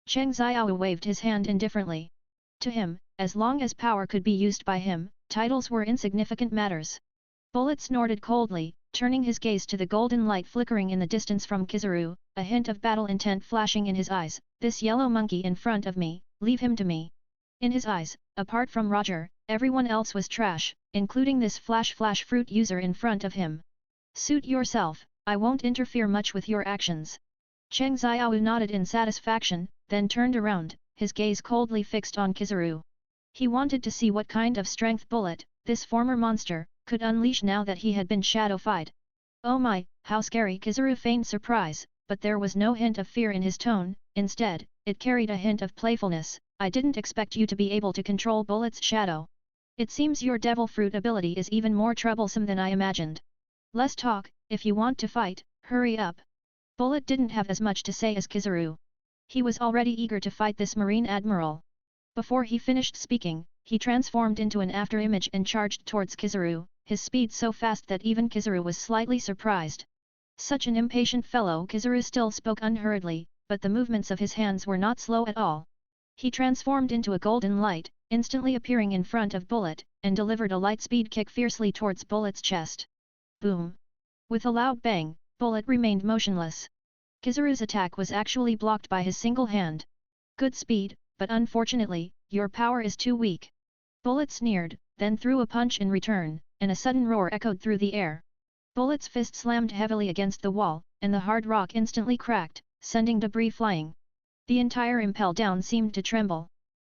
Cheng Xiao waved his hand indifferently. To him, as long as power could be used by him, titles were insignificant matters. Bullet snorted coldly, turning his gaze to the golden light flickering in the distance from Kizaru, a hint of battle intent flashing in his eyes. This yellow monkey in front of me, leave him to me. In his eyes, apart from Roger, everyone else was trash, including this flash fruit user in front of him. Suit yourself, I won't interfere much with your actions. Cheng Xiao nodded in satisfaction, then turned around, his gaze coldly fixed on Kizaru. He wanted to see what kind of strength Bullet, this former monster, could unleash now that he had been shadow-fied. Oh my, how scary! Kizaru feigned surprise, but there was no hint of fear in his tone, instead, it carried a hint of playfulness. I didn't expect you to be able to control Bullet's shadow. It seems your devil fruit ability is even more troublesome than I imagined. Less talk, if you want to fight, hurry up. Bullet didn't have as much to say as Kizaru. He was already eager to fight this marine admiral. Before he finished speaking, he transformed into an afterimage and charged towards Kizaru, his speed so fast that even Kizaru was slightly surprised. Such an impatient fellow. Kizaru still spoke unhurriedly, but the movements of his hands were not slow at all. He transformed into a golden light, instantly appearing in front of Bullet, and delivered a light speed kick fiercely towards Bullet's chest. Boom! With a loud bang, Bullet remained motionless. Kizaru's attack was actually blocked by his single hand. Good speed, but unfortunately, your power is too weak. Bullet sneered, then threw a punch in return, and a sudden roar echoed through the air. Bullet's fist slammed heavily against the wall, and the hard rock instantly cracked, sending debris flying. The entire Impel Down seemed to tremble.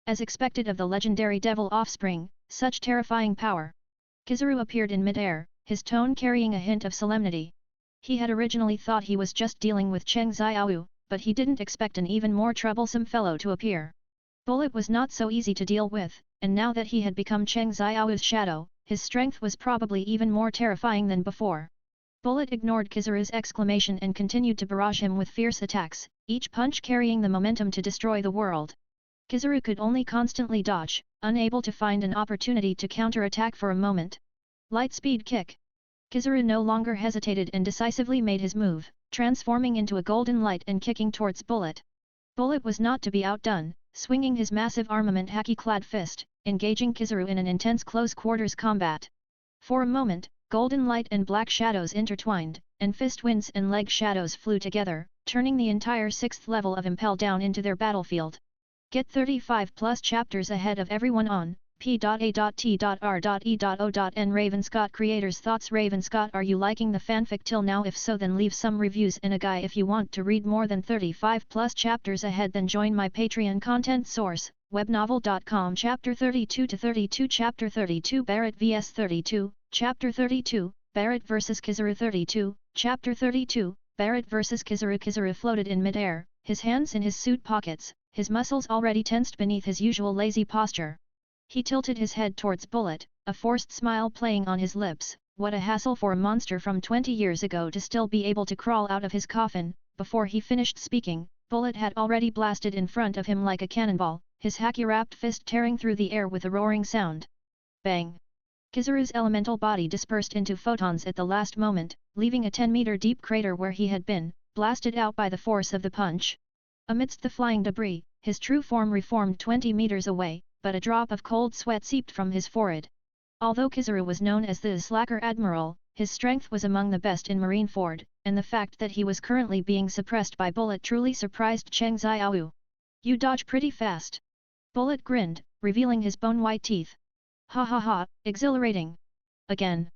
As expected of the legendary devil offspring, such terrifying power. Kizaru appeared in mid-air, his tone carrying a hint of solemnity. He had originally thought he was just dealing with Cheng Xiaoyu, but he didn't expect an even more troublesome fellow to appear. Bullet was not so easy to deal with, and now that he had become Cheng Xiaoyu's shadow, his strength was probably even more terrifying than before. Bullet ignored Kizaru's exclamation and continued to barrage him with fierce attacks, each punch carrying the momentum to destroy the world. Kizaru could only constantly dodge, unable to find an opportunity to counter-attack for a moment. Light speed kick. Kizaru no longer hesitated and decisively made his move, transforming into a golden light and kicking towards Bullet. Bullet was not to be outdone, swinging his massive armament haki-clad fist, engaging Kizaru in an intense close-quarters combat. For a moment, golden light and black shadows intertwined, and fist winds and leg shadows flew together, turning the entire 6th level of Impel Down into their battlefield. Get 35 plus chapters ahead of everyone on p.a.t.r.e.o.n. Ravenscott creators thoughts. Ravenscott, are you liking the fanfic till now? If so, then leave some reviews and a guy. If you want to read more than 35 plus chapters ahead, then join my Patreon content source, webnovel.com. Chapter 32 to 32. Chapter 32, Barrett vs 32. Chapter 32, Barrett vs Kizaru. 32. Chapter 32, Barrett vs Kizaru. Kizaru floated in mid-air, his hands in his suit pockets, his muscles already tensed beneath his usual lazy posture. He tilted his head towards Bullet, a forced smile playing on his lips. What a hassle for a monster from 20 years ago to still be able to crawl out of his coffin. Before he finished speaking, Bullet had already blasted in front of him like a cannonball, his haki-wrapped fist tearing through the air with a roaring sound. Bang! Kizaru's elemental body dispersed into photons at the last moment, leaving a 10-meter deep crater where he had been, blasted out by the force of the punch. Amidst the flying debris, his true form reformed 20 meters away, but a drop of cold sweat seeped from his forehead. Although Kizaru was known as the Slacker Admiral, his strength was among the best in Marineford, and the fact that he was currently being suppressed by Bullet truly surprised Cheng Xiaoyu. You dodge pretty fast. Bullet grinned, revealing his bone-white teeth. Ha ha ha, exhilarating. Again.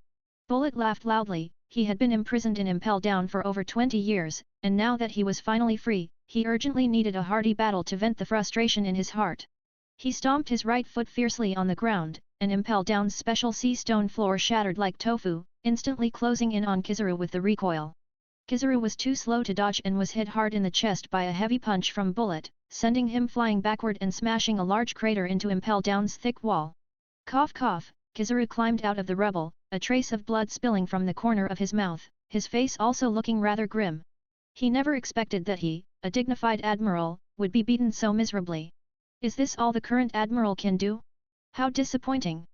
Bullet laughed loudly. He had been imprisoned in Impel Down for over 20 years, and now that he was finally free, he urgently needed a hearty battle to vent the frustration in his heart. He stomped his right foot fiercely on the ground, and Impel Down's special sea stone floor shattered like tofu, instantly closing in on Kizaru with the recoil. Kizaru was too slow to dodge and was hit hard in the chest by a heavy punch from Bullet, sending him flying backward and smashing a large crater into Impel Down's thick wall. Cough cough, Kizaru climbed out of the rubble, a trace of blood spilling from the corner of his mouth, his face also looking rather grim. He never expected that he, a dignified admiral, would be beaten so miserably. Is this all the current admiral can do? How disappointing!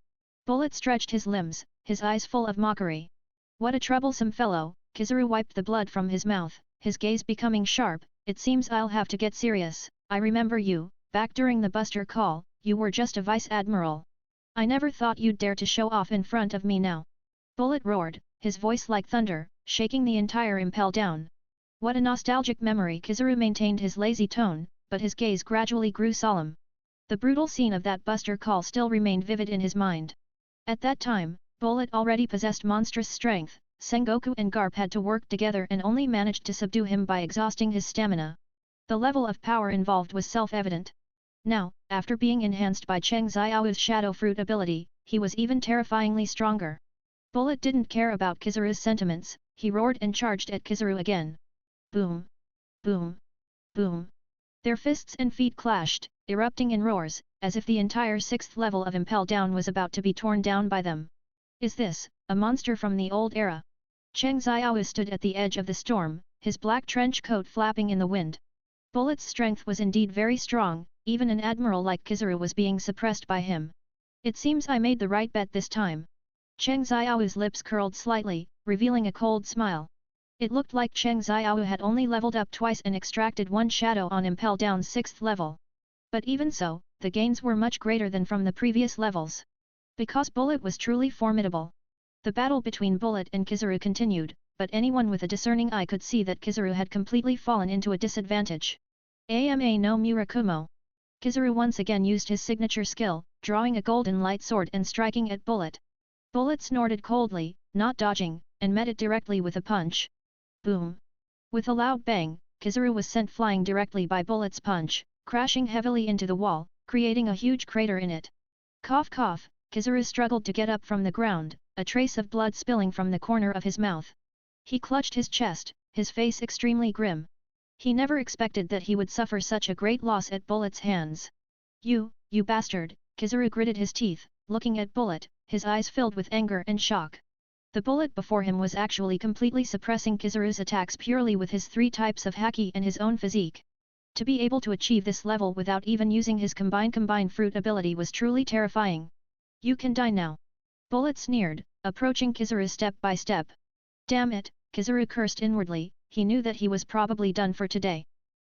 Bullet stretched his limbs, his eyes full of mockery. What a troublesome fellow! Kizaru wiped the blood from his mouth, his gaze becoming sharp. It seems I'll have to get serious. I remember you, back during the Buster call, you were just a vice admiral. I never thought you'd dare to show off in front of me now. Bullet roared, his voice like thunder, shaking the entire Impel Down. What a nostalgic memory! Kizaru maintained his lazy tone, but his gaze gradually grew solemn. The brutal scene of that Buster call still remained vivid in his mind. At that time, Bullet already possessed monstrous strength. Sengoku and Garp had to work together and only managed to subdue him by exhausting his stamina. The level of power involved was self-evident. Now, after being enhanced by Cheng Xiaoyu's Shadow Fruit ability, he was even terrifyingly stronger. Bullet didn't care about Kizaru's sentiments, he roared and charged at Kizaru again. Boom! Boom! Boom! Their fists and feet clashed, erupting in roars, as if the entire 6th level of Impel Down was about to be torn down by them. Is this, a monster from the old era? Cheng Xiaoyu stood at the edge of the storm, his black trench coat flapping in the wind. Bullet's strength was indeed very strong, even an admiral like Kizaru was being suppressed by him. It seems I made the right bet this time. Cheng Xiaoyu's lips curled slightly, revealing a cold smile. It looked like Cheng Xiaoyu had only leveled up twice and extracted one shadow on Impel Down's 6th level. But even so, the gains were much greater than from the previous levels. Because Bullet was truly formidable. The battle between Bullet and Kizaru continued, but anyone with a discerning eye could see that Kizaru had completely fallen into a disadvantage. Ama no Murakumo. Kizaru once again used his signature skill, drawing a golden light sword and striking at Bullet. Bullet snorted coldly, not dodging, and met it directly with a punch. Boom! With a loud bang, Kizaru was sent flying directly by Bullet's punch, crashing heavily into the wall, creating a huge crater in it. Cough cough, Kizaru struggled to get up from the ground, a trace of blood spilling from the corner of his mouth. He clutched his chest, his face extremely grim. He never expected that he would suffer such a great loss at Bullet's hands. You bastard, Kizaru gritted his teeth, looking at Bullet, his eyes filled with anger and shock. The Bullet before him was actually completely suppressing Kizaru's attacks purely with his 3 types of haki and his own physique. To be able to achieve this level without even using his combine fruit ability was truly terrifying. You can die now. Bullet sneered, approaching Kizaru step by step. Damn it, Kizaru cursed inwardly, he knew that he was probably done for today.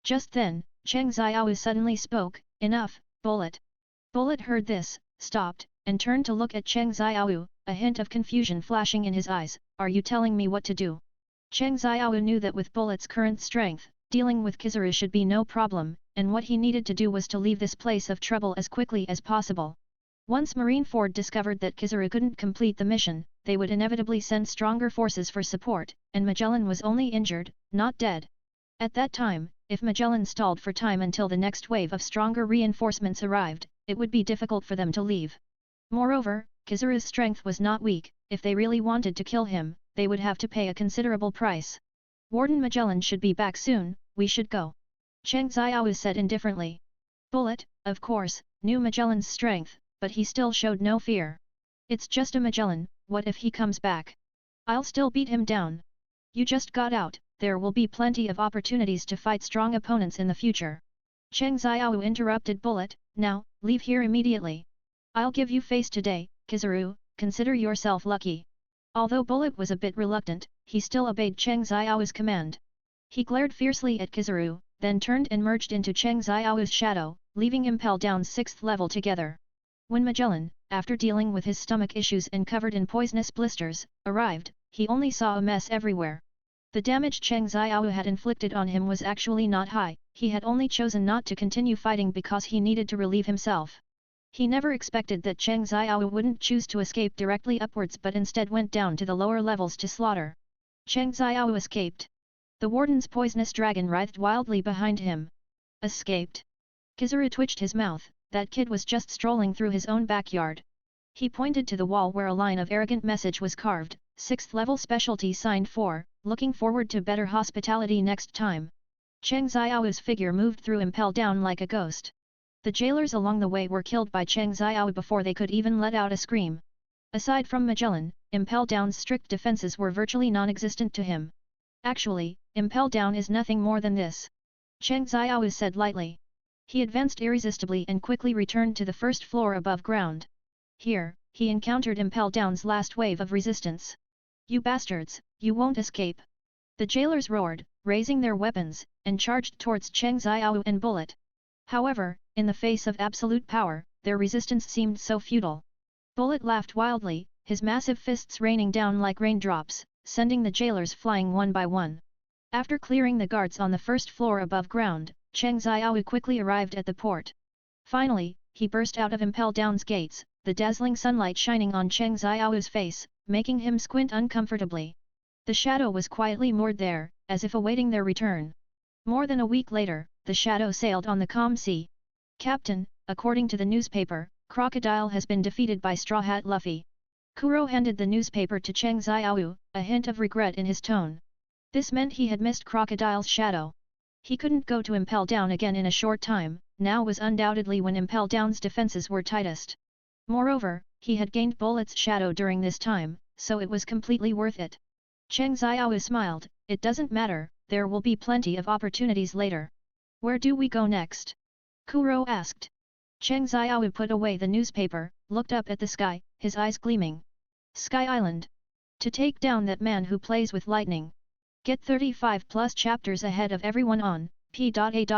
Just then, Cheng Xiao suddenly spoke, enough, Bullet. Bullet heard this, stopped, and turned to look at Cheng Xiao, a hint of confusion flashing in his eyes. Are you telling me what to do? Cheng Xiao knew that with Bullet's current strength, dealing with Kizaru should be no problem, and what he needed to do was to leave this place of trouble as quickly as possible. Once Marineford discovered that Kizaru couldn't complete the mission, they would inevitably send stronger forces for support, and Magellan was only injured, not dead. At that time, if Magellan stalled for time until the next wave of stronger reinforcements arrived, it would be difficult for them to leave. Moreover, Kizaru's strength was not weak. If they really wanted to kill him, they would have to pay a considerable price. Warden Magellan should be back soon, we should go. Cheng Xiao said indifferently. Bullet, of course, knew Magellan's strength, but he still showed no fear. It's just a Magellan, what if he comes back? I'll still beat him down. You just got out, there will be plenty of opportunities to fight strong opponents in the future. Cheng Xiao interrupted Bullet, now, leave here immediately. I'll give you face today, Kizaru, consider yourself lucky. Although Bullet was a bit reluctant, he still obeyed Cheng Xiao's command. He glared fiercely at Kizaru, then turned and merged into Cheng Xiao's shadow, leaving Impel Down's 6th level together. When Magellan, after dealing with his stomach issues and covered in poisonous blisters, arrived, he only saw a mess everywhere. The damage Cheng Xiao had inflicted on him was actually not high, he had only chosen not to continue fighting because he needed to relieve himself. He never expected that Cheng Xiao wouldn't choose to escape directly upwards but instead went down to the lower levels to slaughter. Cheng Xiao escaped. The warden's poisonous dragon writhed wildly behind him. Escaped. Kizaru twitched his mouth, that kid was just strolling through his own backyard. He pointed to the wall where a line of arrogant message was carved, 6th level specialty signed for, looking forward to better hospitality next time. Cheng Xiao's figure moved through Impel Down like a ghost. The jailers along the way were killed by Cheng Xiao before they could even let out a scream. Aside from Magellan, Impel Down's strict defenses were virtually non-existent to him. Actually, Impel Down is nothing more than this. Cheng Xiao said lightly. He advanced irresistibly and quickly returned to the 1st floor above ground. Here, he encountered Impel Down's last wave of resistance. You bastards, you won't escape. The jailers roared, raising their weapons, and charged towards Cheng Xiao and Bullet. However, in the face of absolute power, their resistance seemed so futile. Bullet laughed wildly, his massive fists raining down like raindrops, sending the jailers flying one by one. After clearing the guards on the 1st floor above ground, Cheng Xiao quickly arrived at the port. Finally, he burst out of Impel Down's gates, the dazzling sunlight shining on Cheng Xiao's face, making him squint uncomfortably. The shadow was quietly moored there, as if awaiting their return. More than a week later, the shadow sailed on the calm sea. Captain, according to the newspaper, Crocodile has been defeated by Straw Hat Luffy. Kuro handed the newspaper to Cheng Xiao, a hint of regret in his tone. This meant he had missed Crocodile's shadow. He couldn't go to Impel Down again in a short time, now was undoubtedly when Impel Down's defenses were tightest. Moreover, he had gained Bullet's shadow during this time, so it was completely worth it. Cheng Xiao smiled, it doesn't matter, there will be plenty of opportunities later. Where do we go next? Kuro asked. Cheng Xiao put away the newspaper, looked up at the sky, his eyes gleaming. Sky Island. To take down that man who plays with lightning. Get 35 plus chapters ahead of everyone on p.a.t.r.e.o.n.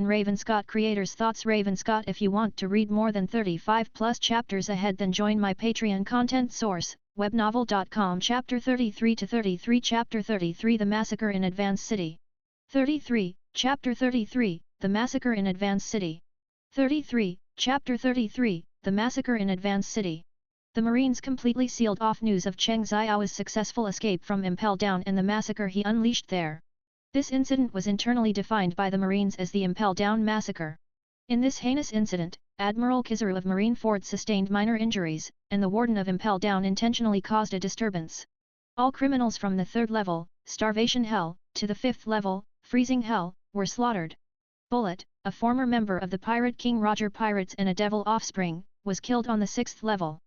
Ravenscott Creators Thoughts. Ravenscott. If you want to read more than 35 plus chapters ahead, then join my Patreon content source, webnovel.com. Chapter 33 to 33. Chapter 33 The Massacre in Advance City. 33, Chapter 33, The Massacre in Advanced City. 33, Chapter 33, The Massacre in Advanced City. The Marines completely sealed off news of Cheng Xiao's successful escape from Impel Down and the massacre he unleashed there. This incident was internally defined by the Marines as the Impel Down Massacre. In this heinous incident, Admiral Kizaru of Marineford sustained minor injuries, and the Warden of Impel Down intentionally caused a disturbance. All criminals from the 3rd level, Starvation Hell, to the 5th level, Freezing Hell, were slaughtered. Bullet, a former member of the Pirate King Roger Pirates and a devil offspring, was killed on the 6th level.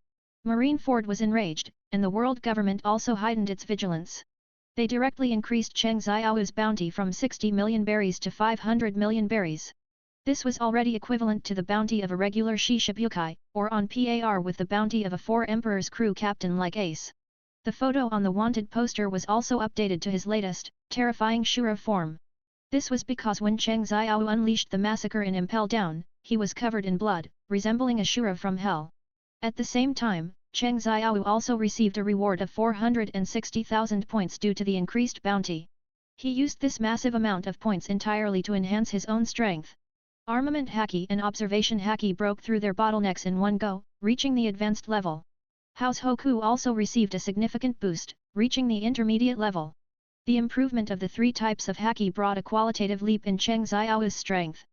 Marineford was enraged, and the world government also heightened its vigilance. They directly increased Cheng Xiao's bounty from 60 million berries to 500 million berries. This was already equivalent to the bounty of a regular Shishibukai, or on par with the bounty of a 4 Emperor's crew captain like Ace. The photo on the wanted poster was also updated to his latest, terrifying Shura form. This was because when Cheng Xiao unleashed the massacre in Impel Down, he was covered in blood, resembling a Shura from hell. At the same time, Cheng Xiao also received a reward of 460,000 points due to the increased bounty. He used this massive amount of points entirely to enhance his own strength. Armament Haki and Observation Haki broke through their bottlenecks in one go, reaching the advanced level. House Hoku also received a significant boost, reaching the intermediate level. The improvement of the 3 types of Haki brought a qualitative leap in Cheng Xiao's strength.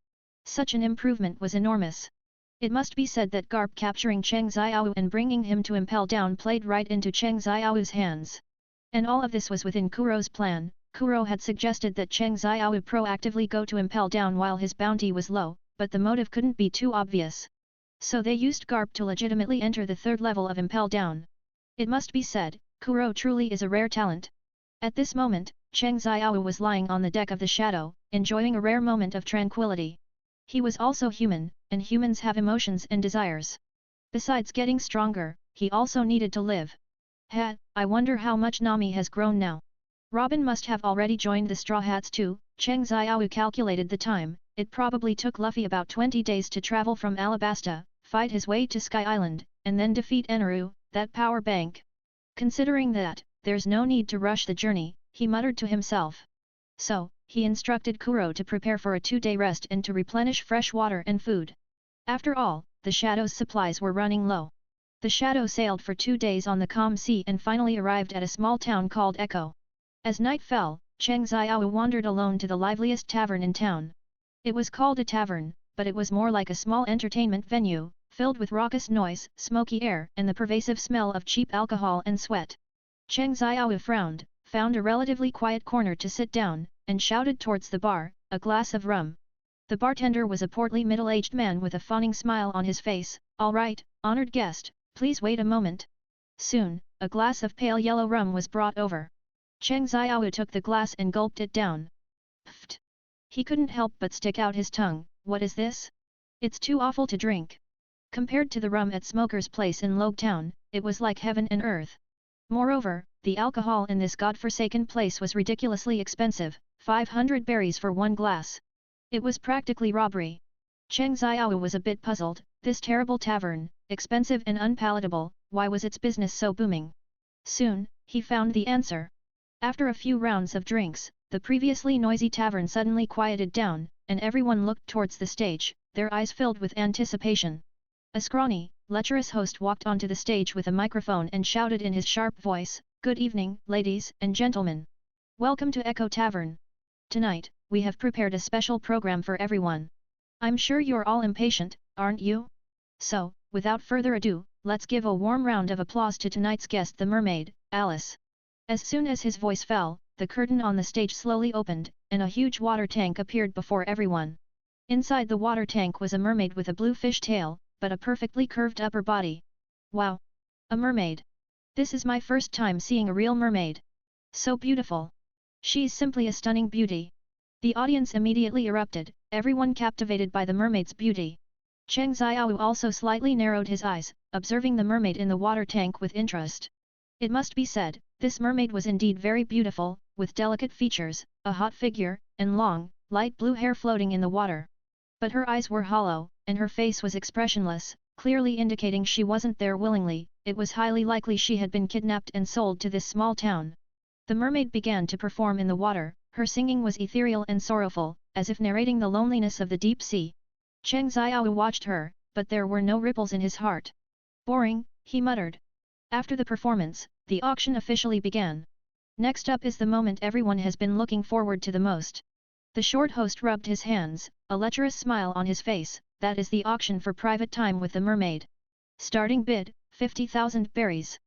Such an improvement was enormous. It must be said that Garp capturing Cheng Xiao and bringing him to Impel Down played right into Cheng Xiao's hands. And all of this was within Kuro's plan. Kuro had suggested that Cheng Xiao proactively go to Impel Down while his bounty was low, but the motive couldn't be too obvious. So they used Garp to legitimately enter the 3rd level of Impel Down. It must be said, Kuro truly is a rare talent. At this moment, Cheng Xiao was lying on the deck of the Shadow, enjoying a rare moment of tranquility. He was also human, and humans have emotions and desires. Besides getting stronger, he also needed to live. I wonder how much Nami has grown now. Robin must have already joined the Straw Hats too. Cheng Xiao calculated the time. It probably took Luffy about 20 days to travel from Alabasta, fight his way to Sky Island, and then defeat Eneru, that power bank. Considering that, there's no need to rush the journey, he muttered to himself. So, he instructed Kuro to prepare for a 2-day rest and to replenish fresh water and food. After all, the Shadow's supplies were running low. The Shadow sailed for 2 days on the calm sea and finally arrived at a small town called Echo. As night fell, Cheng Xiao wandered alone to the liveliest tavern in town. It was called a tavern, but it was more like a small entertainment venue, filled with raucous noise, smoky air and the pervasive smell of cheap alcohol and sweat. Cheng Xiao frowned, found a relatively quiet corner to sit down, and shouted towards the bar, "A glass of rum." The bartender was a portly middle-aged man with a fawning smile on his face. "All right, honored guest, please wait a moment." Soon, a glass of pale yellow rum was brought over. Cheng Xiao took the glass and gulped it down. Pfft! He couldn't help but stick out his tongue. "What is this? It's too awful to drink." Compared to the rum at Smoker's Place in Logue Town, it was like heaven and earth. Moreover, the alcohol in this godforsaken place was ridiculously expensive, 500 berries for 1 glass. It was practically robbery. Cheng Xiao was a bit puzzled. This terrible tavern, expensive and unpalatable, why was its business so booming? Soon, he found the answer. After a few rounds of drinks, the previously noisy tavern suddenly quieted down, and everyone looked towards the stage, their eyes filled with anticipation. A scrawny, lecherous host walked onto the stage with a microphone and shouted in his sharp voice, "Good evening, ladies and gentlemen. Welcome to Echo Tavern. Tonight, we have prepared a special program for everyone. I'm sure you're all impatient, aren't you? So, without further ado, let's give a warm round of applause to tonight's guest, the mermaid, Alice." As soon as his voice fell, the curtain on the stage slowly opened, and a huge water tank appeared before everyone. Inside the water tank was a mermaid with a blue fish tail, but a perfectly curved upper body. Wow! A mermaid! This is my first time seeing a real mermaid. So beautiful! She's simply a stunning beauty. The audience immediately erupted, everyone captivated by the mermaid's beauty. Cheng Xiao also slightly narrowed his eyes, observing the mermaid in the water tank with interest. It must be said, this mermaid was indeed very beautiful, with delicate features, a hot figure, and long, light blue hair floating in the water. But her eyes were hollow, and her face was expressionless, clearly indicating she wasn't there willingly. It was highly likely she had been kidnapped and sold to this small town. The mermaid began to perform in the water, her singing was ethereal and sorrowful, as if narrating the loneliness of the deep sea. Cheng Xiao watched her, but there were no ripples in his heart. Boring, he muttered. After the performance, the auction officially began. Next up is the moment everyone has been looking forward to the most. The short host rubbed his hands, a lecherous smile on his face. That is the auction for private time with the mermaid. Starting bid, 50,000 berries.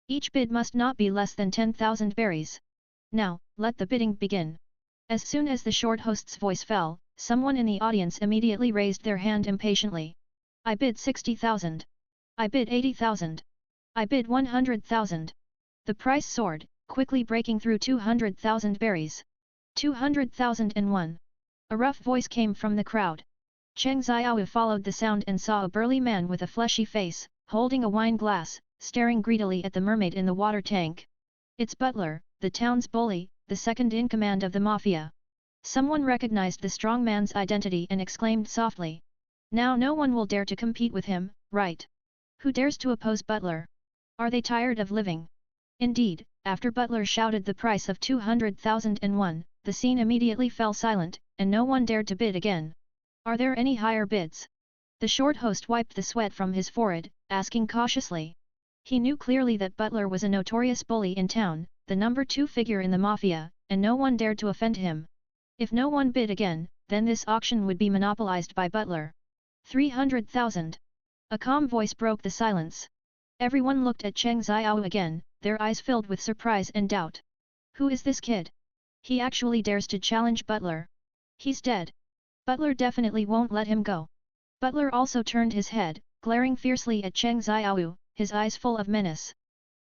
Each bid must not be less than 10,000 berries. Now, let the bidding begin. As soon as the short host's voice fell, someone in the audience immediately raised their hand impatiently. I bid 60,000. I bid 80,000. I bid 100,000. The price soared, quickly breaking through 200,000 berries. 200,001. A rough voice came from the crowd. Cheng Xiao followed the sound and saw a burly man with a fleshy face, holding a wine glass, staring greedily at the mermaid in the water tank. It's Butler, the town's bully, the second in command of the mafia. Someone recognized the strong man's identity and exclaimed softly. Now no one will dare to compete with him, right? Who dares to oppose Butler? Are they tired of living? Indeed, after Butler shouted the price of 200,001, the scene immediately fell silent, and no one dared to bid again. Are there any higher bids? The short host wiped the sweat from his forehead, asking cautiously. He knew clearly that Butler was a notorious bully in town, the number 2 figure in the mafia, and no one dared to offend him. If no one bid again, then this auction would be monopolized by Butler. 300,000. A calm voice broke the silence. Everyone looked at Cheng Xiao again, their eyes filled with surprise and doubt. Who is this kid? He actually dares to challenge Butler. He's dead. Butler definitely won't let him go. Butler also turned his head, glaring fiercely at Cheng Xiao, his eyes full of menace.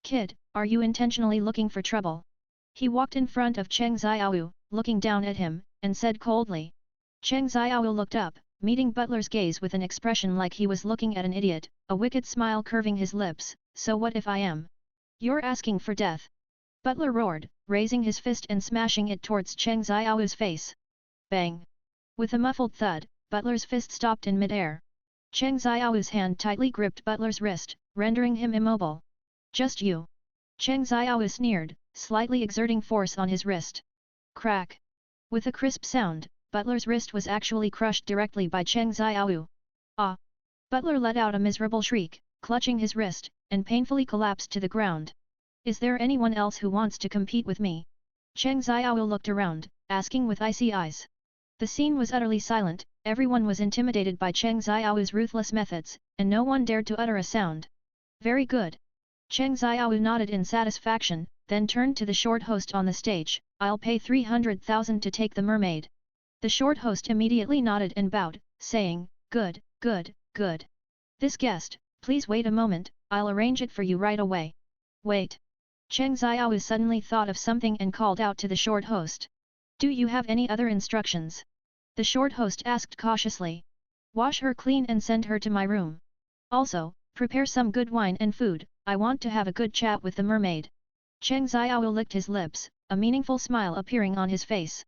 Kid, are you intentionally looking for trouble? He walked in front of Cheng Xiao, looking down at him, and said coldly. Cheng Xiao looked up, meeting Butler's gaze with an expression like he was looking at an idiot, a wicked smile curving his lips. So what if I am? You're asking for death. Butler roared, raising his fist and smashing it towards Cheng Xiao's face. Bang! With a muffled thud, Butler's fist stopped in midair. Cheng Xiao's hand tightly gripped Butler's wrist, rendering him immobile. Just you. Cheng Xiao sneered, slightly exerting force on his wrist. Crack! With a crisp sound, Butler's wrist was actually crushed directly by Cheng Xiao. Ah! Butler let out a miserable shriek, clutching his wrist, and painfully collapsed to the ground. Is there anyone else who wants to compete with me? Cheng Xiao looked around, asking with icy eyes. The scene was utterly silent, everyone was intimidated by Cheng Xiao's ruthless methods, and no one dared to utter a sound. Very good. Cheng Xiao nodded in satisfaction, then turned to the short host on the stage. I'll pay 300,000 to take the mermaid. The short host immediately nodded and bowed, saying, Good, good, good. This guest, please wait a moment, I'll arrange it for you right away. Wait. Cheng Xiao suddenly thought of something and called out to the short host. Do you have any other instructions? The short host asked cautiously. Wash her clean and send her to my room. Also, prepare some good wine and food, I want to have a good chat with the mermaid. Cheng Xiao licked his lips, a meaningful smile appearing on his face.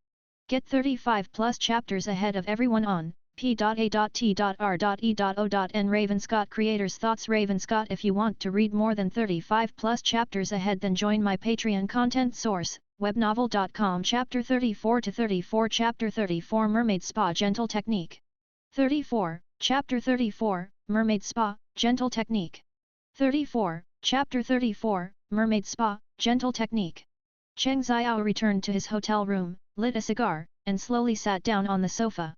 Get 35 plus chapters ahead of everyone on p.a.t.r.e.o.n. Ravenscott Creators Thoughts. Ravenscott. If you want to read more than 35 plus chapters ahead, then join my Patreon content source, webnovel.com. Chapter 34 to 34. Chapter 34 Mermaid Spa Gentle Technique. 34, Chapter 34, Mermaid Spa, Gentle Technique. 34, Chapter 34, Mermaid Spa, Gentle Technique. Cheng Xiao returned to his hotel room, lit a cigar, and slowly sat down on the sofa.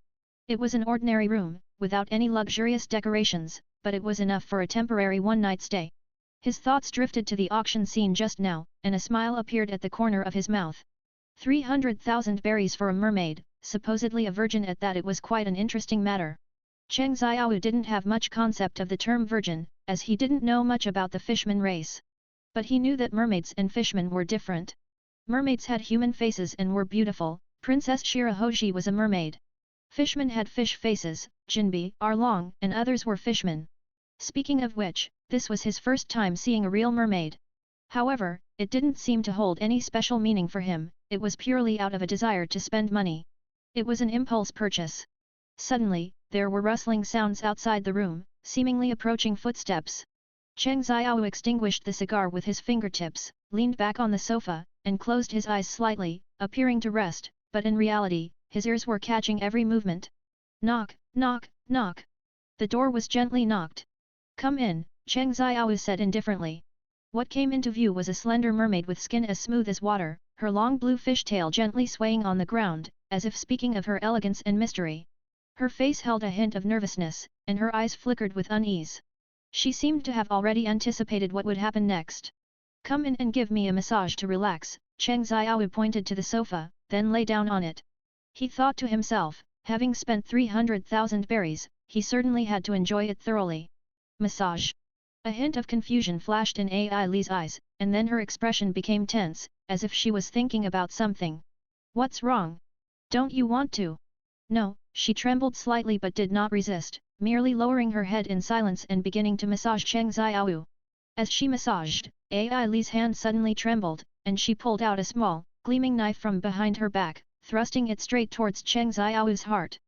It was an ordinary room, without any luxurious decorations, but it was enough for a temporary one-night stay. His thoughts drifted to the auction scene just now, and a smile appeared at the corner of his mouth. 300,000 berries for a mermaid, supposedly a virgin at that. It was quite an interesting matter. Cheng Xiao didn't have much concept of the term virgin, as he didn't know much about the fishman race. But he knew that mermaids and fishmen were different. Mermaids had human faces and were beautiful. Princess Shirahoji was a mermaid. Fishmen had fish faces, Jinbi, are long, and others were fishmen. Speaking of which, this was his first time seeing a real mermaid. However, it didn't seem to hold any special meaning for him, it was purely out of a desire to spend money. It was an impulse purchase. Suddenly, there were rustling sounds outside the room, seemingly approaching footsteps. Cheng Xiao extinguished the cigar with his fingertips, leaned back on the sofa, and closed his eyes slightly, appearing to rest, but in reality, his ears were catching every movement. Knock, knock, knock. The door was gently knocked. Come in, Cheng Xiao said indifferently. What came into view was a slender mermaid with skin as smooth as water, her long blue fishtail gently swaying on the ground, as if speaking of her elegance and mystery. Her face held a hint of nervousness, and her eyes flickered with unease. She seemed to have already anticipated what would happen next. Come in and give me a massage to relax, Cheng Xiao pointed to the sofa, then lay down on it. He thought to himself, having spent 300,000 berries, he certainly had to enjoy it thoroughly. Massage. A hint of confusion flashed in Ai Li's eyes, and then her expression became tense, as if she was thinking about something. What's wrong? Don't you want to? No, she trembled slightly but did not resist, merely lowering her head in silence and beginning to massage Cheng Xiao. As she massaged, Ai Li's hand suddenly trembled, and she pulled out a small, gleaming knife from behind her back, thrusting it straight towards Cheng Xiao's heart.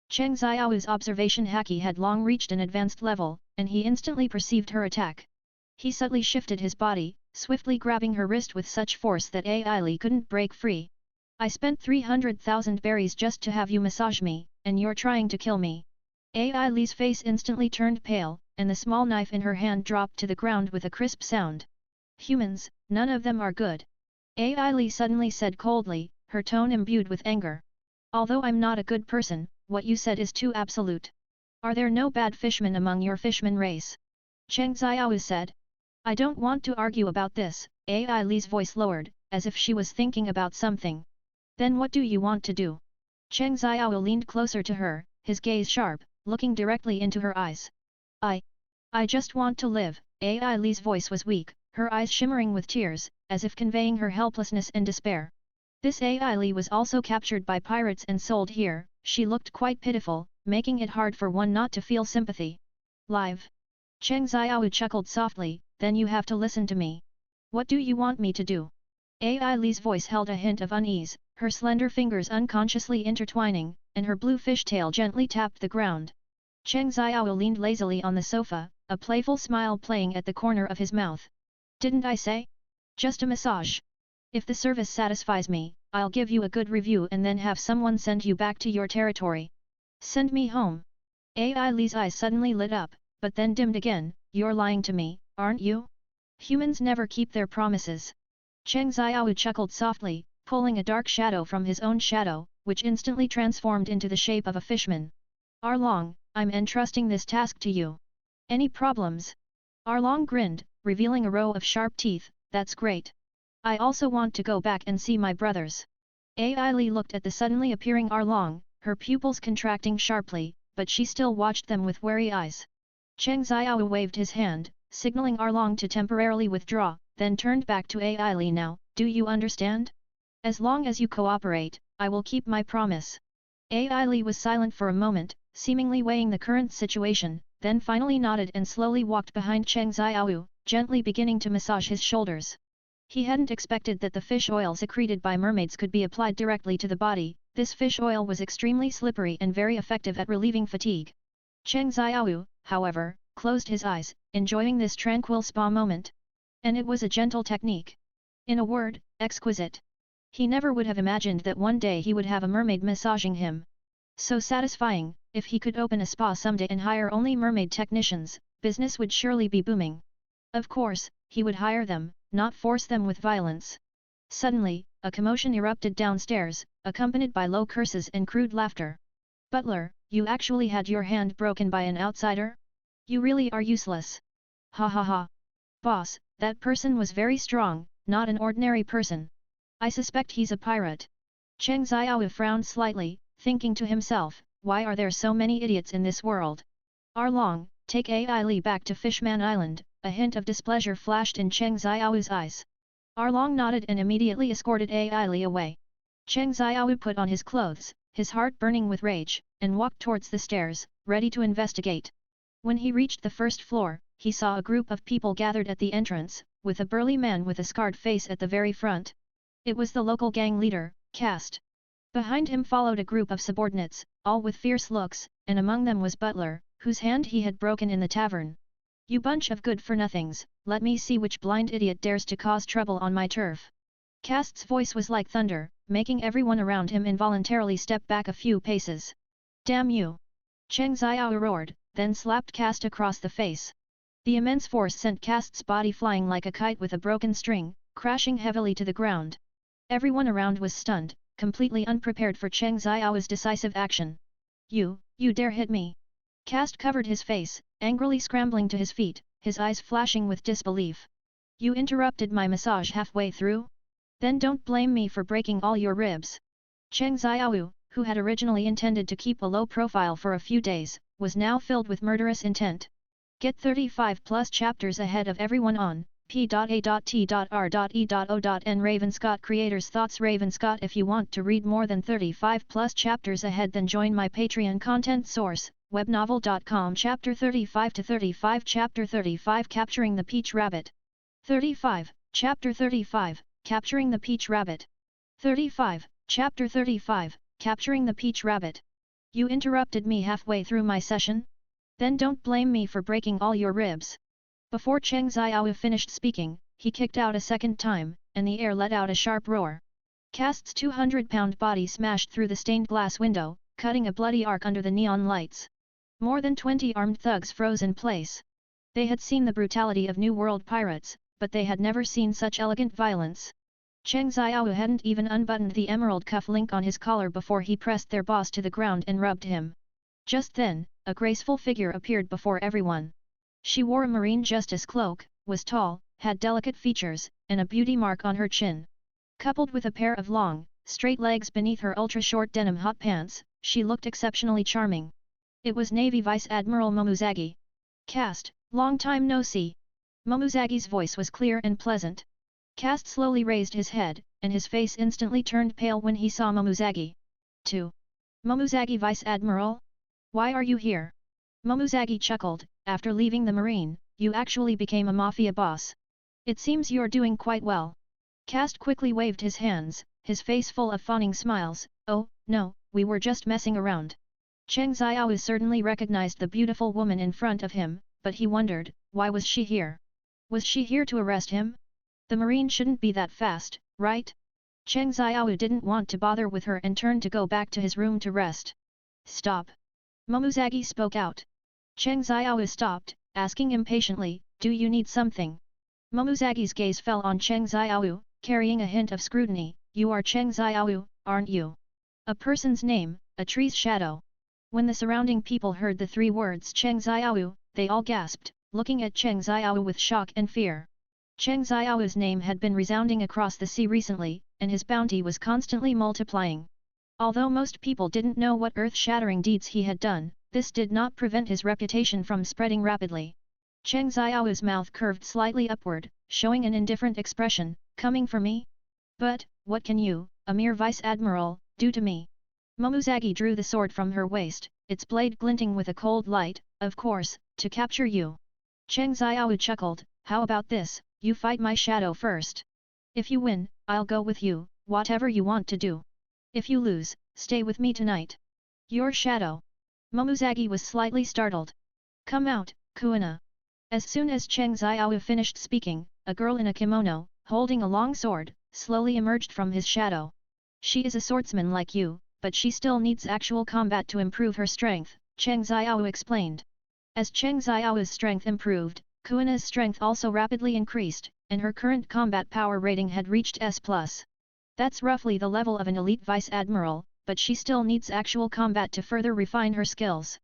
Cheng Xiao's observation haki had long reached an advanced level, and he instantly perceived her attack. He subtly shifted his body, swiftly grabbing her wrist with such force that Ai Li couldn't break free. I spent 300,000 berries just to have you massage me, and you're trying to kill me. Ai Li's face instantly turned pale, and the small knife in her hand dropped to the ground with a crisp sound. Humans, none of them are good. Ai Li suddenly said coldly, her tone imbued with anger. Although I'm not a good person, what you said is too absolute. Are there no bad fishmen among your fishman race? Cheng Xiao said. I don't want to argue about this, Ai Li's voice lowered, as if she was thinking about something. Then what do you want to do? Cheng Xiao leaned closer to her, his gaze sharp, looking directly into her eyes. I just want to live, Ai Li's voice was weak, her eyes shimmering with tears, as if conveying her helplessness and despair. This Ai Li was also captured by pirates and sold here, she looked quite pitiful, making it hard for one not to feel sympathy. Live. Cheng Xiao chuckled softly, then you have to listen to me. What do you want me to do? Ai Li's voice held a hint of unease, her slender fingers unconsciously intertwining, and her blue fishtail gently tapped the ground. Cheng Xiao leaned lazily on the sofa, a playful smile playing at the corner of his mouth. Didn't I say? Just a massage. If the service satisfies me, I'll give you a good review and then have someone send you back to your territory. Send me home. Ai Li's eyes suddenly lit up, but then dimmed again. You're lying to me, aren't you? Humans never keep their promises. Cheng Xiao chuckled softly, pulling a dark shadow from his own shadow, which instantly transformed into the shape of a fishman. Arlong, I'm entrusting this task to you. Any problems? Arlong grinned, revealing a row of sharp teeth. That's great. I also want to go back and see my brothers. Ai Li looked at the suddenly appearing Arlong, her pupils contracting sharply, but she still watched them with wary eyes. Cheng Xiao waved his hand, signaling Arlong to temporarily withdraw, then turned back to Ai Li. Now, do you understand? As long as you cooperate, I will keep my promise. Ai Li was silent for a moment, seemingly weighing the current situation, then finally nodded and slowly walked behind Cheng Xiao, gently beginning to massage his shoulders. He hadn't expected that the fish oil secreted by mermaids could be applied directly to the body. This fish oil was extremely slippery and very effective at relieving fatigue. Cheng Xiao, however, closed his eyes, enjoying this tranquil spa moment. And it was a gentle technique. In a word, exquisite. He never would have imagined that one day he would have a mermaid massaging him. So satisfying. If he could open a spa someday and hire only mermaid technicians, business would surely be booming. Of course, he would hire them, not force them with violence. Suddenly, a commotion erupted downstairs, accompanied by low curses and crude laughter. Butler, you actually had your hand broken by an outsider? You really are useless. Ha ha ha. Boss, that person was very strong, not an ordinary person. I suspect he's a pirate. Cheng Xiao frowned slightly, thinking to himself, why are there so many idiots in this world? Arlong, take Ai Li back to Fishman Island. A hint of displeasure flashed in Cheng Xiao's eyes. Arlong nodded and immediately escorted Ai Li away. Cheng Xiao put on his clothes, his heart burning with rage, and walked towards the stairs, ready to investigate. When he reached the first floor, he saw a group of people gathered at the entrance, with a burly man with a scarred face at the very front. It was the local gang leader, Cast. Behind him followed a group of subordinates, all with fierce looks, and among them was Butler, whose hand he had broken in the tavern. You bunch of good-for-nothings, let me see which blind idiot dares to cause trouble on my turf. Cast's voice was like thunder, making everyone around him involuntarily step back a few paces. Damn you! Cheng Xiao roared, then slapped Cast across the face. The immense force sent Cast's body flying like a kite with a broken string, crashing heavily to the ground. Everyone around was stunned, completely unprepared for Cheng Xiao's decisive action. You dare hit me! Cast covered his face, angrily scrambling to his feet, his eyes flashing with disbelief. You interrupted my massage halfway through? Then don't blame me for breaking all your ribs. Cheng Xiao, who had originally intended to keep a low profile for a few days, was now filled with murderous intent. Get 35 plus chapters ahead of everyone on p.a.t.r.e.o.n. Ravenscott Creators Thoughts. Ravenscott. If you want to read more than 35 plus chapters ahead, then join my Patreon content source, webnovel.com. Chapter 35 to 35. Chapter 35 Capturing the Peach Rabbit. 35. Chapter 35 Capturing the Peach Rabbit. 35. Chapter 35 Capturing the Peach Rabbit. You interrupted me halfway through my session? Then don't blame me for breaking all your ribs. Before Cheng Xiao finished speaking, he kicked out a second time, and the air let out a sharp roar. Cast's 200-pound body smashed through the stained glass window, cutting a bloody arc under the neon lights. More than 20 armed thugs froze in place. They had seen the brutality of New World pirates, but they had never seen such elegant violence. Cheng Xiao hadn't even unbuttoned the emerald cuff link on his collar before he pressed their boss to the ground and rubbed him. Just then, a graceful figure appeared before everyone. She wore a marine justice cloak, was tall, had delicate features, and a beauty mark on her chin. Coupled with a pair of long, straight legs beneath her ultra-short denim hot pants, she looked exceptionally charming. It was Navy Vice Admiral Momozagi. Cast, long time no see. Momozagi's voice was clear and pleasant. Cast slowly raised his head, and his face instantly turned pale when he saw Momozagi. 2. Momozagi Vice Admiral? Why are you here? Momozagi chuckled, after leaving the marine, you actually became a mafia boss. It seems you're doing quite well. Cast quickly waved his hands, his face full of fawning smiles. Oh, no, we were just messing around. Cheng Xiao certainly recognized the beautiful woman in front of him, but he wondered, why was she here? Was she here to arrest him? The marine shouldn't be that fast, right? Cheng Xiao didn't want to bother with her and turned to go back to his room to rest. Stop! Momozagi spoke out. Cheng Xiao stopped, asking impatiently, do you need something? Momozagi's gaze fell on Cheng Xiao, carrying a hint of scrutiny. You are Cheng Xiao, aren't you? A person's name, a tree's shadow. When the surrounding people heard the 3 words Cheng Xiao, they all gasped, looking at Cheng Xiao with shock and fear. Cheng Xiao's name had been resounding across the sea recently, and his bounty was constantly multiplying. Although most people didn't know what earth-shattering deeds he had done, this did not prevent his reputation from spreading rapidly. Cheng Xiao's mouth curved slightly upward, showing an indifferent expression, coming for me? But, what can you, a mere vice admiral, do to me? Momozagi drew the sword from her waist, its blade glinting with a cold light, of course, to capture you. Cheng Xiao chuckled, how about this, you fight my shadow first. If you win, I'll go with you, whatever you want to do. If you lose, stay with me tonight. Your shadow. Momozagi was slightly startled. Come out, Kuina. As soon as Cheng Xiao finished speaking, a girl in a kimono, holding a long sword, slowly emerged from his shadow. She is a swordsman like you, but she still needs actual combat to improve her strength, Cheng Xiao explained. As Cheng Xiao's strength improved, Kuina's strength also rapidly increased, and her current combat power rating had reached S+. That's roughly the level of an elite vice admiral, but she still needs actual combat to further refine her skills.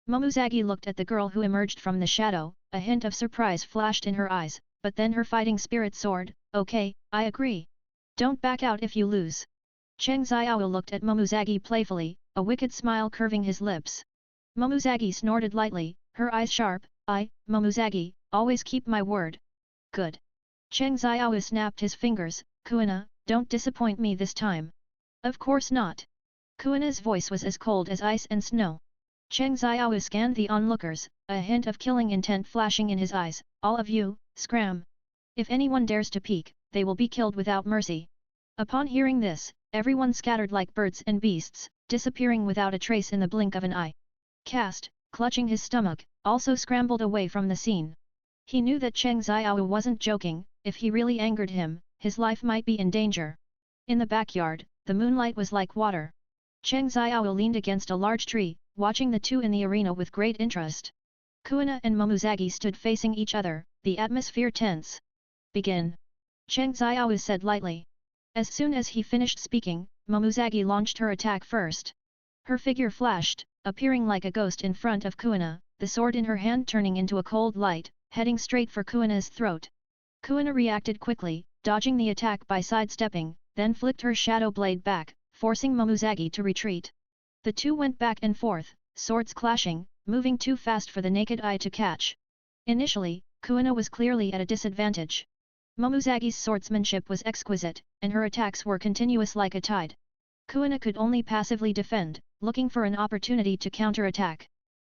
Momozagi looked at the girl who emerged from the shadow, a hint of surprise flashed in her eyes, but then her fighting spirit soared. Okay, I agree. Don't back out if you lose. Cheng Xiao looked at Momozagi playfully, a wicked smile curving his lips. Momozagi snorted lightly, her eyes sharp. Momozagi, always keep my word. Good. Cheng Xiao snapped his fingers. Kuina, don't disappoint me this time. Of course not. Kuina's voice was as cold as ice and snow. Cheng Xiao scanned the onlookers, a hint of killing intent flashing in his eyes. All of you, scram. If anyone dares to peek, they will be killed without mercy. Upon hearing this, everyone scattered like birds and beasts, disappearing without a trace in the blink of an eye. Cast, clutching his stomach, also scrambled away from the scene. He knew that Cheng Xiao wasn't joking. If he really angered him, his life might be in danger. In the backyard, the moonlight was like water. Cheng Xiao leaned against a large tree, watching the two in the arena with great interest. Kuina and Momuzagi stood facing each other, the atmosphere tense. Begin. Cheng Xiao said lightly. As soon as he finished speaking, Momuzagi launched her attack first. Her figure flashed, appearing like a ghost in front of Kuina, the sword in her hand turning into a cold light, heading straight for Kuina's throat. Kuina reacted quickly, dodging the attack by sidestepping, then flicked her shadow blade back, forcing Momuzagi to retreat. The two went back and forth, swords clashing, moving too fast for the naked eye to catch. Initially, Kuina was clearly at a disadvantage. Momuzagi's swordsmanship was exquisite, and her attacks were continuous like a tide. Kuina could only passively defend, looking for an opportunity to counter-attack.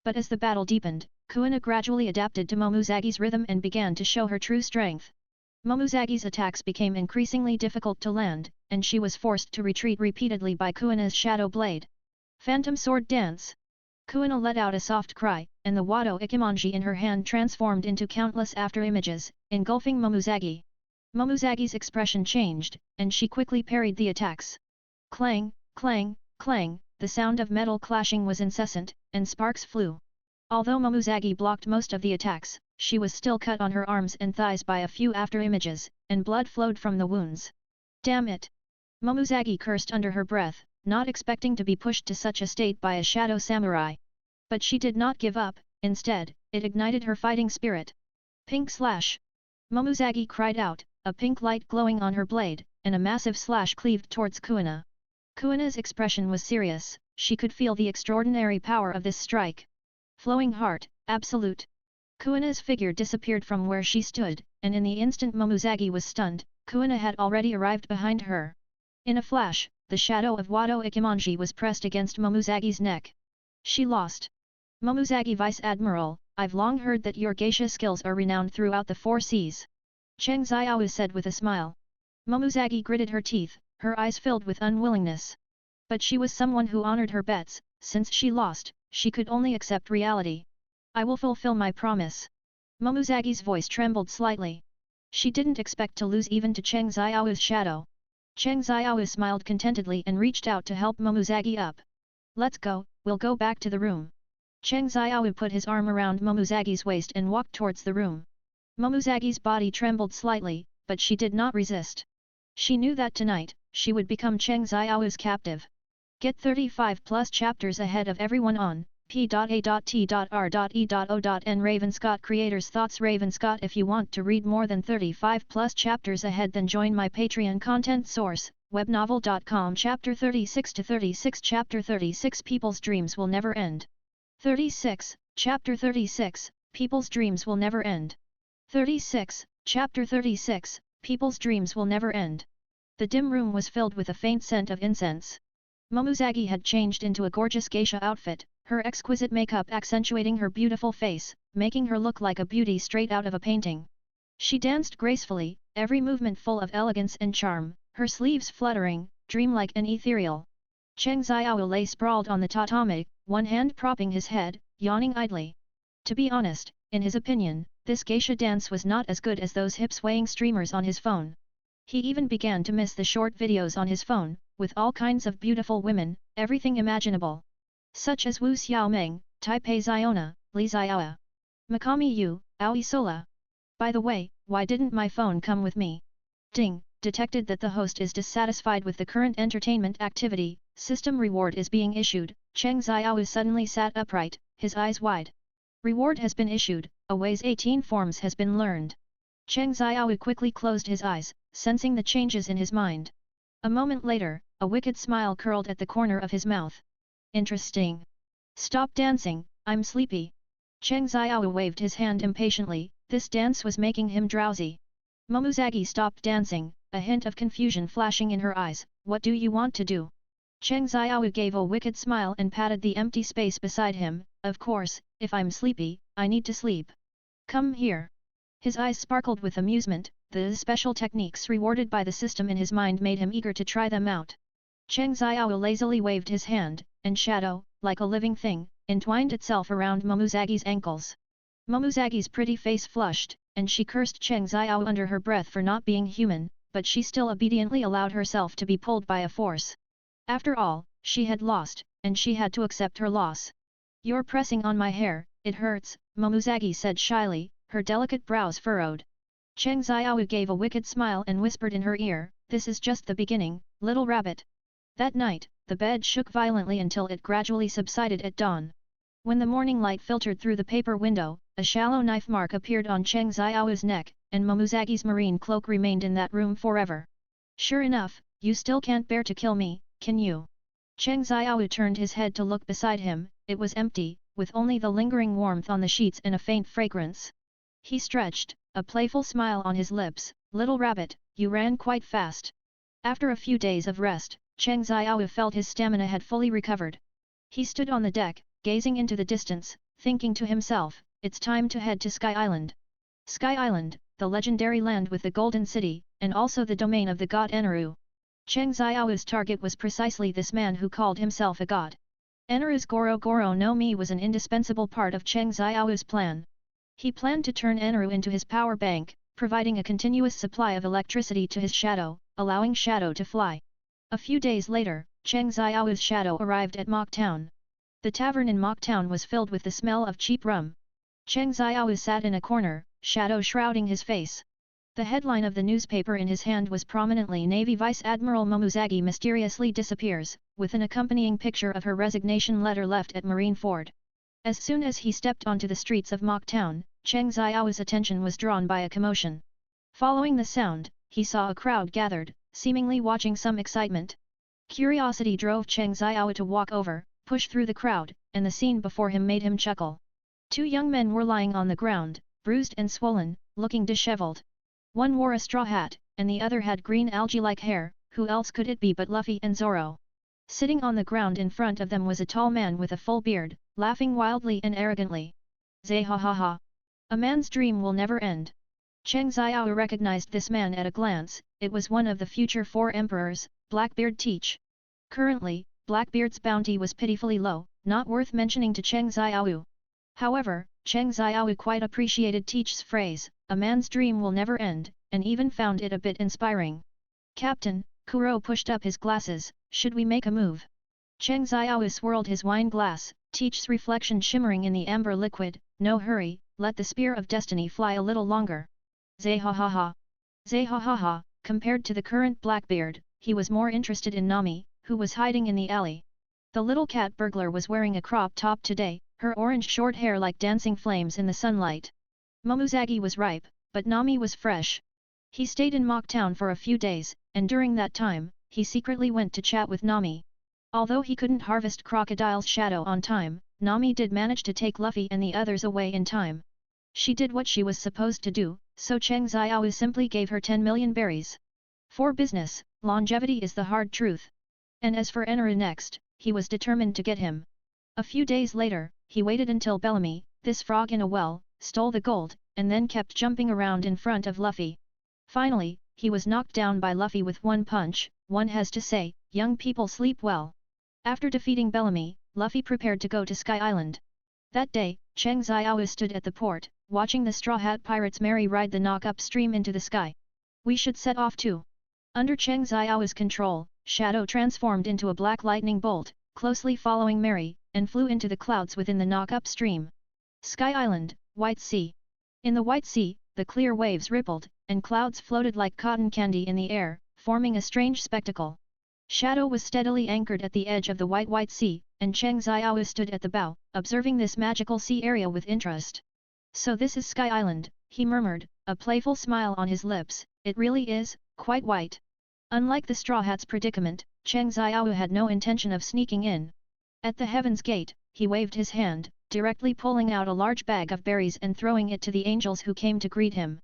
But as the battle deepened, Kuina gradually adapted to Momuzagi's rhythm and began to show her true strength. Momuzagi's attacks became increasingly difficult to land, and she was forced to retreat repeatedly by Kuina's shadow blade. Phantom Sword Dance. Kuina let out a soft cry, and the Wado Ikimonji in her hand transformed into countless after-images, engulfing Momuzagi. Momuzagi's expression changed, and she quickly parried the attacks. Clang, clang, clang, the sound of metal clashing was incessant, and sparks flew. Although Momuzagi blocked most of the attacks, she was still cut on her arms and thighs by a few after-images, and blood flowed from the wounds. Damn it! Momuzagi cursed under her breath, not expecting to be pushed to such a state by a shadow samurai. But she did not give up, instead, it ignited her fighting spirit. Pink slash! Momuzagi cried out, a pink light glowing on her blade, and a massive slash cleaved towards Kuina. Kuina's expression was serious, she could feel the extraordinary power of this strike. Flowing heart, absolute. Kuina's figure disappeared from where she stood, and in the instant Momuzagi was stunned, Kuina had already arrived behind her. In a flash, the shadow of Wado Ikimonji was pressed against Momuzagi's neck. She lost. Momuzagi Vice Admiral, I've long heard that your geisha skills are renowned throughout the 4 seas. Cheng Xiao said with a smile. Momuzagi gritted her teeth, her eyes filled with unwillingness. But she was someone who honored her bets, since she lost, she could only accept reality. I will fulfill my promise. Momuzagi's voice trembled slightly. She didn't expect to lose even to Cheng Xiao's shadow. Cheng Xiao smiled contentedly and reached out to help Momuzagi up. Let's go, we'll go back to the room. Cheng Xiao put his arm around Momuzagi's waist and walked towards the room. Momuzagi's body trembled slightly, but she did not resist. She knew that tonight, she would become Cheng Xiao's captive. Get 35 plus chapters ahead of everyone on p.a.t.r.e.o.n Ravenscott Creators Thoughts Ravenscott. If you want to read more than 35 plus chapters ahead, then join my Patreon content source, webnovel.com. Chapter 36 to 36. Chapter 36 People's Dreams Will Never End. 36, Chapter 36, People's Dreams Will Never End. 36, Chapter 36, People's Dreams Will Never End. The dim room was filled with a faint scent of incense. Momuzagi had changed into a gorgeous geisha outfit, her exquisite makeup accentuating her beautiful face, making her look like a beauty straight out of a painting. She danced gracefully, every movement full of elegance and charm, her sleeves fluttering, dreamlike and ethereal. Cheng Xiao lay sprawled on the tatami, one hand propping his head, yawning idly. To be honest, in his opinion, this geisha dance was not as good as those hip-swaying streamers on his phone. He even began to miss the short videos on his phone, with all kinds of beautiful women, everything imaginable. Such as Wu Xiaomeng, Taipei Ziona, Li Xiaoa, Makami Yu, Aoi Sola. By the way, why didn't my phone come with me? Ding, detected that the host is dissatisfied with the current entertainment activity, system reward is being issued. Cheng Xiao suddenly sat upright, his eyes wide. Reward has been issued, Away's 18 forms has been learned. Cheng Xiao quickly closed his eyes, sensing the changes in his mind. A moment later, a wicked smile curled at the corner of his mouth. Interesting. Stop dancing, I'm sleepy. Cheng Xiao waved his hand impatiently, this dance was making him drowsy. Momuzagi stopped dancing, a hint of confusion flashing in her eyes. What do you want to do? Cheng Xiao gave a wicked smile and patted the empty space beside him. Of course, if I'm sleepy, I need to sleep. Come here. His eyes sparkled with amusement, the special techniques rewarded by the system in his mind made him eager to try them out. Cheng Xiao lazily waved his hand, and shadow, like a living thing, entwined itself around Momuzagi's ankles. Momozagi's pretty face flushed, and she cursed Cheng Xiao under her breath for not being human, but she still obediently allowed herself to be pulled by a force. After all, she had lost, and she had to accept her loss. "You're pressing on my hair, it hurts," Momozagi said shyly, her delicate brows furrowed. Cheng Xiao gave a wicked smile and whispered in her ear, "This is just the beginning, little rabbit." That night, the bed shook violently until it gradually subsided at dawn. When the morning light filtered through the paper window, a shallow knife mark appeared on Cheng Xiao's neck, and Momozagi's marine cloak remained in that room forever. "Sure enough, you still can't bear to kill me, can you?" Cheng Xiao turned his head to look beside him. It was empty, with only the lingering warmth on the sheets and a faint fragrance. He stretched, a playful smile on his lips. "Little rabbit, you ran quite fast." After a few days of rest, Cheng Xiao felt his stamina had fully recovered. He stood on the deck, gazing into the distance, thinking to himself, "It's time to head to Sky Island." Sky Island, the legendary land with the Golden City, and also the domain of the god Eneru. Cheng Xiao's target was precisely this man who called himself a god. Eneru's Goro Goro no Mi was an indispensable part of Cheng Xiao's plan. He planned to turn Eneru into his power bank, providing a continuous supply of electricity to his shadow, allowing shadow to fly. A few days later, Cheng Xiao's shadow arrived at Mok Town. The tavern in Mok Town was filled with the smell of cheap rum. Cheng Xiao sat in a corner, shadow shrouding his face. The headline of the newspaper in his hand was prominently Navy Vice Admiral Momozagi mysteriously disappears, with an accompanying picture of her resignation letter left at Marine Ford. As soon as he stepped onto the streets of Mok Town, Cheng Xiao's attention was drawn by a commotion. Following the sound, he saw a crowd gathered, seemingly watching some excitement. Curiosity drove Cheng Xiao to walk over, push through the crowd, and the scene before him made him chuckle. Two young men were lying on the ground, bruised and swollen, looking disheveled. One wore a straw hat, and the other had green algae-like hair. Who else could it be but Luffy and Zoro? Sitting on the ground in front of them was a tall man with a full beard, laughing wildly and arrogantly. "Zay ha ha ha! A man's dream will never end." Cheng Xiao recognized this man at a glance. It was one of the future 4 emperors, Blackbeard Teach. Currently, Blackbeard's bounty was pitifully low, not worth mentioning to Cheng Xiao. However, Cheng Xiao quite appreciated Teach's phrase, "A man's dream will never end," and even found it a bit inspiring. "Captain," Kuro pushed up his glasses, "should we make a move?" Cheng Xiao swirled his wine glass, Teach's reflection shimmering in the amber liquid. "No hurry, let the spear of destiny fly a little longer." Zay ha ha ha! Zay ha ha ha! Compared to the current Blackbeard, he was more interested in Nami, who was hiding in the alley. The little cat burglar was wearing a crop top today, her orange short hair like dancing flames in the sunlight. Momozagi was ripe, but Nami was fresh. He stayed in Mok Town for a few days, and during that time, he secretly went to chat with Nami. Although he couldn't harvest Crocodile's shadow on time, Nami did manage to take Luffy and the others away in time. She did what she was supposed to do, so Cheng Xiao simply gave her 10 million berries. For business, longevity is the hard truth. And as for Eneru next, he was determined to get him. A few days later, he waited until Bellamy, this frog in a well, stole the gold, and then kept jumping around in front of Luffy. Finally, he was knocked down by Luffy with one punch. One has to say, young people sleep well. After defeating Bellamy, Luffy prepared to go to Sky Island. That day, Cheng Xiao stood at the port, watching the Straw Hat Pirates merry ride the knock-up stream into the sky. "We should set off too." Under Cheng Xiao's control, Shadow transformed into a black lightning bolt, closely following Mary, and flew into the clouds within the knock-up stream. Sky Island, White Sea. In the White Sea, the clear waves rippled, and clouds floated like cotton candy in the air, forming a strange spectacle. Shadow was steadily anchored at the edge of the White Sea, and Cheng Xiao stood at the bow, observing this magical sea area with interest. "So this is Sky Island," he murmured, a playful smile on his lips. "It really is, quite white." Unlike the Straw Hat's predicament, Cheng Xiao had no intention of sneaking in. At the Heaven's Gate, he waved his hand, directly pulling out a large bag of berries and throwing it to the angels who came to greet him.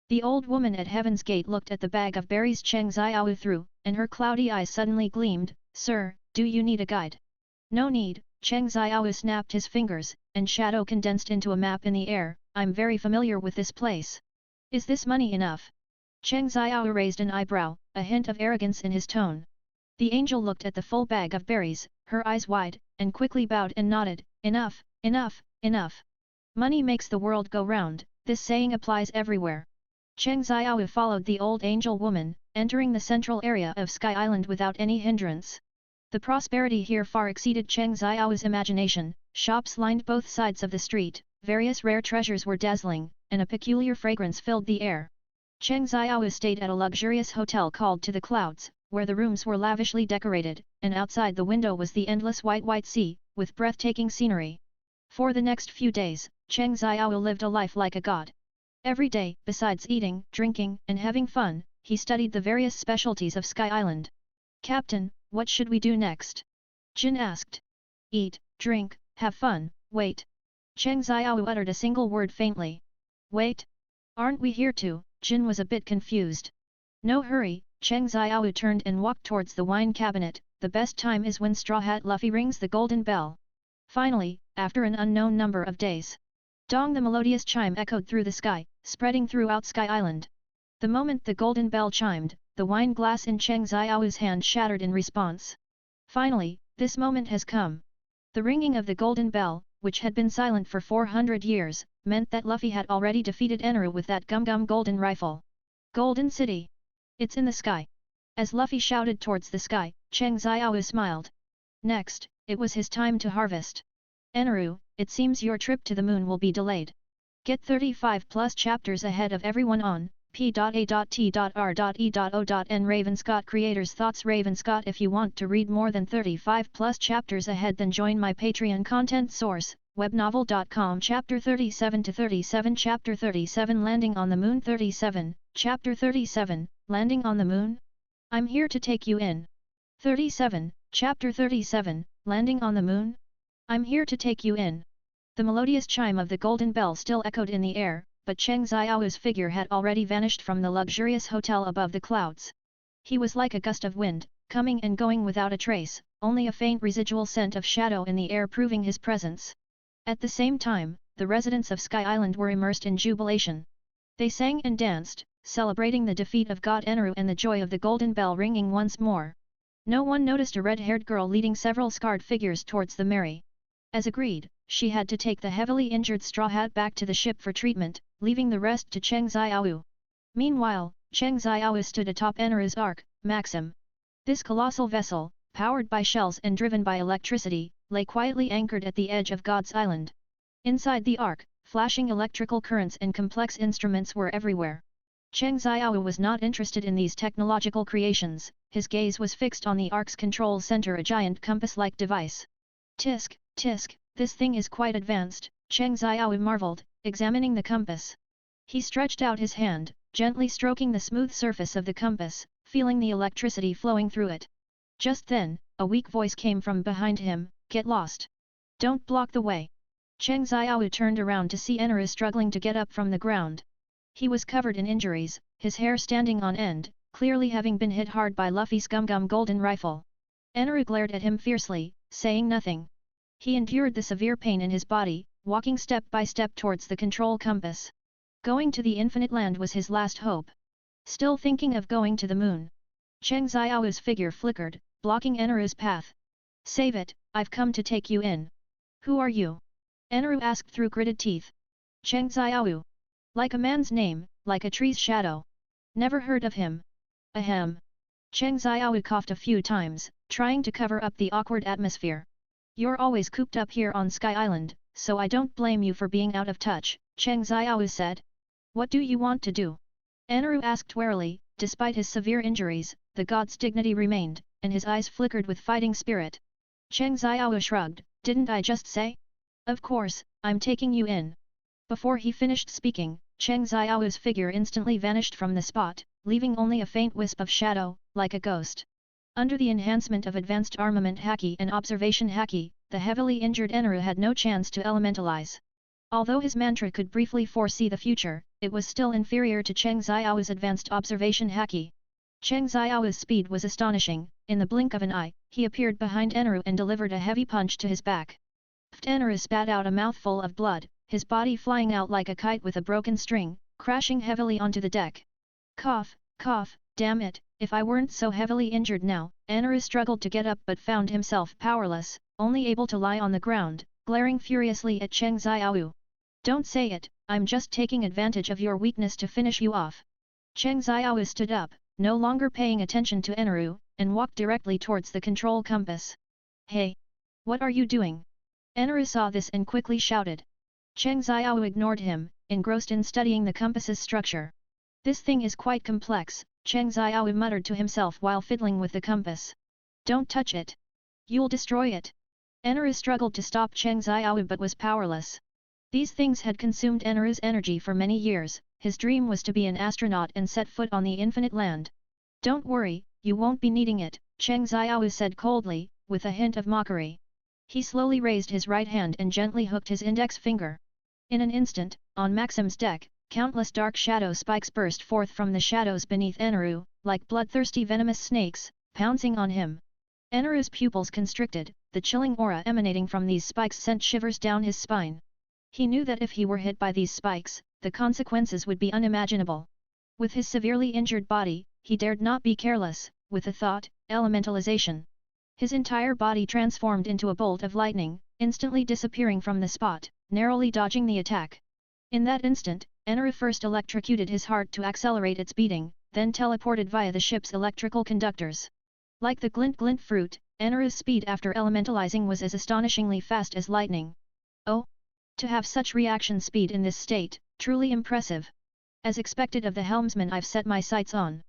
The old woman at Heaven's Gate looked at the bag of berries Cheng Xiao threw, and her cloudy eyes suddenly gleamed. "Sir, do you need a guide?" "No need," Cheng Xiao snapped his fingers, and shadow condensed into a map in the air. "I'm very familiar with this place." "Is this money enough?" Cheng Xiao raised an eyebrow, a hint of arrogance in his tone. The angel looked at the full bag of berries, her eyes wide, and quickly bowed and nodded. "Enough, enough, enough." Money makes the world go round, this saying applies everywhere. Cheng Xiao followed the old angel woman, entering the central area of Sky Island without any hindrance. The prosperity here far exceeded Cheng Xiao's imagination, shops lined both sides of the street, various rare treasures were dazzling, and a peculiar fragrance filled the air. Cheng Xiao stayed at a luxurious hotel called To the Clouds, where the rooms were lavishly decorated, and outside the window was the endless white sea, with breathtaking scenery. For the next few days, Cheng Xiao lived a life like a god. Every day, besides eating, drinking, and having fun, he studied the various specialties of Sky Island. "Captain, what should we do next?" Jin asked. "Eat, drink, have fun, wait." Cheng Xiao uttered a single word faintly. "Wait? Aren't we here to?" Jin was a bit confused. "No hurry," Cheng Xiao turned and walked towards the wine cabinet. "The best time is when Straw Hat Luffy rings the golden bell." Finally, after an unknown number of days, dong, the melodious chime echoed through the sky, spreading throughout Sky Island. The moment the golden bell chimed, the wine glass in Cheng Xiao's hand shattered in response. Finally, this moment has come. The ringing of the golden bell, which had been silent for 400 years, meant that Luffy had already defeated Enru with that gum golden rifle. Golden City! It's in the sky! As Luffy shouted towards the sky, Cheng Xiao smiled. Next, it was his time to harvest. "Enru, it seems your trip to the moon will be delayed. Get 35 plus chapters ahead of everyone on p.a.t.r.e.o.n. Ravenscott Creators Thoughts. Ravenscott, if you want to read more than 35 plus chapters ahead, then join my Patreon content source, webnovel.com. Chapter 37 to 37. Chapter 37, Landing on the Moon. 37, Chapter 37, Landing on the Moon? I'm here to take you in. 37, Chapter 37, Landing on the Moon? I'm here to take you in. The melodious chime of the golden bell still echoed in the air, but Cheng Xiao's figure had already vanished from the luxurious hotel above the clouds. He was like a gust of wind, coming and going without a trace, only a faint residual scent of shadow in the air proving his presence. At the same time, the residents of Sky Island were immersed in jubilation. They sang and danced, celebrating the defeat of God Enru and the joy of the golden bell ringing once more. No one noticed a red-haired girl leading several scarred figures towards the merry. As agreed, she had to take the heavily injured Straw Hat back to the ship for treatment, leaving the rest to Cheng Xiao. Meanwhile, Cheng Xiao stood atop Enru's ark, Maxim. This colossal vessel, powered by shells and driven by electricity, lay quietly anchored at the edge of God's Island. Inside the ark, flashing electrical currents and complex instruments were everywhere. Cheng Xiao was not interested in these technological creations, his gaze was fixed on the ark's control center, a giant compass-like device. "Tisk, tisk, this thing is quite advanced," Cheng Xiao marveled, examining the compass. He stretched out his hand, gently stroking the smooth surface of the compass, feeling the electricity flowing through it. Just then, a weak voice came from behind him, "Get lost! Don't block the way!" Cheng Xiao turned around to see Enru struggling to get up from the ground. He was covered in injuries, his hair standing on end, clearly having been hit hard by Luffy's gum golden rifle. Enru glared at him fiercely, saying nothing. He endured the severe pain in his body, walking step by step towards the control compass. Going to the infinite land was his last hope. Still thinking of going to the moon. Cheng Xiao's figure flickered, blocking Enru's path. "Save it, I've come to take you in." "Who are you?" Enru asked through gritted teeth. "Cheng Xiao. Like a man's name, like a tree's shadow. Never heard of him." "Ahem." Cheng Xiao coughed a few times, trying to cover up the awkward atmosphere. "You're always cooped up here on Sky Island, so I don't blame you for being out of touch," Cheng Xiao said. "What do you want to do?" Enru asked warily. Despite his severe injuries, the god's dignity remained, and his eyes flickered with fighting spirit. Cheng Xiao shrugged, "Didn't I just say? Of course, I'm taking you in." Before he finished speaking, Cheng Xiao's figure instantly vanished from the spot, leaving only a faint wisp of shadow, like a ghost. Under the enhancement of advanced armament haki and observation haki, the heavily injured Enru had no chance to elementalize. Although his mantra could briefly foresee the future, it was still inferior to Cheng Xiao's advanced observation haki. Cheng Xiao's speed was astonishing. In the blink of an eye, he appeared behind Enru and delivered a heavy punch to his back. Enru spat out a mouthful of blood, his body flying out like a kite with a broken string, crashing heavily onto the deck. "Cough, cough, damn it, if I weren't so heavily injured now." Enru struggled to get up but found himself powerless, only able to lie on the ground, glaring furiously at Cheng Xiao. Don't say it, I'm just taking advantage of your weakness to finish you off. Cheng Xiao stood up, no longer paying attention to Eneru, and walked directly towards the control compass. Hey! What are you doing? Eneru saw this and quickly shouted. Cheng Xiao ignored him, engrossed in studying the compass's structure. This thing is quite complex, Cheng Xiao muttered to himself while fiddling with the compass. Don't touch it. You'll destroy it. Eneru struggled to stop Cheng Xiao but was powerless. These things had consumed Eneru's energy for many years, his dream was to be an astronaut and set foot on the infinite land. Don't worry, you won't be needing it, Cheng Xiao said coldly, with a hint of mockery. He slowly raised his right hand and gently hooked his index finger. In an instant, on Maxim's deck, countless dark shadow spikes burst forth from the shadows beneath Eneru, like bloodthirsty venomous snakes, pouncing on him. Eneru's pupils constricted, the chilling aura emanating from these spikes sent shivers down his spine. He knew that if he were hit by these spikes, the consequences would be unimaginable. With his severely injured body, he dared not be careless, with the thought, elementalization. His entire body transformed into a bolt of lightning, instantly disappearing from the spot, narrowly dodging the attack. In that instant, Eneru first electrocuted his heart to accelerate its beating, then teleported via the ship's electrical conductors. Like the glint-glint fruit, Eneru's speed after elementalizing was as astonishingly fast as lightning. Oh! To have such reaction speed in this state, truly impressive. As expected of the helmsman I've set my sights on.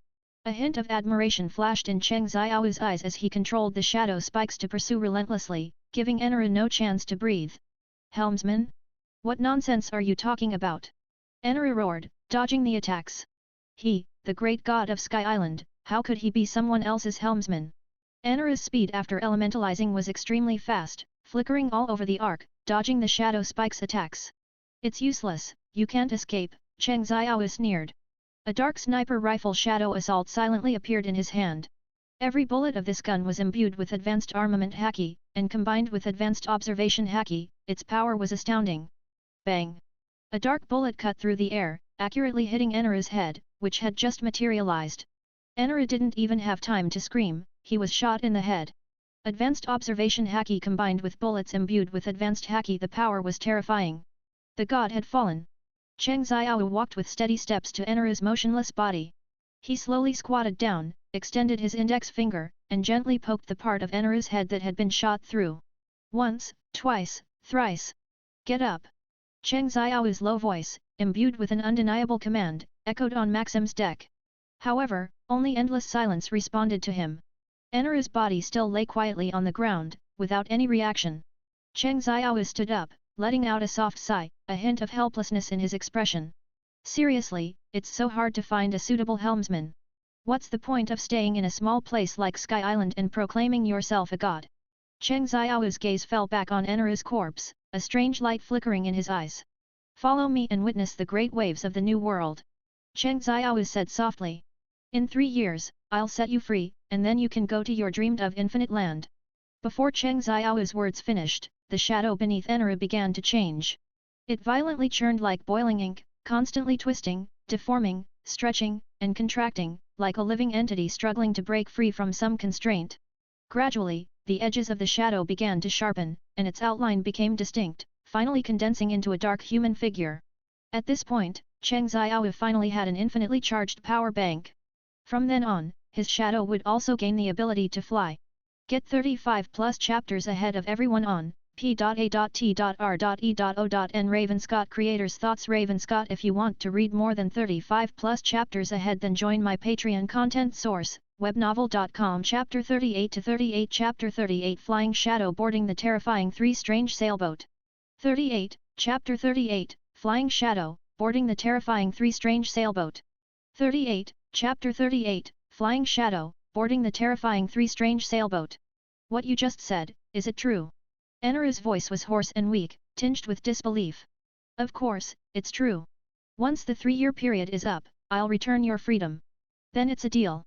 A hint of admiration flashed in Cheng Xiao's eyes as he controlled the shadow spikes to pursue relentlessly, giving Eneru no chance to breathe. Helmsman? What nonsense are you talking about? Eneru roared, dodging the attacks. He, the great god of Sky Island, how could he be someone else's helmsman? Eneru's speed after elementalizing was extremely fast, flickering all over the arc, dodging the shadow spikes' attacks. It's useless, you can't escape, Cheng Xiao sneered. A dark sniper rifle shadow assault silently appeared in his hand. Every bullet of this gun was imbued with advanced armament haki, and combined with advanced observation haki, its power was astounding. Bang! A dark bullet cut through the air, accurately hitting Eneru's head, which had just materialized. Eneru didn't even have time to scream, he was shot in the head. Advanced observation haki combined with bullets imbued with advanced haki, the power was terrifying. The god had fallen. Cheng Xiao walked with steady steps to Eneru's motionless body. He slowly squatted down, extended his index finger, and gently poked the part of Eneru's head that had been shot through. Once, twice, thrice. Get up! Cheng Xiao's low voice, imbued with an undeniable command, echoed on Maxim's deck. However, only endless silence responded to him. Eneru's body still lay quietly on the ground, without any reaction. Cheng Xiao stood up, letting out a soft sigh, a hint of helplessness in his expression. Seriously, it's so hard to find a suitable helmsman. What's the point of staying in a small place like Sky Island and proclaiming yourself a god? Cheng Xiao's gaze fell back on Eneru's corpse, a strange light flickering in his eyes. Follow me and witness the great waves of the new world. Cheng Xiao said softly. In 3 years, I'll set you free, and then you can go to your dreamed-of infinite land. Before Cheng Xiao's words finished, the shadow beneath Eneru began to change. It violently churned like boiling ink, constantly twisting, deforming, stretching, and contracting, like a living entity struggling to break free from some constraint. Gradually, the edges of the shadow began to sharpen, and its outline became distinct, finally condensing into a dark human figure. At this point, Cheng Xiao finally had an infinitely charged power bank. From then on, his shadow would also gain the ability to fly. Get 35 plus chapters ahead of everyone on p.a.t.r.e.o.n. Ravenscott Creators Thoughts. Ravenscott. If you want to read more than 35 plus chapters ahead, then join my Patreon content source, webnovel.com. Chapter 38 to 38. Chapter 38. Flying Shadow boarding the terrifying 3 strange sailboat. 38, Chapter 38, Flying Shadow, boarding the terrifying 3 strange sailboat. 38, Chapter 38, Flying Shadow, boarding the terrifying 3 strange sailboat. What you just said, is it true? Eneru's voice was hoarse and weak, tinged with disbelief. Of course, it's true. Once the 3-year period is up, I'll return your freedom. Then it's a deal.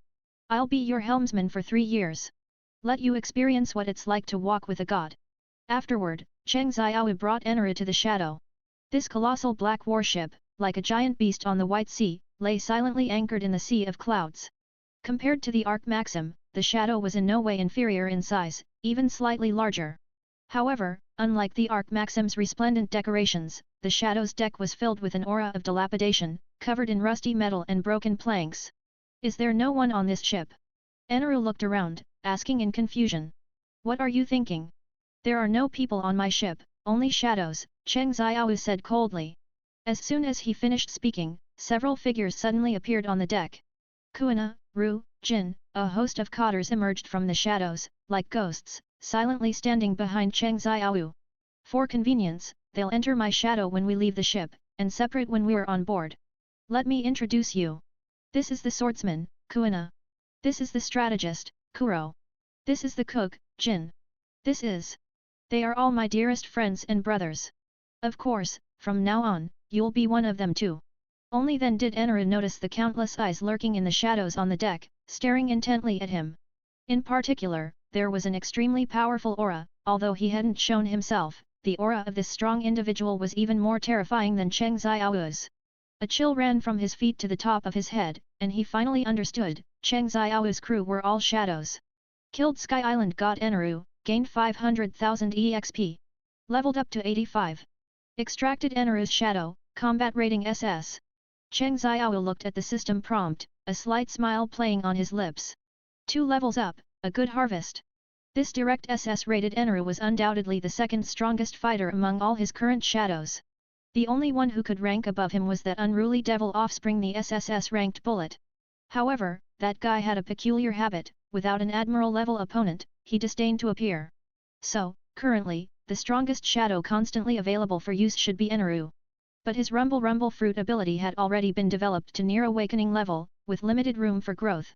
I'll be your helmsman for 3 years. Let you experience what it's like to walk with a god. Afterward, Cheng Xiao brought Eneru to the shadow. This colossal black warship, like a giant beast on the White Sea, lay silently anchored in the sea of clouds. Compared to the Arc Maxim, the shadow was in no way inferior in size, even slightly larger. However, unlike the Arc Maxim's resplendent decorations, the Shadow's deck was filled with an aura of dilapidation, covered in rusty metal and broken planks. Is there no one on this ship? Eneru looked around, asking in confusion. What are you thinking? There are no people on my ship, only shadows, Cheng Xiao said coldly. As soon as he finished speaking, several figures suddenly appeared on the deck. Kuina, Ru, Jin, a host of cotters emerged from the shadows, like ghosts, silently standing behind Cheng Xiao. For convenience, they'll enter my shadow when we leave the ship, and separate when we're on board. Let me introduce you. This is the swordsman, Kuina. This is the strategist, Kuro. This is the cook, Jin. This is... They are all my dearest friends and brothers. Of course, from now on, you'll be one of them too. Only then did Eneru notice the countless eyes lurking in the shadows on the deck, staring intently at him. In particular, there was an extremely powerful aura, although he hadn't shown himself, the aura of this strong individual was even more terrifying than Cheng Xiao's. A chill ran from his feet to the top of his head, and he finally understood, Cheng Xiao's crew were all shadows. Killed Sky Island God Eneru, gained 500,000 EXP. Leveled up to 85. Extracted Eneru's shadow, combat rating SS. Cheng Xiao looked at the system prompt, a slight smile playing on his lips. 2 levels up, a good harvest. This direct SS-rated Eneru was undoubtedly the second strongest fighter among all his current shadows. The only one who could rank above him was that unruly devil offspring, the SSS-ranked Bullet. However, that guy had a peculiar habit: without an admiral-level opponent, he disdained to appear. So, currently, the strongest shadow constantly available for use should be Eneru. But his Rumble Fruit ability had already been developed to near awakening level, with limited room for growth.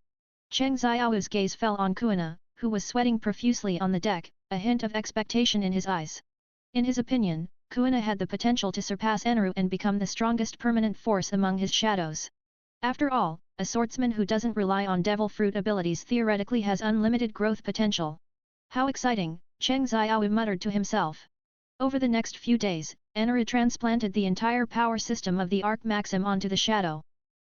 Cheng Xiao's gaze fell on Kuina, who was sweating profusely on the deck, a hint of expectation in his eyes. In his opinion, Kuina had the potential to surpass Eneru and become the strongest permanent force among his shadows. After all, a swordsman who doesn't rely on devil fruit abilities theoretically has unlimited growth potential. How exciting, Cheng Xiao muttered to himself. Over the next few days, Eneru transplanted the entire power system of the Arc Maxim onto the shadow.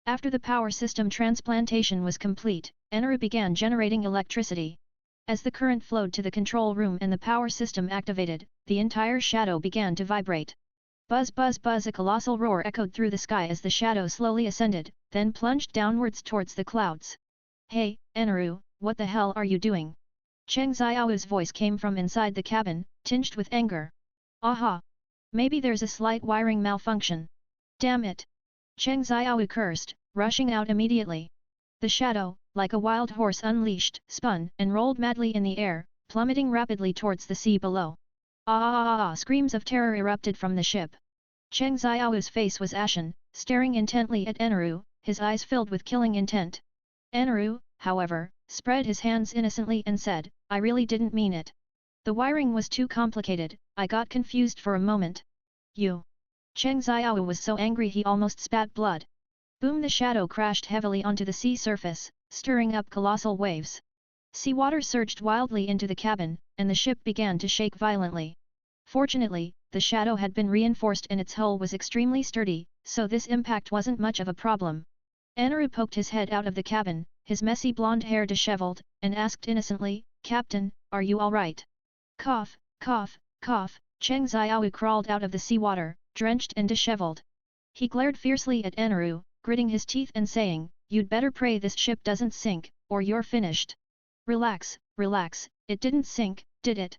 After the power system transplantation was complete, Eneru began generating electricity. As the current flowed to the control room and the power system activated, the entire shadow began to vibrate. Buzz buzz buzz, a colossal roar echoed through the sky as the shadow slowly ascended, then plunged downwards towards the clouds. Hey, Eneru, what the hell are you doing? Cheng Xiao's voice came from inside the cabin, tinged with anger. Aha! Maybe there's a slight wiring malfunction. Damn it! Cheng Xiao cursed, rushing out immediately. The shadow, like a wild horse unleashed, spun and rolled madly in the air, plummeting rapidly towards the sea below. Ah! Screams of terror erupted from the ship. Cheng Xiao's face was ashen, staring intently at Eneru, his eyes filled with killing intent. Eneru, however, spread his hands innocently and said, I really didn't mean it. The wiring was too complicated, I got confused for a moment. You. Cheng Xiao was so angry he almost spat blood. Boom! The shadow crashed heavily onto the sea surface, stirring up colossal waves. Seawater surged wildly into the cabin, and the ship began to shake violently. Fortunately, the shadow had been reinforced and its hull was extremely sturdy, so this impact wasn't much of a problem. Eneru poked his head out of the cabin, his messy blonde hair disheveled, and asked innocently, Captain, are you alright? Cough, cough, cough, Cheng Xiao crawled out of the seawater, drenched and disheveled. He glared fiercely at Eneru, gritting his teeth and saying, You'd better pray this ship doesn't sink, or you're finished. Relax, relax, it didn't sink, did it?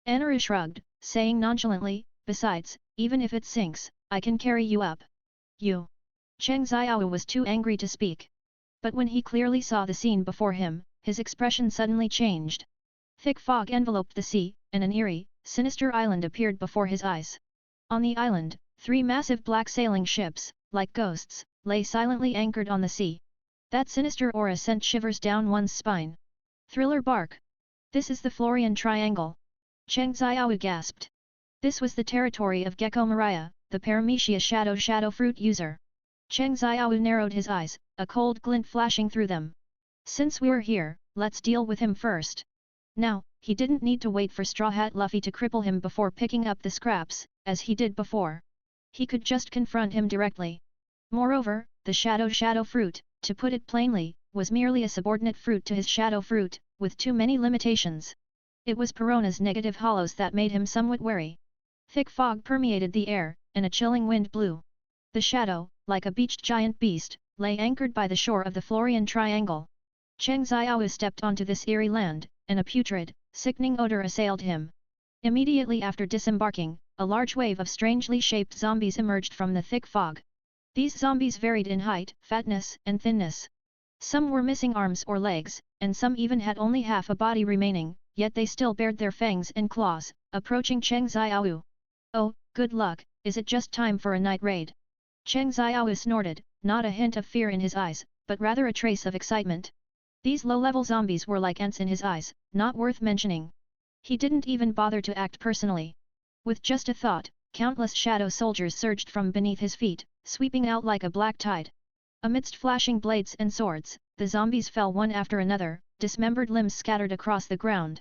Eneru shrugged, saying nonchalantly, besides, even if it sinks, I can carry you up. You. Cheng Xiao was too angry to speak. But when he clearly saw the scene before him, his expression suddenly changed. Thick fog enveloped the sea, and an eerie, sinister island appeared before his eyes. On the island, 3 massive black sailing ships, like ghosts, lay silently anchored on the sea. That sinister aura sent shivers down one's spine. Thriller bark. This is the Florian Triangle. Cheng Xiao gasped. This was the territory of Gecko Maria, the Paramecia shadow fruit user. Cheng Xiao narrowed his eyes, a cold glint flashing through them. Since we're here, let's deal with him first. Now, he didn't need to wait for Straw Hat Luffy to cripple him before picking up the scraps, as he did before. He could just confront him directly. Moreover, the shadow fruit, to put it plainly, was merely a subordinate fruit to his shadow fruit, with too many limitations. It was Perona's negative hollows that made him somewhat wary. Thick fog permeated the air, and a chilling wind blew. The shadow, like a beached giant beast, lay anchored by the shore of the Florian Triangle. Cheng Xiao stepped onto this eerie land, and a putrid, sickening odor assailed him. Immediately after disembarking, a large wave of strangely shaped zombies emerged from the thick fog. These zombies varied in height, fatness, and thinness. Some were missing arms or legs, and some even had only half a body remaining, yet they still bared their fangs and claws, approaching Cheng Xiao. "Oh, good luck, is it just time for a night raid?" Cheng Xiao snorted, not a hint of fear in his eyes, but rather a trace of excitement. These low-level zombies were like ants in his eyes, not worth mentioning. He didn't even bother to act personally. With just a thought, countless shadow soldiers surged from beneath his feet, sweeping out like a black tide. Amidst flashing blades and swords, the zombies fell one after another, dismembered limbs scattered across the ground.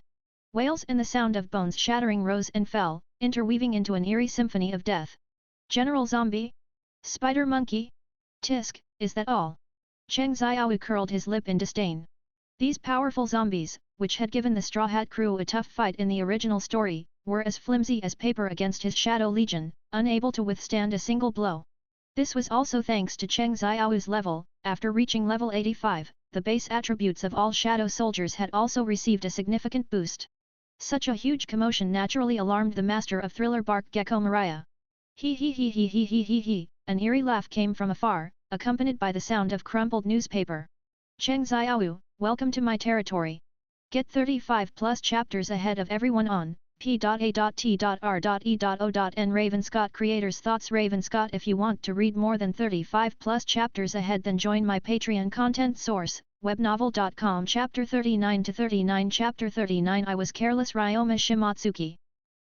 Wails and the sound of bones shattering rose and fell, interweaving into an eerie symphony of death. "General Zombie? Spider Monkey? Tisk, is that all?" Cheng Xiao curled his lip in disdain. These powerful zombies, which had given the Straw Hat crew a tough fight in the original story, were as flimsy as paper against his Shadow Legion, unable to withstand a single blow. This was also thanks to Cheng Xiao's level. After reaching level 85, the base attributes of all shadow soldiers had also received a significant boost. Such a huge commotion naturally alarmed the master of Thriller Bark Gecko Mariah. He, an eerie laugh came from afar, accompanied by the sound of crumpled newspaper. "Cheng Xiao, welcome to my territory. Get 35 plus chapters ahead of everyone on p.a.t.r.e.o.n. Ravenscott Creators Thoughts. Ravenscott. If you want to read more than 35 plus chapters ahead, then join my Patreon content source, webnovel.com. Chapter 39 to 39. Chapter 39. I was careless. Ryoma Shimatsuki.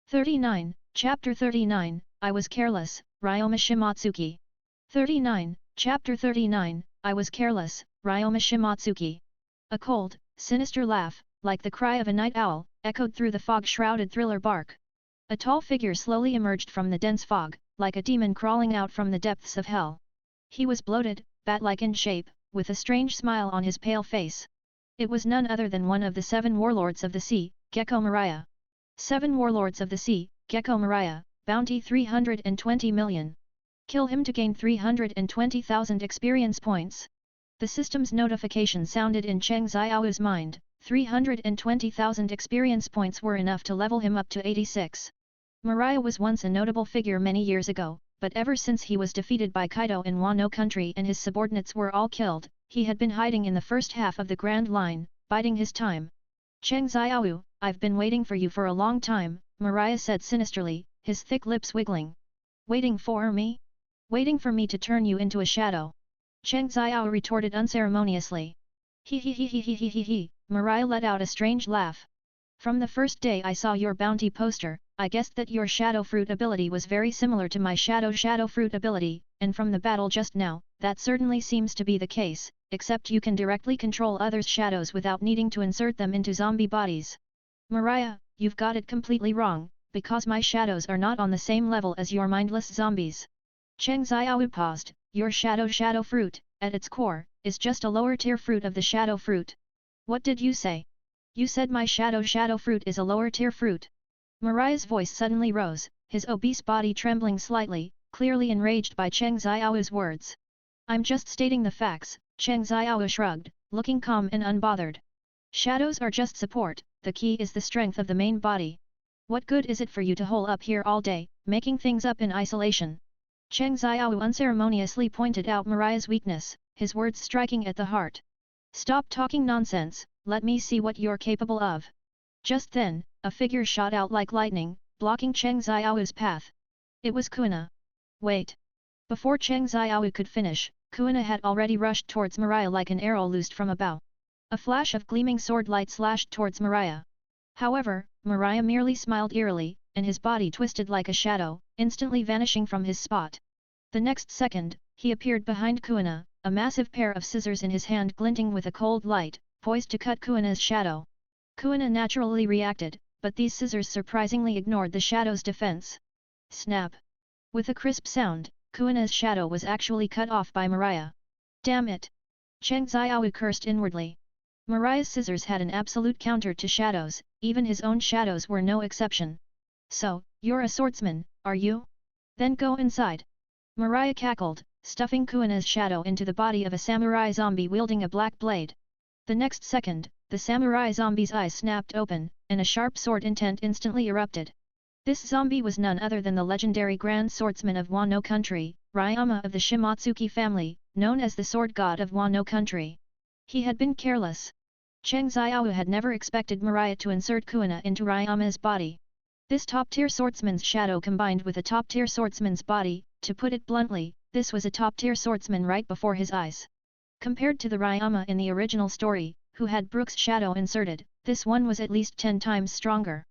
39. Chapter 39. I was careless. Ryoma Shimatsuki. 39. Chapter 39. I was careless. Ryoma Shimatsuki. A cold, sinister laugh, like the cry of a night owl, echoed through the fog-shrouded Thriller Bark. A tall figure slowly emerged from the dense fog, like a demon crawling out from the depths of hell. He was bloated, bat-like in shape, with a strange smile on his pale face. It was none other than one of the 7 warlords of the sea, Gecko Mariah. 7 warlords of the sea, Gecko Mariah, bounty 320 million. Kill him to gain 320,000 experience points. The system's notification sounded in Cheng Xiao's mind. 320,000 experience points were enough to level him up to 86. Mariah was once a notable figure many years ago, but ever since he was defeated by Kaido in Wano country and his subordinates were all killed, he had been hiding in the first half of the Grand Line, biding his time. "Cheng Xiao, I've been waiting for you for a long time," Mariah said sinisterly, his thick lips wiggling. "Waiting for me? Waiting for me to turn you into a shadow?" Cheng Xiao retorted unceremoniously. He. Mariah let out a strange laugh. "From the first day I saw your bounty poster, I guessed that your shadow fruit ability was very similar to my shadow fruit ability, and from the battle just now, that certainly seems to be the case, except you can directly control others' shadows without needing to insert them into zombie bodies. Mariah, you've got it completely wrong, because my shadows are not on the same level as your mindless zombies." Cheng Xiao paused. "Your shadow fruit, at its core, is just a lower tier fruit of the shadow fruit." "What did you say? You said my shadow fruit is a lower tier fruit." Mariah's voice suddenly rose, his obese body trembling slightly, clearly enraged by Cheng Xiao's words. "I'm just stating the facts," Cheng Xiao shrugged, looking calm and unbothered. "Shadows are just support, the key is the strength of the main body. What good is it for you to hole up here all day, making things up in isolation?" Cheng Xiao unceremoniously pointed out Mariah's weakness, his words striking at the heart. "Stop talking nonsense, let me see what you're capable of." Just then, a figure shot out like lightning, blocking Cheng Xiao's path. It was Kuina. "Wait!" Before Cheng Xiao could finish, Kuina had already rushed towards Mariah like an arrow loosed from a bow. A flash of gleaming sword light slashed towards Mariah. However, Mariah merely smiled eerily, and his body twisted like a shadow, instantly vanishing from his spot. The next second, he appeared behind Kuina, a massive pair of scissors in his hand glinting with a cold light, poised to cut Kuina's shadow. Kuina naturally reacted, but these scissors surprisingly ignored the shadow's defense. Snap! With a crisp sound, Kuina's shadow was actually cut off by Mariah. "Damn it!" Cheng Xiao cursed inwardly. Mariah's scissors had an absolute counter to shadows, even his own shadows were no exception. "So, you're a swordsman, are you?" Then go inside. Mariah cackled, stuffing Kuina's shadow into the body of a samurai zombie wielding a black blade. The next second, the samurai zombie's eyes snapped open, and a sharp sword intent instantly erupted. This zombie was none other than the legendary Grand Swordsman of Wano Country, Ryama of the Shimatsuki family, known as the Sword God of Wano Country. He had been careless. Cheng Xiao had never expected Mariah to insert Kuina into Ryama's body. This top-tier swordsman's shadow combined with a top-tier swordsman's body, to put it bluntly, this was a top-tier swordsman right before his eyes. Compared to the Ryama in the original story, who had Brooke's shadow inserted, this one was at least 10 times stronger.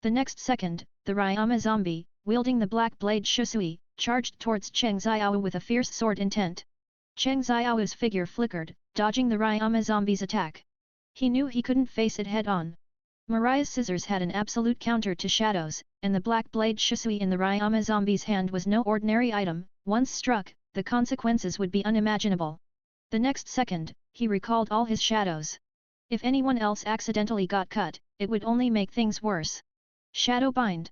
The next second, the Ryama zombie, wielding the black blade Shusui, charged towards Cheng Xiao with a fierce sword intent. Cheng Xiao's figure flickered, dodging the Ryama zombie's attack. He knew he couldn't face it head-on. Mariah's scissors had an absolute counter to shadows, and the black blade Shusui in the Ryama zombie's hand was no ordinary item. Once struck, the consequences would be unimaginable. The next second, he recalled all his shadows. If anyone else accidentally got cut, it would only make things worse. Shadow bind.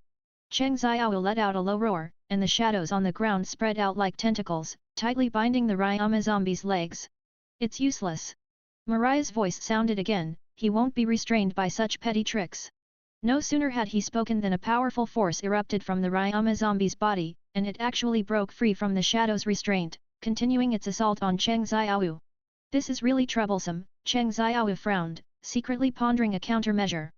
Cheng Xiao let out a low roar, and the shadows on the ground spread out like tentacles, tightly binding the Ryama zombie's legs. It's useless. Mariah's voice sounded again, he won't be restrained by such petty tricks. No sooner had he spoken than a powerful force erupted from the Ryama zombie's body, and it actually broke free from the shadow's restraint, continuing its assault on Cheng Xiao. This is really troublesome, Cheng Xiao frowned, secretly pondering a countermeasure.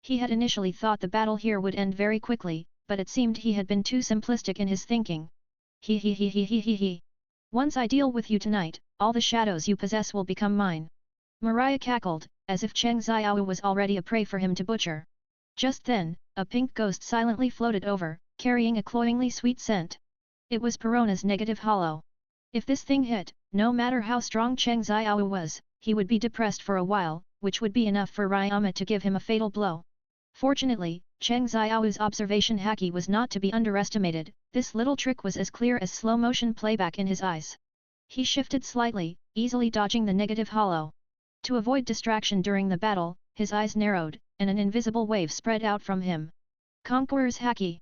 He had initially thought the battle here would end very quickly, but it seemed he had been too simplistic in his thinking. He. Once I deal with you tonight, all the shadows you possess will become mine. Mariah cackled, as if Cheng Xiao was already a prey for him to butcher. Just then, a pink ghost silently floated over, carrying a cloyingly sweet scent. It was Perona's negative hollow. If this thing hit, no matter how strong Cheng Xiao was, he would be depressed for a while, which would be enough for Ryama to give him a fatal blow. Fortunately, Cheng Xiao's observation haki was not to be underestimated, this little trick was as clear as slow-motion playback in his eyes. He shifted slightly, easily dodging the negative hollow. To avoid distraction during the battle, his eyes narrowed, and an invisible wave spread out from him. Conqueror's haki!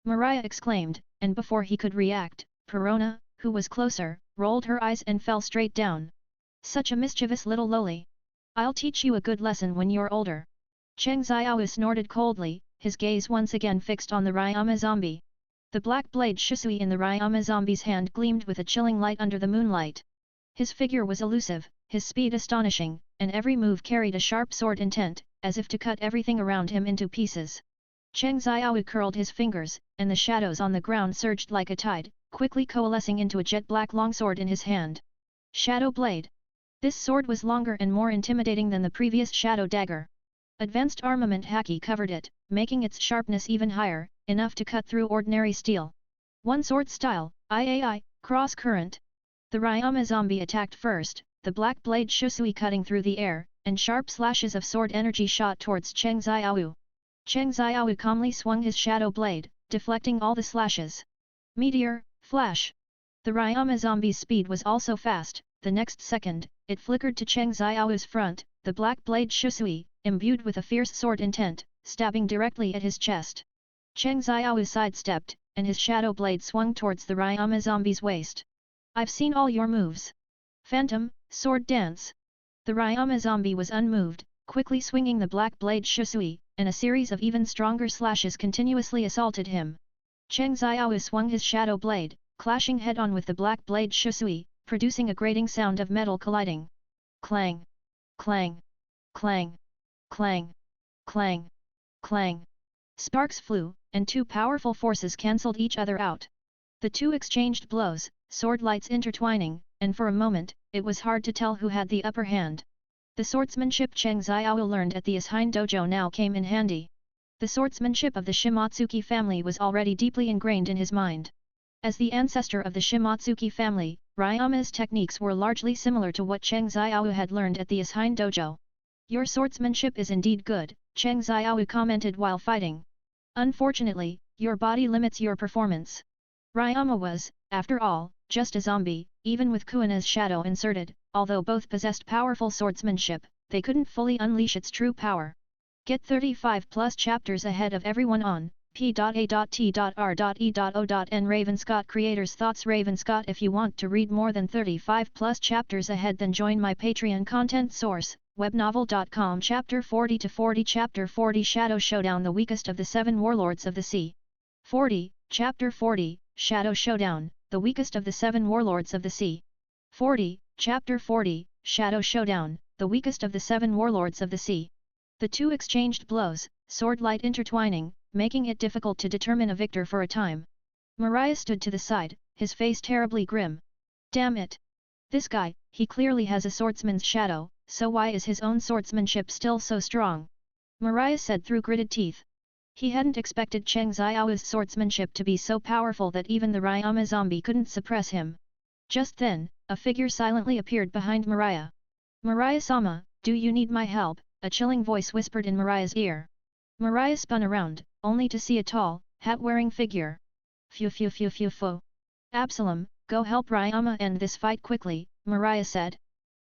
Mariah exclaimed, and before he could react, Perona, who was closer, rolled her eyes and fell straight down. Such a mischievous little loli! I'll teach you a good lesson when you're older. Cheng Xiao snorted coldly, his gaze once again fixed on the Ryama zombie. The black blade Shusui in the Ryama zombie's hand gleamed with a chilling light under the moonlight. His figure was elusive, his speed astonishing, and every move carried a sharp sword intent, as if to cut everything around him into pieces. Cheng Xiao curled his fingers, and the shadows on the ground surged like a tide, quickly coalescing into a jet-black longsword in his hand. Shadow Blade. This sword was longer and more intimidating than the previous Shadow Dagger. Advanced armament haki covered it, making its sharpness even higher, enough to cut through ordinary steel. One sword style, IAI, cross current. The Ryama zombie attacked first, the black blade Shusui cutting through the air, and sharp slashes of sword energy shot towards Cheng Xiao. Cheng Xiao calmly swung his shadow blade, deflecting all the slashes. Meteor, flash. The Ryama zombie's speed was also fast, the next second, it flickered to Cheng Xiao's front, the black blade Shusui, imbued with a fierce sword intent, stabbing directly at his chest. Cheng Xiao sidestepped, and his shadow blade swung towards the Ryama zombie's waist. I've seen all your moves. Phantom, sword dance. The Ryama zombie was unmoved, quickly swinging the black blade Shusui, and a series of even stronger slashes continuously assaulted him. Cheng Xiao swung his shadow blade, clashing head-on with the black blade Shusui, producing a grating sound of metal colliding. Clang! Clang! Clang! Clang! Clang! Clang! Sparks flew, and two powerful forces cancelled each other out. The two exchanged blows, sword lights intertwining, and for a moment, it was hard to tell who had the upper hand. The swordsmanship Cheng Xiao learned at the Ashiin Dojo now came in handy. The swordsmanship of the Shimatsuki family was already deeply ingrained in his mind. As the ancestor of the Shimatsuki family, Ryama's techniques were largely similar to what Cheng Xiao had learned at the Ashiin Dojo. Your swordsmanship is indeed good, Cheng Xiao commented while fighting. Unfortunately, your body limits your performance. Ryama was, after all, just a zombie, even with Kuina's shadow inserted, although both possessed powerful swordsmanship, they couldn't fully unleash its true power. Get 35+ chapters ahead of everyone on P.A.T.R.E.O.N Ravenscott Creators Thoughts Ravenscott. If you want to read more than 35 plus chapters ahead, then join my Patreon content source, webnovel.com. Chapter 40 to 40. Chapter 40 Shadow Showdown, the weakest of the 7 warlords of the sea. 40, Chapter 40, Shadow Showdown, the weakest of the 7 warlords of the sea. 40, Chapter 40, Shadow Showdown, the weakest of the 7 warlords of the sea. The two exchanged blows, sword-light intertwining, making it difficult to determine a victor for a time. Mariah stood to the side, his face terribly grim. Damn it! This guy, he clearly has a swordsman's shadow, so why is his own swordsmanship still so strong? Mariah said through gritted teeth. He hadn't expected Cheng Xiao's swordsmanship to be so powerful that even the Ryama zombie couldn't suppress him. Just then, a figure silently appeared behind Mariah. Mariah-sama, do you need my help? A chilling voice whispered in Mariah's ear. Mariah spun around, only to see a tall, hat-wearing figure. Phew phew phew phew phew. Absalom, go help Ryama end this fight quickly, Mariah said.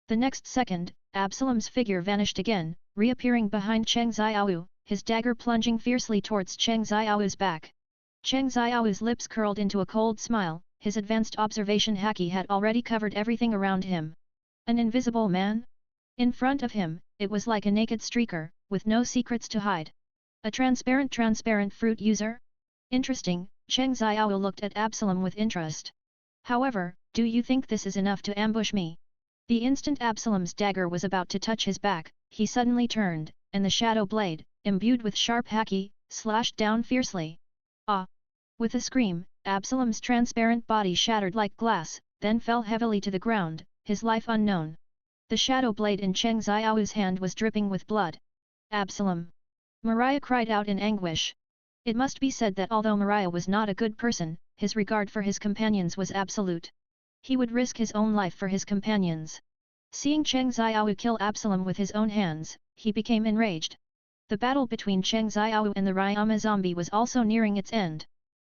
The next second, Absalom's figure vanished again, reappearing behind Cheng Xiao, his dagger plunging fiercely towards Cheng Xiao's back. Cheng Xiao's lips curled into a cold smile, his advanced observation haki had already covered everything around him. An invisible man? In front of him, it was like a naked streaker, with no secrets to hide. A transparent fruit user? Interesting, Cheng Xiao looked at Absalom with interest. However, do you think this is enough to ambush me? The instant Absalom's dagger was about to touch his back, he suddenly turned, and the shadow blade, imbued with sharp haki, slashed down fiercely. Ah! With a scream, Absalom's transparent body shattered like glass, then fell heavily to the ground, his life unknown. The shadow blade in Cheng Xiao's hand was dripping with blood. Absalom! Mariah cried out in anguish. It must be said that although Mariah was not a good person, his regard for his companions was absolute. He would risk his own life for his companions. Seeing Cheng Xiao kill Absalom with his own hands, he became enraged. The battle between Cheng Xiao and the Ryama zombie was also nearing its end.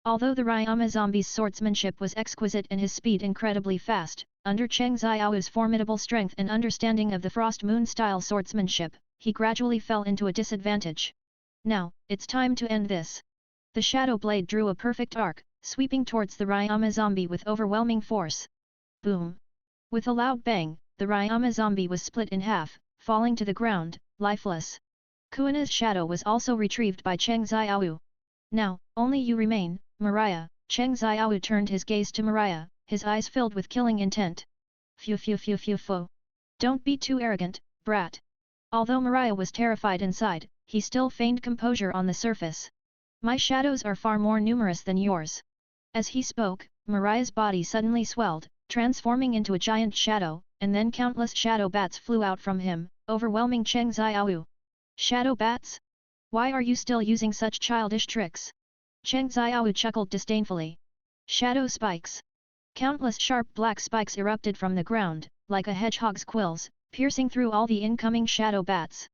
Although the Ryama zombie's swordsmanship was exquisite and his speed incredibly fast, under Cheng Xiao's formidable strength and understanding of the Frost Moon style swordsmanship, he gradually fell into a disadvantage. Now, it's time to end this. The shadow blade drew a perfect arc, sweeping towards the Ryama zombie with overwhelming force. Boom! With a loud bang, the Ryama zombie was split in half, falling to the ground, lifeless. Kuina's shadow was also retrieved by Cheng Xiao. Now, only you remain, Mariah. Cheng Xiao turned his gaze to Mariah, his eyes filled with killing intent. Phew phew phew phew phew. Don't be too arrogant, brat. Although Mariah was terrified inside, he still feigned composure on the surface. My shadows are far more numerous than yours. As he spoke, Mariah's body suddenly swelled, transforming into a giant shadow, and then countless shadow bats flew out from him, overwhelming Cheng Xiao. Shadow bats? Why are you still using such childish tricks? Cheng Xiao chuckled disdainfully. Shadow spikes. Countless sharp black spikes erupted from the ground, like a hedgehog's quills, piercing through all the incoming shadow bats.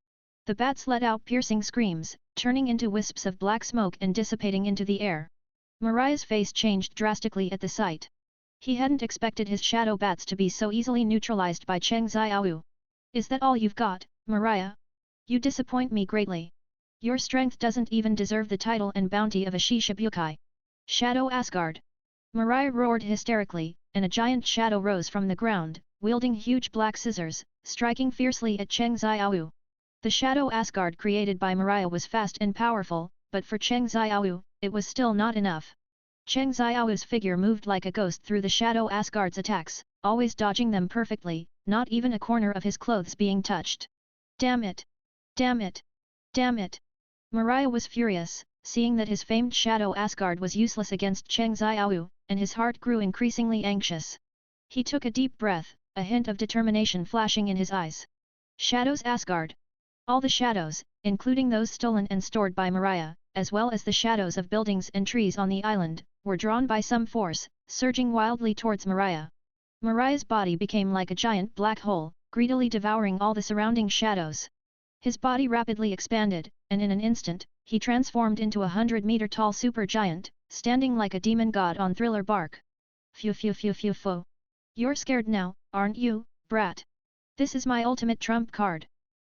The bats let out piercing screams, turning into wisps of black smoke and dissipating into the air. Mariah's face changed drastically at the sight. He hadn't expected his shadow bats to be so easily neutralized by Cheng Xiao. Is that all you've got, Mariah? You disappoint me greatly. Your strength doesn't even deserve the title and bounty of a Shishibukai. Shadow Asgard! Mariah roared hysterically, and a giant shadow rose from the ground, wielding huge black scissors, striking fiercely at Cheng Xiao. The shadow Asgard created by Mariah was fast and powerful, but for Cheng Xiao, it was still not enough. Cheng Xiao's figure moved like a ghost through the shadow Asgard's attacks, always dodging them perfectly, not even a corner of his clothes being touched. Damn it! Damn it! Damn it! Mariah was furious, seeing that his famed shadow Asgard was useless against Cheng Xiao, and his heart grew increasingly anxious. He took a deep breath, a hint of determination flashing in his eyes. Shadows Asgard! All the shadows, including those stolen and stored by Mariah, as well as the shadows of buildings and trees on the island, were drawn by some force, surging wildly towards Mariah. Mariah's body became like a giant black hole, greedily devouring all the surrounding shadows. His body rapidly expanded, and in an instant, he transformed into a 100-meter-tall supergiant, standing like a demon god on Thriller bark. Phew phew phew phew phew. You're scared now, aren't you, brat? This is my ultimate trump card.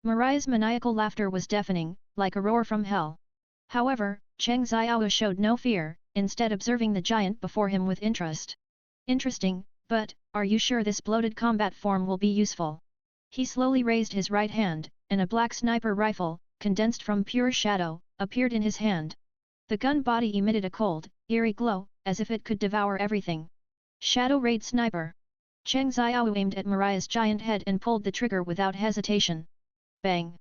Mariah's maniacal laughter was deafening, like a roar from hell. However, Cheng Xiao showed no fear, instead observing the giant before him with interest. Interesting, but, are you sure this bloated combat form will be useful? He slowly raised his right hand, and a black sniper rifle, condensed from pure shadow, appeared in his hand. The gun body emitted a cold, eerie glow, as if it could devour everything. Shadow Raid Sniper. Cheng Xiao aimed at Mariah's giant head and pulled the trigger without hesitation. Bang!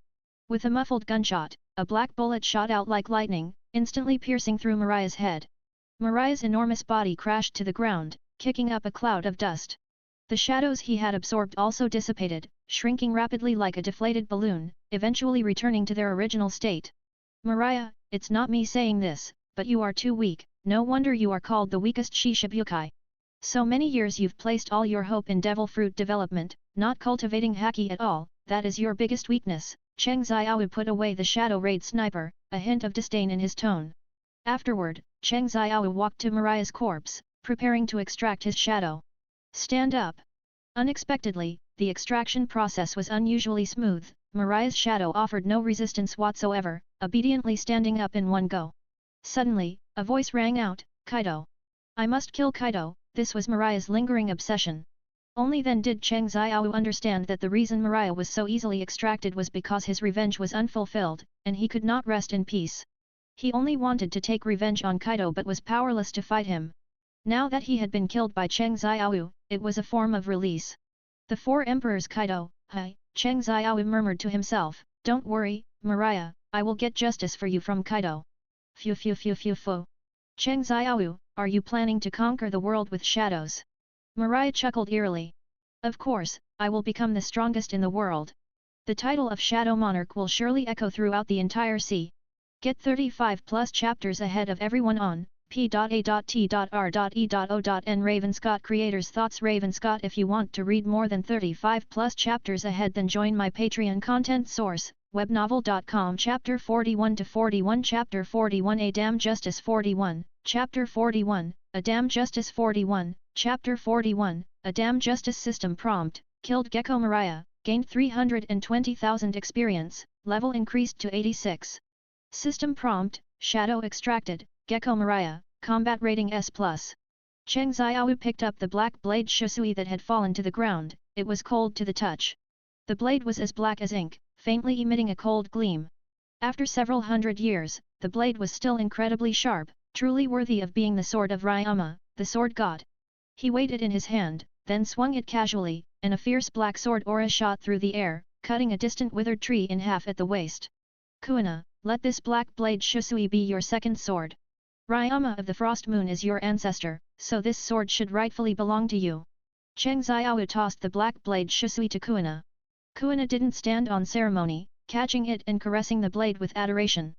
With a muffled gunshot, a black bullet shot out like lightning, instantly piercing through Mariah's head. Mariah's enormous body crashed to the ground, kicking up a cloud of dust. The shadows he had absorbed also dissipated, shrinking rapidly like a deflated balloon, eventually returning to their original state. Mariah, it's not me saying this, but you are too weak, no wonder you are called the weakest Shishibukai. So many years you've placed all your hope in devil fruit development, not cultivating haki at all, that is your biggest weakness. Cheng Xiao put away the Shadow Raid Sniper, a hint of disdain in his tone. Afterward, Cheng Xiao walked to Mariah's corpse, preparing to extract his shadow. Stand up! Unexpectedly, the extraction process was unusually smooth. Mariah's shadow offered no resistance whatsoever, obediently standing up in one go. Suddenly, a voice rang out, Kaido! I must kill Kaido. This was Mariah's lingering obsession. Only then did Cheng Xiao understand that the reason Mariah was so easily extracted was because his revenge was unfulfilled, and he could not rest in peace. He only wanted to take revenge on Kaido but was powerless to fight him. Now that he had been killed by Cheng Xiao, it was a form of release. The four emperors Kaido, hi, Cheng Xiao murmured to himself, don't worry, Mariah, I will get justice for you from Kaido. Phew phew phew phew phew. Cheng Xiao, are you planning to conquer the world with shadows? Mariah chuckled eerily. Of course, I will become the strongest in the world. The title of Shadow Monarch will surely echo throughout the entire sea. Get 35 plus chapters ahead of everyone on p.a.t.r.e.o.n. Ravenscott Creators Thoughts. Ravenscott. If you want to read more than 35 plus chapters ahead, then join my Patreon content source, webnovel.com. Chapter 41 to 41. Chapter 41 A Damn Justice 41. Chapter 41 A Damn Justice 41. Chapter 41 A Damn Justice. System prompt: killed Gecko Mariah, gained 320,000 experience, level increased to 86. System prompt: shadow extracted, Gecko Mariah, combat rating S+. Cheng Xiao picked up the black blade shusui that had fallen to the ground. It was cold to the touch. The blade was as black as ink, faintly emitting a cold gleam. After several hundred years, the blade was still incredibly sharp, truly worthy of being the sword of Ryama, the sword god. He weighed it in his hand, then swung it casually, and a fierce black sword aura shot through the air, cutting a distant withered tree in half at the waist. Kuina, let this black blade shusui be your second sword. Ryama of the Frost Moon is your ancestor, so this sword should rightfully belong to you. Cheng Xiao tossed the black blade shusui to Kuina. Kuina didn't stand on ceremony, catching it and caressing the blade with adoration.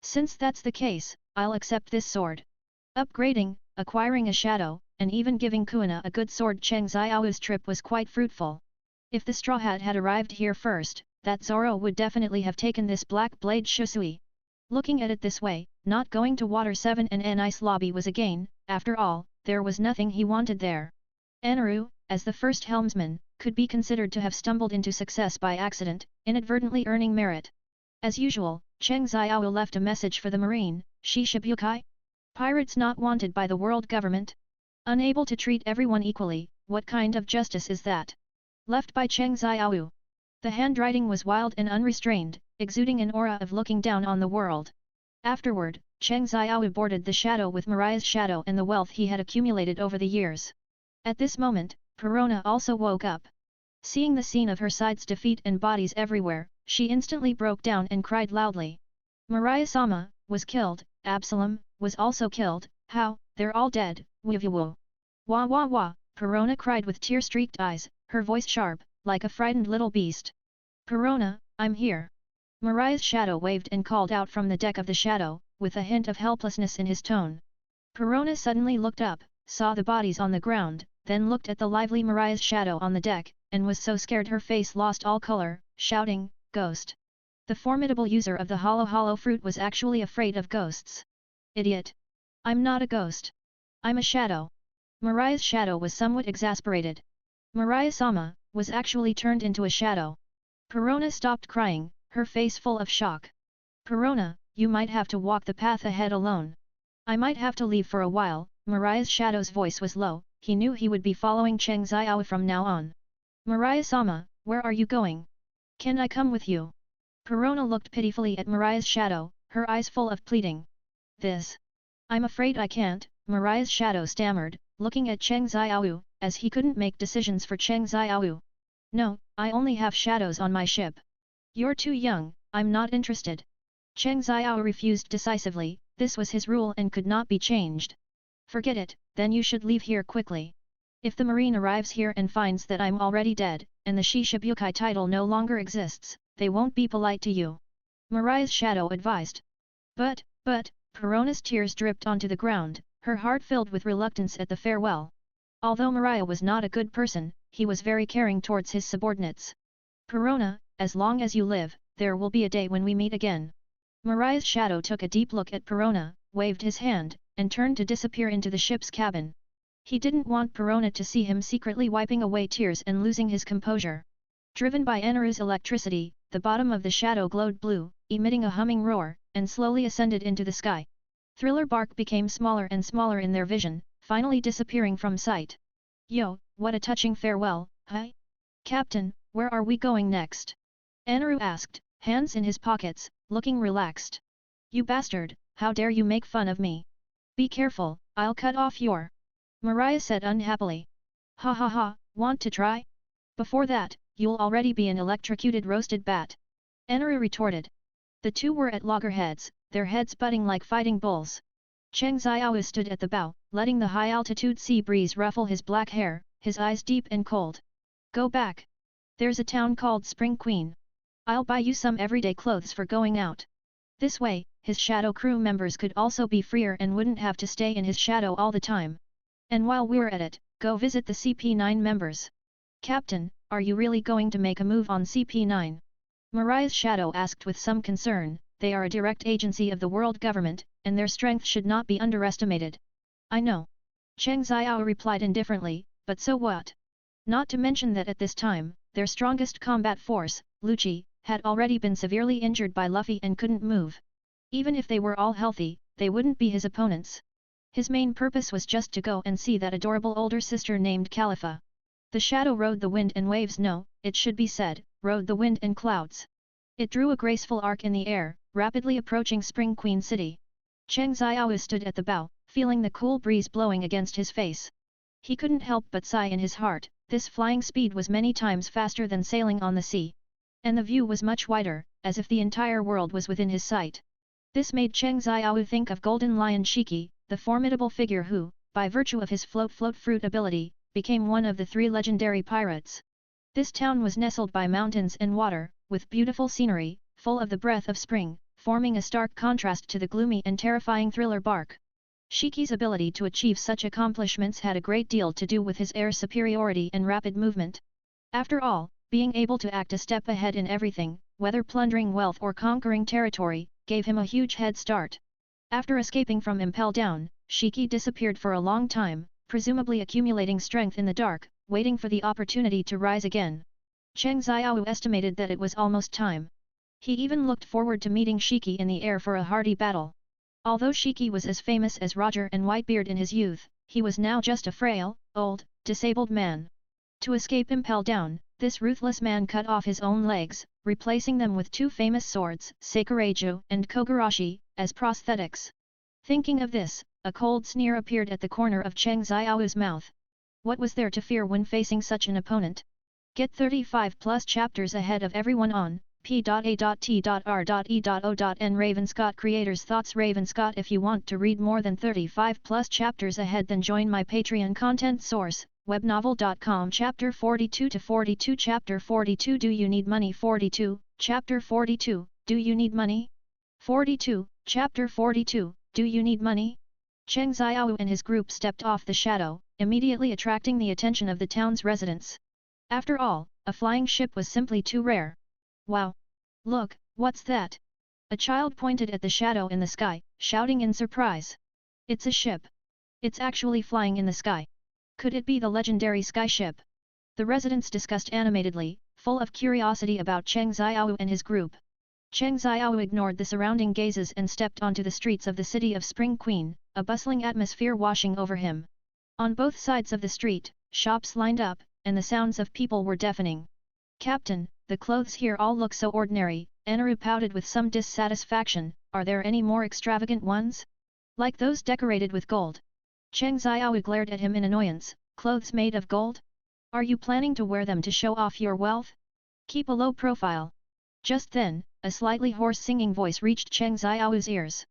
Since that's the case, I'll accept this sword. Upgrading, acquiring a shadow, and even giving Kuina a good sword. Cheng Xiao's trip was quite fruitful. If the Straw Hat had arrived here first, that Zoro would definitely have taken this black blade shusui. Looking at it this way, not going to Water 7 and N Ice Lobby was a gain. After all, there was nothing he wanted there. Anaru, as the first helmsman, could be considered to have stumbled into success by accident, inadvertently earning merit. As usual, Cheng Xiao left a message for the marine. Shishibukai? Pirates not wanted by the world government? Unable to treat everyone equally, what kind of justice is that? Left by Cheng Xiao. The handwriting was wild and unrestrained, exuding an aura of looking down on the world. Afterward, Cheng Xiao boarded the shadow with Mariah's shadow and the wealth he had accumulated over the years. At this moment, Perona also woke up. Seeing the scene of her side's defeat and bodies everywhere, she instantly broke down and cried loudly. Mariah-sama was killed, Absalom was also killed. How? They're all dead. Woo. Wah wah wah, Perona cried with tear-streaked eyes, her voice sharp, like a frightened little beast. Perona, I'm here. Mariah's shadow waved and called out from the deck of the shadow, with a hint of helplessness in his tone. Perona suddenly looked up, saw the bodies on the ground, then looked at the lively Mariah's shadow on the deck, and was so scared her face lost all color, shouting, Ghost! The formidable user of the hollow fruit was actually afraid of ghosts. Idiot! I'm not a ghost. I'm a shadow. Mariah's shadow was somewhat exasperated. Mariah-sama was actually turned into a shadow. Perona stopped crying, her face full of shock. Perona, you might have to walk the path ahead alone. I might have to leave for a while." Mariah's shadow's voice was low, he knew he would be following Cheng Xiao from now on. "Mariah-sama, where are you going? Can I come with you?" Perona looked pitifully at Mariah's shadow, her eyes full of pleading. "This. I'm afraid I can't," Mariah's shadow stammered, looking at Cheng Xiao, as he couldn't make decisions for Cheng Xiao. "No, I only have shadows on my ship. You're too young, I'm not interested." Cheng Xiao refused decisively, this was his rule and could not be changed. "Forget it, then you should leave here quickly. If the marine arrives here and finds that I'm already dead, and the Shishibukai title no longer exists, they won't be polite to you," Mariah's shadow advised. But, Perona's tears dripped onto the ground, her heart filled with reluctance at the farewell. Although Mariah was not a good person, he was very caring towards his subordinates. "Perona, as long as you live, there will be a day when we meet again." Mariah's shadow took a deep look at Perona, waved his hand, and turned to disappear into the ship's cabin. He didn't want Perona to see him secretly wiping away tears and losing his composure. Driven by Eneru's electricity, the bottom of the shadow glowed blue, emitting a humming roar, and slowly ascended into the sky. Thriller bark became smaller and smaller in their vision, finally disappearing from sight. "Yo, what a touching farewell, huh? Captain, where are we going next?" Eneru asked, hands in his pockets, looking relaxed. "You bastard, how dare you make fun of me? Be careful, I'll cut off your..." Mariah said unhappily. "Ha ha ha, want to try? Before that, you'll already be an electrocuted roasted bat." Eneru retorted. The two were at loggerheads, their heads butting like fighting bulls. Cheng Xiao stood at the bow, letting the high-altitude sea breeze ruffle his black hair, his eyes deep and cold. "Go back. There's a town called Spring Queen. I'll buy you some everyday clothes for going out." This way, his shadow crew members could also be freer and wouldn't have to stay in his shadow all the time. "And while we're at it, go visit the CP9 members." "Captain, are you really going to make a move on CP9? Mariah's shadow asked with some concern. "They are a direct agency of the world government, and their strength should not be underestimated." "I know." Cheng Xiao replied indifferently, "but so what? Not to mention that at this time, their strongest combat force, Lucci, had already been severely injured by Luffy and couldn't move. Even if they were all healthy, they wouldn't be his opponents. His main purpose was just to go and see that adorable older sister named Califa. The shadow rode the wind and waves, no, it should be said, rode the wind and clouds. It drew a graceful arc in the air, rapidly approaching Spring Queen City. Cheng Xiao stood at the bow, feeling the cool breeze blowing against his face. He couldn't help but sigh in his heart, this flying speed was many times faster than sailing on the sea. And the view was much wider, as if the entire world was within his sight. This made Cheng Xiao think of Golden Lion Shiki, the formidable figure who, by virtue of his float fruit ability, became one of the 3 legendary pirates. This town was nestled by mountains and water, with beautiful scenery, full of the breath of spring, forming a stark contrast to the gloomy and terrifying Thriller bark. Shiki's ability to achieve such accomplishments had a great deal to do with his air superiority and rapid movement. After all, being able to act a step ahead in everything, whether plundering wealth or conquering territory, gave him a huge head start. After escaping from Impel Down, Shiki disappeared for a long time, presumably accumulating strength in the dark, waiting for the opportunity to rise again. Cheng Xiao estimated that it was almost time. He even looked forward to meeting Shiki in the air for a hearty battle. Although Shiki was as famous as Roger and Whitebeard in his youth, he was now just a frail, old, disabled man. To escape Impel Down, this ruthless man cut off his own legs, replacing them with 2 famous swords, Sakureju and Kogarashi, as prosthetics. Thinking of this, a cold sneer appeared at the corner of Cheng Xiao's mouth. What was there to fear when facing such an opponent? Get 35+ chapters ahead of everyone on p.a.t.r.e.o.n. Ravenscott Creators Thoughts. Ravenscott. If you want to read more than 35+ chapters ahead, then join my Patreon content source, webnovel.com. Chapter 42 to 42. Chapter 42. Do you need money? 42. Chapter 42. Do you need money? 42. Chapter 42. Do you need money? Cheng Xiao and his group stepped off the shadow, immediately attracting the attention of the town's residents. After all, a flying ship was simply too rare. Wow! Look, what's that? A child pointed at the shadow in the sky, shouting in surprise. It's a ship. It's actually flying in the sky. Could it be the legendary sky ship? The residents discussed animatedly, full of curiosity about Cheng Xiao and his group. Cheng Xiao ignored the surrounding gazes and stepped onto the streets of the city of Spring Queen, a bustling atmosphere washing over him. On both sides of the street, shops lined up, and the sounds of people were deafening. Captain, the clothes here all look so ordinary, Anaru pouted with some dissatisfaction, are there any more extravagant ones? Like those decorated with gold? Cheng Xiao glared at him in annoyance, clothes made of gold? Are you planning to wear them to show off your wealth? Keep a low profile. Just then, a slightly hoarse singing voice reached Cheng Xiao's ears.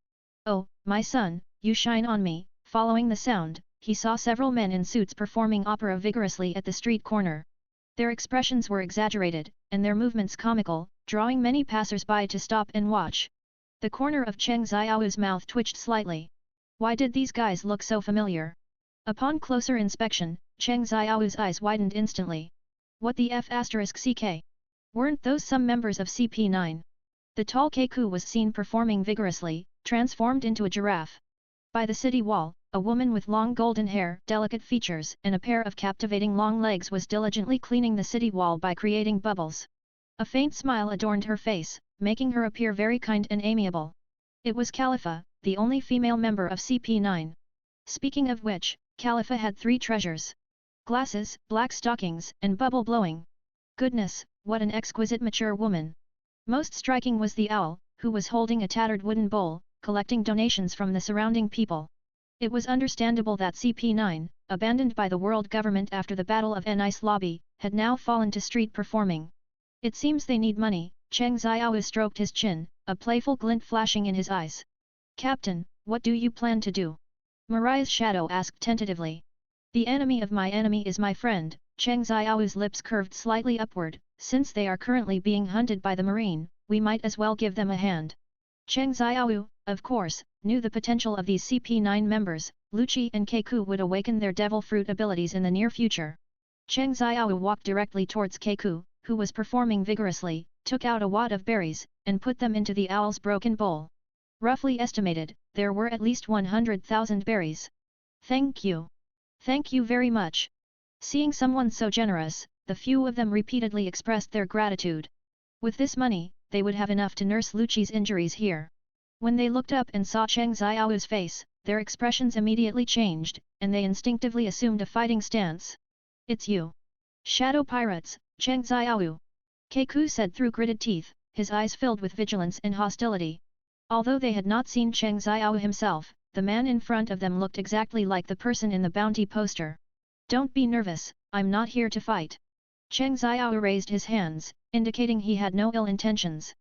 Oh, my son, you shine on me. Following the sound, he saw several men in suits performing opera vigorously at the street corner. Their expressions were exaggerated, and their movements comical, drawing many passers-by to stop and watch. The corner of Cheng Xiao's mouth twitched slightly. Why did these guys look so familiar? Upon closer inspection, Cheng Xiao's eyes widened instantly. What the F***ck? Weren't those some members of CP9? The tall Keiku was seen performing vigorously, transformed into a giraffe. By the city wall, a woman with long golden hair, delicate features, and a pair of captivating long legs was diligently cleaning the city wall by creating bubbles. A faint smile adorned her face, making her appear very kind and amiable. It was Khalifa, the only female member of CP9. Speaking of which, Khalifa had 3 treasures: glasses, black stockings, and bubble blowing. Goodness, what an exquisite mature woman! Most striking was the owl, who was holding a tattered wooden bowl, collecting donations from the surrounding people. It was understandable that CP9, abandoned by the world government after the Battle of Nice Lobby, had now fallen to street performing. It seems they need money. Cheng Xiao stroked his chin, a playful glint flashing in his eyes. Captain, what do you plan to do? Mariah's shadow asked tentatively. The enemy of my enemy is my friend. Cheng Xiao's lips curved slightly upward. Since they are currently being hunted by the marine, we might as well give them a hand. Cheng Xiao, of course, knew the potential of these CP9 members. Lucci and Keiku would awaken their devil fruit abilities in the near future. Cheng Xiao walked directly towards Keiku, who was performing vigorously, took out a wad of berries, and put them into the owl's broken bowl. Roughly estimated, there were at least 100,000 berries. Thank you. Thank you very much. Seeing someone so generous, the few of them repeatedly expressed their gratitude. With this money, they would have enough to nurse Lucci's injuries here. When they looked up and saw Cheng Xiao's face, their expressions immediately changed, and they instinctively assumed a fighting stance. It's you. Shadow Pirates, Cheng Xiao. Keiku said through gritted teeth, his eyes filled with vigilance and hostility. Although they had not seen Cheng Xiao himself, the man in front of them looked exactly like the person in the bounty poster. Don't be nervous, I'm not here to fight. Cheng Xiao raised his hands, indicating he had no ill intentions.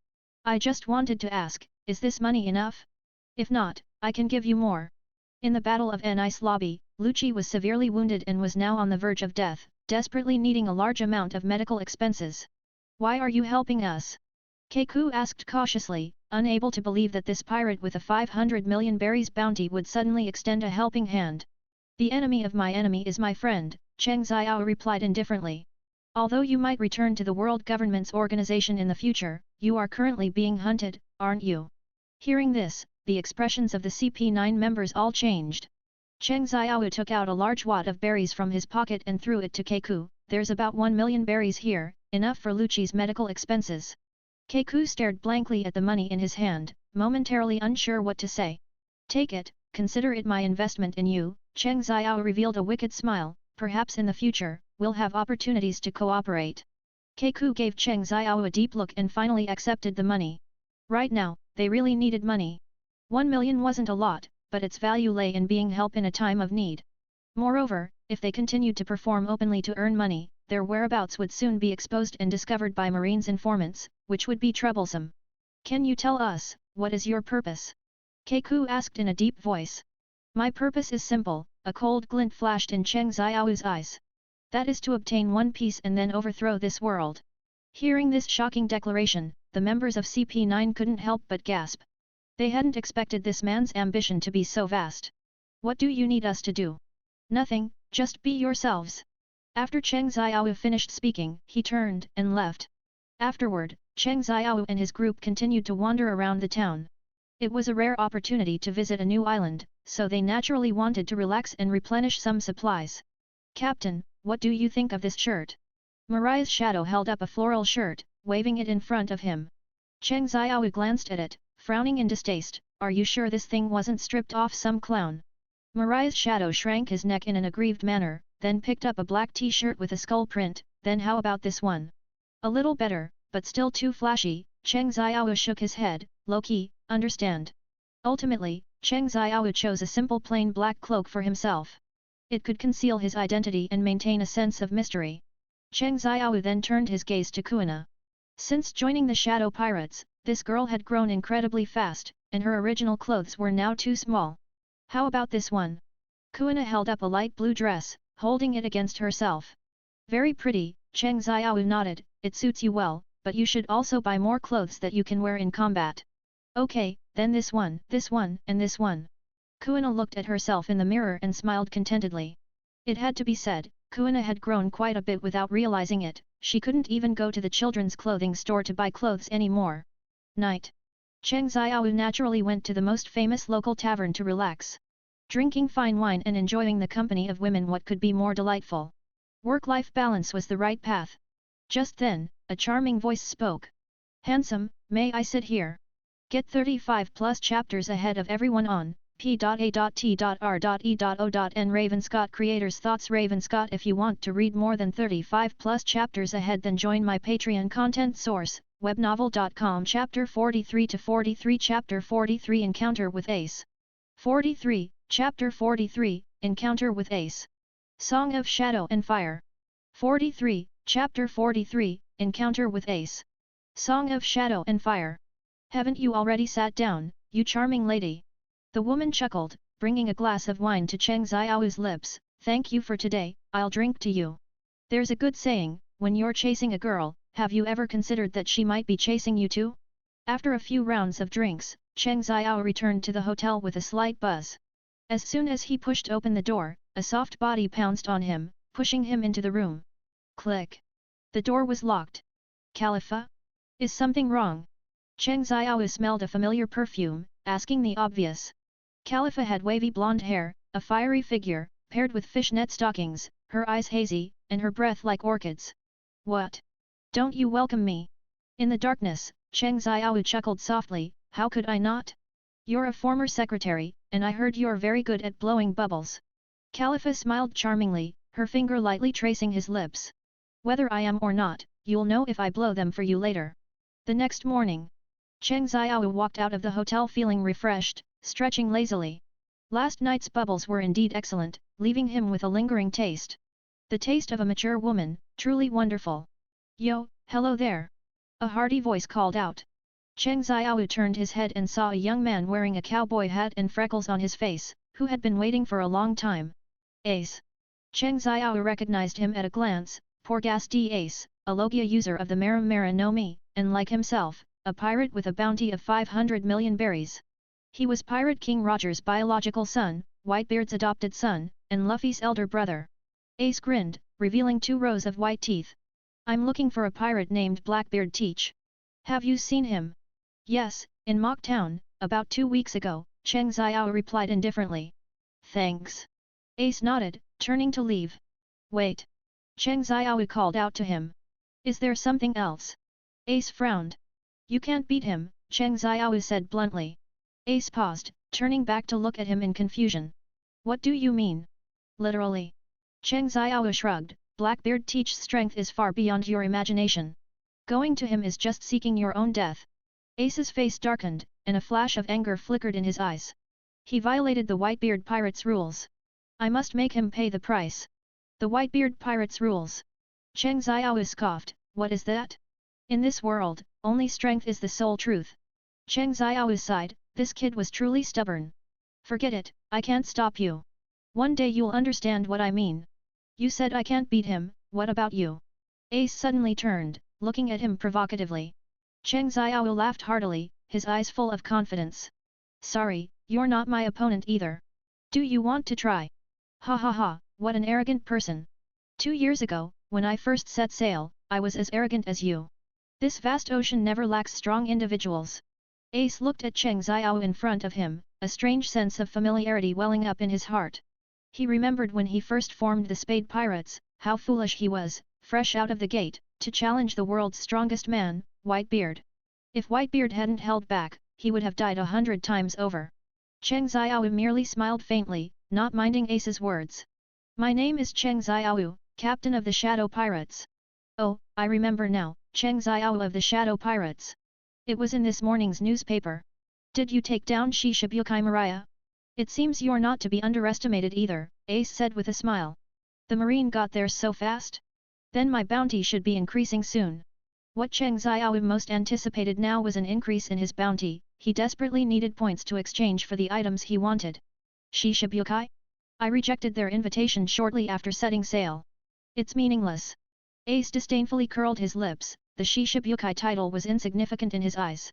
I just wanted to ask, is this money enough? If not, I can give you more. In the Battle of Nice Lobby, Lucci was severely wounded and was now on the verge of death, desperately needing a large amount of medical expenses. Why are you helping us? Keiku asked cautiously, unable to believe that this pirate with a 500 million berries bounty would suddenly extend a helping hand. The enemy of my enemy is my friend, Cheng Xiao replied indifferently. Although you might return to the world government's organization in the future, you are currently being hunted, aren't you? Hearing this, the expressions of the CP9 members all changed. Cheng Xiao took out a large wad of berries from his pocket and threw it to Keiku. There's about 1 million berries here, enough for Lucci's medical expenses. Keiku stared blankly at the money in his hand, momentarily unsure what to say. Take it, consider it my investment in you. Cheng Xiao revealed a wicked smile. Perhaps in the future, we'll have opportunities to cooperate. Keiku gave Cheng Xiao a deep look and finally accepted the money. Right now, they really needed money. 1 million wasn't a lot, but its value lay in being help in a time of need. Moreover, if they continued to perform openly to earn money, their whereabouts would soon be exposed and discovered by Marine's informants, which would be troublesome. Can you tell us, what is your purpose? Keiku asked in a deep voice. My purpose is simple, a cold glint flashed in Cheng Xiao's eyes. That is to obtain One Piece and then overthrow this world. Hearing this shocking declaration, the members of CP9 couldn't help but gasp. They hadn't expected this man's ambition to be so vast. What do you need us to do? Nothing, just be yourselves. After Cheng Xiao finished speaking, he turned and left. Afterward, Cheng Xiao and his group continued to wander around the town. It was a rare opportunity to visit a new island, so they naturally wanted to relax and replenish some supplies. Captain, what do you think of this shirt? Mariah's shadow held up a floral shirt, waving it in front of him. Cheng Xiao glanced at it, frowning in distaste. Are you sure this thing wasn't stripped off some clown? Mariah's shadow shrank his neck in an aggrieved manner, then picked up a black t-shirt with a skull print. Then how about this one? A little better, but still too flashy. Cheng Xiao shook his head. Low-key, understand. Ultimately, Cheng Xiao chose a simple plain black cloak for himself. It could conceal his identity and maintain a sense of mystery. Cheng Xiao then turned his gaze to Kuina. Since joining the Shadow Pirates, this girl had grown incredibly fast, and her original clothes were now too small. How about this one? Kuina held up a light blue dress, holding it against herself. Very pretty, Cheng Xiao nodded. It suits you well, but you should also buy more clothes that you can wear in combat. Okay, then this one, and this one. Kuina looked at herself in the mirror and smiled contentedly. It had to be said, Kuina had grown quite a bit without realizing it. She couldn't even go to the children's clothing store to buy clothes anymore. Night. Cheng Xiao naturally went to the most famous local tavern to relax. Drinking fine wine and enjoying the company of women, what could be more delightful? Work-life balance was the right path. Just then, a charming voice spoke. Handsome, may I sit here? Get 35 plus chapters ahead of everyone on p.a.t.r.e.o.n. Ravenscott Creators Thoughts. Ravenscott. If you want to read more than 35 plus chapters ahead, then join my Patreon content source, webnovel.com. Chapter 43 to 43. Chapter 43 Encounter with Ace. 43, Chapter 43, Encounter with Ace. Song of Shadow and Fire. 43, Chapter 43, Encounter with Ace. Song of Shadow and Fire. Haven't you already sat down, you charming lady? The woman chuckled, bringing a glass of wine to Cheng Xiao's lips. Thank you for today, I'll drink to you. There's a good saying, when you're chasing a girl, have you ever considered that she might be chasing you too? After a few rounds of drinks, Cheng Xiao returned to the hotel with a slight buzz. As soon as he pushed open the door, a soft body pounced on him, pushing him into the room. Click. The door was locked. Khalifa? Is something wrong? Cheng Xiao smelled a familiar perfume, asking the obvious. Khalifa had wavy blonde hair, a fiery figure, paired with fishnet stockings, her eyes hazy, and her breath like orchids. What? Don't you welcome me? In the darkness, Cheng Xiao chuckled softly. How could I not? You're a former secretary, and I heard you're very good at blowing bubbles. Khalifa smiled charmingly, her finger lightly tracing his lips. Whether I am or not, you'll know if I blow them for you later. The next morning, Cheng Xiao walked out of the hotel feeling refreshed, stretching lazily. Last night's bubbles were indeed excellent, leaving him with a lingering taste. The taste of a mature woman, truly wonderful. Yo, hello there. A hearty voice called out. Cheng Xiao turned his head and saw a young man wearing a cowboy hat and freckles on his face, who had been waiting for a long time. Ace. Cheng Xiao recognized him at a glance. Porghasti Ace, a Logia user of the Mara no Mi, and like himself, a pirate with a bounty of 500 million berries. He was Pirate King Roger's biological son, Whitebeard's adopted son, and Luffy's elder brother. Ace grinned, revealing 2 rows of white teeth. I'm looking for a pirate named Blackbeard. Teach. Have you seen him? Yes, in Mock Town, about 2 weeks ago, Cheng Xiao replied indifferently. Thanks. Ace nodded, turning to leave. Wait. Cheng Xiao called out to him. Is there something else? Ace frowned. You can't beat him, Cheng Xiao said bluntly. Ace paused, turning back to look at him in confusion. What do you mean? Literally. Cheng Xiao shrugged. Blackbeard Teach's strength is far beyond your imagination. Going to him is just seeking your own death. Ace's face darkened, and a flash of anger flickered in his eyes. He violated the Whitebeard Pirates' rules. I must make him pay the price. The Whitebeard Pirates' rules. Cheng Xiao scoffed. What is that? In this world, only strength is the sole truth. Cheng Xiao sighed. This kid was truly stubborn. Forget it, I can't stop you. One day you'll understand what I mean. You said I can't beat him, what about you? Ace suddenly turned, looking at him provocatively. Cheng Xiao laughed heartily, his eyes full of confidence. Sorry, you're not my opponent either. Do you want to try? Ha ha ha, what an arrogant person. 2 years ago, when I first set sail, I was as arrogant as you. This vast ocean never lacks strong individuals. Ace looked at Cheng Xiao in front of him, a strange sense of familiarity welling up in his heart. He remembered when he first formed the Spade Pirates, how foolish he was, fresh out of the gate, to challenge the world's strongest man, Whitebeard. If Whitebeard hadn't held back, he would have died 100 times over. Cheng Xiao merely smiled faintly, not minding Ace's words. My name is Cheng Xiao, captain of the Shadow Pirates. Oh, I remember now, Cheng Xiao of the Shadow Pirates. It was in this morning's newspaper. Did you take down Shi Shibukai Maria? It seems you're not to be underestimated either, Ace said with a smile. The marine got there so fast? Then my bounty should be increasing soon. What Cheng Xiao most anticipated now was an increase in his bounty. He desperately needed points to exchange for the items he wanted. Shi Shibukai? I rejected their invitation shortly after setting sail. It's meaningless. Ace disdainfully curled his lips. The Shi Shibukai title was insignificant in his eyes.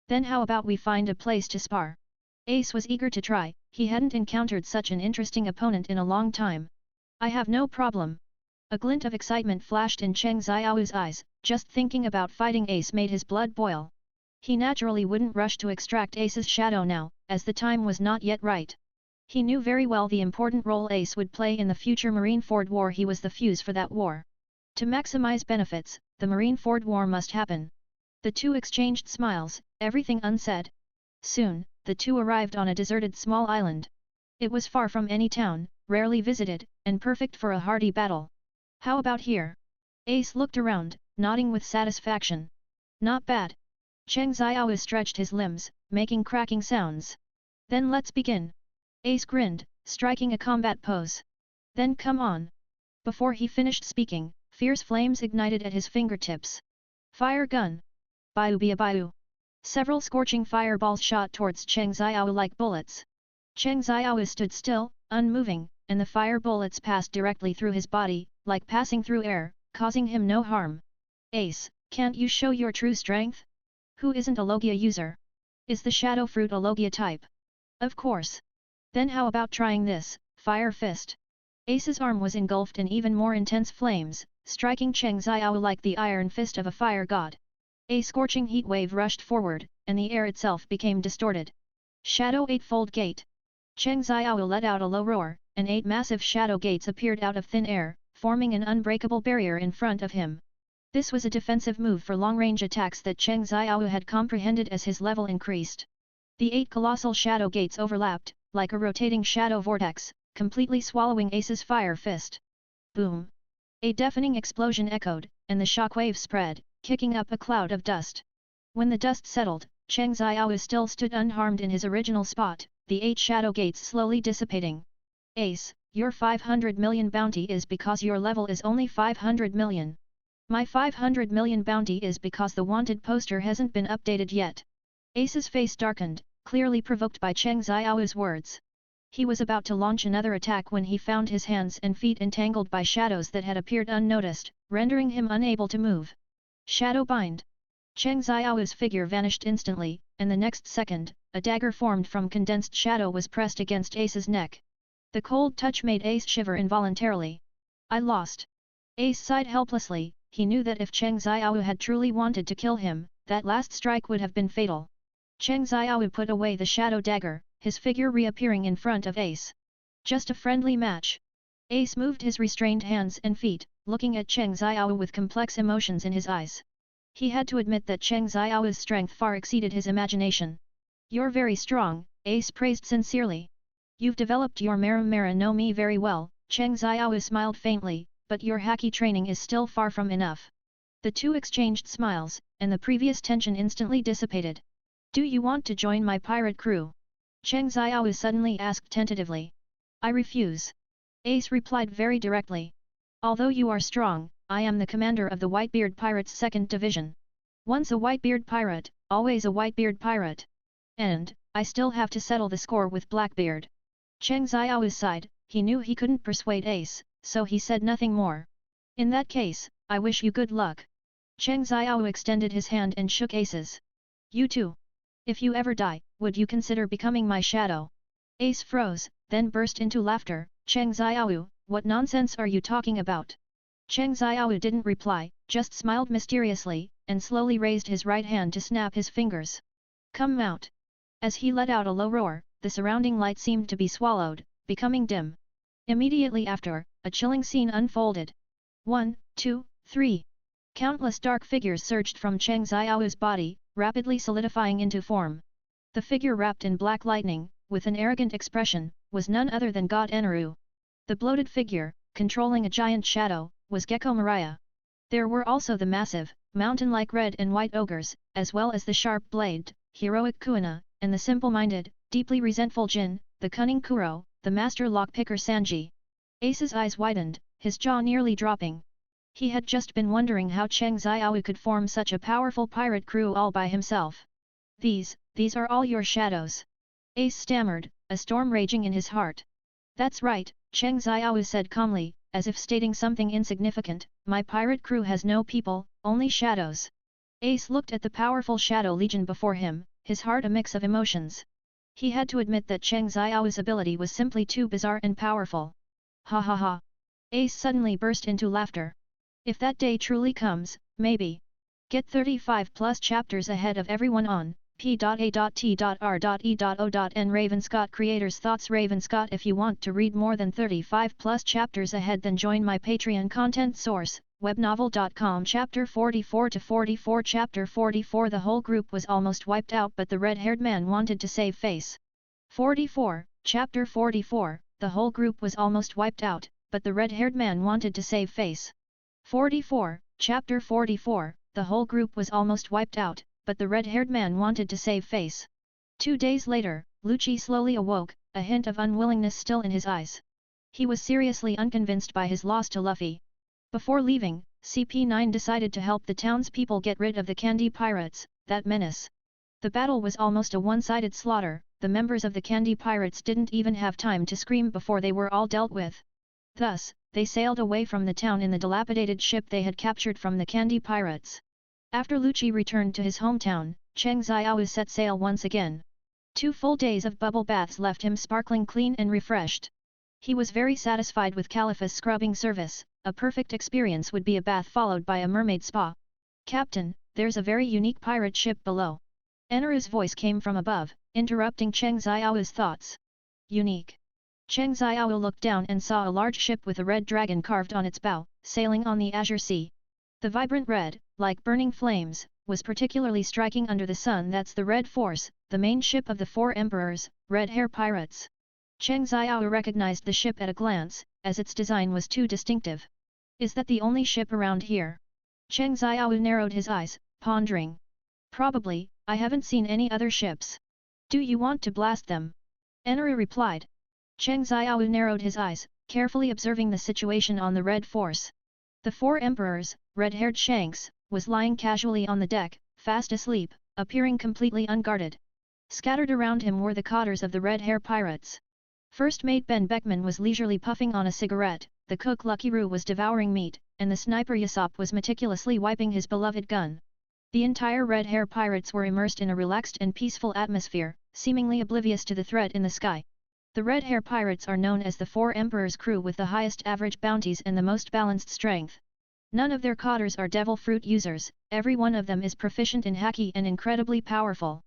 Then how about we find a place to spar? Ace was eager to try. He hadn't encountered such an interesting opponent in a long time. I have no problem. A glint of excitement flashed in Cheng Xiao's eyes. Just thinking about fighting Ace made his blood boil. He naturally wouldn't rush to extract Ace's shadow now, as the time was not yet right. He knew very well the important role Ace would play in the future Marineford War. He was the fuse for that war. To maximize benefits, the Marineford War must happen. The two exchanged smiles, everything unsaid. Soon, the two arrived on a deserted small island. It was far from any town, rarely visited, and perfect for a hardy battle. How about here? Ace looked around, nodding with satisfaction. Not bad. Cheng Xiao stretched his limbs, making cracking sounds. Then let's begin. Ace grinned, striking a combat pose. Then come on. Before he finished speaking, fierce flames ignited at his fingertips. Fire gun! Biu bia biu! Several scorching fireballs shot towards Cheng Xiao like bullets. Cheng Xiao stood still, unmoving, and the fire bullets passed directly through his body, like passing through air, causing him no harm. Ace, can't you show your true strength? Who isn't a Logia user? Is the Shadow Fruit a Logia type? Of course. Then how about trying this, Fire Fist? Ace's arm was engulfed in even more intense flames, striking Cheng Xiao like the iron fist of a fire god. A scorching heat wave rushed forward, and the air itself became distorted. Shadow Eightfold Gate. Cheng Xiao let out a low roar, and 8 massive shadow gates appeared out of thin air, forming an unbreakable barrier in front of him. This was a defensive move for long-range attacks that Cheng Xiao had comprehended as his level increased. The 8 colossal shadow gates overlapped, like a rotating shadow vortex, completely swallowing Ace's fire fist. Boom! A deafening explosion echoed, and the shockwave spread, kicking up a cloud of dust. When the dust settled, Cheng Xiao still stood unharmed in his original spot, the 8 shadow gates slowly dissipating. Ace, your 500 million bounty is because your level is only 500 million. My 500 million bounty is because the wanted poster hasn't been updated yet. Ace's face darkened, clearly provoked by Cheng Xiao's words. He was about to launch another attack when he found his hands and feet entangled by shadows that had appeared unnoticed, rendering him unable to move. Shadow Bind. Cheng Xiao's figure vanished instantly, and the next second, a dagger formed from condensed shadow was pressed against Ace's neck. The cold touch made Ace shiver involuntarily. I lost. Ace sighed helplessly. He knew that if Cheng Xiao had truly wanted to kill him, that last strike would have been fatal. Cheng Xiao put away the shadow dagger, his figure reappearing in front of Ace. Just a friendly match. Ace moved his restrained hands and feet, looking at Cheng Xiao with complex emotions in his eyes. He had to admit that Cheng Xiao's strength far exceeded his imagination. You're very strong, Ace praised sincerely. You've developed your Mara no Mi very well, Cheng Xiao smiled faintly, but your haki training is still far from enough. The two exchanged smiles, and the previous tension instantly dissipated. Do you want to join my pirate crew? Cheng Xiao suddenly asked tentatively. I refuse. Ace replied very directly. Although you are strong, I am the commander of the Whitebeard Pirates' 2nd Division. Once a Whitebeard pirate, always a Whitebeard pirate. And, I still have to settle the score with Blackbeard. Cheng Xiao sighed. He knew he couldn't persuade Ace, so he said nothing more. In that case, I wish you good luck. Cheng Xiao extended his hand and shook Ace's. You too. If you ever die, would you consider becoming my shadow? Ace froze, then burst into laughter. Cheng Xiao, what nonsense are you talking about? Cheng Xiao didn't reply, just smiled mysteriously, and slowly raised his right hand to snap his fingers. Come out. As he let out a low roar, the surrounding light seemed to be swallowed, becoming dim. Immediately after, a chilling scene unfolded. 1, 2, 3. Countless dark figures surged from Cheng Xiao's body, rapidly solidifying into form. The figure wrapped in black lightning, with an arrogant expression, was none other than God Eneru. The bloated figure, controlling a giant shadow, was Gecko Mariah. There were also the massive, mountain-like red and white ogres, as well as the sharp-bladed, heroic Kuina, and the simple-minded, deeply resentful Jin, the cunning Kuro, the master lockpicker Sanji. Ace's eyes widened, his jaw nearly dropping. He had just been wondering how Cheng Xiaoyu could form such a powerful pirate crew all by himself. These are all your shadows. Ace stammered, a storm raging in his heart. That's right, Cheng Xiaoyu said calmly, as if stating something insignificant, my pirate crew has no people, only shadows. Ace looked at the powerful shadow legion before him, his heart a mix of emotions. He had to admit that Cheng Xiaoyu's ability was simply too bizarre and powerful. Ha ha ha. Ace suddenly burst into laughter. If that day truly comes, maybe. Get 35 plus chapters ahead of everyone on p.a.t.r.e.o.n. Ravenscott Creators Thoughts. Ravenscott. If you want to read more than 35 plus chapters ahead, then join my Patreon content source, webnovel.com. Chapter 44 to 44. Chapter 44. The whole group was almost wiped out, but the red-haired man wanted to save face. 44. Chapter 44. The whole group was almost wiped out, but the red-haired man wanted to save face. 44. Chapter 44. The whole group was almost wiped out, but the red-haired man wanted to save face. 2 days later, Lucci slowly awoke, a hint of unwillingness still in his eyes. He was seriously unconvinced by his loss to Luffy. Before leaving, CP9 decided to help the townspeople get rid of the Candy Pirates, that menace. The battle was almost a one-sided slaughter, the members of the Candy Pirates didn't even have time to scream before they were all dealt with. Thus, they sailed away from the town in the dilapidated ship they had captured from the Candy Pirates. After Lucci returned to his hometown, Cheng Xiaoyu set sail once again. 2 full days of bubble baths left him sparkling clean and refreshed. He was very satisfied with Caliph's scrubbing service. A perfect experience would be a bath followed by a mermaid spa. Captain, there's a very unique pirate ship below. Eneru's voice came from above, interrupting Cheng Xiaoyu's thoughts. Unique. Cheng Xiaoyu looked down and saw a large ship with a red dragon carved on its bow, sailing on the azure sea. The vibrant red, like burning flames, was particularly striking under the sun. That's the Red Force, the main ship of the 4 emperors, red hair pirates. Cheng Xiaoyu recognized the ship at a glance, as its design was too distinctive. Is that the only ship around here? Cheng Xiaoyu narrowed his eyes, pondering. Probably, I haven't seen any other ships. Do you want to blast them? Eneru replied. Cheng Xiaoyu narrowed his eyes, carefully observing the situation on the Red Force. The 4 emperors, red-haired Shanks, was lying casually on the deck, fast asleep, appearing completely unguarded. Scattered around him were the cotters of the red-hair pirates. First mate Ben Beckman was leisurely puffing on a cigarette, the cook Lucky Roo was devouring meat, and the sniper Yasop was meticulously wiping his beloved gun. The entire red-hair pirates were immersed in a relaxed and peaceful atmosphere, seemingly oblivious to the threat in the sky. The red-hair pirates are known as the 4 Emperors crew with the highest average bounties and the most balanced strength. None of their cotters are devil fruit users, every one of them is proficient in haki and incredibly powerful.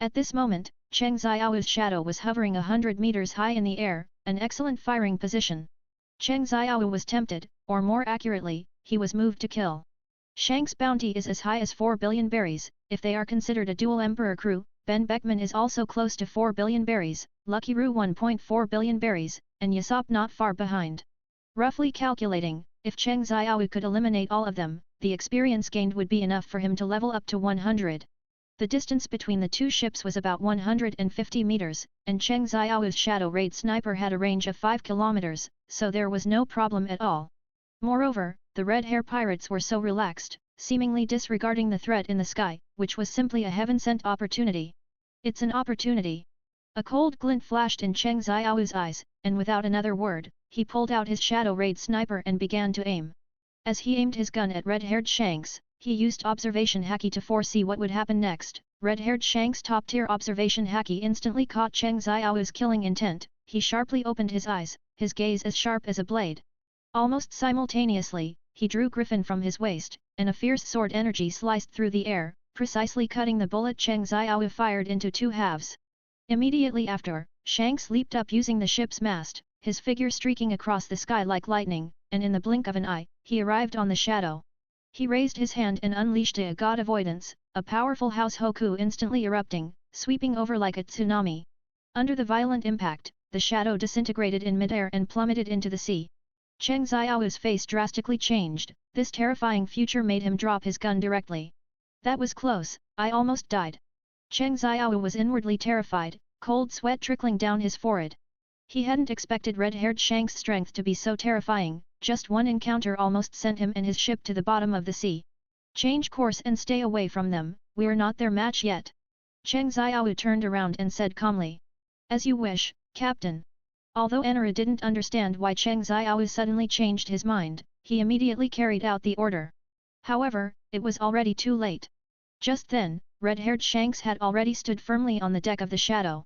At this moment, Cheng Xiaoyu's shadow was hovering 100 meters high in the air, an excellent firing position. Cheng Xiaoyu was tempted, or more accurately, he was moved to kill. Shank's bounty is as high as 4 billion berries, if they are considered a dual emperor crew. Ben Beckman is also close to 4 billion berries, Lucky Roo 1.4 billion berries, and Yasop not far behind. Roughly calculating, if Cheng Xiaoyu could eliminate all of them, the experience gained would be enough for him to level up to 100. The distance between the 2 ships was about 150 meters, and Cheng Xiaoyu's Shadow Raid Sniper had a range of 5 kilometers, so there was no problem at all. Moreover, the red-hair pirates were so relaxed, seemingly disregarding the threat in the sky, which was simply a heaven-sent opportunity. It's an opportunity. A cold glint flashed in Cheng Xiaoyu's eyes, and without another word, he pulled out his Shadow Raid Sniper and began to aim. As he aimed his gun at red-haired Shanks, he used observation haki to foresee what would happen next. Red-haired Shanks' top-tier observation haki instantly caught Cheng Xiaoyu's killing intent. He sharply opened his eyes, his gaze as sharp as a blade. Almost simultaneously, he drew Griffin from his waist, and a fierce sword energy sliced through the air, precisely cutting the bullet Cheng Xiaoyu fired into 2 halves. Immediately after, Shanks leaped up using the ship's mast, his figure streaking across the sky like lightning, and in the blink of an eye, he arrived on the shadow. He raised his hand and unleashed a god avoidance, a powerful house Hoku instantly erupting, sweeping over like a tsunami. Under the violent impact, the shadow disintegrated in midair and plummeted into the sea. Cheng Xiao's face drastically changed, this terrifying future made him drop his gun directly. That was close, I almost died. Cheng Xiao was inwardly terrified, cold sweat trickling down his forehead. He hadn't expected red-haired Shank's strength to be so terrifying, just one encounter almost sent him and his ship to the bottom of the sea. Change course and stay away from them, we're not their match yet. Cheng Xiao turned around and said calmly. As you wish, Captain. Although Enra didn't understand why Cheng Xiao suddenly changed his mind, he immediately carried out the order. However, it was already too late. Just then, red-haired Shanks had already stood firmly on the deck of the shadow.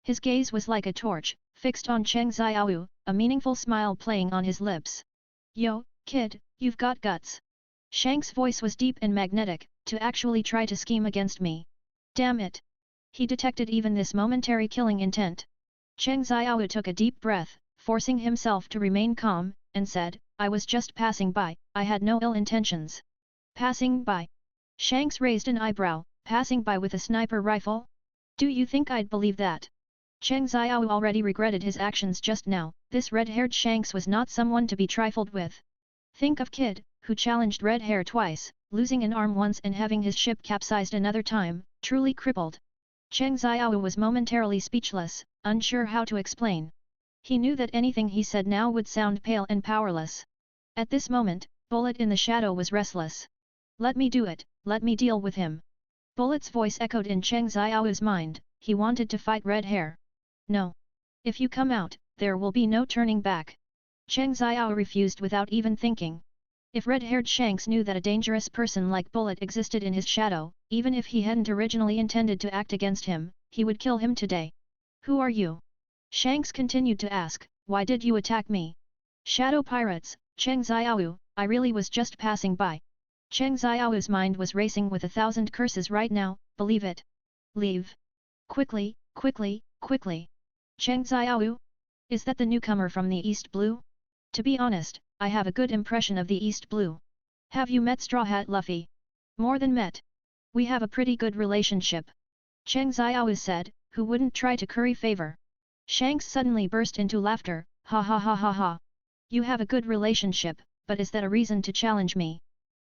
His gaze was like a torch, fixed on Cheng Xiao, a meaningful smile playing on his lips. Yo, kid, you've got guts. Shank's voice was deep and magnetic, to actually try to scheme against me. Damn it! He detected even this momentary killing intent. Cheng Xiao took a deep breath, forcing himself to remain calm, and said, I was just passing by, I had no ill intentions. Passing by? Shanks raised an eyebrow, passing by with a sniper rifle? Do you think I'd believe that? Cheng Xiao already regretted his actions just now, this red-haired Shanks was not someone to be trifled with. Think of Kid, who challenged Red Hair twice, losing an arm once and having his ship capsized another time, truly crippled. Cheng Xiao was momentarily speechless, unsure how to explain. He knew that anything he said now would sound pale and powerless. At this moment, Bullet in the shadow was restless. Let me do it, let me deal with him. Bullet's voice echoed in Cheng Xiao's mind, he wanted to fight Red Hair. No. If you come out, there will be no turning back. Cheng Xiao refused without even thinking. If red-haired Shanks knew that a dangerous person like Bullet existed in his shadow, even if he hadn't originally intended to act against him, he would kill him today. Who are you? Shanks continued to ask, why did you attack me? Shadow pirates, Cheng Xiao, I really was just passing by. Cheng Xiao's mind was racing with 1,000 curses right now, believe it. Leave. Quickly, quickly, quickly. Cheng Xiao? Is that the newcomer from the East Blue? To be honest, I have a good impression of the East Blue. Have you met Straw Hat Luffy? More than met. We have a pretty good relationship. Cheng Xiao said, who wouldn't try to curry favor. Shanks suddenly burst into laughter, ha ha ha ha ha. You have a good relationship, but is that a reason to challenge me?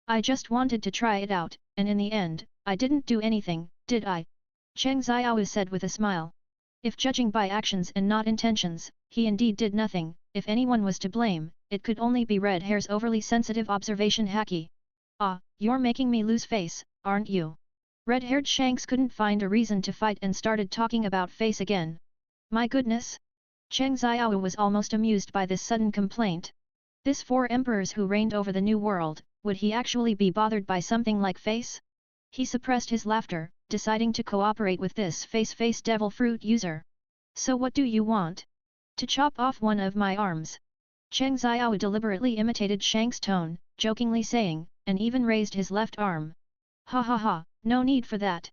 I just wanted to try it out, and in the end, I didn't do anything, did I? Cheng Xiao said with a smile. If judging by actions and not intentions, he indeed did nothing. If anyone was to blame, it could only be Red Hair's overly sensitive observation hacky. Ah, you're making me lose face, aren't you? Red-haired Shanks couldn't find a reason to fight and started talking about face again. My goodness! Cheng Xiao was almost amused by this sudden complaint. This 4 emperors who reigned over the new world, would he actually be bothered by something like face? He suppressed his laughter, deciding to cooperate with this face devil fruit user. So what do you want? To chop off one of my arms? Cheng Xiao deliberately imitated Shank's tone, jokingly saying, and even raised his left arm. Ha ha ha, no need for that.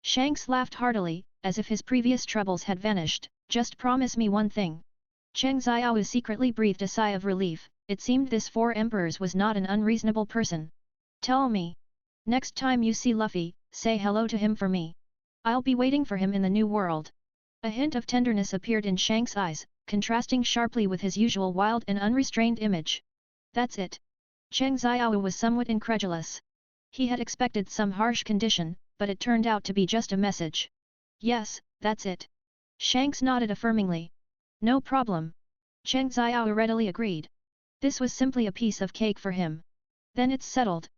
Shanks laughed heartily, as if his previous troubles had vanished, just promise me one thing. Cheng Xiao secretly breathed a sigh of relief, it seemed this 4 emperors was not an unreasonable person. Tell me. Next time you see Luffy, say hello to him for me. I'll be waiting for him in the new world. A hint of tenderness appeared in Shank's eyes, contrasting sharply with his usual wild and unrestrained image. That's it. Cheng Xiao was somewhat incredulous. He had expected some harsh condition, but it turned out to be just a message. Yes, that's it. Shanks nodded affirmingly. No problem. Cheng Xiao readily agreed. This was simply a piece of cake for him. Then it's settled.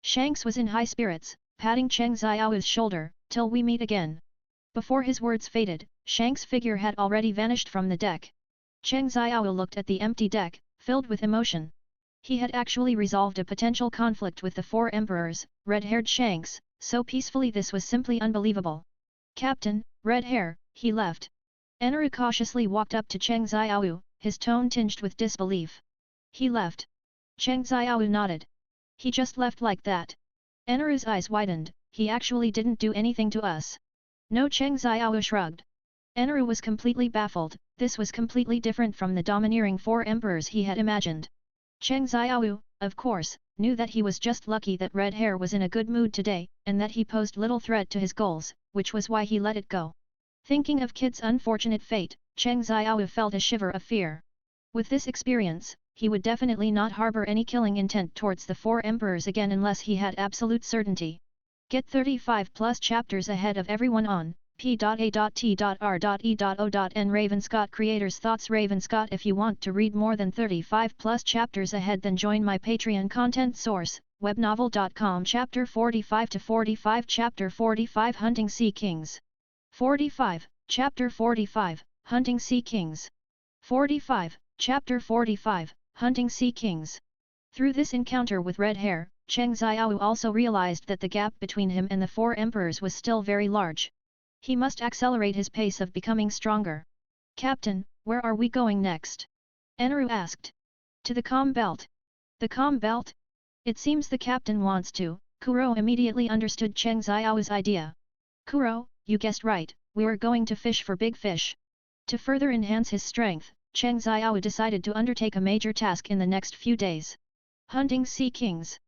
Shanks was in high spirits, patting Cheng Xiao's shoulder, till we meet again. Before his words faded, Shank's figure had already vanished from the deck. Cheng Xiao looked at the empty deck, filled with emotion. He had actually resolved a potential conflict with the 4 emperors, red-haired Shanks, so peacefully this was simply unbelievable. Captain, Red Hair, he left. Enru cautiously walked up to Cheng Xiao, his tone tinged with disbelief. He left. Cheng Xiao nodded. He just left like that. Enru's eyes widened, he actually didn't do anything to us. No, Cheng Xiao shrugged. Enru was completely baffled, this was completely different from the domineering 4 emperors he had imagined. Cheng Xiao, of course, knew that he was just lucky that Red Hair was in a good mood today, and that he posed little threat to his goals, which was why he let it go. Thinking of Kid's unfortunate fate, Cheng Xiao felt a shiver of fear. With this experience, he would definitely not harbor any killing intent towards the four emperors again unless he had absolute certainty. Get 35 plus chapters ahead of everyone on p.a.t.r.e.o.n Ravenscott Creators Thoughts Ravenscott. If you want to read more than 35 plus chapters ahead, then join my Patreon content source, webnovel.com. Chapter 45 to 45. Chapter 45 Hunting Sea Kings. 45. Chapter 45 Hunting Sea Kings. 45. Chapter 45 Hunting Sea Kings. Through this encounter with Red Hair, Cheng Xiao also realized that the gap between him and the four emperors was still very large. He must accelerate his pace of becoming stronger. Captain, where are we going next? Enru asked. To the Calm Belt. The Calm Belt? It seems the captain wants to. Kuro immediately understood Cheng Xiao's idea. Kuro, you guessed right, we're going to fish for big fish. To further enhance his strength, Cheng Xiao decided to undertake a major task in the next few days. Hunting sea kings.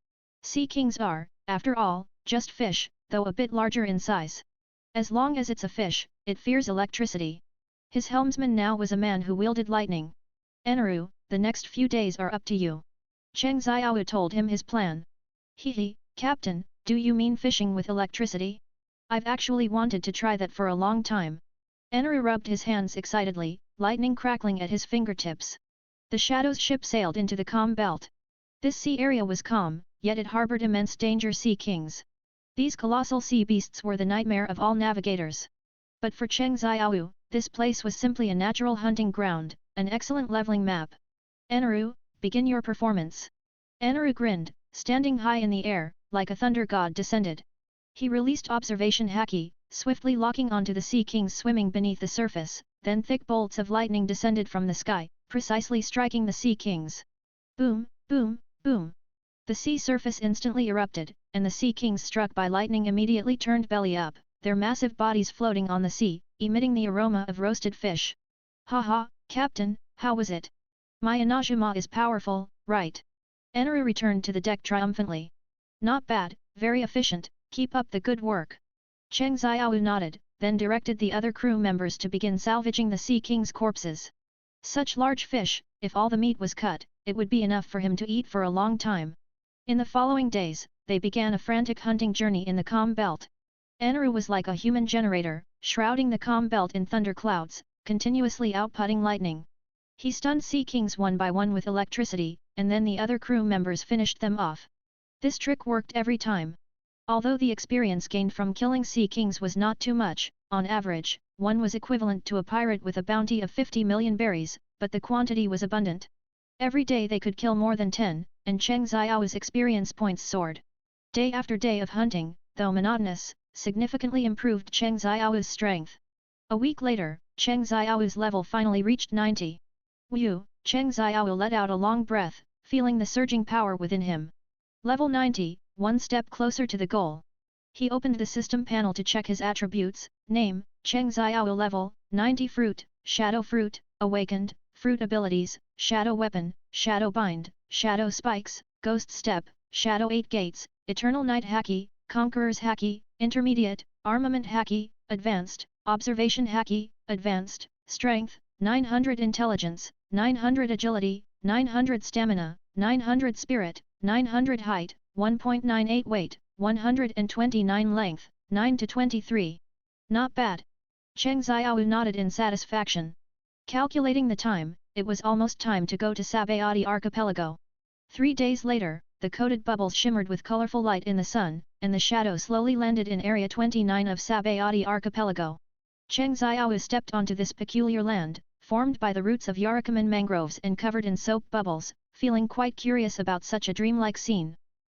Sea kings are, after all, just fish, though a bit larger in size. As long as it's a fish, it fears electricity. His helmsman now was a man who wielded lightning. Enru, the next few days are up to you. Cheng Xiao told him his plan. Hehe, Captain, do you mean fishing with electricity? I've actually wanted to try that for a long time. Enru rubbed his hands excitedly, lightning crackling at his fingertips. The Shadow's ship sailed into the calm belt. This sea area was calm, yet it harbored immense danger. Sea kings. These colossal sea beasts were the nightmare of all navigators. But for Cheng Xiao, this place was simply a natural hunting ground, an excellent leveling map. Enru, begin your performance. Enru grinned, standing high in the air, like a thunder god descended. He released observation haki, swiftly locking onto the sea kings swimming beneath the surface, then thick bolts of lightning descended from the sky, precisely striking the sea kings. Boom, boom, boom. The sea surface instantly erupted, and the sea kings struck by lightning immediately turned belly up, their massive bodies floating on the sea, emitting the aroma of roasted fish. Ha ha, Captain, how was it? My Inajima is powerful, right? Enru returned to the deck triumphantly. Not bad, very efficient, keep up the good work. Cheng Xiao nodded, then directed the other crew members to begin salvaging the sea king's corpses. Such large fish, if all the meat was cut, it would be enough for him to eat for a long time. In the following days, they began a frantic hunting journey in the calm belt. Enru was like a human generator, shrouding the calm belt in thunderclouds, continuously outputting lightning. He stunned sea kings one by one with electricity, and then the other crew members finished them off. This trick worked every time. Although the experience gained from killing sea kings was not too much, on average, one was equivalent to a pirate with a bounty of 50 million berries, but the quantity was abundant. Every day they could kill more than 10, and Cheng Xiao's experience points soared. Day after day of hunting, though monotonous, significantly improved Cheng Xiao's strength. A week later, Cheng Xiao's level finally reached 90. Whew, Cheng Xiao let out a long breath, feeling the surging power within him. Level 90, one step closer to the goal. He opened the system panel to check his attributes: name, Cheng Xiao level, 90 fruit, shadow fruit, awakened, fruit abilities, shadow weapon, shadow bind, shadow spikes, ghost step, shadow 8 gates, eternal night haki, conqueror's haki, intermediate, armament haki, advanced, observation haki, advanced, strength, 900 intelligence, 900 agility, 900 stamina, 900 spirit, 900 height, 1.98 weight, 129 length, 9 to 23. Not bad. Cheng Xiao nodded in satisfaction. Calculating the time, it was almost time to go to Sabayati Archipelago. 3 days later, the coated bubbles shimmered with colorful light in the sun, and the shadow slowly landed in Area 29 of Sabayati Archipelago. Cheng Xiao stepped onto this peculiar land, formed by the roots of Yarikaman mangroves and covered in soap bubbles, feeling quite curious about such a dreamlike scene.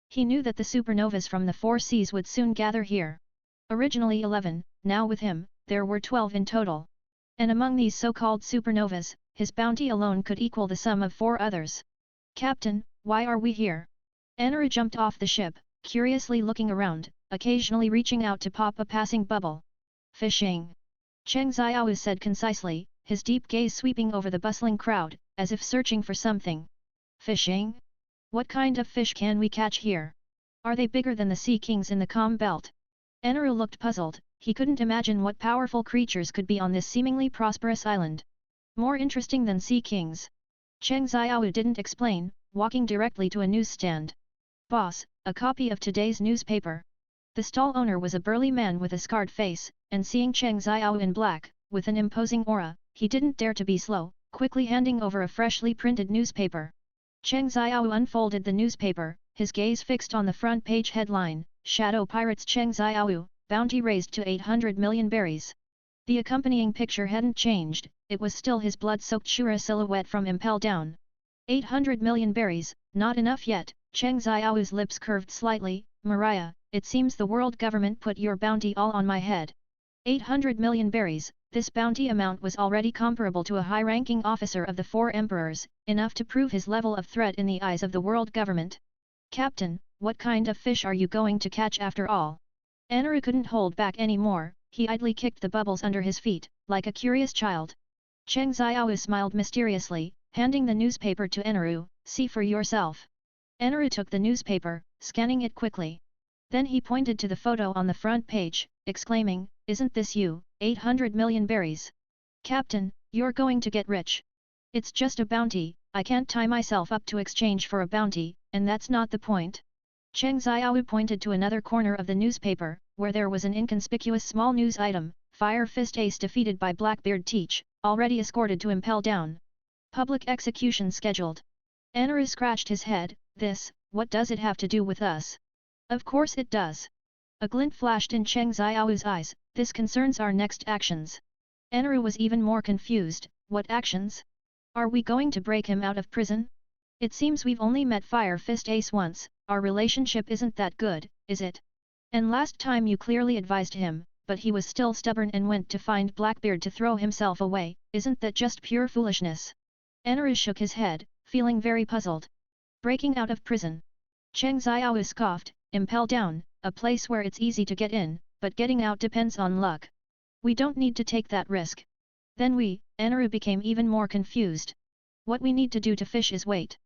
He knew that the supernovas from the 4 seas would soon gather here. Originally 11, now with him, there were 12 in total. And among these so-called supernovas, his bounty alone could equal the sum of 4 others. Captain, why are we here? Enru jumped off the ship, curiously looking around, occasionally reaching out to pop a passing bubble. Fishing. Cheng Xiao said concisely, his deep gaze sweeping over the bustling crowd, as if searching for something. Fishing? What kind of fish can we catch here? Are they bigger than the sea kings in the calm belt? Eneru looked puzzled, he couldn't imagine what powerful creatures could be on this seemingly prosperous island. More interesting than sea kings. Cheng Xiaowu didn't explain, walking directly to a newsstand. Boss, a copy of today's newspaper. The stall owner was a burly man with a scarred face, and seeing Cheng Xiaowu in black, with an imposing aura, he didn't dare to be slow, quickly handing over a freshly printed newspaper. Cheng Xiaowu unfolded the newspaper, his gaze fixed on the front page headline, Shadow Pirates Cheng Xiaowu, bounty raised to 800 million berries. The accompanying picture hadn't changed, it was still his blood-soaked Shura silhouette from Impel Down. 800 million berries, not enough yet, Cheng Xiaowu's lips curved slightly, Mariah, it seems the world government put your bounty all on my head. 800 million berries, this bounty amount was already comparable to a high-ranking officer of the four emperors, enough to prove his level of threat in the eyes of the world government. Captain, what kind of fish are you going to catch after all? Eneru couldn't hold back any more, he idly kicked the bubbles under his feet, like a curious child. Cheng Xiaowu smiled mysteriously, handing the newspaper to Eneru, see for yourself. Eneru took the newspaper, scanning it quickly. Then he pointed to the photo on the front page, exclaiming, isn't this you, 800 million berries? Captain, you're going to get rich. It's just a bounty, I can't tie myself up to exchange for a bounty, and that's not the point. Cheng Xiaowu pointed to another corner of the newspaper, where there was an inconspicuous small news item, Fire Fist Ace defeated by Blackbeard Teach, already escorted to Impel Down. Public execution scheduled. Eneru scratched his head, what does it have to do with us? Of course it does. A glint flashed in Cheng Xiaowu's eyes, this concerns our next actions. Eneru was even more confused, what actions? Are we going to break him out of prison? It seems we've only met Fire Fist Ace once, our relationship isn't that good, is it? And last time you clearly advised him, but he was still stubborn and went to find Blackbeard to throw himself away, isn't that just pure foolishness? Eneru shook his head, feeling very puzzled. Breaking out of prison. Cheng Xiaowu scoffed, Impel Down, a place where it's easy to get in, but getting out depends on luck. We don't need to take that risk. Then Eneru became even more confused. What we need to do to fish is wait.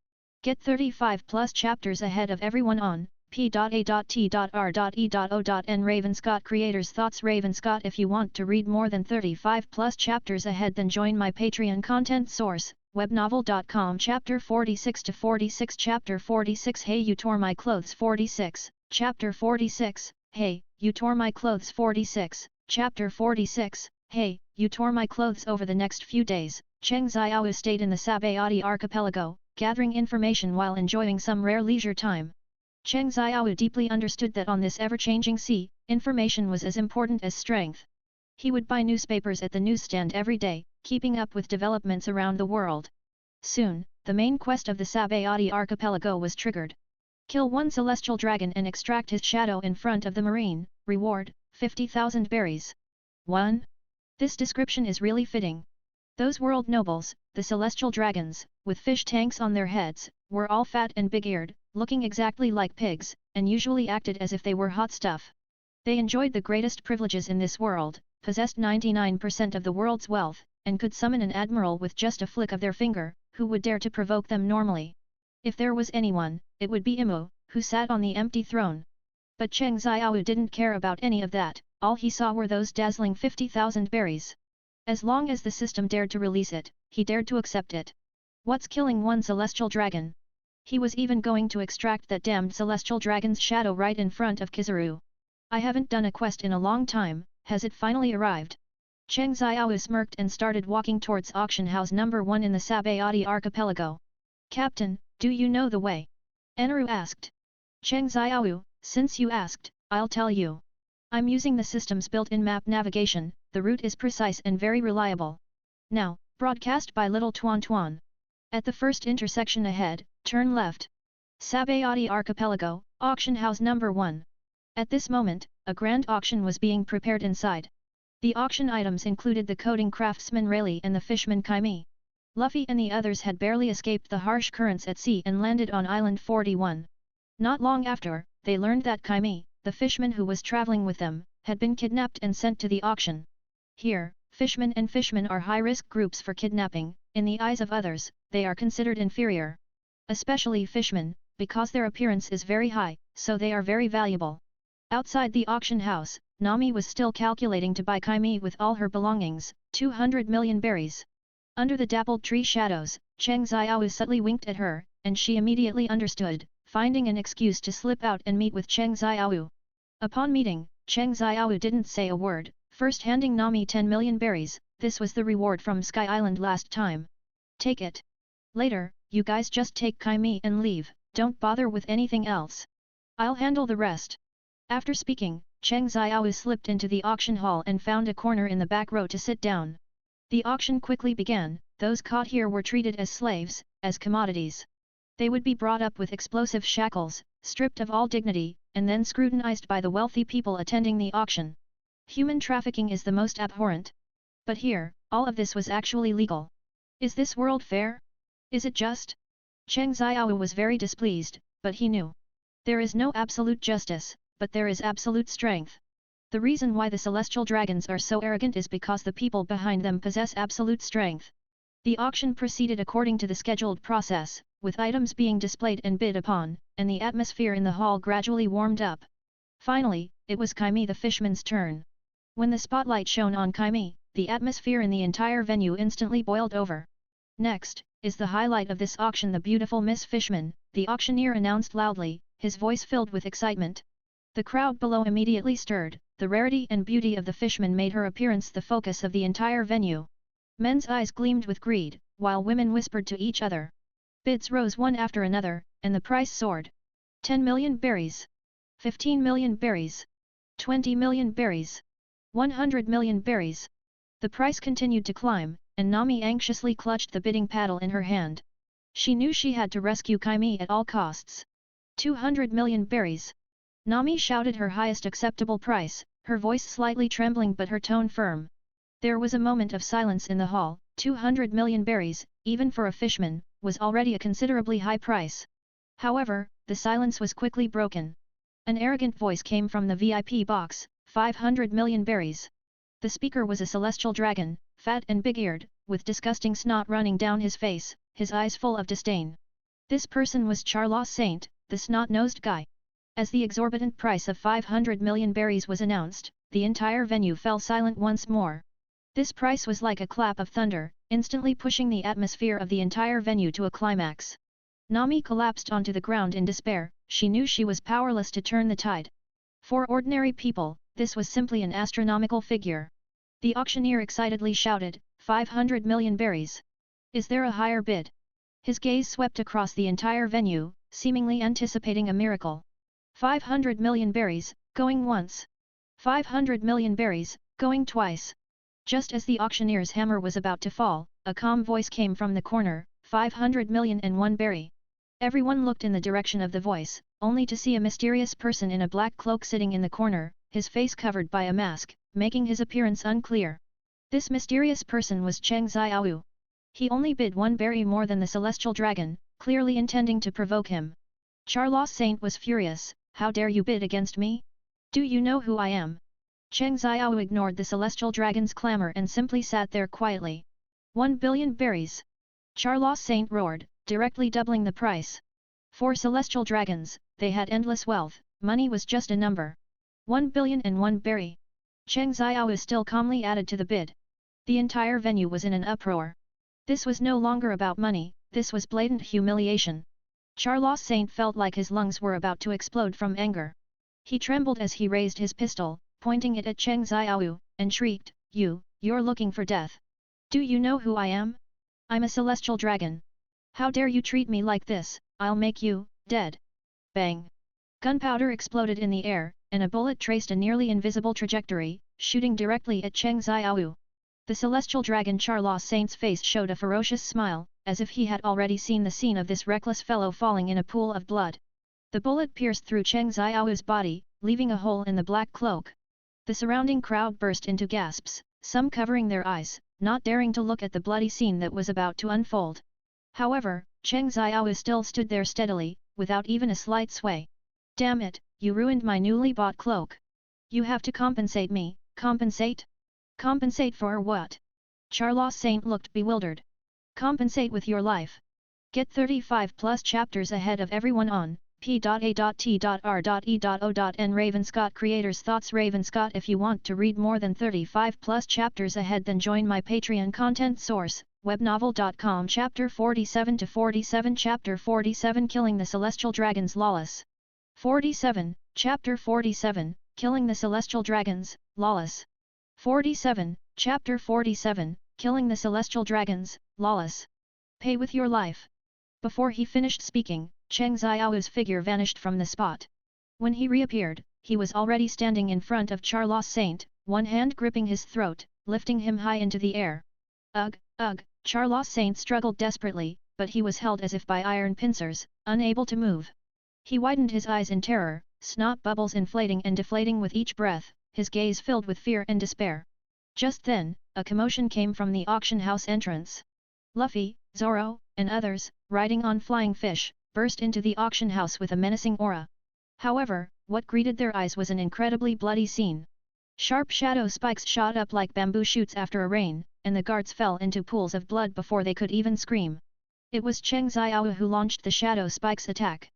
Get 35 plus chapters ahead of everyone on p.a.t.r.e.o.n. Ravenscott Creators Thoughts. Ravenscott. If you want to read more than 35 plus chapters ahead, then join my Patreon content source, webnovel.com. Chapter 46 to 46. Chapter 46. Hey, you tore my clothes. 46. Chapter 46. Hey, you tore my clothes. 46. Chapter 46. Hey, you tore my clothes. Over the next few days, Cheng Xiaowu stayed in the Sabaody archipelago, gathering information while enjoying some rare leisure time. Cheng Xiaowu deeply understood that on this ever-changing sea, information was as important as strength. He would buy newspapers at the newsstand every day, keeping up with developments around the world. Soon, the main quest of the Sabaody archipelago was triggered. Kill one celestial dragon and extract his shadow in front of the marine, reward, 50,000 berries. 1. This description is really fitting. Those world nobles, the celestial dragons, with fish tanks on their heads, were all fat and big-eared, looking exactly like pigs, and usually acted as if they were hot stuff. They enjoyed the greatest privileges in this world, possessed 99% of the world's wealth, and could summon an admiral with just a flick of their finger, who would dare to provoke them normally. If there was anyone, it would be Imu, who sat on the empty throne. But Cheng Xiaowu didn't care about any of that, all he saw were those dazzling 50,000 berries. As long as the system dared to release it, he dared to accept it. What's killing one celestial dragon? He was even going to extract that damned celestial dragon's shadow right in front of Kizaru. I haven't done a quest in a long time, has it finally arrived? Cheng Xiaowu smirked and started walking towards auction house number 1 in the Sabaody archipelago. Captain, do you know the way? Eneru asked. Cheng Xiaowu, since you asked, I'll tell you. I'm using the system's built-in map navigation, the route is precise and very reliable. Now, broadcast by Little Tuan Tuan. At the first intersection ahead, turn left. Sabaody Archipelago, auction house number 1. At this moment, a grand auction was being prepared inside. The auction items included the coding craftsman Rayleigh and the fishman Kaimi. Luffy and the others had barely escaped the harsh currents at sea and landed on Island 41. Not long after, they learned that Kaimi, the fishman who was traveling with them, had been kidnapped and sent to the auction. Here, fishmen and fishmen are high-risk groups for kidnapping, in the eyes of others, they are considered inferior. Especially fishmen, because their appearance is very high, so they are very valuable. Outside the auction house, Nami was still calculating to buy Kaimi with all her belongings, 200 million berries. Under the dappled tree shadows, Cheng Xiao subtly winked at her, and she immediately understood, finding an excuse to slip out and meet with Cheng Xiao. Upon meeting, Cheng Xiao didn't say a word, first handing Nami 10 million berries. This was the reward from Sky Island last time. Take it. Later, you guys just take Kaimi and leave, don't bother with anything else. I'll handle the rest. After speaking, Cheng Xiao slipped into the auction hall and found a corner in the back row to sit down. The auction quickly began. Those caught here were treated as slaves, as commodities. They would be brought up with explosive shackles, stripped of all dignity, and then scrutinized by the wealthy people attending the auction. Human trafficking is the most abhorrent. But here, all of this was actually legal. Is this world fair? Is it just? Cheng Xiao was very displeased, but he knew. There is no absolute justice, but there is absolute strength. The reason why the celestial dragons are so arrogant is because the people behind them possess absolute strength. The auction proceeded according to the scheduled process, with items being displayed and bid upon, and the atmosphere in the hall gradually warmed up. Finally, it was Kaimi the fishman's turn. When the spotlight shone on Kaimi, the atmosphere in the entire venue instantly boiled over. Next, is the highlight of this auction, the beautiful Miss Fishman, the auctioneer announced loudly, his voice filled with excitement. The crowd below immediately stirred. The rarity and beauty of the fishman made her appearance the focus of the entire venue. Men's eyes gleamed with greed, while women whispered to each other. Bids rose one after another, and the price soared. 10 million berries. 15 million berries. 20 million berries. 100 million berries. The price continued to climb, and Nami anxiously clutched the bidding paddle in her hand. She knew she had to rescue Kaimi at all costs. 200 million berries. Nami shouted her highest acceptable price, her voice slightly trembling but her tone firm. There was a moment of silence in the hall. 200 million berries, even for a fishman, was already a considerably high price. However, the silence was quickly broken. An arrogant voice came from the VIP box, 500 million berries. The speaker was a celestial dragon, fat and big-eared, with disgusting snot running down his face, his eyes full of disdain. This person was Charles Saint, the snot-nosed guy. As the exorbitant price of 500 million berries was announced, the entire venue fell silent once more. This price was like a clap of thunder, instantly pushing the atmosphere of the entire venue to a climax. Nami collapsed onto the ground in despair. She knew she was powerless to turn the tide. For ordinary people, this was simply an astronomical figure. The auctioneer excitedly shouted, 500 million berries. Is there a higher bid? His gaze swept across the entire venue, seemingly anticipating a miracle. 500 million berries, going once. 500 million berries, going twice. Just as the auctioneer's hammer was about to fall, a calm voice came from the corner, 500,000,001 berry. Everyone looked in the direction of the voice, only to see a mysterious person in a black cloak sitting in the corner, his face covered by a mask, making his appearance unclear. This mysterious person was Cheng Xiao. He only bid one berry more than the celestial dragon, clearly intending to provoke him. Charles Saint was furious. How dare you bid against me? Do you know who I am? Cheng Xiao ignored the celestial dragon's clamor and simply sat there quietly. 1 billion berries. Charles Saint roared, directly doubling the price. For celestial dragons, they had endless wealth, money was just a number. 1,000,001 berry. Cheng Xiao still calmly added to the bid. The entire venue was in an uproar. This was no longer about money, this was blatant humiliation. Charles Saint felt like his lungs were about to explode from anger. He trembled as he raised his pistol, pointing it at Cheng Xiao, and shrieked, You're looking for death. Do you know who I am? I'm a celestial dragon. How dare you treat me like this, I'll make you, dead. Bang! Gunpowder exploded in the air, and a bullet traced a nearly invisible trajectory, shooting directly at Cheng Xiao. The celestial dragon Charles Saint's face showed a ferocious smile, as if he had already seen the scene of this reckless fellow falling in a pool of blood. The bullet pierced through Cheng Xiao's body, leaving a hole in the black cloak. The surrounding crowd burst into gasps, some covering their eyes, not daring to look at the bloody scene that was about to unfold. However, Cheng Xiao still stood there steadily, without even a slight sway. Damn it, you ruined my newly bought cloak. You have to compensate me, compensate? Compensate for what? Charles Saint looked bewildered. Compensate with your life. Get 35 plus chapters ahead of everyone on p.a.t.r.e.o.n. Ravenscott Creators Thoughts. Ravenscott. If you want to read more than 35 plus chapters ahead, then join my Patreon content source, webnovel.com. Chapter 47 to 47. Chapter 47, Killing the Celestial Dragons. Lawless. 47, Chapter 47, Killing the Celestial Dragons, Lawless. 47, Chapter 47, Killing the Celestial Dragons, Lawless. Pay with your life. Before he finished speaking, Cheng Xiao's figure vanished from the spot. When he reappeared, he was already standing in front of Charles Saint, one hand gripping his throat, lifting him high into the air. Ugh, ugh, Charles Saint struggled desperately, but he was held as if by iron pincers, unable to move. He widened his eyes in terror, snot bubbles inflating and deflating with each breath, his gaze filled with fear and despair. Just then, a commotion came from the auction house entrance. Luffy, Zoro, and others, riding on flying fish, burst into the auction house with a menacing aura. However, what greeted their eyes was an incredibly bloody scene. Sharp shadow spikes shot up like bamboo shoots after a rain, and the guards fell into pools of blood before they could even scream. It was Cheng Xiao who launched the shadow spikes attack.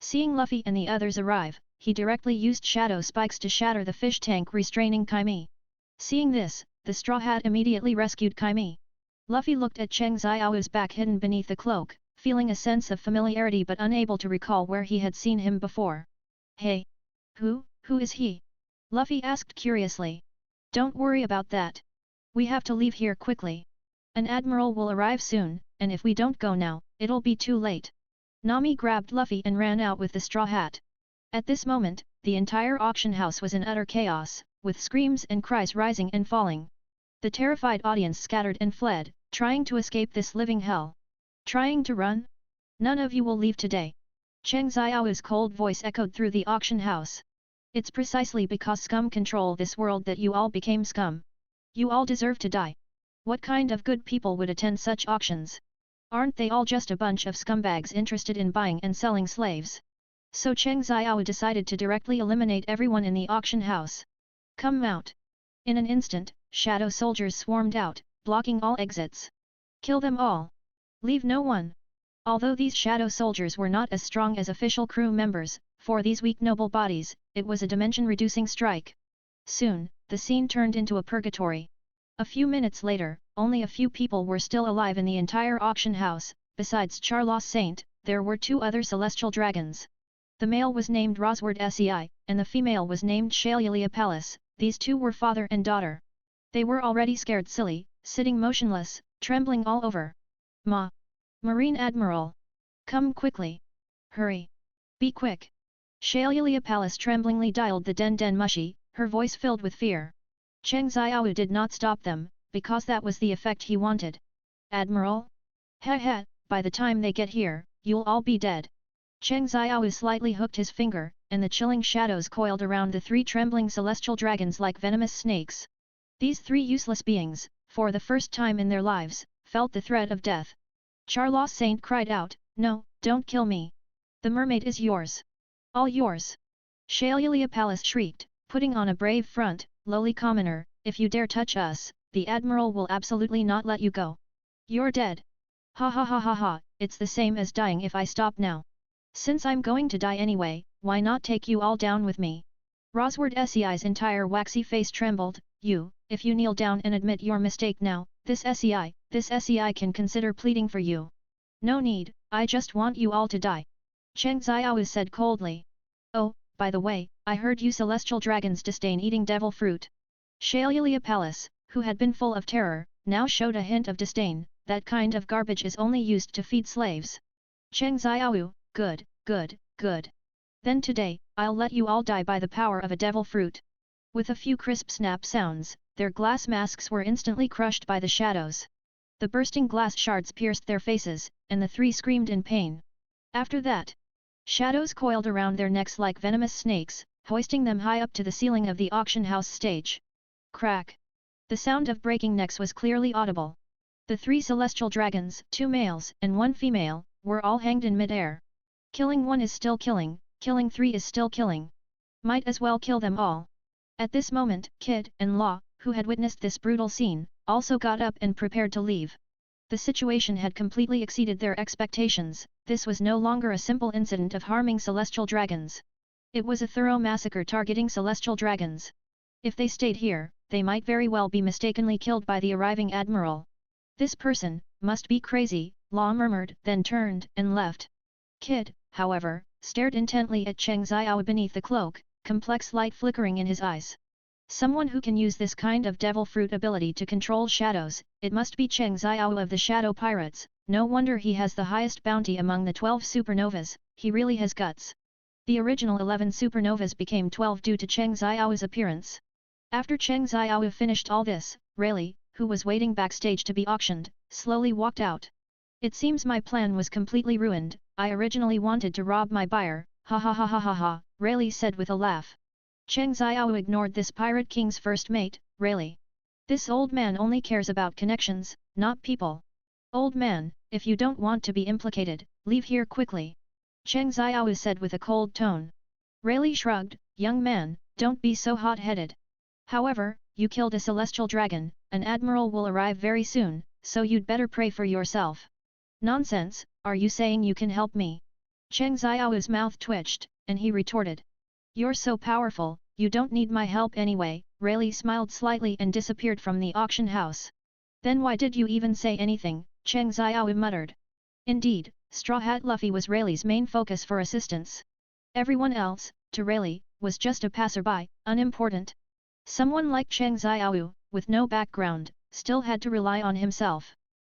Seeing Luffy and the others arrive, he directly used shadow spikes to shatter the fish tank restraining Kaimi. Seeing this, the Straw Hat immediately rescued Kaimi. Luffy looked at Cheng Xiao's back hidden beneath the cloak, feeling a sense of familiarity but unable to recall where he had seen him before. Hey! Who is he? Luffy asked curiously. Don't worry about that. We have to leave here quickly. An admiral will arrive soon, and if we don't go now, it'll be too late. Nami grabbed Luffy and ran out with the Straw Hat. At this moment, the entire auction house was in utter chaos, with screams and cries rising and falling. The terrified audience scattered and fled, trying to escape this living hell. Trying to run? None of you will leave today. Cheng Xiao's cold voice echoed through the auction house. It's precisely because scum control this world that you all became scum. You all deserve to die. What kind of good people would attend such auctions? Aren't they all just a bunch of scumbags interested in buying and selling slaves? So Cheng Xiao decided to directly eliminate everyone in the auction house. Come out. In an instant, shadow soldiers swarmed out, blocking all exits. Kill them all. Leave no one. Although these shadow soldiers were not as strong as official crew members, for these weak noble bodies, it was a dimension-reducing strike. Soon, the scene turned into a purgatory. A few minutes later, only a few people were still alive in the entire auction house. Besides Charlos Saint, there were two other celestial dragons. The male was named Rosward Sei, and the female was named Shailia Palace. These two were father and daughter. They were already scared silly, sitting motionless, trembling all over. Marine Admiral! Come quickly! Hurry! Be quick! Shailia Palace tremblingly dialed the Den Mushi, her voice filled with fear. Cheng Xiao did not stop them, because that was the effect he wanted. Admiral? Heh, by the time they get here, you'll all be dead. Cheng Xiao slightly hooked his finger, and the chilling shadows coiled around the three trembling celestial dragons like venomous snakes. These three useless beings, for the first time in their lives, felt the threat of death. Charlos Saint cried out, No, don't kill me. The mermaid is yours. All yours. Shailia Palace shrieked, putting on a brave front, lowly commoner, if you dare touch us, the Admiral will absolutely not let you go. You're dead. Ha ha ha ha ha, it's the same as dying if I stop now. Since I'm going to die anyway, why not take you all down with me? Rosward Sei's entire waxy face trembled. If you kneel down and admit your mistake now, this Sei can consider pleading for you. No need, I just want you all to die. Cheng Xiao said coldly. Oh, by the way, I heard you celestial dragons disdain eating devil fruit. Shailia Palace, who had been full of terror, now showed a hint of disdain. That kind of garbage is only used to feed slaves. Cheng Xiao, good. Then today, I'll let you all die by the power of a devil fruit. With a few crisp snap sounds, their glass masks were instantly crushed by the shadows. The bursting glass shards pierced their faces, and the three screamed in pain. After that, shadows coiled around their necks like venomous snakes, hoisting them high up to the ceiling of the auction house stage. Crack! The sound of breaking necks was clearly audible. The three celestial dragons, 2 males and 1 female, were all hanged in mid-air. Killing one is still killing, killing 3 is still killing. Might as well kill them all. At this moment, Kid and Law, who had witnessed this brutal scene, also got up and prepared to leave. The situation had completely exceeded their expectations. This was no longer a simple incident of harming celestial dragons. It was a thorough massacre targeting celestial dragons. If they stayed here, they might very well be mistakenly killed by the arriving admiral. This person must be crazy, Law murmured, then turned and left. Kid, however, stared intently at Cheng Xiao beneath the cloak, complex light flickering in his eyes. Someone who can use this kind of devil fruit ability to control shadows, it must be Cheng Xiao of the Shadow Pirates. No wonder he has the highest bounty among the 12 supernovas, he really has guts. The original 11 supernovas became 12 due to Cheng Xiao's appearance. After Cheng Xiao finished all this, Rayleigh, who was waiting backstage to be auctioned, slowly walked out. It seems my plan was completely ruined. I originally wanted to rob my buyer, ha ha ha ha ha ha, Rayleigh said with a laugh. Cheng Xiao ignored this pirate king's first mate, Rayleigh. This old man only cares about connections, not people. Old man, if you don't want to be implicated, leave here quickly. Cheng Xiao said with a cold tone. Rayleigh shrugged, young man, don't be so hot-headed. However, you killed a celestial dragon, an admiral will arrive very soon, so you'd better pray for yourself. Nonsense, are you saying you can help me? Cheng Xiao's mouth twitched, and he retorted. You're so powerful, you don't need my help anyway. Rayleigh smiled slightly and disappeared from the auction house. Then why did you even say anything? Cheng Xiao muttered. Indeed, Straw Hat Luffy was Rayleigh's main focus for assistance. Everyone else, to Rayleigh, was just a passerby, unimportant. Someone like Cheng Xiao, with no background, still had to rely on himself.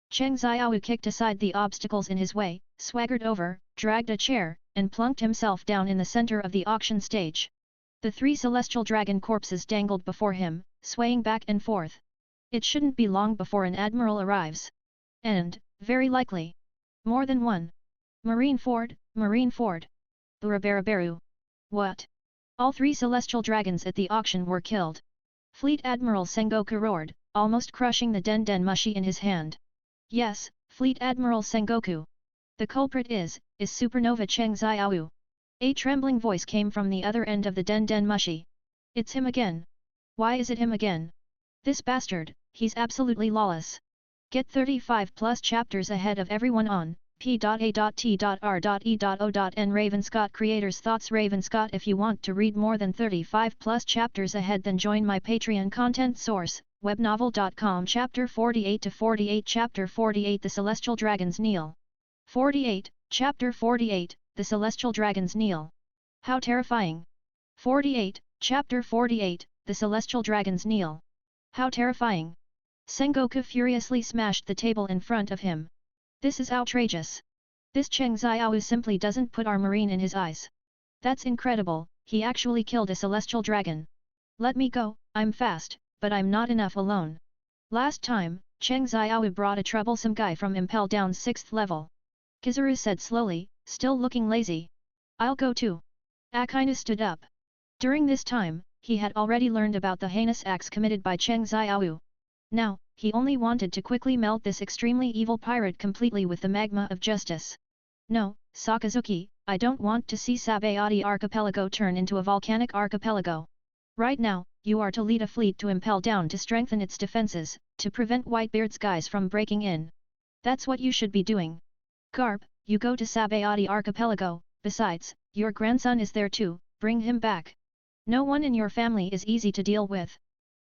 Cheng Xiao kicked aside the obstacles in his way, swaggered over, dragged a chair, and plunked himself down in the center of the auction stage. The 3 celestial dragon corpses dangled before him, swaying back and forth. It shouldn't be long before an admiral arrives. And, very likely, more than one. Marine Ford, Marine Ford. Burabarabaru. What? All 3 celestial dragons at the auction were killed. Fleet Admiral Sengoku roared, almost crushing the Den Den Mushi in his hand. Yes, Fleet Admiral Sengoku. The culprit is Supernova Cheng Xiao. A trembling voice came from the other end of the Den Den Mushi. It's him again. Why is it him again? This bastard, he's absolutely lawless. Get 35 plus chapters ahead of everyone on p.a.t.r.e.o.n. Ravenscott Creators Thoughts. Ravenscott. If you want to read more than 35 plus chapters ahead, then join my Patreon content source, webnovel.com. Chapter 48 to 48. Chapter 48 The Celestial Dragons kneel. 48, Chapter 48, The Celestial Dragons kneel. How terrifying! 48, Chapter 48, The Celestial Dragons kneel. How terrifying! Sengoku furiously smashed the table in front of him. This is outrageous. This Cheng Xiao simply doesn't put our marine in his eyes. That's incredible, he actually killed a celestial dragon. Let me go, I'm fast, but I'm not enough alone. Last time, Cheng Xiao brought a troublesome guy from Impel Down's 6th level. Kizaru said slowly, still looking lazy. I'll go too. Akina stood up. During this time, he had already learned about the heinous acts committed by Cheng Xiao. Now, he only wanted to quickly melt this extremely evil pirate completely with the magma of justice. No, Sakazuki, I don't want to see Sabayati Archipelago turn into a volcanic archipelago. Right now, you are to lead a fleet to Impel Down to strengthen its defenses, to prevent Whitebeard's guys from breaking in. That's what you should be doing. Garp, you go to Sabayati Archipelago, besides, your grandson is there too, bring him back. No one in your family is easy to deal with.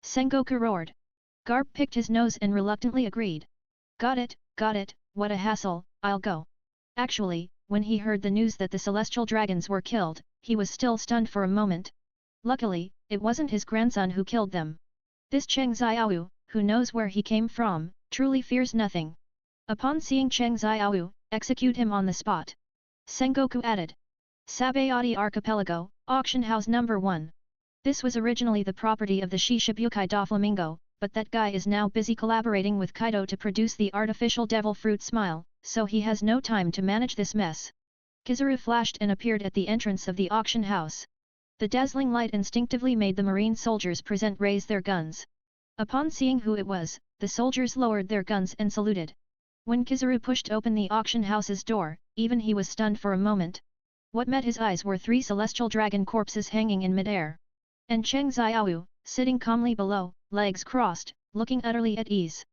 Sengoku roared. Garp picked his nose and reluctantly agreed. Got it, what a hassle, I'll go. Actually, when he heard the news that the celestial dragons were killed, he was still stunned for a moment. Luckily, it wasn't his grandson who killed them. This Cheng Xiao, who knows where he came from, truly fears nothing. Upon seeing Cheng Xiao, execute him on the spot. Sengoku added. Sabayati Archipelago, Auction House Number 1. This was originally the property of the Shishibukai Doflamingo, but that guy is now busy collaborating with Kaido to produce the artificial devil fruit smile, so he has no time to manage this mess. Kizaru flashed and appeared at the entrance of the auction house. The dazzling light instinctively made the marine soldiers present raise their guns. Upon seeing who it was, the soldiers lowered their guns and saluted. When Kizaru pushed open the auction house's door, even he was stunned for a moment. What met his eyes were 3 celestial dragon corpses hanging in midair. And Cheng Xiao, sitting calmly below, legs crossed, looking utterly at ease.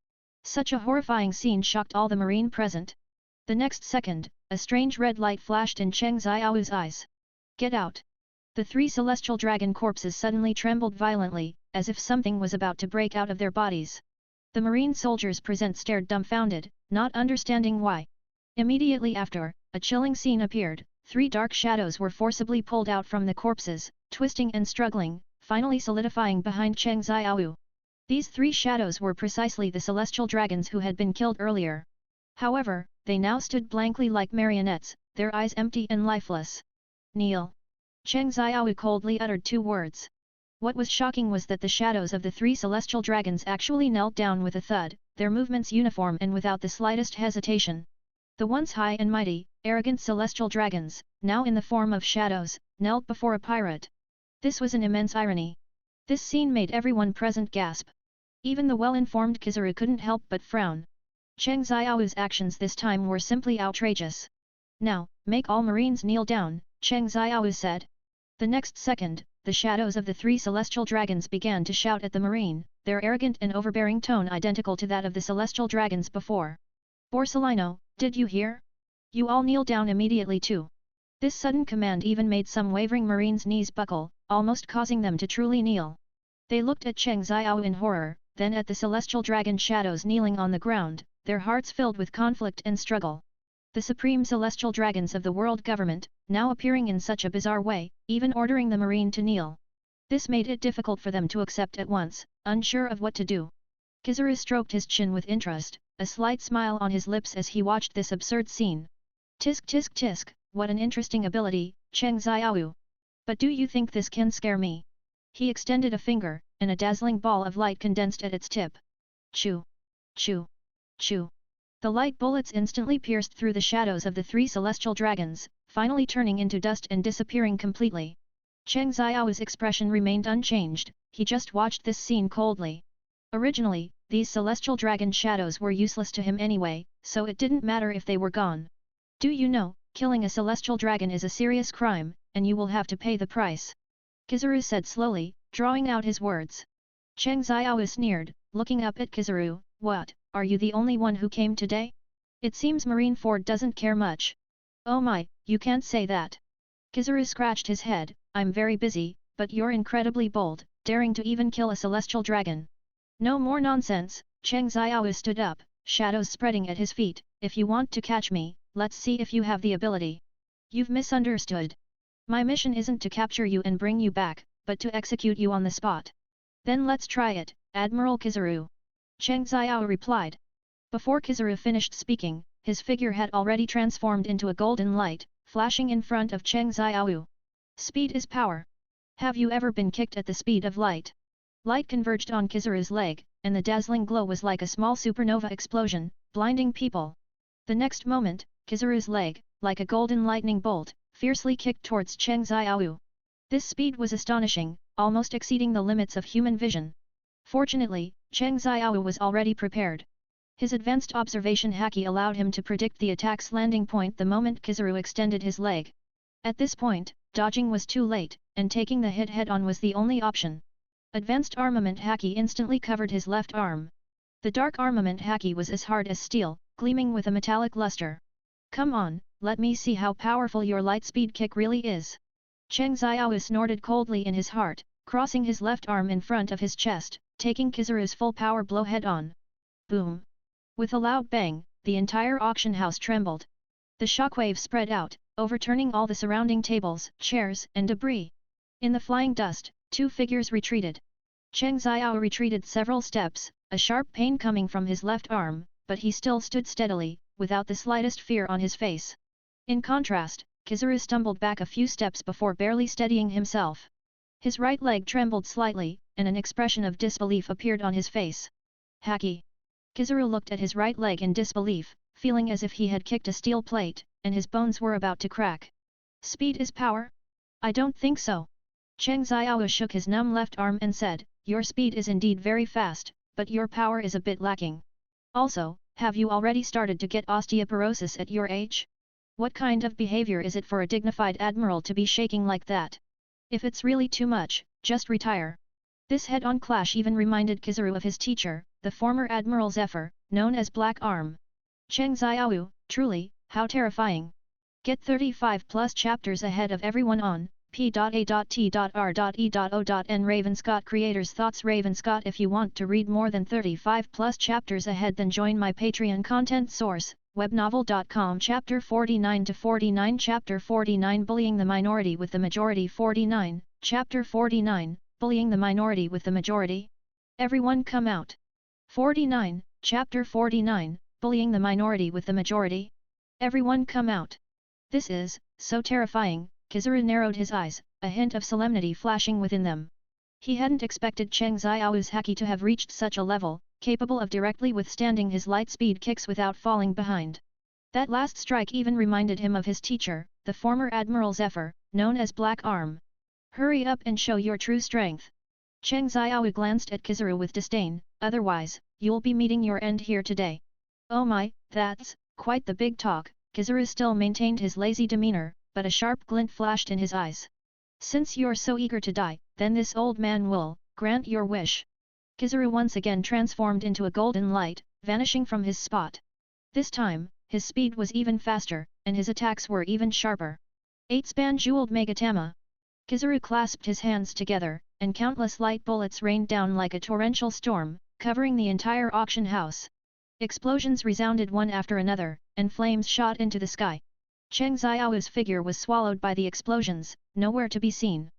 Such a horrifying scene shocked all the marine present. The next second, a strange red light flashed in Cheng Xiao's eyes. Get out! The three celestial dragon corpses suddenly trembled violently, as if something was about to break out of their bodies. The marine soldiers present stared dumbfounded, not understanding why. Immediately after, a chilling scene appeared. Three dark shadows were forcibly pulled out from the corpses, twisting and struggling, finally solidifying behind Cheng Xiao. These three shadows were precisely the celestial dragons who had been killed earlier. However, they now stood blankly like marionettes, their eyes empty and lifeless. Kneel. Cheng Xiao coldly uttered two words. What was shocking was that the shadows of the three celestial dragons actually knelt down with a thud, their movements uniform and without the slightest hesitation. The once high and mighty, arrogant celestial dragons, now in the form of shadows, knelt before a pirate. This was an immense irony. This scene made everyone present gasp. Even the well-informed Kizaru couldn't help but frown. Cheng Xiao's actions this time were simply outrageous. Now, make all marines kneel down, Cheng Xiao said. The next second, the shadows of the three celestial dragons began to shout at the marine, their arrogant and overbearing tone identical to that of the celestial dragons before. Borsellino, did you hear? You all kneel down immediately too. This sudden command even made some wavering marines' knees buckle, almost causing them to truly kneel. They looked at Cheng Xiao in horror, then at the celestial dragon shadows kneeling on the ground, their hearts filled with conflict and struggle. The supreme celestial dragons of the world government, now appearing in such a bizarre way, even ordering the marine to kneel. This made it difficult for them to accept at once, unsure of what to do. Kizaru stroked his chin with interest, a slight smile on his lips as he watched this absurd scene. Tisk tisk tisk, what an interesting ability, Cheng Xiao. But do you think this can scare me? He extended a finger, and a dazzling ball of light condensed at its tip. Chew! Chew! Chew! The light bullets instantly pierced through the shadows of the three celestial dragons, finally turning into dust and disappearing completely. Cheng Xiao's expression remained unchanged, he just watched this scene coldly. Originally, these celestial dragon shadows were useless to him anyway, so it didn't matter if they were gone. Do you know, killing a celestial dragon is a serious crime, and you will have to pay the price. Kizaru said slowly, drawing out his words. Cheng Xiao sneered, looking up at Kizaru, what, are you the only one who came today? It seems Marineford doesn't care much. Oh my, you can't say that. Kizaru scratched his head, I'm very busy, but you're incredibly bold, daring to even kill a celestial dragon. No more nonsense, Cheng Xiao stood up, shadows spreading at his feet, if you want to catch me, let's see if you have the ability. You've misunderstood. My mission isn't to capture you and bring you back, but to execute you on the spot. Then let's try it, Admiral Kizaru. Cheng Xiao replied. Before Kizaru finished speaking, his figure had already transformed into a golden light, flashing in front of Cheng Xiao. Speed is power. Have you ever been kicked at the speed of light? Light converged on Kizaru's leg, and the dazzling glow was like a small supernova explosion, blinding people. The next moment, Kizaru's leg, like a golden lightning bolt, fiercely kicked towards Cheng Xiao. This speed was astonishing, almost exceeding the limits of human vision. Fortunately, Cheng Xiao was already prepared. His advanced observation haki allowed him to predict the attack's landing point the moment Kizaru extended his leg. At this point, dodging was too late, and taking the hit head-on was the only option. Advanced armament haki instantly covered his left arm. The dark armament haki was as hard as steel, gleaming with a metallic luster. Come on, let me see how powerful your light speed kick really is. Cheng Xiao snorted coldly in his heart, crossing his left arm in front of his chest, taking Kizaru's full power blow head-on. Boom! With a loud bang, the entire auction house trembled. The shockwave spread out, overturning all the surrounding tables, chairs, and debris. In the flying dust, two figures retreated. Cheng Xiao retreated several steps, a sharp pain coming from his left arm, but he still stood steadily, without the slightest fear on his face. In contrast, Kizaru stumbled back a few steps before barely steadying himself. His right leg trembled slightly, and an expression of disbelief appeared on his face. Haki! Kizaru looked at his right leg in disbelief, feeling as if he had kicked a steel plate, and his bones were about to crack. Speed is power? I don't think so. Cheng Xiao shook his numb left arm and said, your speed is indeed very fast, but your power is a bit lacking. Also, have you already started to get osteoporosis at your age? What kind of behavior is it for a dignified admiral to be shaking like that? If it's really too much, just retire. This head-on clash even reminded Kizaru of his teacher, the former Admiral Zephyr, known as Black Arm. Cheng Xiao, truly, how terrifying. Get 35 plus chapters ahead of everyone on p.a.t.r.e.o.n Ravenscott Creators Thoughts Ravenscott. If you want to read more than 35 plus chapters ahead, then join my Patreon content source, webnovel.com. Chapter 49 to 49. Chapter 49 Bullying the Minority with the Majority. 49, Chapter 49, Bullying the Minority with the Majority. Everyone come out. 49, Chapter 49, Bullying the Minority with the Majority. Everyone come out. This is so terrifying. Kizaru narrowed his eyes, a hint of solemnity flashing within them. He hadn't expected Cheng Xiao's haki to have reached such a level, capable of directly withstanding his light-speed kicks without falling behind. That last strike even reminded him of his teacher, the former Admiral Zephyr, known as Black Arm. Hurry up and show your true strength. Cheng Xiao glanced at Kizaru with disdain, otherwise, you'll be meeting your end here today. Oh my, that's quite the big talk. Kizaru still maintained his lazy demeanor, but a sharp glint flashed in his eyes. Since you're so eager to die, then this old man will grant your wish. Kizaru once again transformed into a golden light, vanishing from his spot. This time, his speed was even faster, and his attacks were even sharper. 8-span jeweled Megatama. Kizaru clasped his hands together, and countless light bullets rained down like a torrential storm, covering the entire auction house. Explosions resounded one after another, and flames shot into the sky. Cheng Xiao's figure was swallowed by the explosions, nowhere to be seen.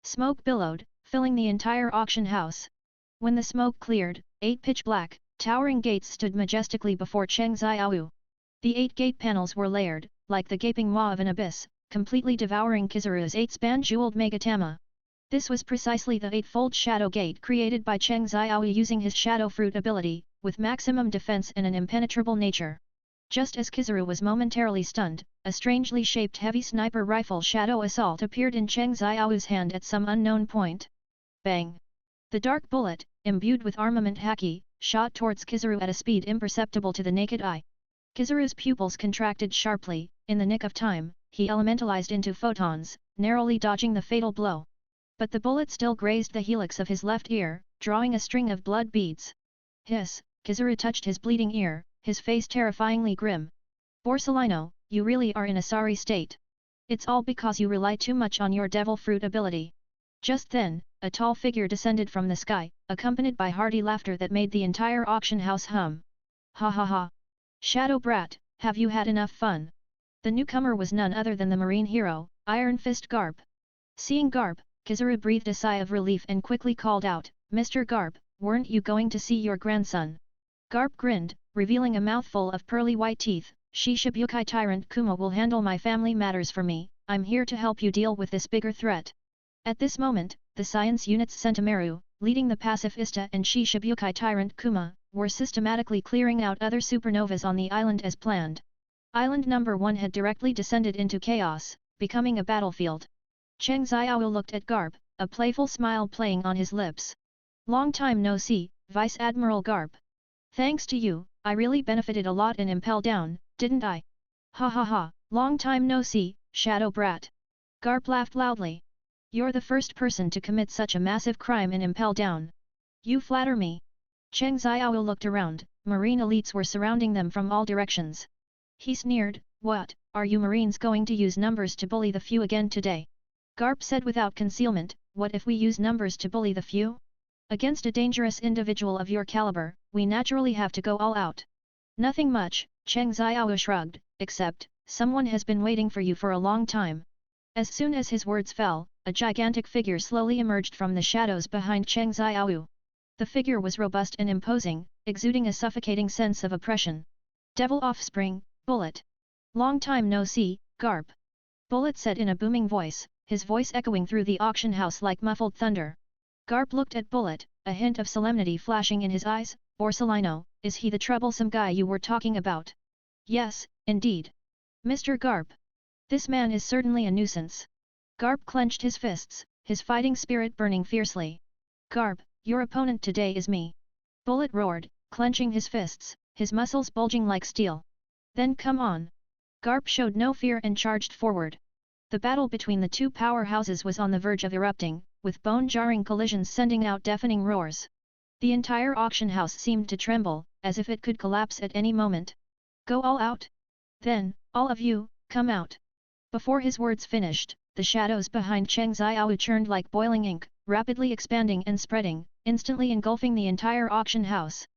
Smoke billowed, filling the entire auction house. When the smoke cleared, 8 pitch-black, towering gates stood majestically before Cheng Xiao. The 8 gate panels were layered, like the gaping maw of an abyss, completely devouring Kizaru's 8-span jeweled Megatama. This was precisely the 8-fold shadow gate created by Cheng Xiao using his shadow fruit ability, with maximum defense and an impenetrable nature. Just as Kizaru was momentarily stunned, a strangely shaped heavy sniper rifle shadow assault appeared in Cheng Xiao's hand at some unknown point. Bang! The dark bullet, imbued with armament haki, shot towards Kizaru at a speed imperceptible to the naked eye. Kizaru's pupils contracted sharply. In the nick of time, he elementalized into photons, narrowly dodging the fatal blow. But the bullet still grazed the helix of his left ear, drawing a string of blood beads. Hiss! Kizaru touched his bleeding ear, his face terrifyingly grim. Borsellino, you really are in a sorry state. It's all because you rely too much on your devil fruit ability. Just then, a tall figure descended from the sky, accompanied by hearty laughter that made the entire auction house hum. Ha ha ha! Shadow Brat, have you had enough fun? The newcomer was none other than the marine hero, Iron Fist Garp. Seeing Garp, Kizaru breathed a sigh of relief and quickly called out, Mr. Garp, weren't you going to see your grandson? Garp grinned, revealing a mouthful of pearly white teeth. Shishibukai Tyrant Kuma will handle my family matters for me, I'm here to help you deal with this bigger threat. At this moment, the science units Sentimeru, leading the Pacifista and Shishibukai Tyrant Kuma, were systematically clearing out other supernovas on the island as planned. Island number 1 had directly descended into chaos, becoming a battlefield. Cheng Xiao looked at Garp, a playful smile playing on his lips. Long time no see, Vice Admiral Garp. Thanks to you, I really benefited a lot in Impel Down, didn't I? Ha ha ha, long time no see, Shadow Brat. Garp laughed loudly. You're the first person to commit such a massive crime in Impel Down. You flatter me. Cheng Xiao looked around, marine elites were surrounding them from all directions. He sneered, what, are you marines going to use numbers to bully the few again today? Garp said without concealment, what if we use numbers to bully the few? Against a dangerous individual of your caliber, we naturally have to go all out. Nothing much, Cheng Xiao shrugged, except, someone has been waiting for you for a long time. As soon as his words fell, a gigantic figure slowly emerged from the shadows behind Cheng Xiao. The figure was robust and imposing, exuding a suffocating sense of oppression. Devil offspring, Bullet. Long time no see, Garp. Bullet said in a booming voice, his voice echoing through the auction house like muffled thunder. Garp looked at Bullet, a hint of solemnity flashing in his eyes. Borsellino, is he the troublesome guy you were talking about? Yes, indeed. Mr. Garp. This man is certainly a nuisance. Garp clenched his fists, his fighting spirit burning fiercely. Garp, your opponent today is me. Bullet roared, clenching his fists, his muscles bulging like steel. Then come on. Garp showed no fear and charged forward. The battle between the two powerhouses was on the verge of erupting, with bone-jarring collisions sending out deafening roars. The entire auction house seemed to tremble, as if it could collapse at any moment. Go all out? Then, all of you, come out. Before his words finished, the shadows behind Cheng Xiao churned like boiling ink, rapidly expanding and spreading, instantly engulfing the entire auction house.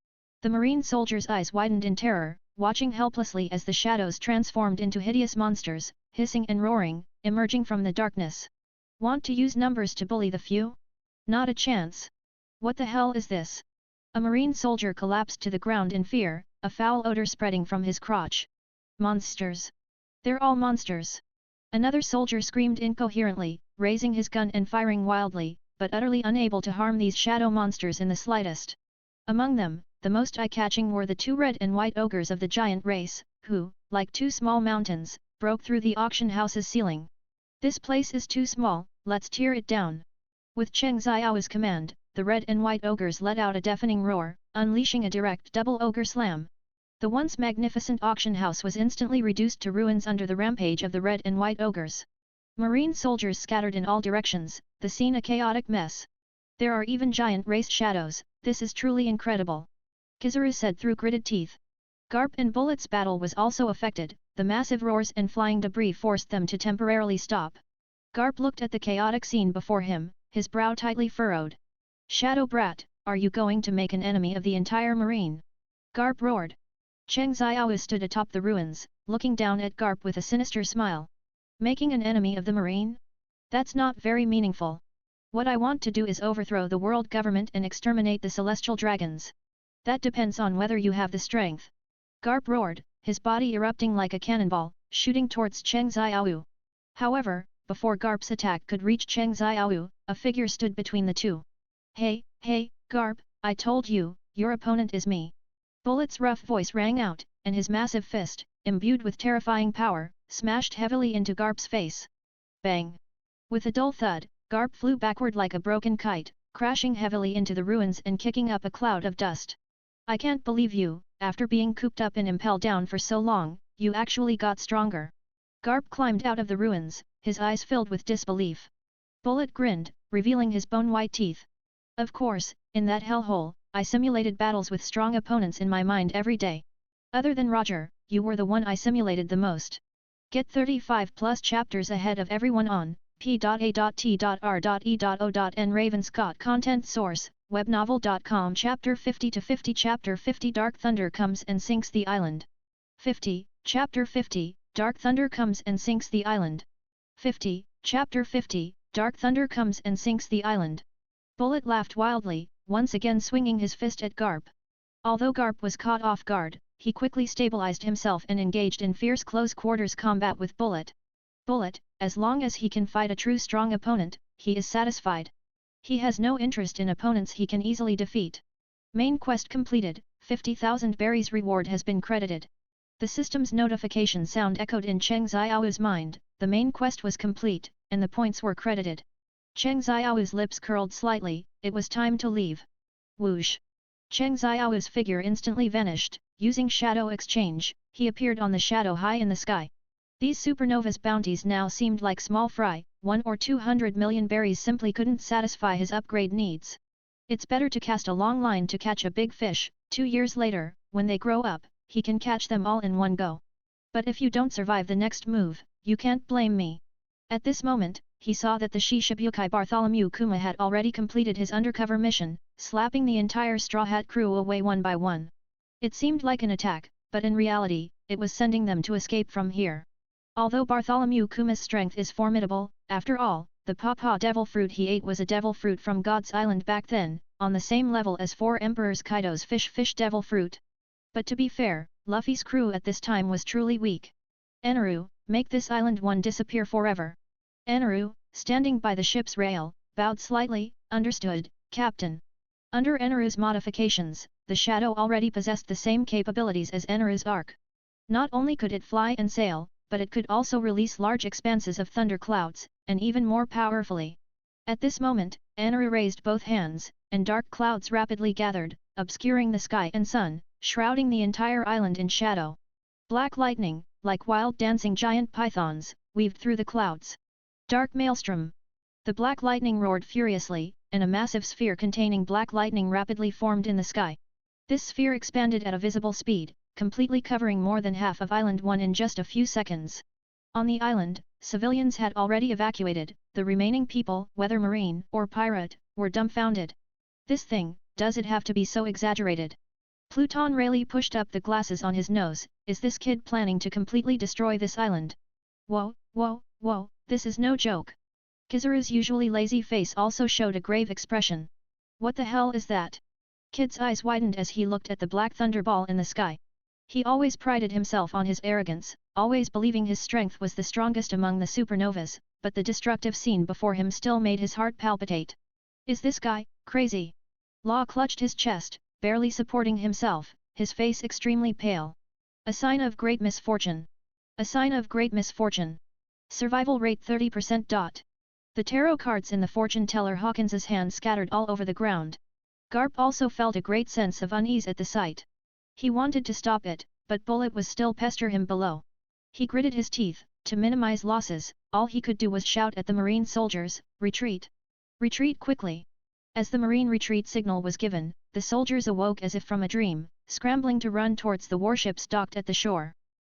The marine soldiers' eyes widened in terror, watching helplessly as the shadows transformed into hideous monsters, hissing and roaring, emerging from the darkness. Want to use numbers to bully the few? Not a chance. What the hell is this? A marine soldier collapsed to the ground in fear, a foul odor spreading from his crotch. Monsters! They're all monsters! Another soldier screamed incoherently, raising his gun and firing wildly, but utterly unable to harm these shadow monsters in the slightest. Among them, the most eye-catching were the two red and white ogres of the giant race, who, like two small mountains, broke through the auction house's ceiling. This place is too small, let's tear it down. With Cheng Xiao's command, the red and white ogres let out a deafening roar, unleashing a direct double ogre slam. The once magnificent auction house was instantly reduced to ruins under the rampage of the red and white ogres. Marine soldiers scattered in all directions, the scene a chaotic mess. There are even giant race shadows, this is truly incredible. Kizaru said through gritted teeth. Garp and Bullet's battle was also affected, the massive roars and flying debris forced them to temporarily stop. Garp looked at the chaotic scene before him, his brow tightly furrowed. Shadow Brat, are you going to make an enemy of the entire marine? Garp roared. Cheng Xiao stood atop the ruins, looking down at Garp with a sinister smile. Making an enemy of the marine? That's not very meaningful. What I want to do is overthrow the world government and exterminate the celestial dragons. That depends on whether you have the strength. Garp roared, his body erupting like a cannonball, shooting towards Cheng Xiao. However, before Garp's attack could reach Cheng Xiao, a figure stood between the two. Hey, Garp, I told you, your opponent is me. Bullet's rough voice rang out, and his massive fist, imbued with terrifying power, smashed heavily into Garp's face. Bang! With a dull thud, Garp flew backward like a broken kite, crashing heavily into the ruins and kicking up a cloud of dust. I can't believe you, after being cooped up and impelled down for so long, you actually got stronger. Garp climbed out of the ruins, his eyes filled with disbelief. Bullet grinned, revealing his bone-white teeth. Of course, in that hellhole, I simulated battles with strong opponents in my mind every day. Other than Roger, you were the one I simulated the most. Get 35 plus chapters ahead of everyone on p.a.t.r.e.o.n. Ravenscott Content Source, webnovel.com. Chapter 50-50. Chapter 50. Dark Thunder comes and sinks the island. 50, Chapter 50, Dark Thunder comes and sinks the island. 50, Chapter 50, Dark Thunder comes and sinks the island. Bullet laughed wildly, once again swinging his fist at Garp. Although Garp was caught off guard, he quickly stabilized himself and engaged in fierce close-quarters combat with Bullet. Bullet, as long as he can fight a true strong opponent, he is satisfied. He has no interest in opponents he can easily defeat. Main quest completed, 50,000 berries reward has been credited. The system's notification sound echoed in Cheng Xiao's mind, the main quest was complete, and the points were credited. Cheng Xiao's lips curled slightly, it was time to leave. Whoosh! Cheng Xiao's figure instantly vanished, using shadow exchange, he appeared on the shadow high in the sky. These supernova's bounties now seemed like small fry, 1 or 200 million berries simply couldn't satisfy his upgrade needs. It's better to cast a long line to catch a big fish, 2 years later, when they grow up, he can catch them all in one go. But if you don't survive the next move, you can't blame me. At this moment, he saw that the Shishibukai Bartholomew Kuma had already completed his undercover mission, slapping the entire Straw Hat crew away one by one. It seemed like an attack, but in reality, it was sending them to escape from here. Although Bartholomew Kuma's strength is formidable, after all, the Pawpaw Devil Fruit he ate was a devil fruit from God's Island back then, on the same level as 4 Emperors Kaido's Fish Devil Fruit. But to be fair, Luffy's crew at this time was truly weak. Eneru, make this island one disappear forever. Eneru, standing by the ship's rail, bowed slightly, understood, Captain. Under Eneru's modifications, the Shadow already possessed the same capabilities as Eneru's arc. Not only could it fly and sail, but it could also release large expanses of thunder clouds, and even more powerfully. At this moment, Eneru raised both hands, and dark clouds rapidly gathered, obscuring the sky and sun, shrouding the entire island in shadow. Black lightning, like wild dancing giant pythons, weaved through the clouds. Dark Maelstrom. The black lightning roared furiously, and a massive sphere containing black lightning rapidly formed in the sky. This sphere expanded at a visible speed, completely covering more than half of Island 1 in just a few seconds. On the island, civilians had already evacuated, the remaining people, whether marine or pirate, were dumbfounded. This thing, does it have to be so exaggerated? Pluton Rayleigh pushed up the glasses on his nose. Is this kid planning to completely destroy this island? Whoa, whoa, whoa, this is no joke. Kizaru's usually lazy face also showed a grave expression. What the hell is that? Kid's eyes widened as he looked at the black thunderball in the sky. He always prided himself on his arrogance, always believing his strength was the strongest among the supernovas, but the destructive scene before him still made his heart palpitate. Is this guy crazy? Law clutched his chest, barely supporting himself, his face extremely pale. A sign of great misfortune. A sign of great misfortune. Survival rate 30%. The tarot cards in the fortune teller Hawkins's hand scattered all over the ground. Garp also felt a great sense of unease at the sight. He wanted to stop it, but Bullet was still pester him below. He gritted his teeth. To minimize losses, all he could do was shout at the marine soldiers, retreat! Retreat quickly! As the marine retreat signal was given, the soldiers awoke as if from a dream, scrambling to run towards the warships docked at the shore.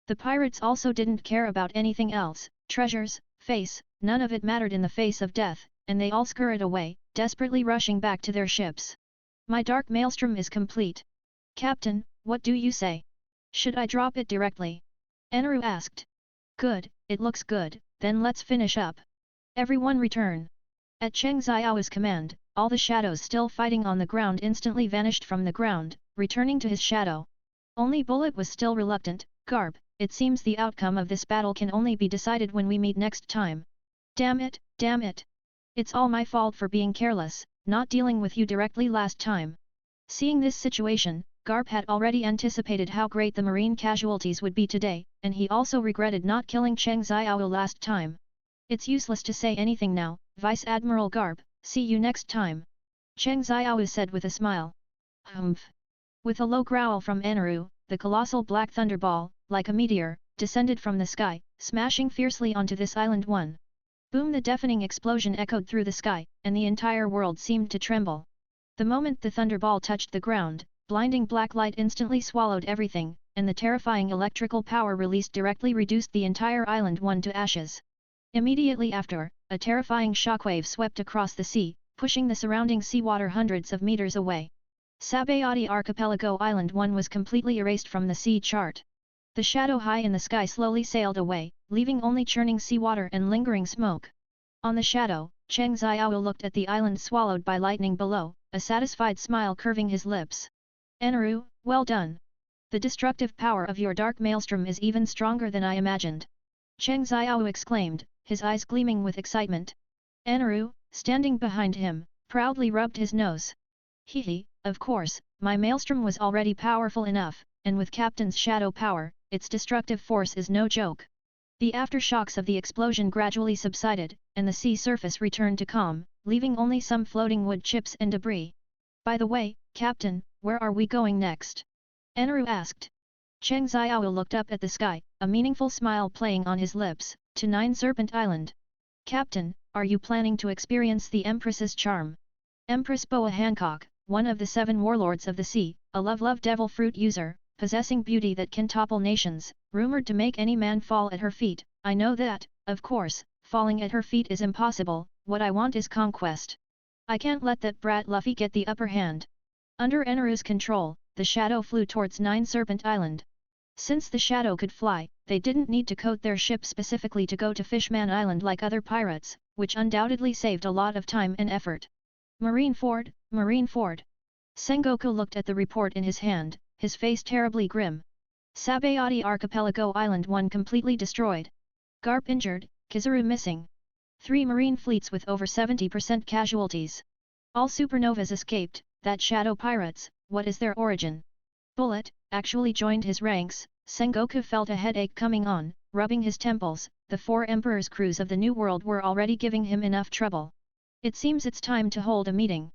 The pirates also didn't care about anything else, treasures, face, none of it mattered in the face of death, and they all scurried away, desperately rushing back to their ships. My dark maelstrom is complete. Captain, what do you say? Should I drop it directly? Eneru asked. Good, it looks good, then let's finish up. Everyone return. At Cheng Xiao's command, all the shadows still fighting on the ground instantly vanished from the ground, returning to his shadow. Only Bullet was still reluctant. Garp, it seems the outcome of this battle can only be decided when we meet next time. Damn it, damn it. It's all my fault for being careless, not dealing with you directly last time. Seeing this situation, Garp had already anticipated how great the marine casualties would be today, and he also regretted not killing Cheng Xiao last time. It's useless to say anything now, Vice Admiral Garp, see you next time. Cheng Xiao said with a smile. Humph. With a low growl from Eneru, the colossal black thunderball, like a meteor, descended from the sky, smashing fiercely onto this island 1. Boom! The deafening explosion echoed through the sky, and the entire world seemed to tremble. The moment the thunderball touched the ground, blinding black light instantly swallowed everything, and the terrifying electrical power released directly reduced the entire island 1 to ashes. Immediately after, a terrifying shockwave swept across the sea, pushing the surrounding seawater hundreds of meters away. Sabayati Archipelago Island 1 was completely erased from the sea chart. The shadow high in the sky slowly sailed away, leaving only churning seawater and lingering smoke. On the shadow, Cheng Xiao looked at the island swallowed by lightning below, a satisfied smile curving his lips. Eneru, well done. The destructive power of your dark maelstrom is even stronger than I imagined. Cheng Xiao exclaimed, his eyes gleaming with excitement. Eneru, standing behind him, proudly rubbed his nose. Hehe, of course, my maelstrom was already powerful enough, and with Captain's shadow power, its destructive force is no joke. The aftershocks of the explosion gradually subsided, and the sea surface returned to calm, leaving only some floating wood chips and debris. By the way, Captain, where are we going next? Eneru asked. Cheng Xiao looked up at the sky, a meaningful smile playing on his lips, to Nine Serpent Island. Captain, are you planning to experience the Empress's charm? Empress Boa Hancock, one of the 7 warlords of the sea, a love devil fruit user, possessing beauty that can topple nations, rumored to make any man fall at her feet. I know that, of course, falling at her feet is impossible, what I want is conquest. I can't let that brat Luffy get the upper hand. Under Eneru's control, the shadow flew towards Nine Serpent Island. Since the shadow could fly, they didn't need to coat their ship specifically to go to Fishman Island like other pirates, which undoubtedly saved a lot of time and effort. Marine Ford, Marine Ford. Sengoku looked at the report in his hand, his face terribly grim. Sabayati Archipelago Island 1 completely destroyed. Garp injured, Kizaru missing. 3 marine fleets with over 70% casualties. All supernovas escaped. That shadow pirates, what is their origin? Bullet, actually joined his ranks. Sengoku felt a headache coming on, rubbing his temples. The 4 Emperor's crews of the New World were already giving him enough trouble. It seems it's time to hold a meeting.